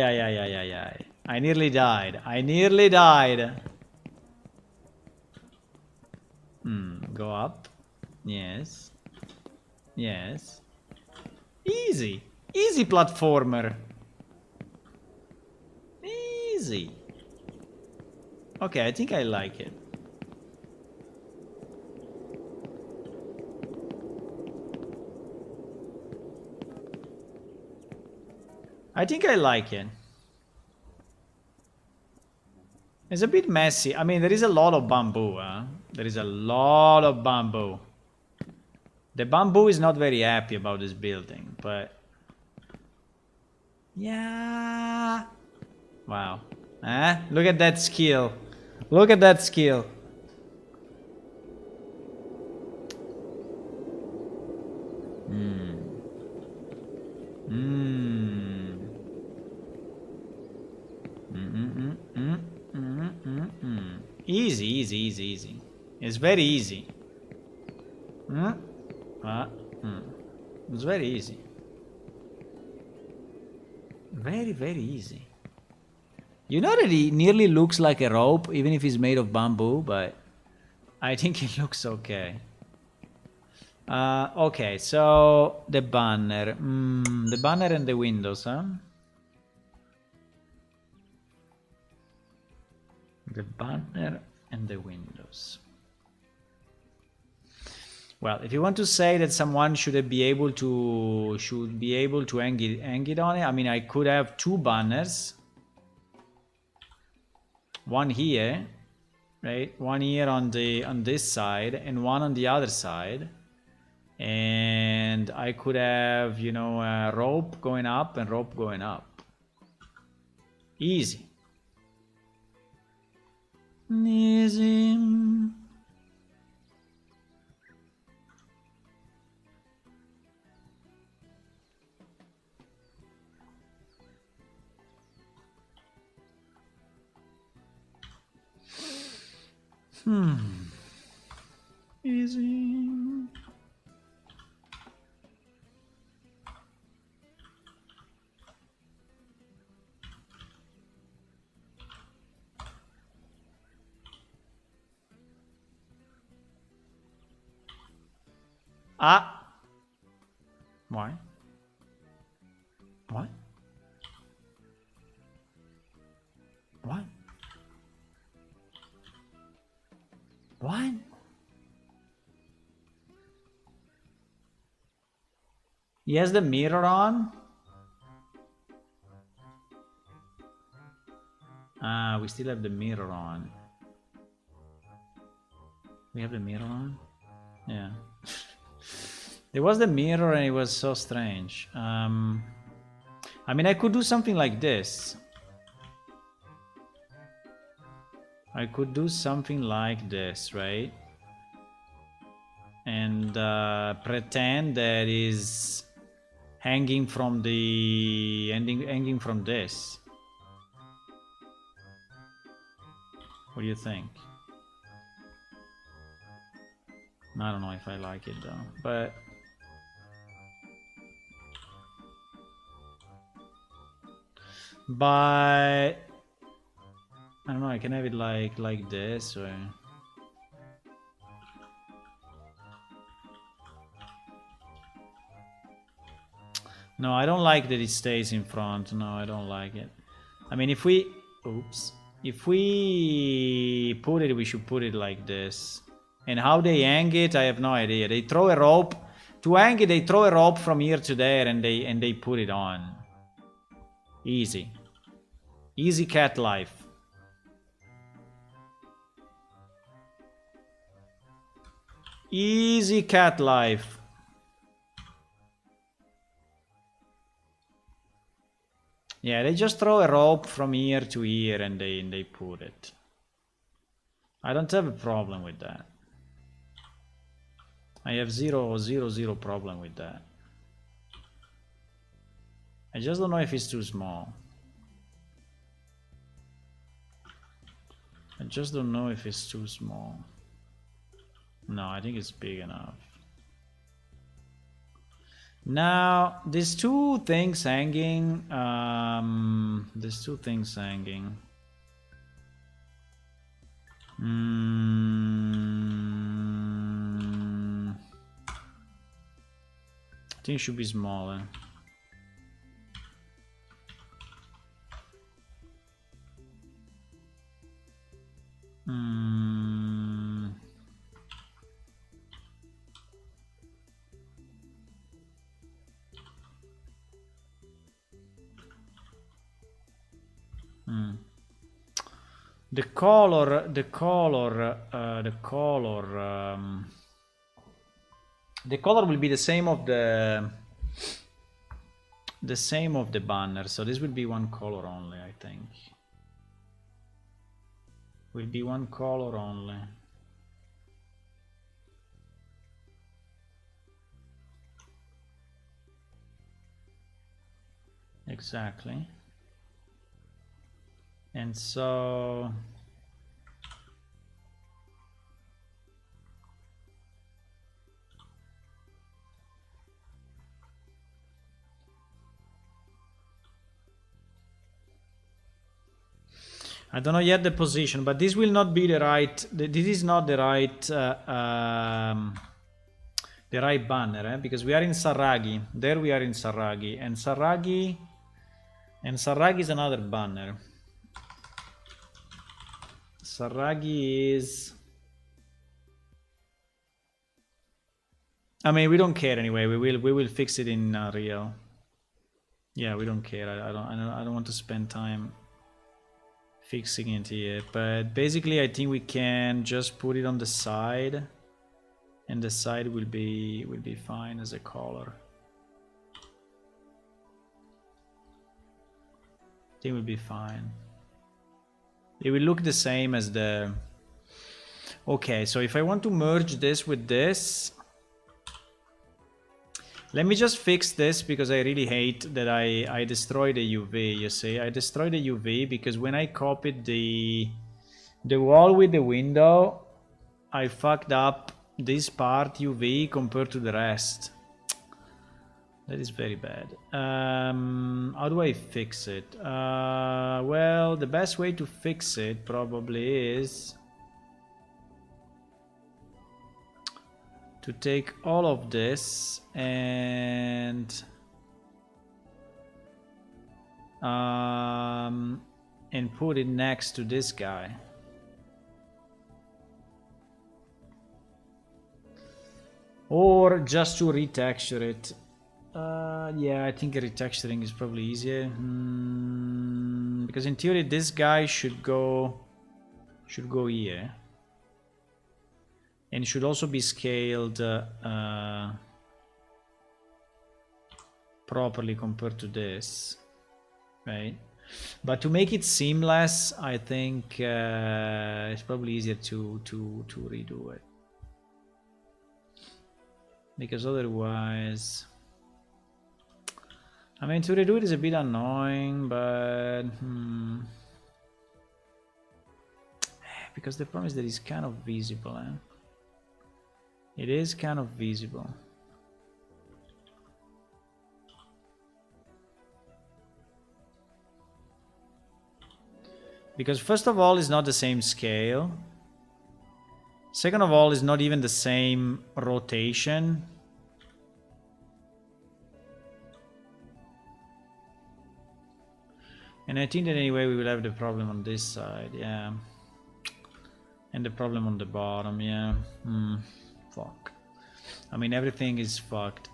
I nearly died. Go up. Yes. Easy platformer. Easy. Okay, I think I like it. It's a bit messy. I mean, there is a lot of bamboo, huh? There is a lot of bamboo. The bamboo is not very happy about this building, but... Yeah... Wow. Look at that skill. Easy. It's very easy. It's very easy. Very easy. You know that it nearly looks like a rope, even if it's made of bamboo, but I think it looks okay. Okay, so the banner. The banner and the windows, huh? The banner and the windows. Well, if you want to say that someone should be able to hang it on it, I mean, I could have two banners. one here, right? One here on this side and one on the other side. And I could have, you know, a rope going up and rope going up. Easy. Easy. Easy. Ah. Why? What? What? What? He has the mirror on? Ah, we still have the mirror on. We have the mirror on? Yeah. There was the mirror and it was so strange. I mean, I could do something like this. I could do something like this, right? And pretend that is hanging from the hanging from this. What do you think? I don't know if I like it though, but I don't know, I can have it like this or no, I don't like that it stays in front. No, I don't like it. I mean, if we if we put it, we should put it like this. And how they hang it, I have no idea. They throw a rope to hang it. They throw a rope from here to there, and they put it on. Easy, easy cat life. Easy cat life. Yeah, they just throw a rope from here to here, and they put it. I don't have a problem with that. I have zero problem with that. I just don't know if it's too small. I just don't know if it's too small. No, I think it's big enough. Now, there's two things hanging. There's two things hanging. I think it should be smaller. The color will be the same of the banner, so this will be one color only, I think. Will be one color only. Exactly. And so I don't know yet the position, but this will not be the right. This is not the right banner, because we are in Sarragi. There we are in Sarragi, and Sarragi is another banner. Sarragi is. I mean, we don't care anyway. We will fix it in real. Yeah, we don't care. I don't want to spend time fixing it here. But basically I think we can just put it on the side, and the side will be fine as a color. I think will be fine. It will look the same as the... Okay, so if I want to merge this with this, let me just fix this, because I really hate that I destroyed the UV, you see. I destroyed the UV because when I copied the wall with the window, I fucked up this part UV compared to the rest. That is very bad. How do I fix it? Well, the best way to fix it probably is to take all of this and put it next to this guy. Or just to retexture it. Yeah, I think retexturing is probably easier. Because in theory this guy should go here. And should also be scaled properly compared to this, right? But to make it seamless, I think it's probably easier to redo it, because otherwise, I mean, to redo it is a bit annoying, but because the problem is that it's kind of visible, eh? It is kind of visible. Because first of all, it's not the same scale. Second of all, it's not even the same rotation. And I think that anyway we will have the problem on this side, yeah. And the problem on the bottom, yeah. Fuck. I mean, everything is fucked.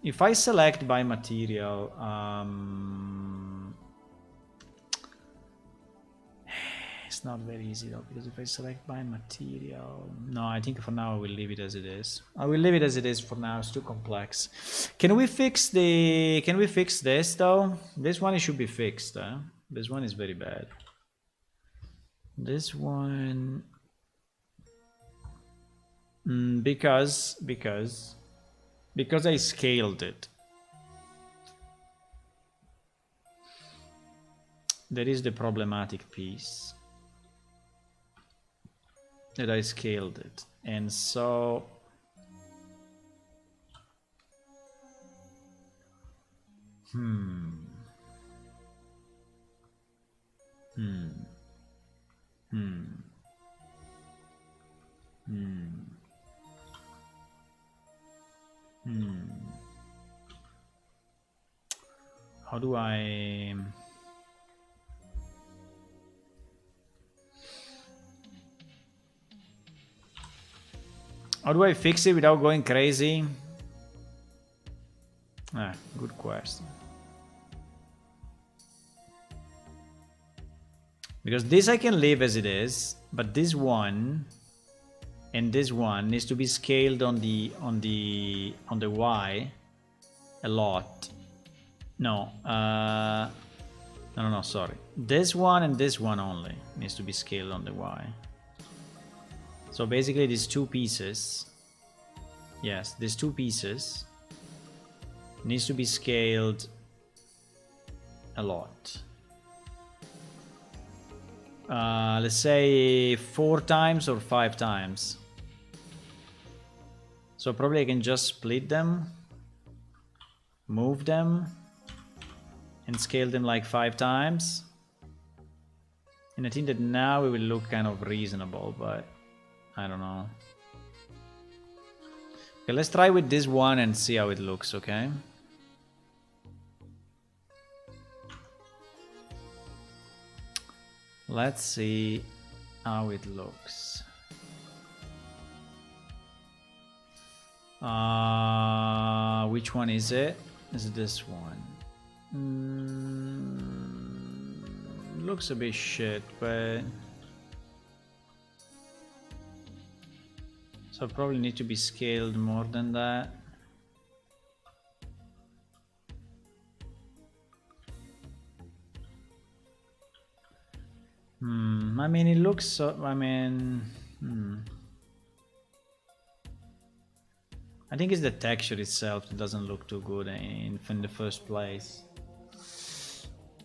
If I select by material, it's not very easy though, because if I select by material, no, I think for now I will leave it as it is. I will leave it as it is for now. It's too complex. Can we fix this though? This one, it should be fixed. This one is very bad. This one, because I scaled it. That is the problematic piece. That I scaled it, and so how do I... How do I fix it without going crazy? Good question. Because this I can leave as it is, but this one and this one needs to be scaled on the Y a lot. No, no, sorry. This one and this one only needs to be scaled on the Y. So basically these two pieces, yes, these two pieces needs to be scaled a lot. Let's say 4 times or 5 times. So probably I can just split them, move them, and scale them like 5 times. And I think that now it will look kind of reasonable, but I don't know. Okay, let's try with this one and see how it looks, okay? Let's see how it looks. Which one is it? Is it this one? Looks a bit shit, but so probably need to be scaled more than that. I mean, it looks so. I mean, I think it's the texture itself that doesn't look too good in the first place.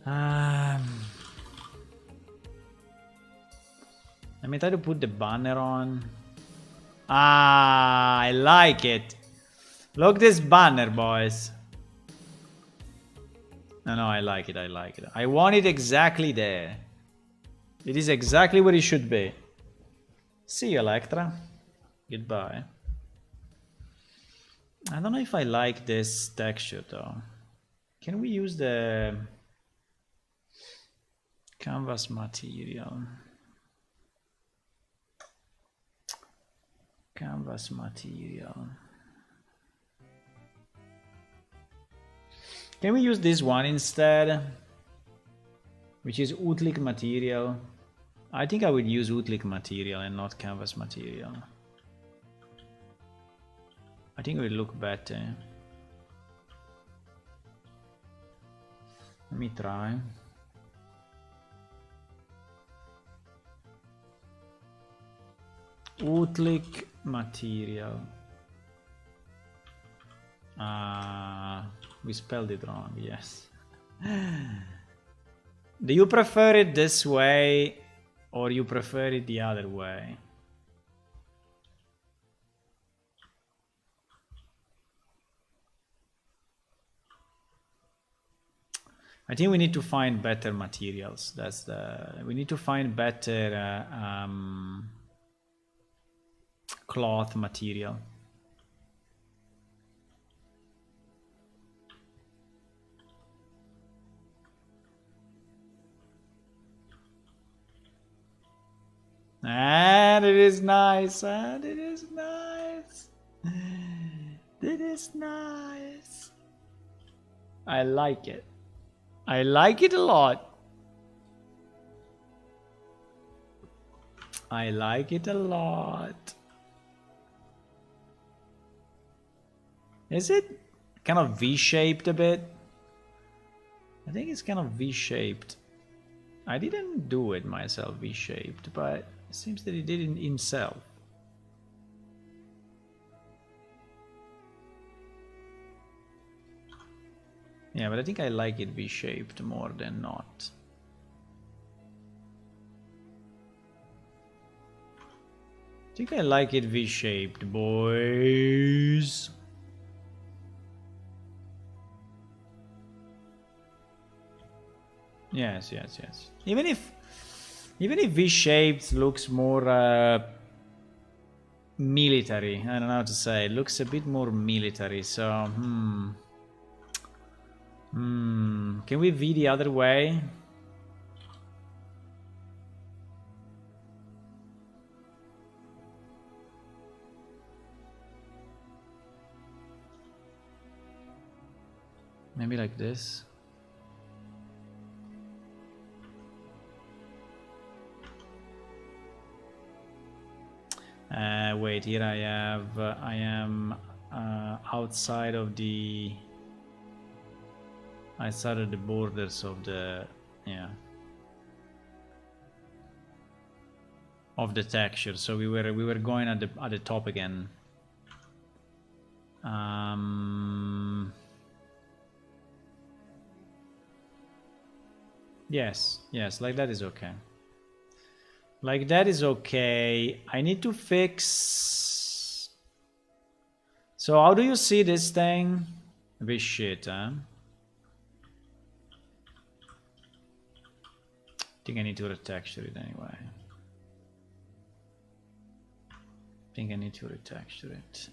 Let me try to put the banner on. I like it. Look this banner, boys. No, I like it. I like it. I want it exactly there. It is exactly where it should be. See you, Electra. Goodbye. I don't know if I like this texture though. Can we use the canvas material? Canvas material. Can we use this one instead? Which is Utlik material. I think I would use Utlik material and not canvas material. I think it would look better. Let me try. Utlik material. We spelled it wrong, yes. Do you prefer it this way or you prefer it the other way? I think we need to find better materials. We need to find better cloth material. And it is nice, and it is nice. It is nice. I like it. I like it a lot. I like it a lot. Is it kind of V-shaped a bit? I think it's kind of V-shaped. I didn't do it myself V-shaped, but it seems that he did it himself. Yeah, but I think I like it V-shaped more than not. I think I like it V-shaped, boys. Yes. Even if V-shaped looks more military, I don't know how to say. It looks a bit more military. So, can we V the other way? Maybe like this. Wait, here I am outside of the borders of the of the texture. So we were going at the top again. Yes, like that is okay. Like that is okay. I need to fix. So how do you see this thing? This shit, huh? I think I need to retexture it anyway. I think I need to retexture it.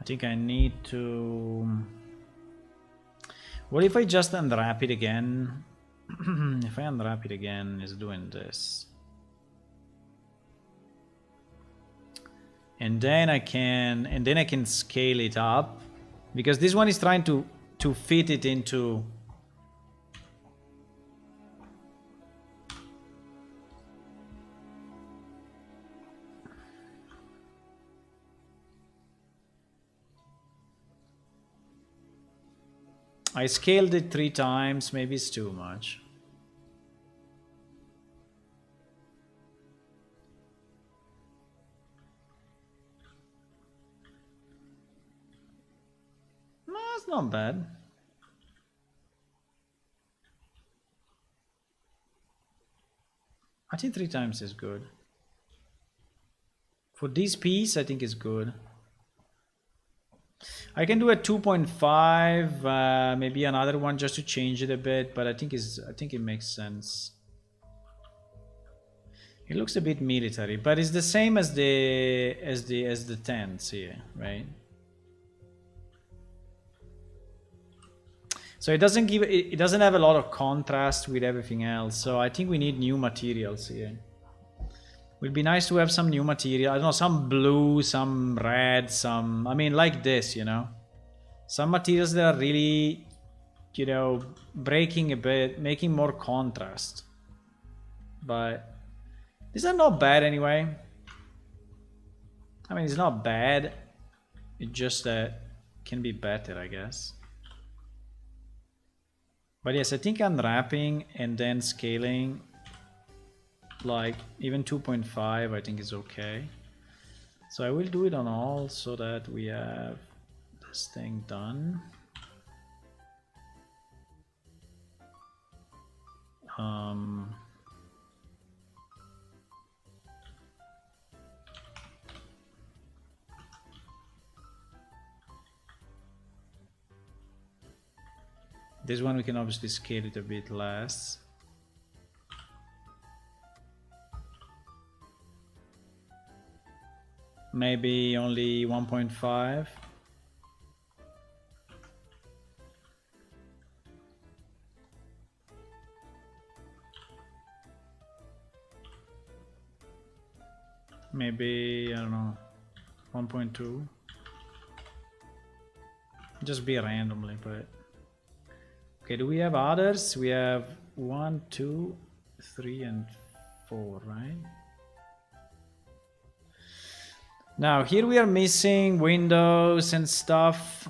I think I need to... What if I just unwrap it again? If I unwrap it again, it's doing this. And then I can scale it up, because this one is trying to fit it into... I scaled it 3 times, maybe it's too much. No, it's not bad. I think 3 times is good. For this piece, I think it's good. I can do a 2.5, maybe another one just to change it a bit, but I think it makes sense. It looks a bit military, but it's the same as the tents here, right? So it doesn't have a lot of contrast with everything else. So I think we need new materials here. Would be nice to have some new material. I don't know, some blue, some red, some... I mean, like this, you know? Some materials that are really, you know, breaking a bit, making more contrast. But these are not bad anyway. I mean, it's not bad. It just can be better, I guess. But yes, I think unwrapping and then scaling... like even 2.5 I think is okay. So I will do it on all so that we have this thing done. This one we can obviously scale it a bit less. Maybe only 1.5. Maybe, I don't know, 1.2. Just be randomly, but... Okay, do we have others? We have 1, 2, 3, and 4, right? Now here we are missing windows and stuff.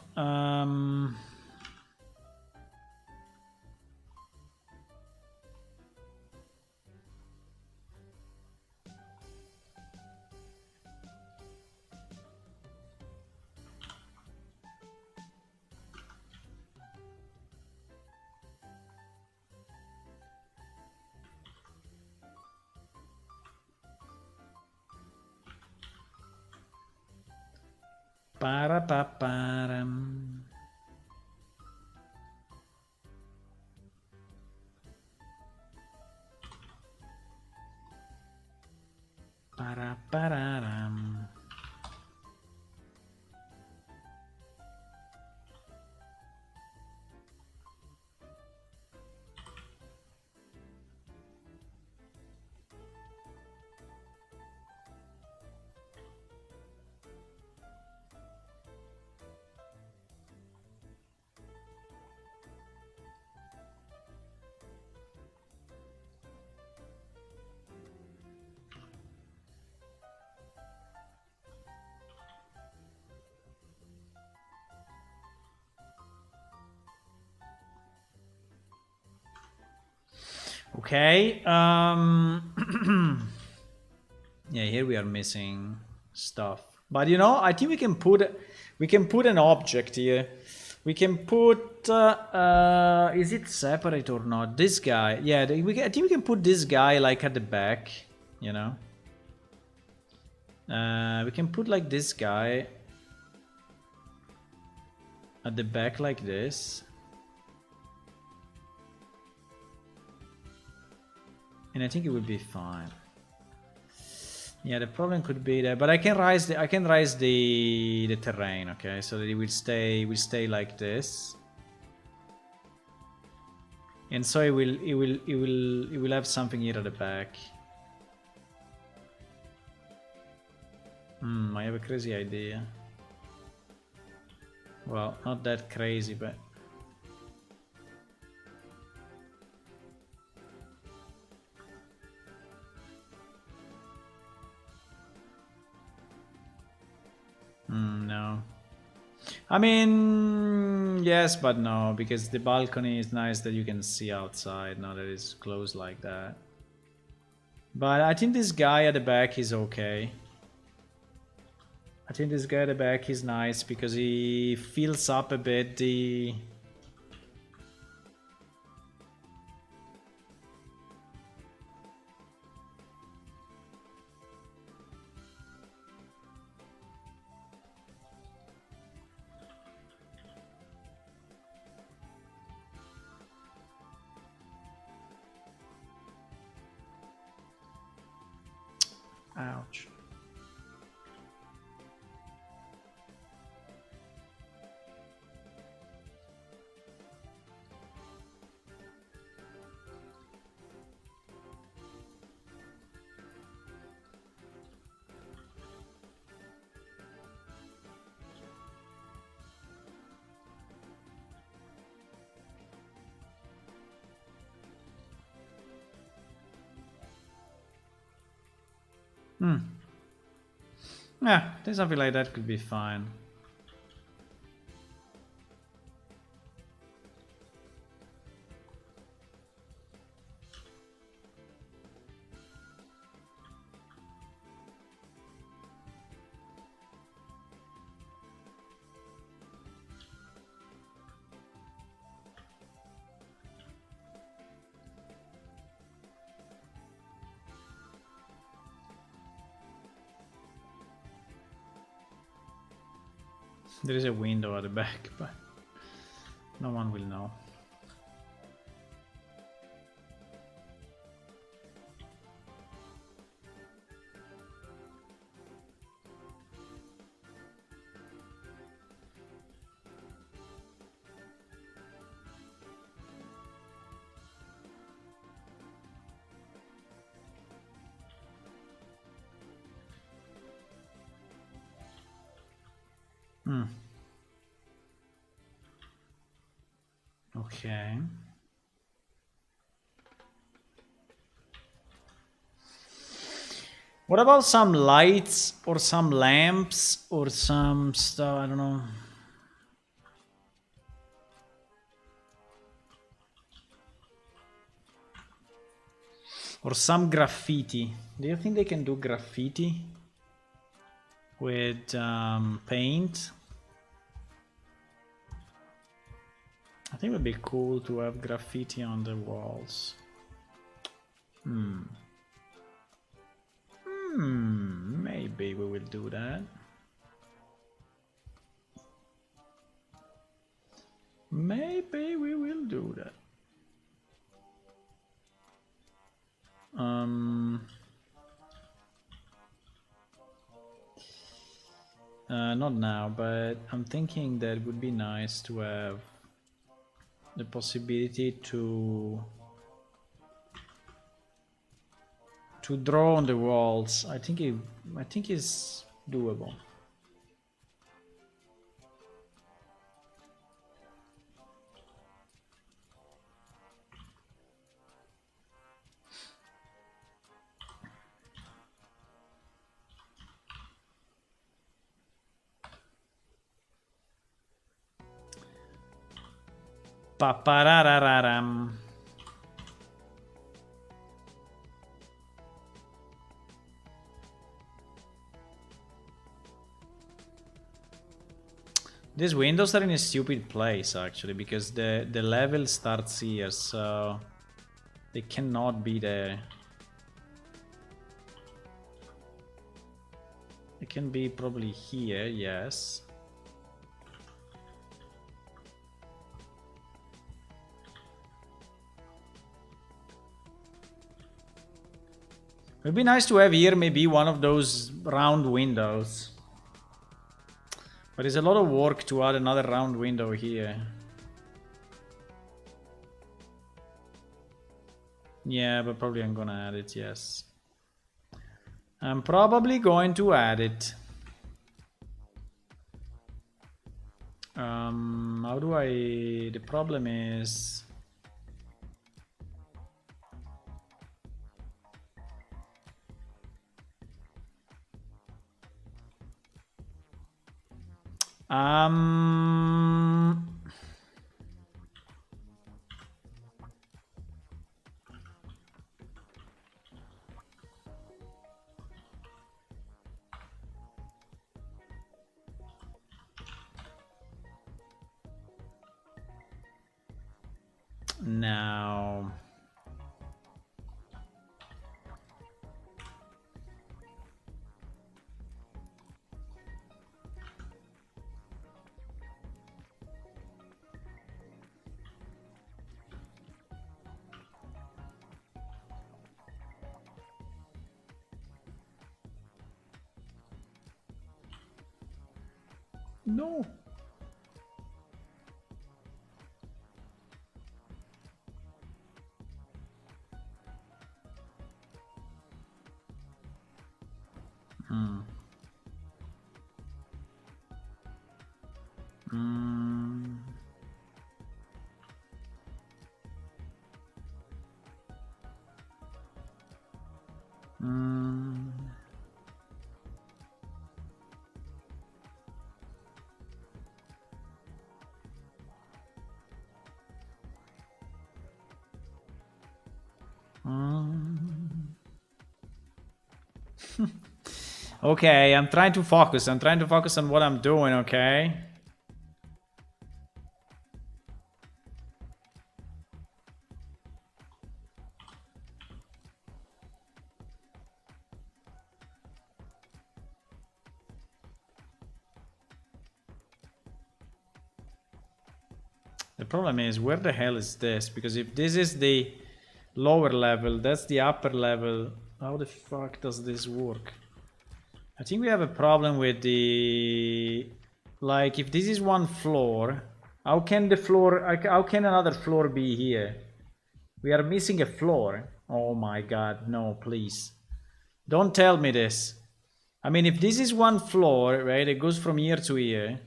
Para-pa-param. Para-pararam. Okay, yeah, here we are missing stuff, but you know, I think we can put an object here. We can put is it separate or not? This guy, yeah, I think we can put this guy like at the back, you know. We can put like this guy at the back like this. And I think it would be fine. Yeah, the problem could be there, but I can raise the terrain, okay, so that it will stay like this, and so it will have something here at the back. I have a crazy idea. Well, not that crazy, but no. I mean, yes, but no, because the balcony is nice that you can see outside, now that it's closed like that. But I think this guy at the back is okay. I think this guy at the back is nice because he fills up a bit the... Ouch. Yeah, I think something like that could be fine. There is a window at the back, but no one will know. Okay. What about some lights or some lamps or some stuff? I don't know. Or some graffiti. Do you think they can do graffiti with paint? I think it would be cool to have graffiti on the walls. Maybe we will do that. Maybe we will do that. Not now, but I'm thinking that it would be nice to have the possibility to draw on the walls. I think it's doable. Paparararam. These windows are in a stupid place actually, because the level starts here, so they cannot be there. It can be probably here, yes. It'd be nice to have here maybe one of those round windows. But it's a lot of work to add another round window here. Yeah, but probably I'm gonna add it, yes. I'm probably going to add it. How do I... The problem is... Now... No. Hmm. Hmm. Hmm. Okay, I'm trying to focus. I'm trying to focus on what I'm doing, okay? The problem is, where the hell is this? Because if this is the lower level, that's the upper level. How the fuck does this work? I think we have a problem with the... Like, if this is one floor, how can the floor... How can another floor be here? We are missing a floor. Oh my god, no, please. Don't tell me this. I mean, if this is one floor, right, it goes from here to here,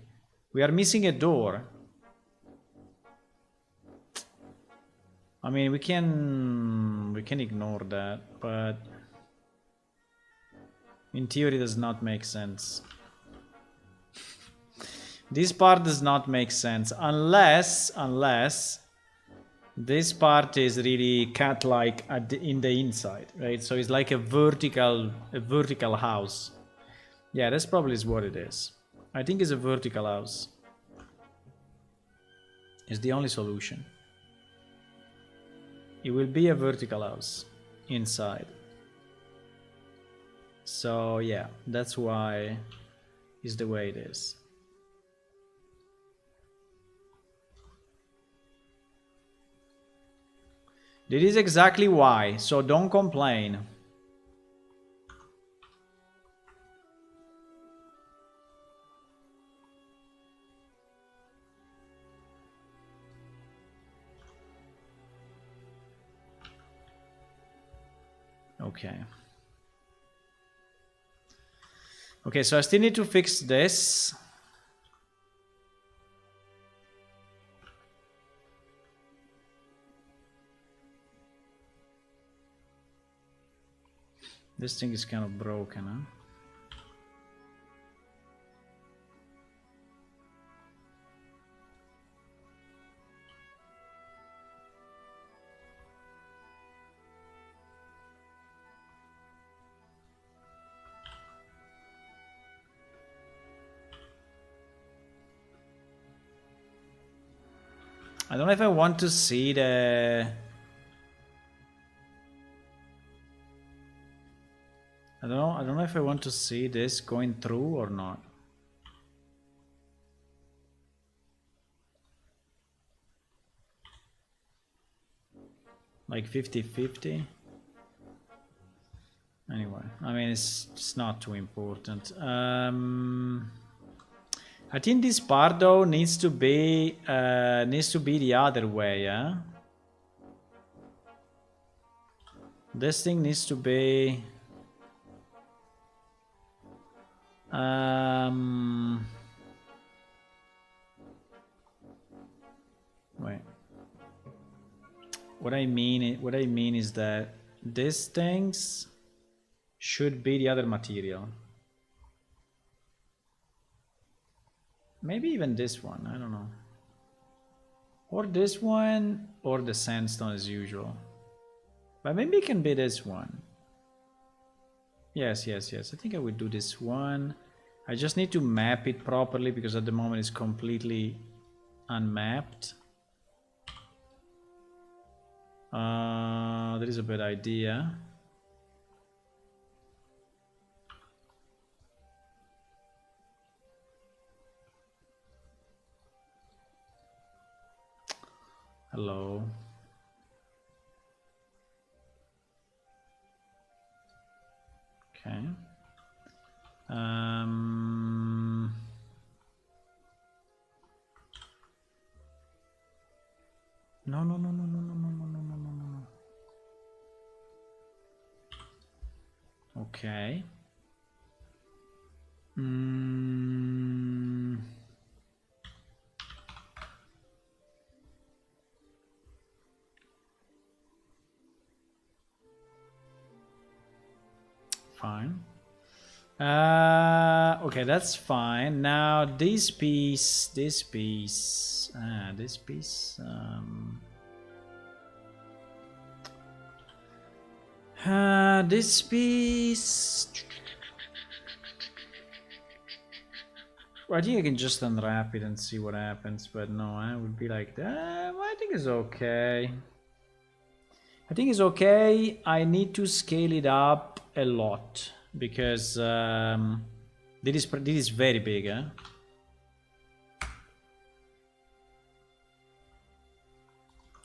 we are missing a door. I mean, we can ignore that, but in theory, it does not make sense. This part does not make sense unless this part is really cat-like in the inside, right? So it's like a vertical house. Yeah, that's probably is what it is. I think it's a vertical house. It's the only solution. It will be a vertical house inside. So yeah, that's why it's the way it is. This is exactly why, so don't complain. Okay. Okay, so I still need to fix this. This thing is kind of broken, huh? I don't know if I want to see the... I don't know if I want to see this going through or not. Like 50-50. Anyway, I mean, it's not too important. I think this part though needs to be the other way, yeah? This thing needs to be wait. What I mean is that these things should be the other material. Maybe even this one, I don't know. Or this one, or the sandstone as usual. But maybe it can be this one. Yes. I think I would do this one. I just need to map it properly because at the moment it's completely unmapped. That is a bad idea. Hello. Okay. No. Okay. Fine. Okay, that's fine. Now this piece. This piece. I think I can just unwrap it and see what happens, but no, I would be like, I think it's okay. I think it's okay. I need to scale it up a lot because this is very big, eh?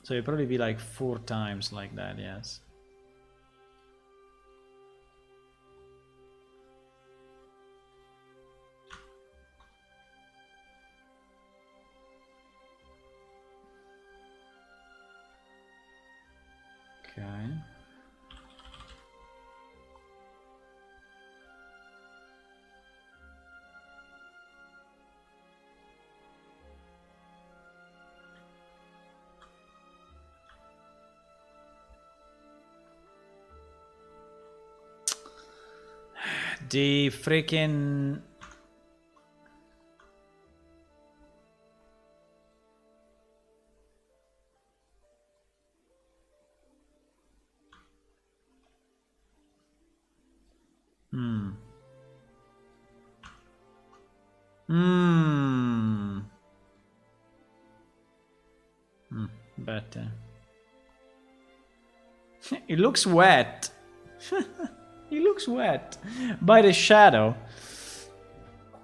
So it'll probably be like 4 times like that, yes. Okay. The freaking better. It looks wet. It looks wet by the shadow.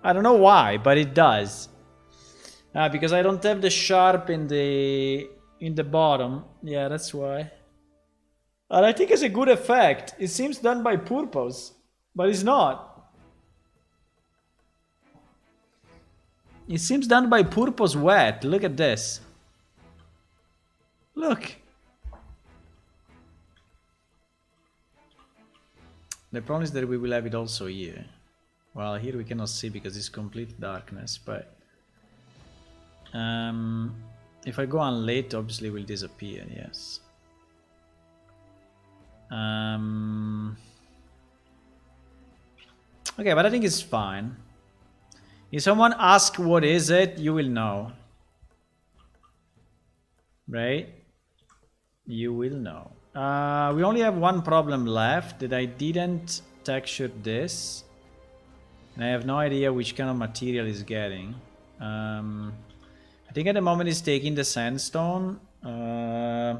I don't know why, but it does. Because I don't have the sharp in the bottom. Yeah, that's why. And I think it's a good effect. It seems done by purpose, but it's not. It seems done by purpose wet. Look at this. Look. The problem is that we will have it also here. Well, here we cannot see because it's complete darkness, but if I go unlit, obviously it will disappear, yes. Okay, but I think it's fine. If someone asks what is it, you will know. Right? You will know. We only have one problem left, that I didn't texture this. And I have no idea which kind of material it's getting. I think at the moment it's taking the sandstone. I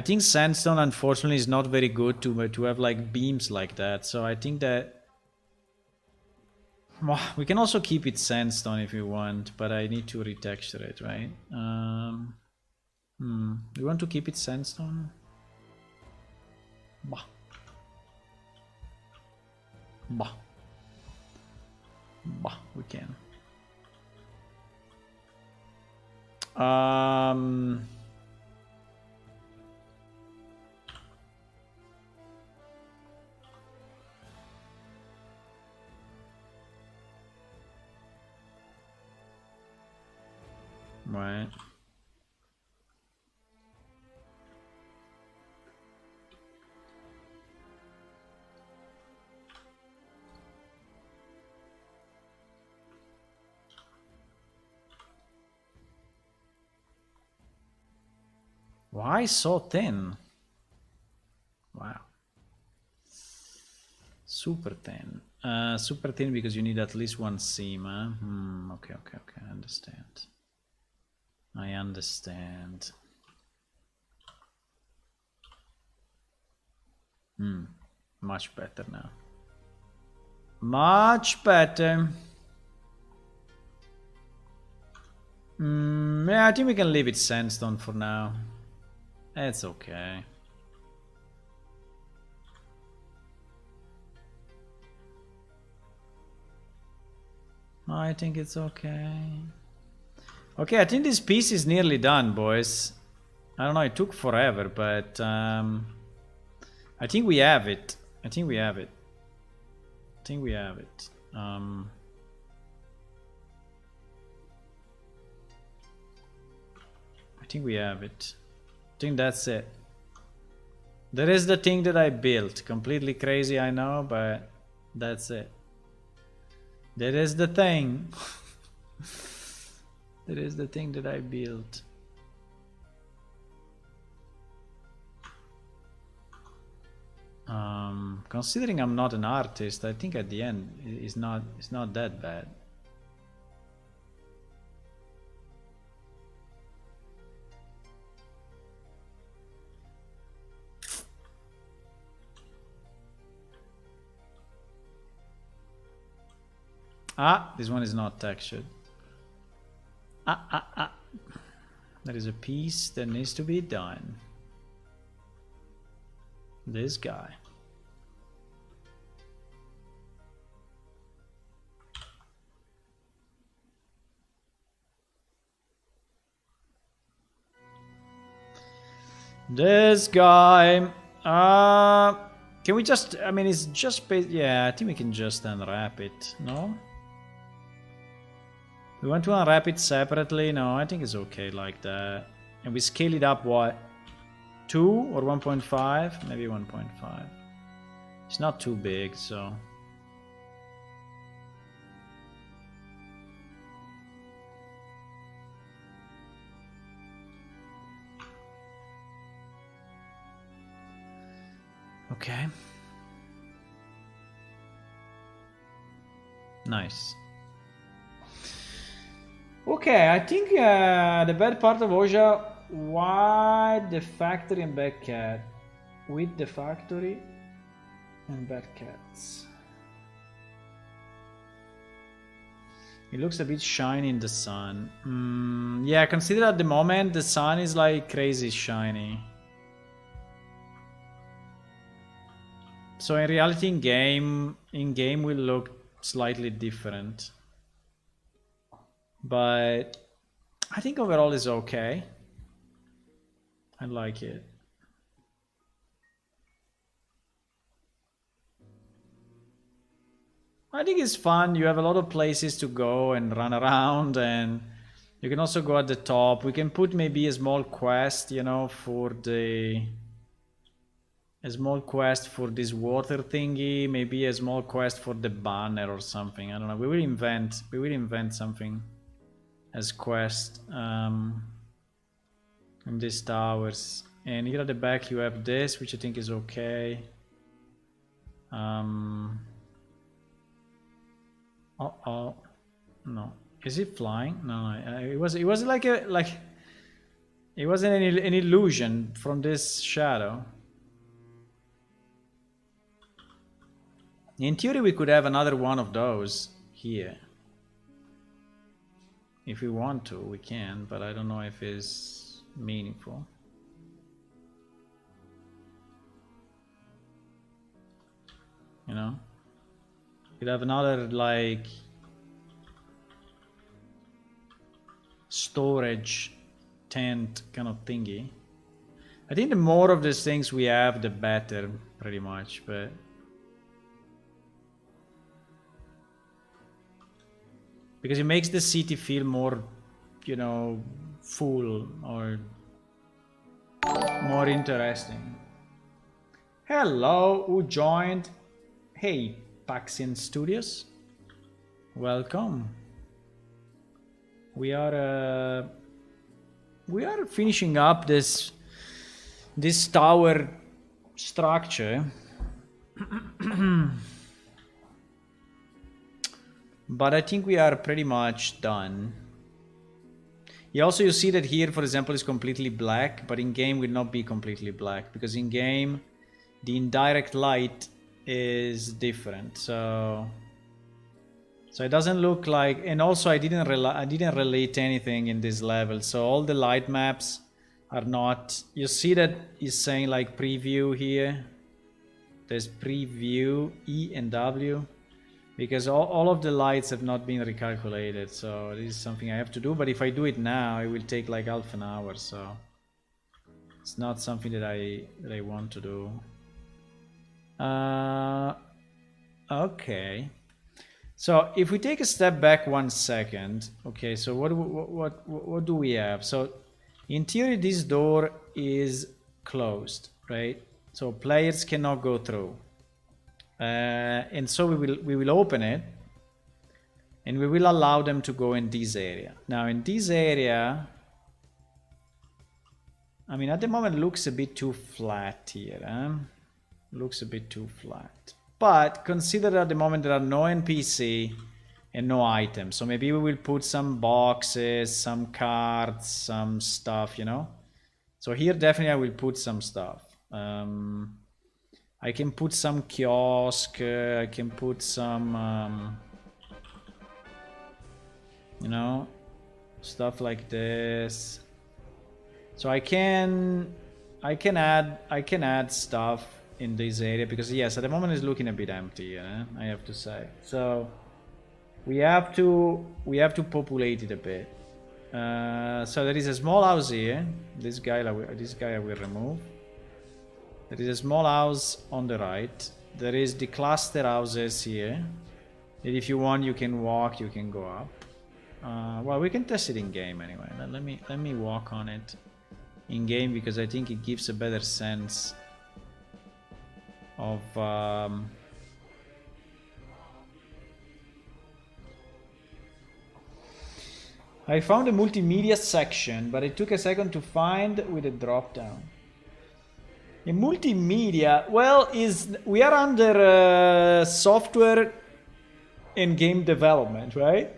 think sandstone unfortunately is not very good to have like beams like that. So I think that we can also keep it sandstone if you want, but I need to retexture it, right? We want to keep it sandstone? Bah. Bah, we can. Right. Why so thin? Wow. Super thin. Super thin because you need at least one seam, huh? Okay, I understand. I understand. Much better now. Much better. Yeah, I think we can leave it sandstone for now. It's okay. I think it's okay. Okay, I think this piece is nearly done, boys. I don't know, it took forever, but I think we have it. I think we have it. I think we have it. I think we have it. I think that's it. There is the thing that I built. Completely crazy, I know, but that's it. There is the thing. There is the thing that I built. Considering I'm not an artist, I think at the end it's not that bad. Ah, this one is not textured. There is a piece that needs to be done. This guy. This guy. Can we just, I mean, it's just, yeah, I think we can just unwrap it, no? We want to unwrap it separately? No, I think it's okay like that. And we scale it up, what? 2 or 1.5? Maybe 1.5. It's not too big, so... Okay. Nice. Okay, I think the bad part of Oja, why the factory and bad cat? With the factory and bad cats. It looks a bit shiny in the sun. Yeah, consider at the moment the sun is like crazy shiny. So in reality, in game will look slightly different. But I think overall is okay. I like it. I think it's fun. You have a lot of places to go and run around, and you can also go at the top. We can put maybe a small quest, you know, for the... A small quest for this water thingy, maybe a small quest for the banner or something. I don't know. We will invent something as quest in these towers. And here at the back you have this, which I think is okay. Oh no, is it flying? No, it was like it wasn't an illusion from this shadow. In theory we could have another one of those here. If we want to, we can, but I don't know if it's meaningful. You know? We'll have another like storage tent kind of thingy. I think the more of these things we have, the better, pretty much, but because it makes the city feel more, you know, full or more interesting. Hello, who joined? Hey, Paxian Studios, welcome. We are finishing up this tower structure. But I think we are pretty much done. You see that here, for example, is completely black, but in game will not be completely black, because in game the indirect light is different. So it doesn't look like, and also I didn't relate anything in this level, so all the light maps are not. You see that it's saying like preview here. There's preview E and W, because all of the lights have not been recalculated. So this is something I have to do. But if I do it now, it will take like half an hour. So it's not something that I want to do. Okay. So if we take a step back 1 second, okay. So what do we have? So in theory, this door is closed, right? So players cannot go through, and so we will open it, and we will allow them to go in this area. Now in this area, I mean, at the moment it looks a bit too flat here. Looks a bit too flat. But consider at the moment there are no NPC and no items. So maybe we will put some boxes, some cards, some stuff, you know. So here definitely I will put some stuff. I can put some kiosk, I can put some, you know, stuff like this. So I can add stuff in this area, because yes, at the moment it's looking a bit empty, I have to say. So we have to populate it a bit. So there is a small house here. This guy I will remove. There is a small house on the right. There is the cluster houses here. And if you want, you can walk, you can go up. Well, we can test it in game anyway. Let me walk on it in game, because I think it gives a better sense of I found a multimedia section, but it took a second to find with a drop down. In multimedia, well, we are under software and game development, right?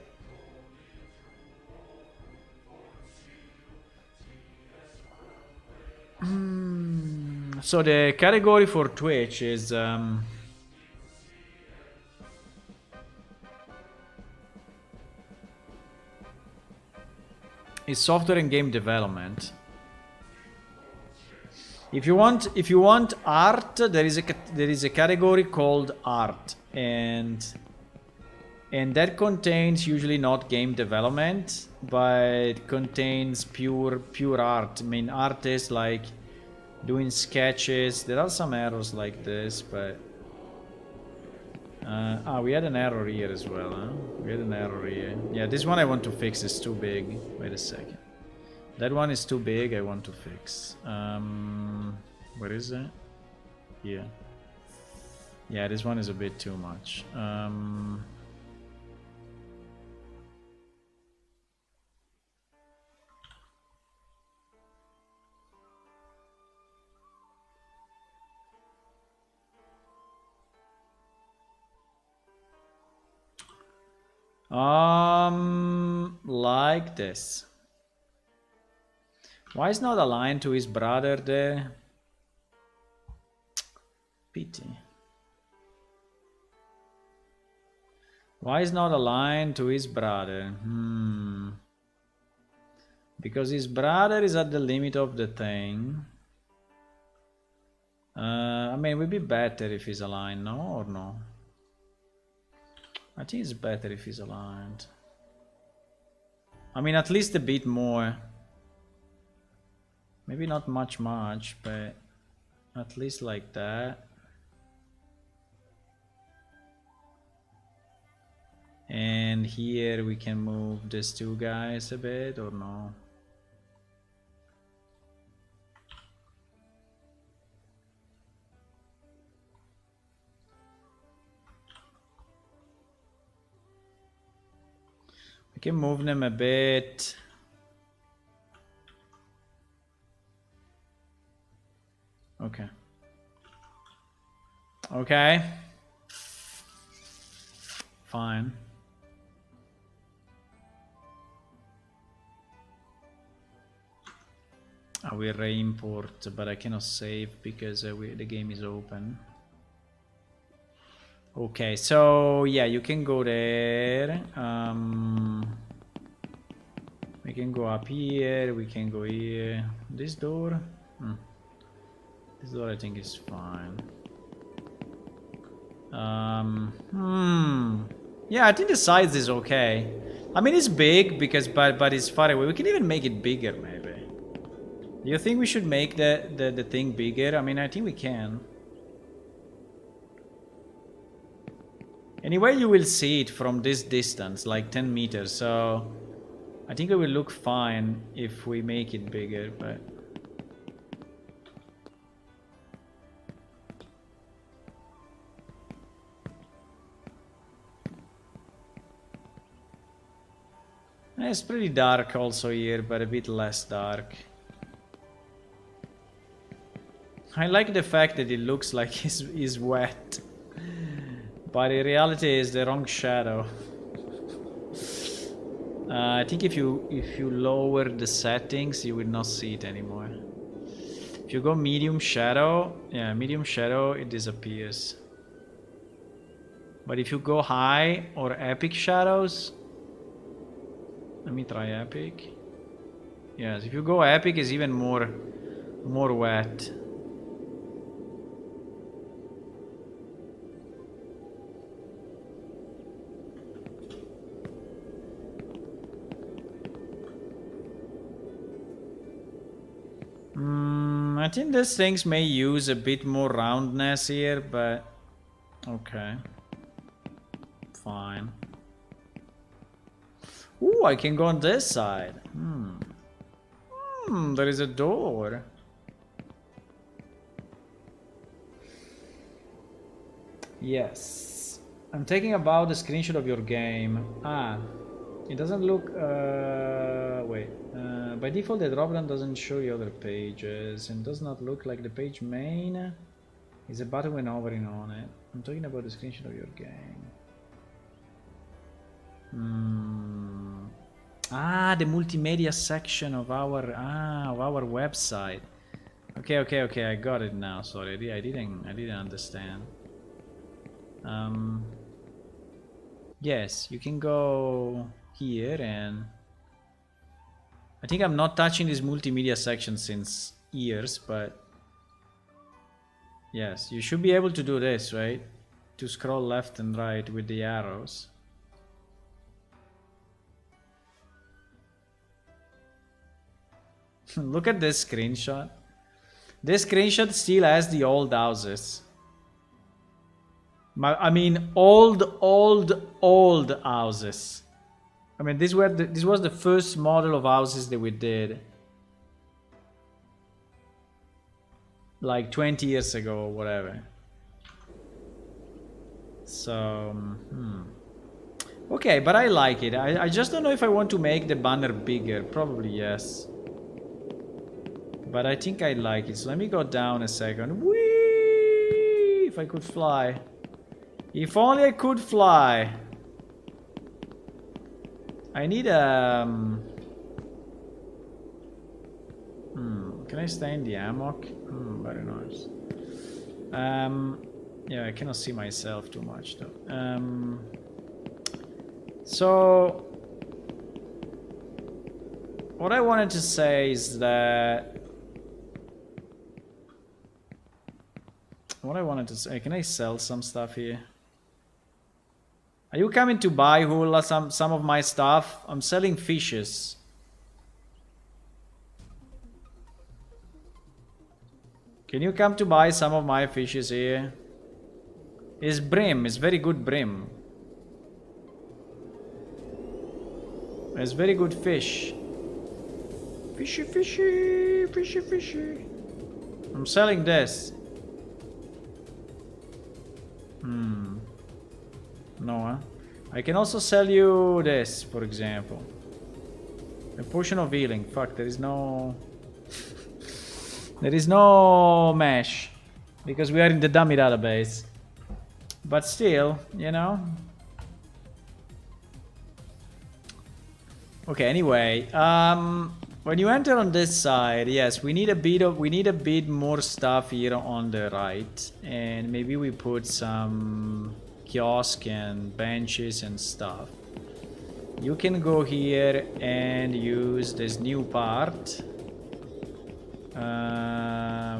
So the category for Twitch is software and game development. If you want art, there is a category called art, and that contains usually not game development, but it contains pure art. I mean, artists like doing sketches. There are some errors like this, but we had an error here as well, huh? We had an error here. Yeah, this one I want to fix. Is too big. Wait a second. That one is too big. I want to fix. Where is it? Here. Yeah, this one is a bit too much. Like this. Why is not aligned to his brother there? Pity. Why is not aligned to his brother? Because his brother is at the limit of the thing. I mean, it would be better if he's aligned, no or no? I think it's better if he's aligned. I mean, at least a bit more. Maybe not much, but at least like that. And here we can move these two guys a bit, or no? We can move them a bit. Okay. Okay. Fine. I will re-import, but I cannot save because the game is open. Okay, so yeah, you can go there. We can go up here. We can go here. This door. This door I think is fine. Yeah, I think the size is okay. I mean, it's big because, but it's far away. We can even make it bigger, maybe. Do you think we should make the thing bigger? I mean, I think we can. Anyway, you will see it from this distance, like 10 meters. So I think it will look fine if we make it bigger, but. It's pretty dark also here, but a bit less dark. I like the fact that it looks like he's wet, but in reality it's the wrong shadow. I think if you lower the settings, you will not see it anymore. If you go medium shadow, yeah, medium shadow, it disappears. But if you go high or epic shadows, let me try epic. Yes, if you go epic, it's even more wet. I think these things may use a bit more roundness here, but okay. Fine. Ooh, I can go on this side. There is a door. Yes. I'm taking about the screenshot of your game. It doesn't look... wait. By default, the dropdown doesn't show you other pages and does not look like the page main is a button when hovering on it. I'm talking about the screenshot of your game. The multimedia section of our website. Okay, I got it now. Sorry, I didn't understand. Yes, you can go here, and I think I'm not touching this multimedia section since years, but yes, you should be able to do this, right? To scroll left and right with the arrows. Look at this screenshot. This screenshot still has the old houses. I mean, old houses. I mean, this was the first model of houses that we did. Like 20 years ago or whatever. So, okay, but I like it. I just don't know if I want to make the banner bigger. Probably yes. But I think I like it. So let me go down a second. Whee! If I could fly. If only I could fly. I need can I stay in the hammock? Very nice. Yeah, I cannot see myself too much though. So what I wanted to say is that can I sell some stuff here? Are you coming to buy, Hula, some of my stuff? I'm selling fishes. Can you come to buy some of my fishes here? It's brim. It's very good brim. It's very good fish. Fishy, fishy, fishy, fishy. I'm selling this. No, huh? I can also sell you this, for example. A potion of healing. Fuck, there is no... there is no mesh. Because we are in the dummy database. But still, you know... Okay, anyway, when you enter on this side, yes, we need a bit more stuff here on the right, and maybe we put some kiosk and benches and stuff. You can go here and use this new part,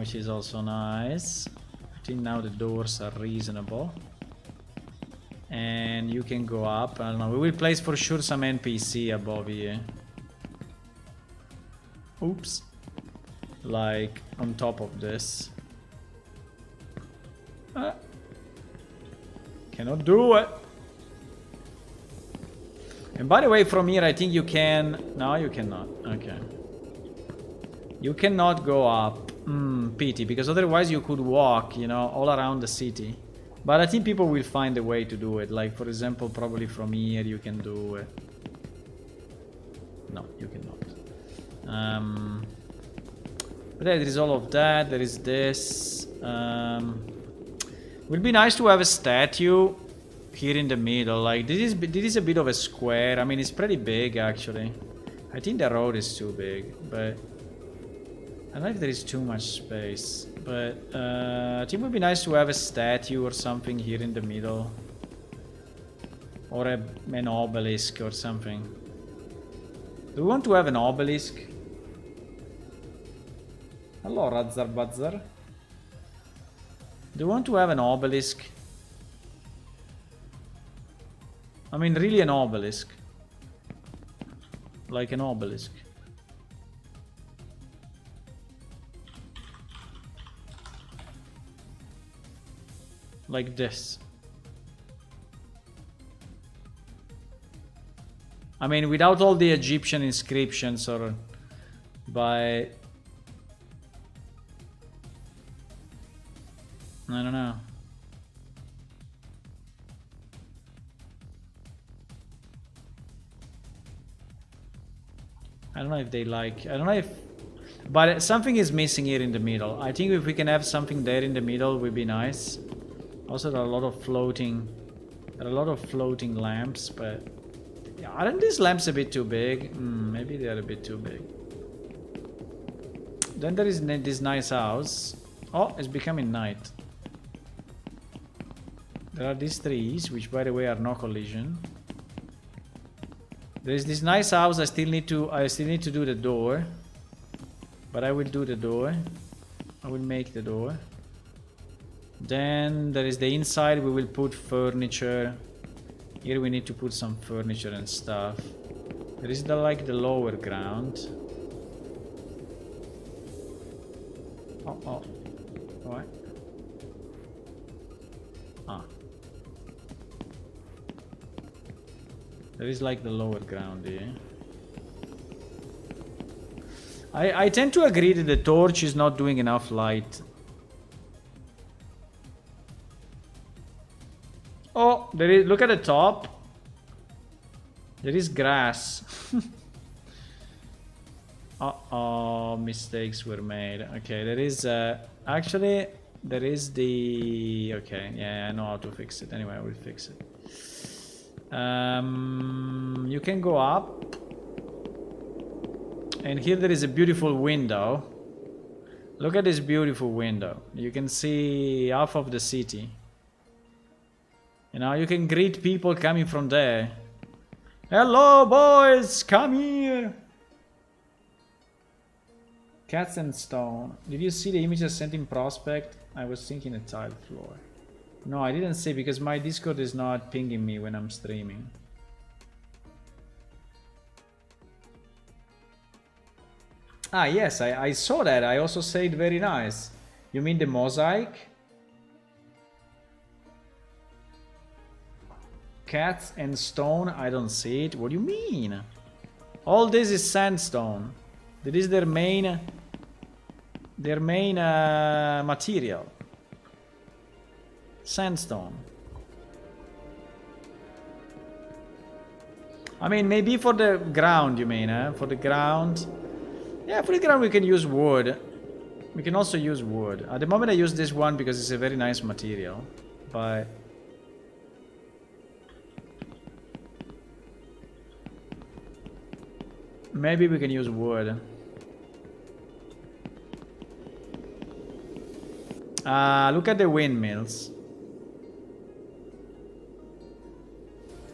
which is also nice. I think now the doors are reasonable. And you can go up. I don't know. We will place for sure some NPC above here. Oops. Like on top of this. Cannot do it. And by the way, from here I think you can... No, you cannot. Okay. You cannot go up. Pity. Because otherwise you could walk, you know, all around the city. But I think people will find a way to do it. Like, for example, probably from here you can do it. No, you cannot. But there is all of that. There is this. Would be nice to have a statue here in the middle. Like, this is a bit of a square. I mean, it's pretty big, actually. I think the road is too big, but... I don't know if there is too much space. But I think it would be nice to have a statue or something here in the middle. Or an obelisk or something. Do we want to have an obelisk? Hello, Razzar Bazzar. Do we want to have an obelisk? I mean, really an obelisk. Like an obelisk. Like this. I mean, without all the Egyptian inscriptions or by... I don't know. I don't know if they like... I don't know if... But something is missing here in the middle. I think if we can have something there in the middle would be nice. Also, there are a lot of floating lamps, but yeah, aren't these lamps a bit too big? Maybe they are a bit too big. Then there is this nice house. Oh, it's becoming night. There are these trees, which by the way are no collision. There is this nice house. I still need to do the door, but I will do the door. I will make the door. Then there is the inside. We will put furniture. Here we need to put some furniture and stuff. There is the lower ground. Oh. What? Ah. There is like the lower ground here. I tend to agree that the torch is not doing enough light. Oh, there is. Look at the top. There is grass. Uh-oh, mistakes were made. Okay, there is actually there is the... Okay, yeah, I know how to fix it. Anyway, I will fix it. You can go up. And here there is a beautiful window. Look at this beautiful window. You can see half of the city. You know, you can greet people coming from there. Hello, boys! Come here! Cats and stone. Did you see the images sent in Prospect? I was thinking a tiled floor. No, I didn't see because my Discord is not pinging me when I'm streaming. Ah, yes, I saw that. I also said very nice. You mean the mosaic? Cats and stone? I don't see it. What do you mean? All this is sandstone. That is their main material. Sandstone. I mean, maybe for the ground, you mean, eh? For the ground. Yeah, for the ground we can use wood. We can also use wood. At the moment I use this one because it's a very nice material. But... maybe we can use wood. Look at the windmills.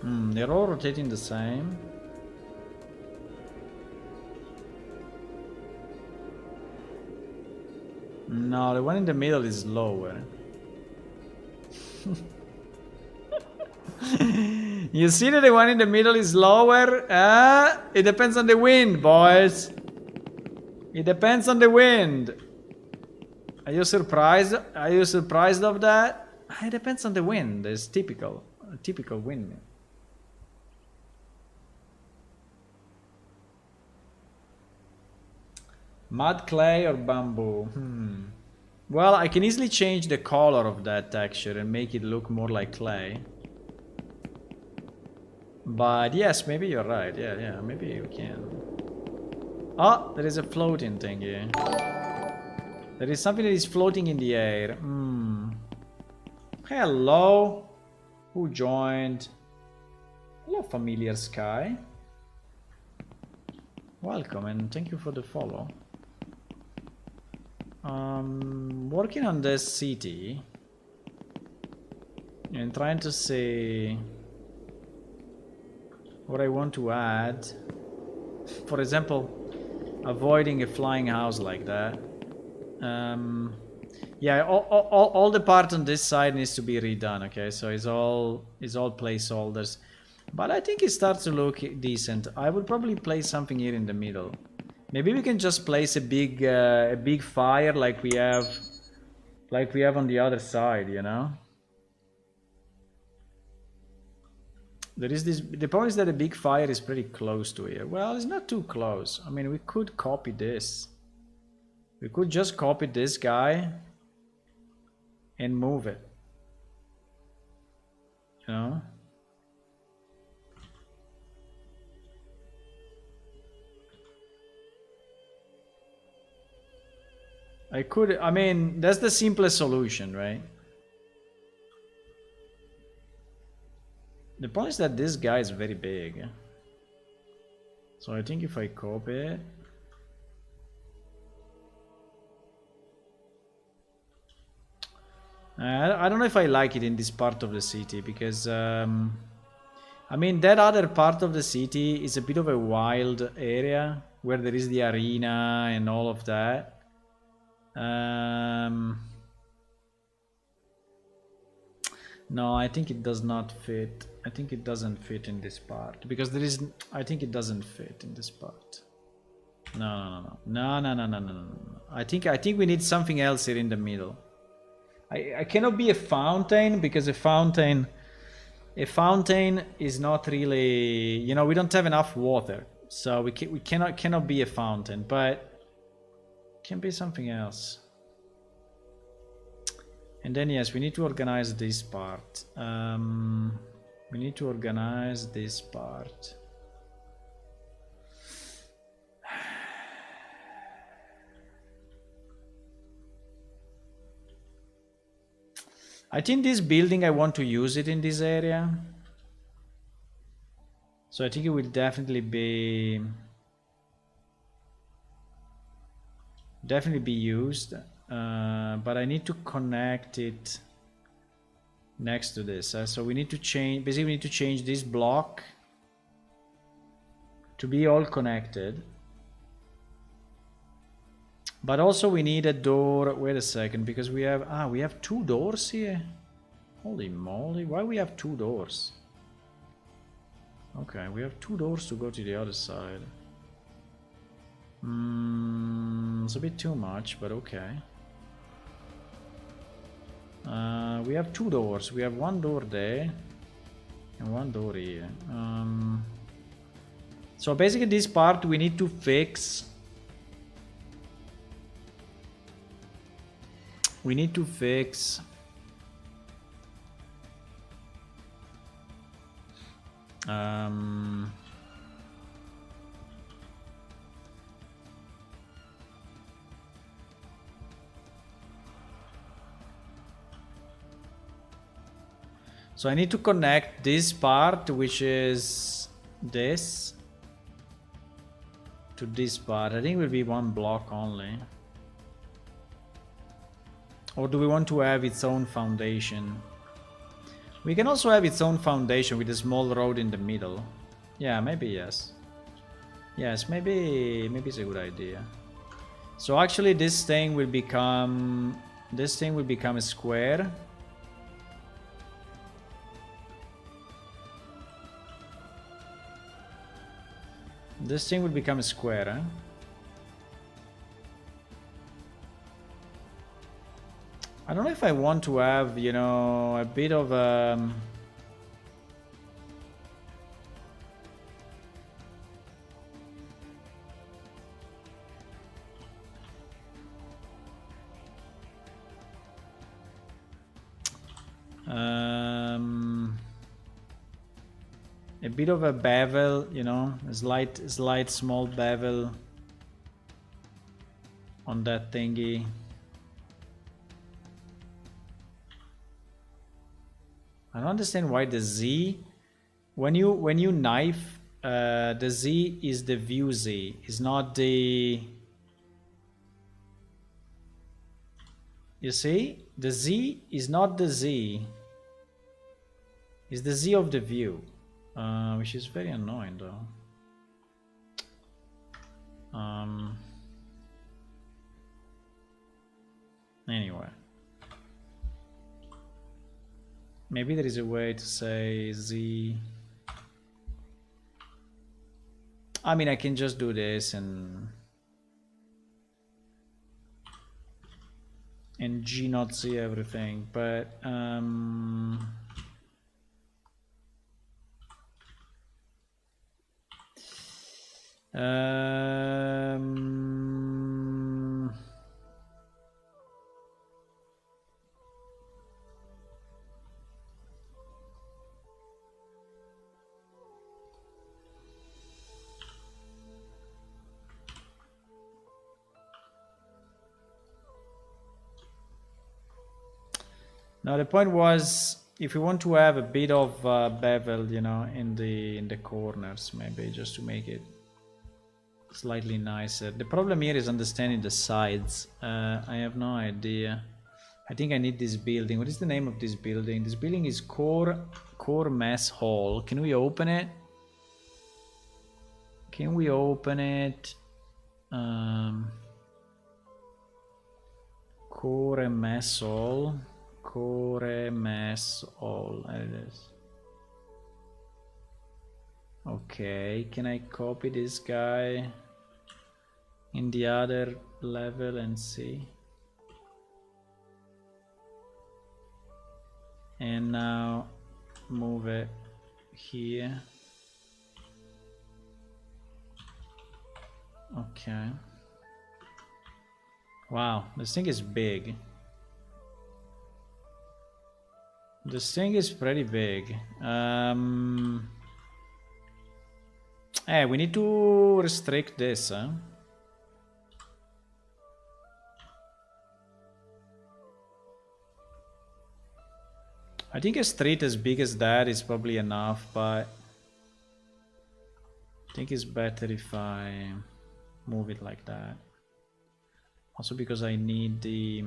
They're all rotating the same. No, the one in the middle is lower. You see that the one in the middle is lower? It depends on the wind, boys. It depends on the wind. Are you surprised? Are you surprised of that? It depends on the wind. It's typical. A typical windmill. Mud, clay, or bamboo? Well, I can easily change the color of that texture and make it look more like clay. But yes, maybe you're right. Yeah, maybe you can. Oh, there is a floating thing here. There is something that is floating in the air. Hello. Who joined? Hello, familiar sky. Welcome and thank you for the follow. Working on this city and trying to see what I want to add. For example, avoiding a flying house like that. Yeah, all the part on this side needs to be redone. Okay, so it's all placeholders, but I think it starts to look decent. I would probably place something here in the middle. Maybe we can just place a big fire like we have on the other side, you know. There is this. The point is that the big fire is pretty close to here. Well, it's not too close. I mean, we could copy this. We could just copy this guy and move it. You know? I mean, that's the simplest solution, right? The point is that this guy is very big. So I think if I copy it. I don't know if I like it in this part of the city because I mean that other part of the city is a bit of a wild area where there is the arena and all of that. No, I think it does not fit. I think it doesn't fit in this part because there is. I think it doesn't fit in this part. No. I think we need something else here in the middle. I cannot be a fountain because a fountain is not really, you know, we don't have enough water, so we cannot be a fountain, but it can be something else. And then yes, we need to organize this part. We need to organize this part. I think this building, I want to use it in this area. So I think it will definitely be used. But I need to connect it next to this. So we need to change, basically we need to change this block to be all connected. But also we need a door. Wait a second, because we have two doors here. Holy moly, why we have 2 doors? Okay, we have 2 doors to go to the other side. It's a bit too much, but okay. We have 2 doors. We have 1 door there and 1 door here. So basically this part we need to fix. We need to fix so I need to connect this part, which is this, to this part. I think it will be 1 block only. Or do we want to have its own foundation? We can also have its own foundation with a small road in the middle. Yeah, maybe yes. Yes, maybe it's a good idea. So actually this thing will become a square. This thing will become a square, huh? I don't know if I want to have, you know, a bit of a bevel, you know, a slight small bevel on that thingy. I don't understand why the Z, when you knife, the Z is the view Z, is not the. You see, the Z is not the Z. It's the Z of the view, which is very annoying though. Anyway. Maybe there is a way to say Z. I mean, I can just do this and G not see everything, but now the point was, if we want to have a bit of bevel, you know, in the corners, maybe just to make it slightly nicer. The problem here is understanding the sides. I have no idea. I think I need this building. What is the name of this building? This building is Core Mess Hall. Can we open it? Can we open it? Core Mess Hall. Core Mess Hall. There it is. Okay, can I copy this guy in the other level and see? And now move it here. Okay. Wow, this thing is big. This thing is pretty big. Hey, we need to restrict this, huh? I think a street as big as that is probably enough, but I think it's better if I move it like that. Also because I need the...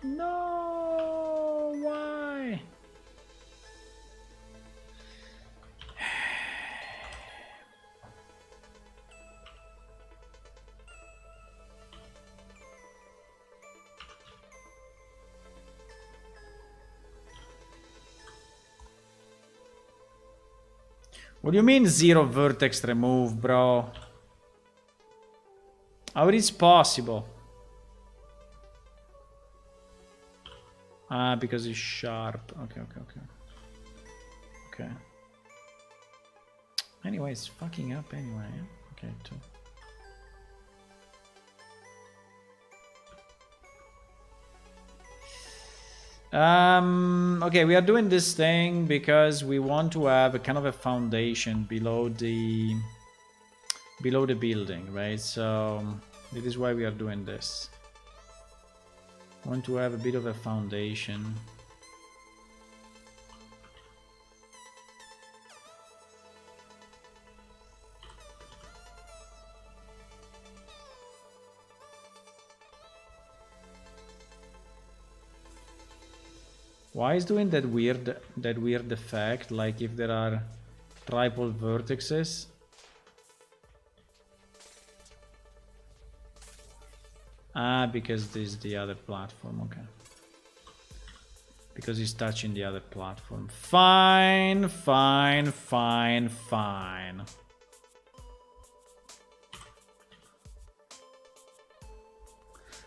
No, why? What do you mean zero vertex remove, bro? How it is possible? Ah, because it's sharp. Okay. Okay. Anyway, it's fucking up anyway. Okay, too. Okay, we are doing this thing because we want to have a kind of a foundation below the building, right? So this is why we are doing this. I want to have a bit of a foundation. Why is doing that weird effect, like if there are triple vertices? Ah, because this is the other platform, okay. Because he's touching the other platform. Fine.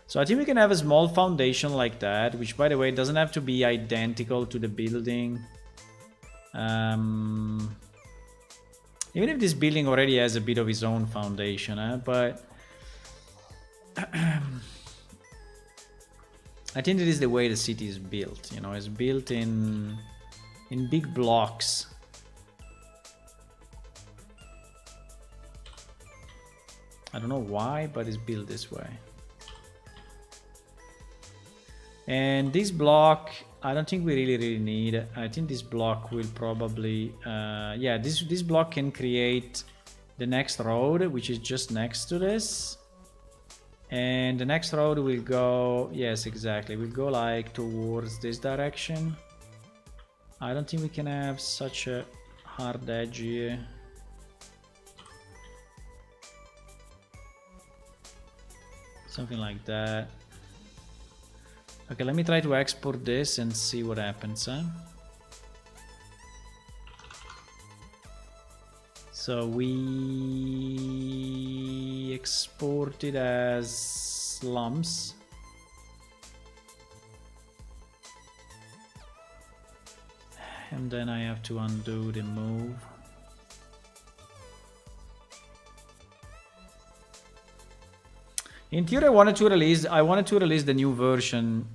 So I think we can have a small foundation like that, which by the way doesn't have to be identical to the building. Even if this building already has a bit of its own foundation, but I think it is the way the city is built, you know, it's built in big blocks. I don't know why, but it's built this way. And this block, I don't think we really need. I think this block will probably, yeah, this block can create the next road, which is just next to this. And the next road will go, yes, exactly, will go like towards this direction. I don't think we can have such a hard edge here. Something like that. Okay, let me try to export this and see what happens. So we export it as lumps. And then I have to undo the move. In theory, I wanted to release the new version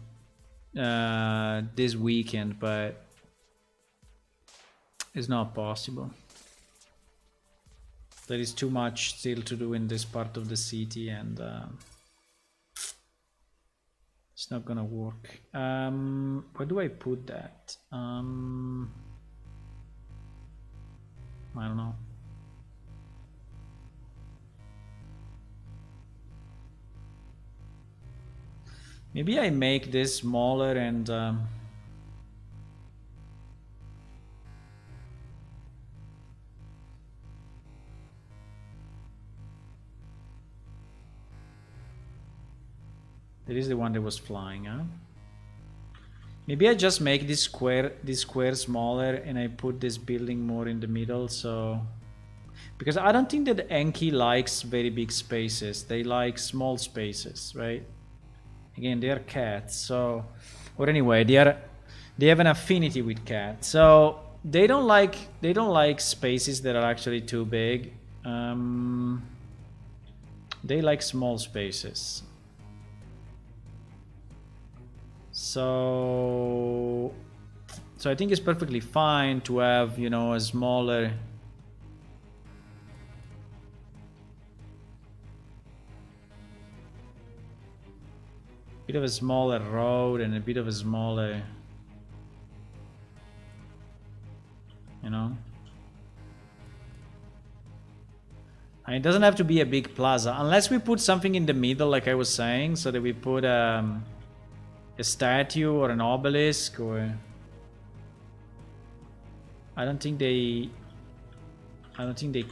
this weekend, but it's not possible. There is too much still to do in this part of the city, and it's not gonna work. Where do I put that? I don't know. Maybe I make this smaller and there is the one that was flying, huh? Maybe I just make this square smaller and I put this building more in the middle, so because I don't think that Enki likes very big spaces. They like small spaces, right? Again, they are cats, so, or anyway, they have an affinity with cats, so they don't like spaces that are actually too big. They like small spaces. So I think it's perfectly fine to have, you know, a smaller. Bit of a smaller road and a bit of a smaller, you know. And it doesn't have to be a big plaza, unless we put something in the middle, like I was saying, so that we put a statue or an obelisk, or I don't think they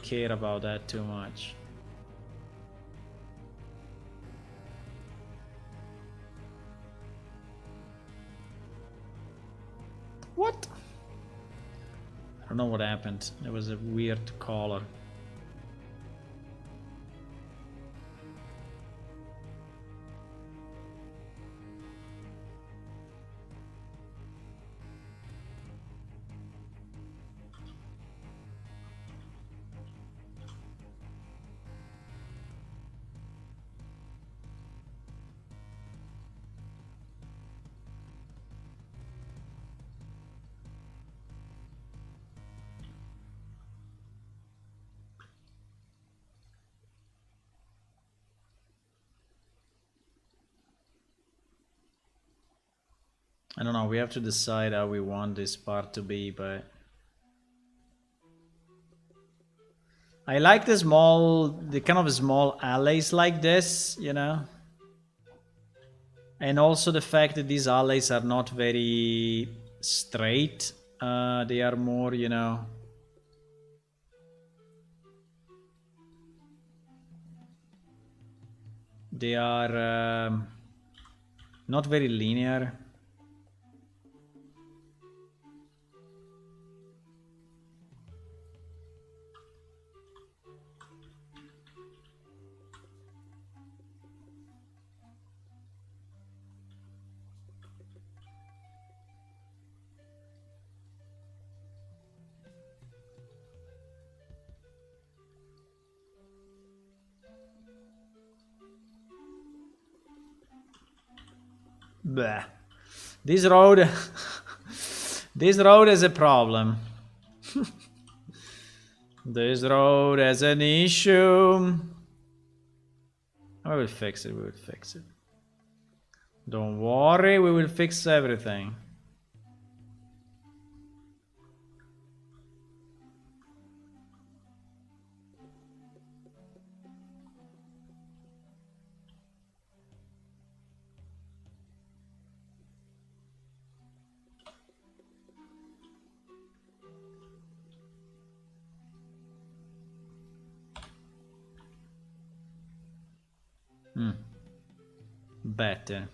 care about that too much. What? I don't know what happened. There was a weird color. I don't know, we have to decide how we want this part to be, but I like the kind of small alleys like this, you know? And also the fact that these alleys are not very straight. They are more, you know... They are not very linear. Bleh. This road... this road is a problem. This road has an issue. I will fix it, we will fix it. Don't worry, we will fix everything. Better.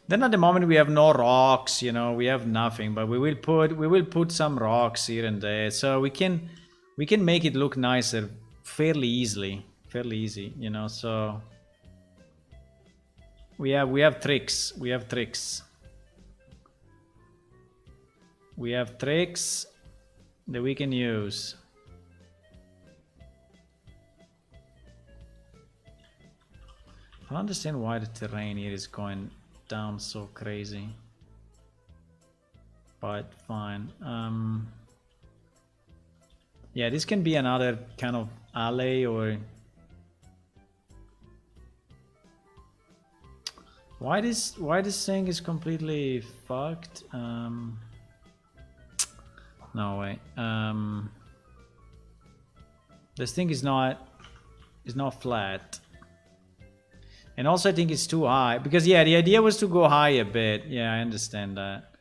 Then at the moment we have no rocks, you know, we have nothing, but we will put some rocks here and there, so we can make it look nicer fairly easily, you know. So we have tricks, we have tricks that we can use. I don't understand why the terrain here is going down so crazy, but fine. Yeah, this can be another kind of alley, or why this thing is completely fucked. No way. This thing is not flat. And also I think it's too high, because yeah, the idea was to go high a bit. Yeah, I understand that.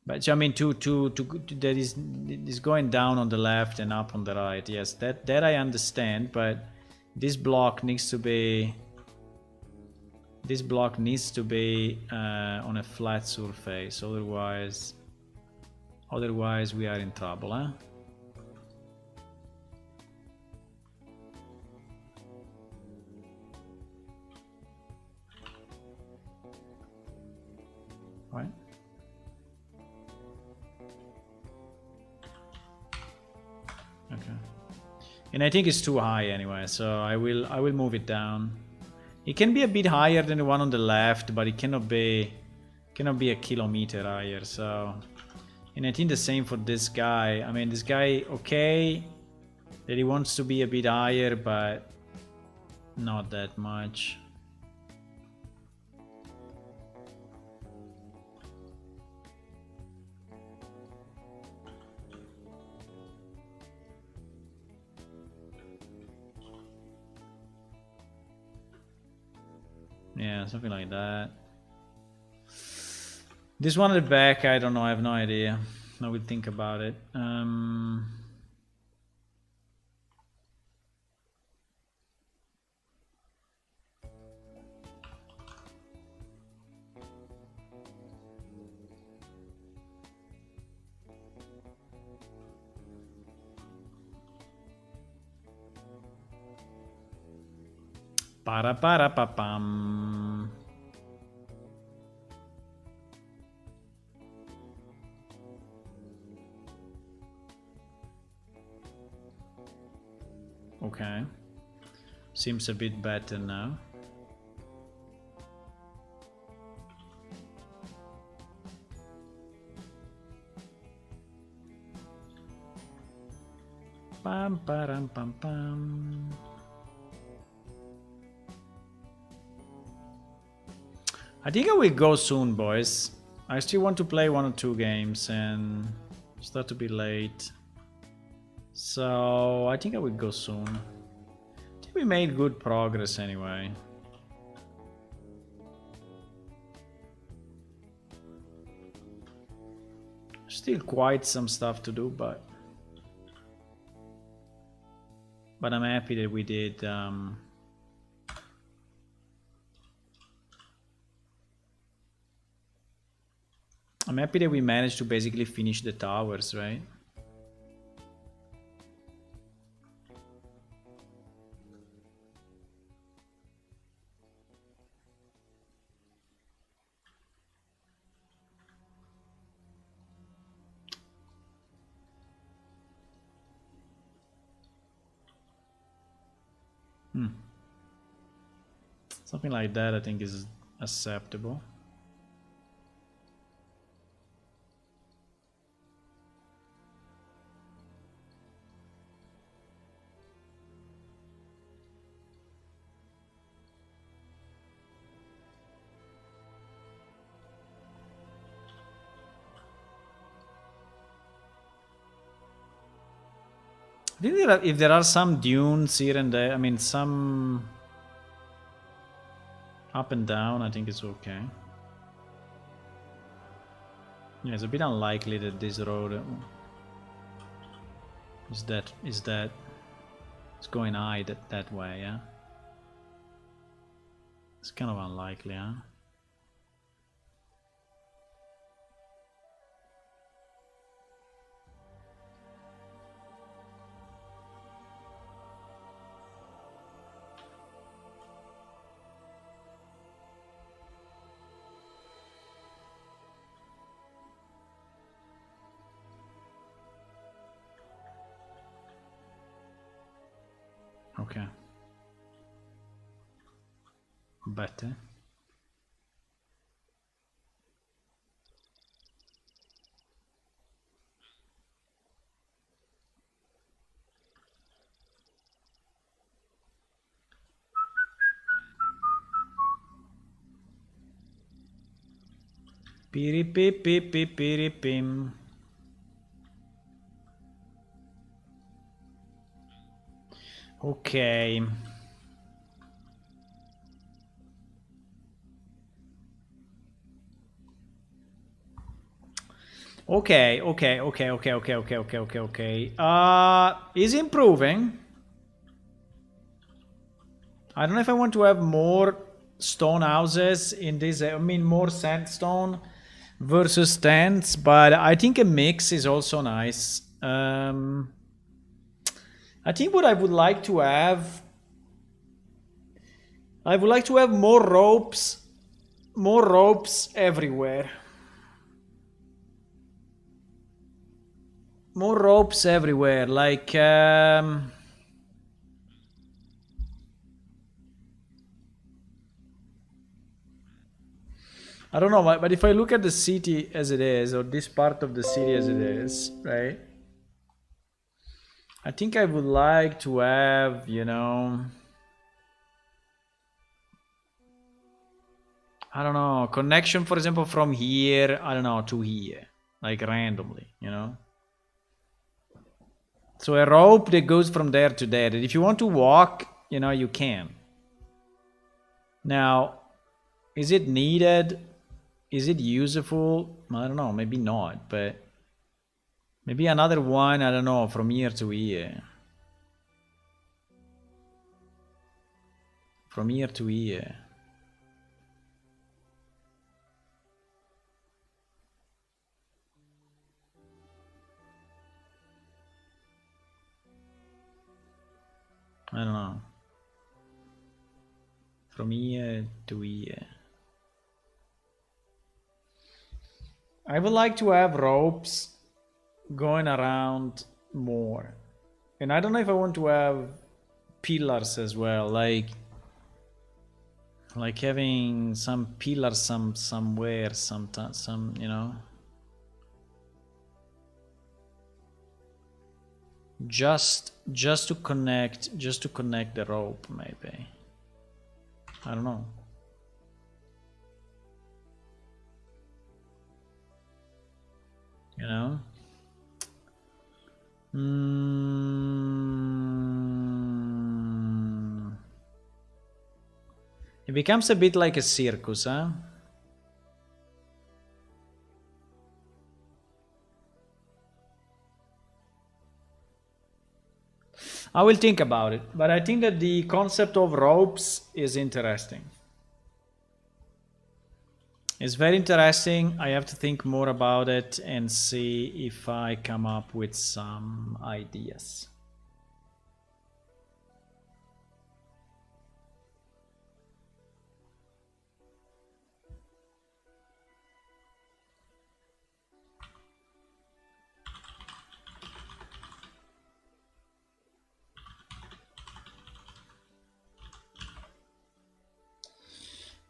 But I mean, that is going down on the left and up on the right. Yes, that I understand. But this block needs to be on a flat surface. Otherwise we are in trouble, huh? Right. Okay. And I think it's too high anyway, so I will move it down. It can be a bit higher than the one on the left, but it cannot be a kilometer higher. So, and I think the same for this guy. I mean, this guy, okay, that he wants to be a bit higher, but not that much. Yeah, something like that. This one at the back, I don't know, I have no idea. I will think about it. Para para pa pam. Okay. Seems a bit better now. Pam param pam pam. I think I will go soon, boys. I still want to play 1 or 2 games and start to be late. So I think I will go soon. I think we made good progress anyway. Still quite some stuff to do, but I'm happy that we did. I'm happy that we managed to basically finish the towers, right? Something like that I think is acceptable. I think if there are some dunes here and there, I mean some up and down, I think it's okay. Yeah, it's a bit unlikely that this road is it's going high that way, yeah? It's kind of unlikely, huh? Okay. Better. Piri pip pip pip piri pim. Okay. Okay. Is improving. I don't know if I want to have more stone houses in this, I mean more sandstone versus stands, but I think a mix is also nice. I think what I would like to have, I would like to have more ropes everywhere. More ropes everywhere, like I don't know, but if I look at the city as it is, or this part of the city as it is, right? I think I would like to have, you know, I don't know, connection, for example, from here, I don't know, to here, like randomly, you know? So a rope that goes from there to there. And if you want to walk, you know, you can. Now, is it needed? Is it useful? I don't know, maybe not, but maybe another one, I don't know, from here to here. From here to here. I don't know. From here to here. I would like to have ropes going around more. And I don't know if I want to have pillars as well, like having some pillars somewhere, sometimes, some, you know. Just to connect the rope, maybe. I don't know. You know? It becomes a bit like a circus, huh? I will think about it, but I think that the concept of ropes is interesting. It's very interesting. I have to think more about it and see if I come up with some ideas.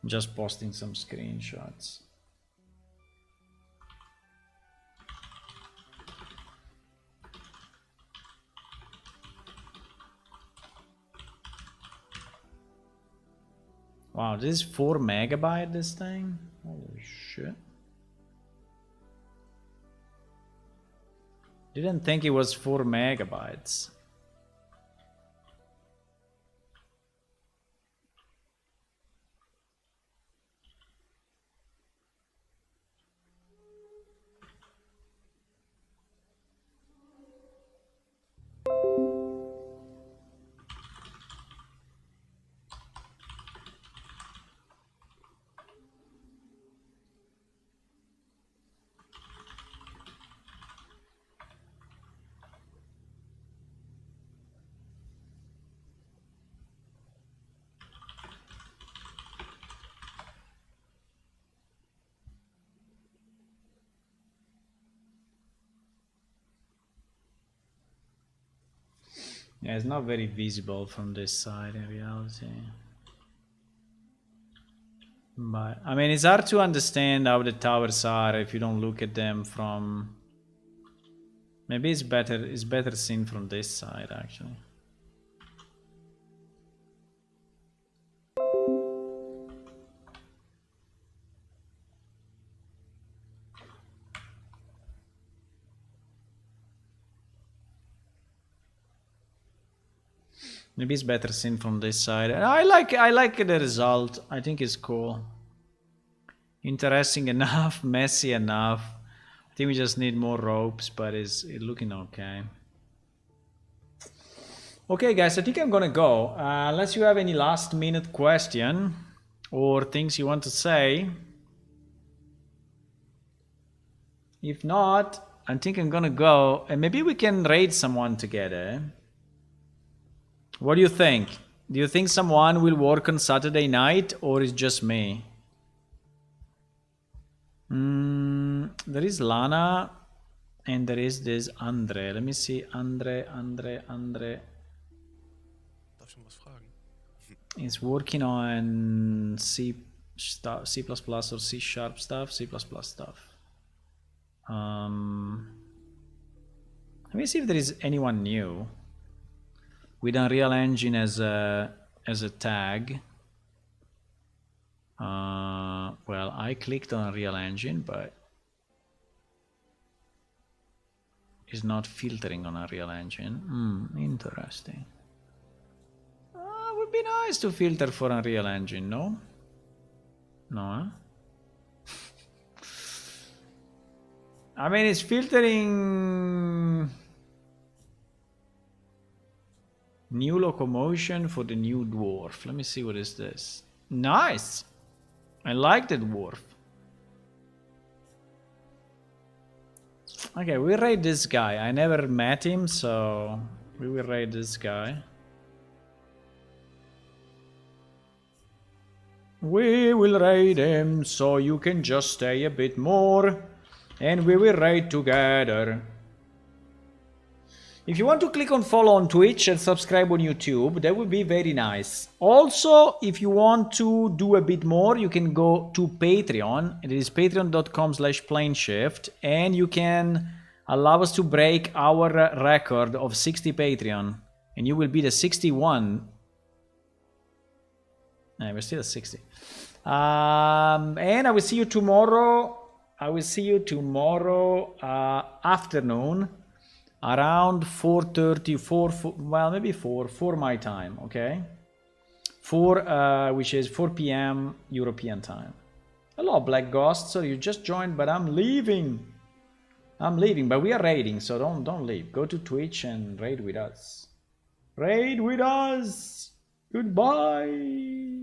Just posting some screenshots. Wow, this is 4 megabyte, this thing? Holy shit. Didn't think it was 4 megabytes. Yeah, it's not very visible from this side in reality. But I mean, it's hard to understand how the towers are if you don't look at them from. Maybe it's better seen from this side actually. Maybe it's better seen from this side. I like the result. I think it's cool. Interesting enough, messy enough. I think we just need more ropes, but it's looking okay. Okay, guys, I think I'm gonna go. Unless you have any last minute question or things you want to say. If not, I think I'm gonna go and maybe we can raid someone together. What do you think? Do you think someone will work on Saturday night or is just me? There is Lana and there is this Andre. Let me see. Andre. Darf ich schon was fragen? Is working on C stuff, C++ or C# stuff, C++ stuff. Let me see if there is anyone new with Unreal Engine as a tag. Well, I clicked on Unreal Engine, but it's not filtering on Unreal Engine. Interesting. Would be nice to filter for Unreal Engine, no? No, huh? I mean, it's filtering new locomotion for the new dwarf. Let me see, what is this? Nice! I like the dwarf. Okay, we rate this guy. I never met him, so we will rate this guy. We will rate him, so you can just stay a bit more. And we will rate together. If you want to click on follow on Twitch and subscribe on YouTube, that would be very nice. Also, if you want to do a bit more, you can go to Patreon. It is patreon.com/planeshift, and you can allow us to break our record of 60 Patreon. And you will be the 61. No, we're still at 60. And I will see you tomorrow. I will see you tomorrow afternoon around 4:30, well, maybe 4 my time, okay? 4, which is 4 p.m. European time. Hello, Black Ghost. So you just joined, but I'm leaving. I'm leaving, but we are raiding, so don't leave. Go to Twitch and raid with us. Raid with us. Goodbye.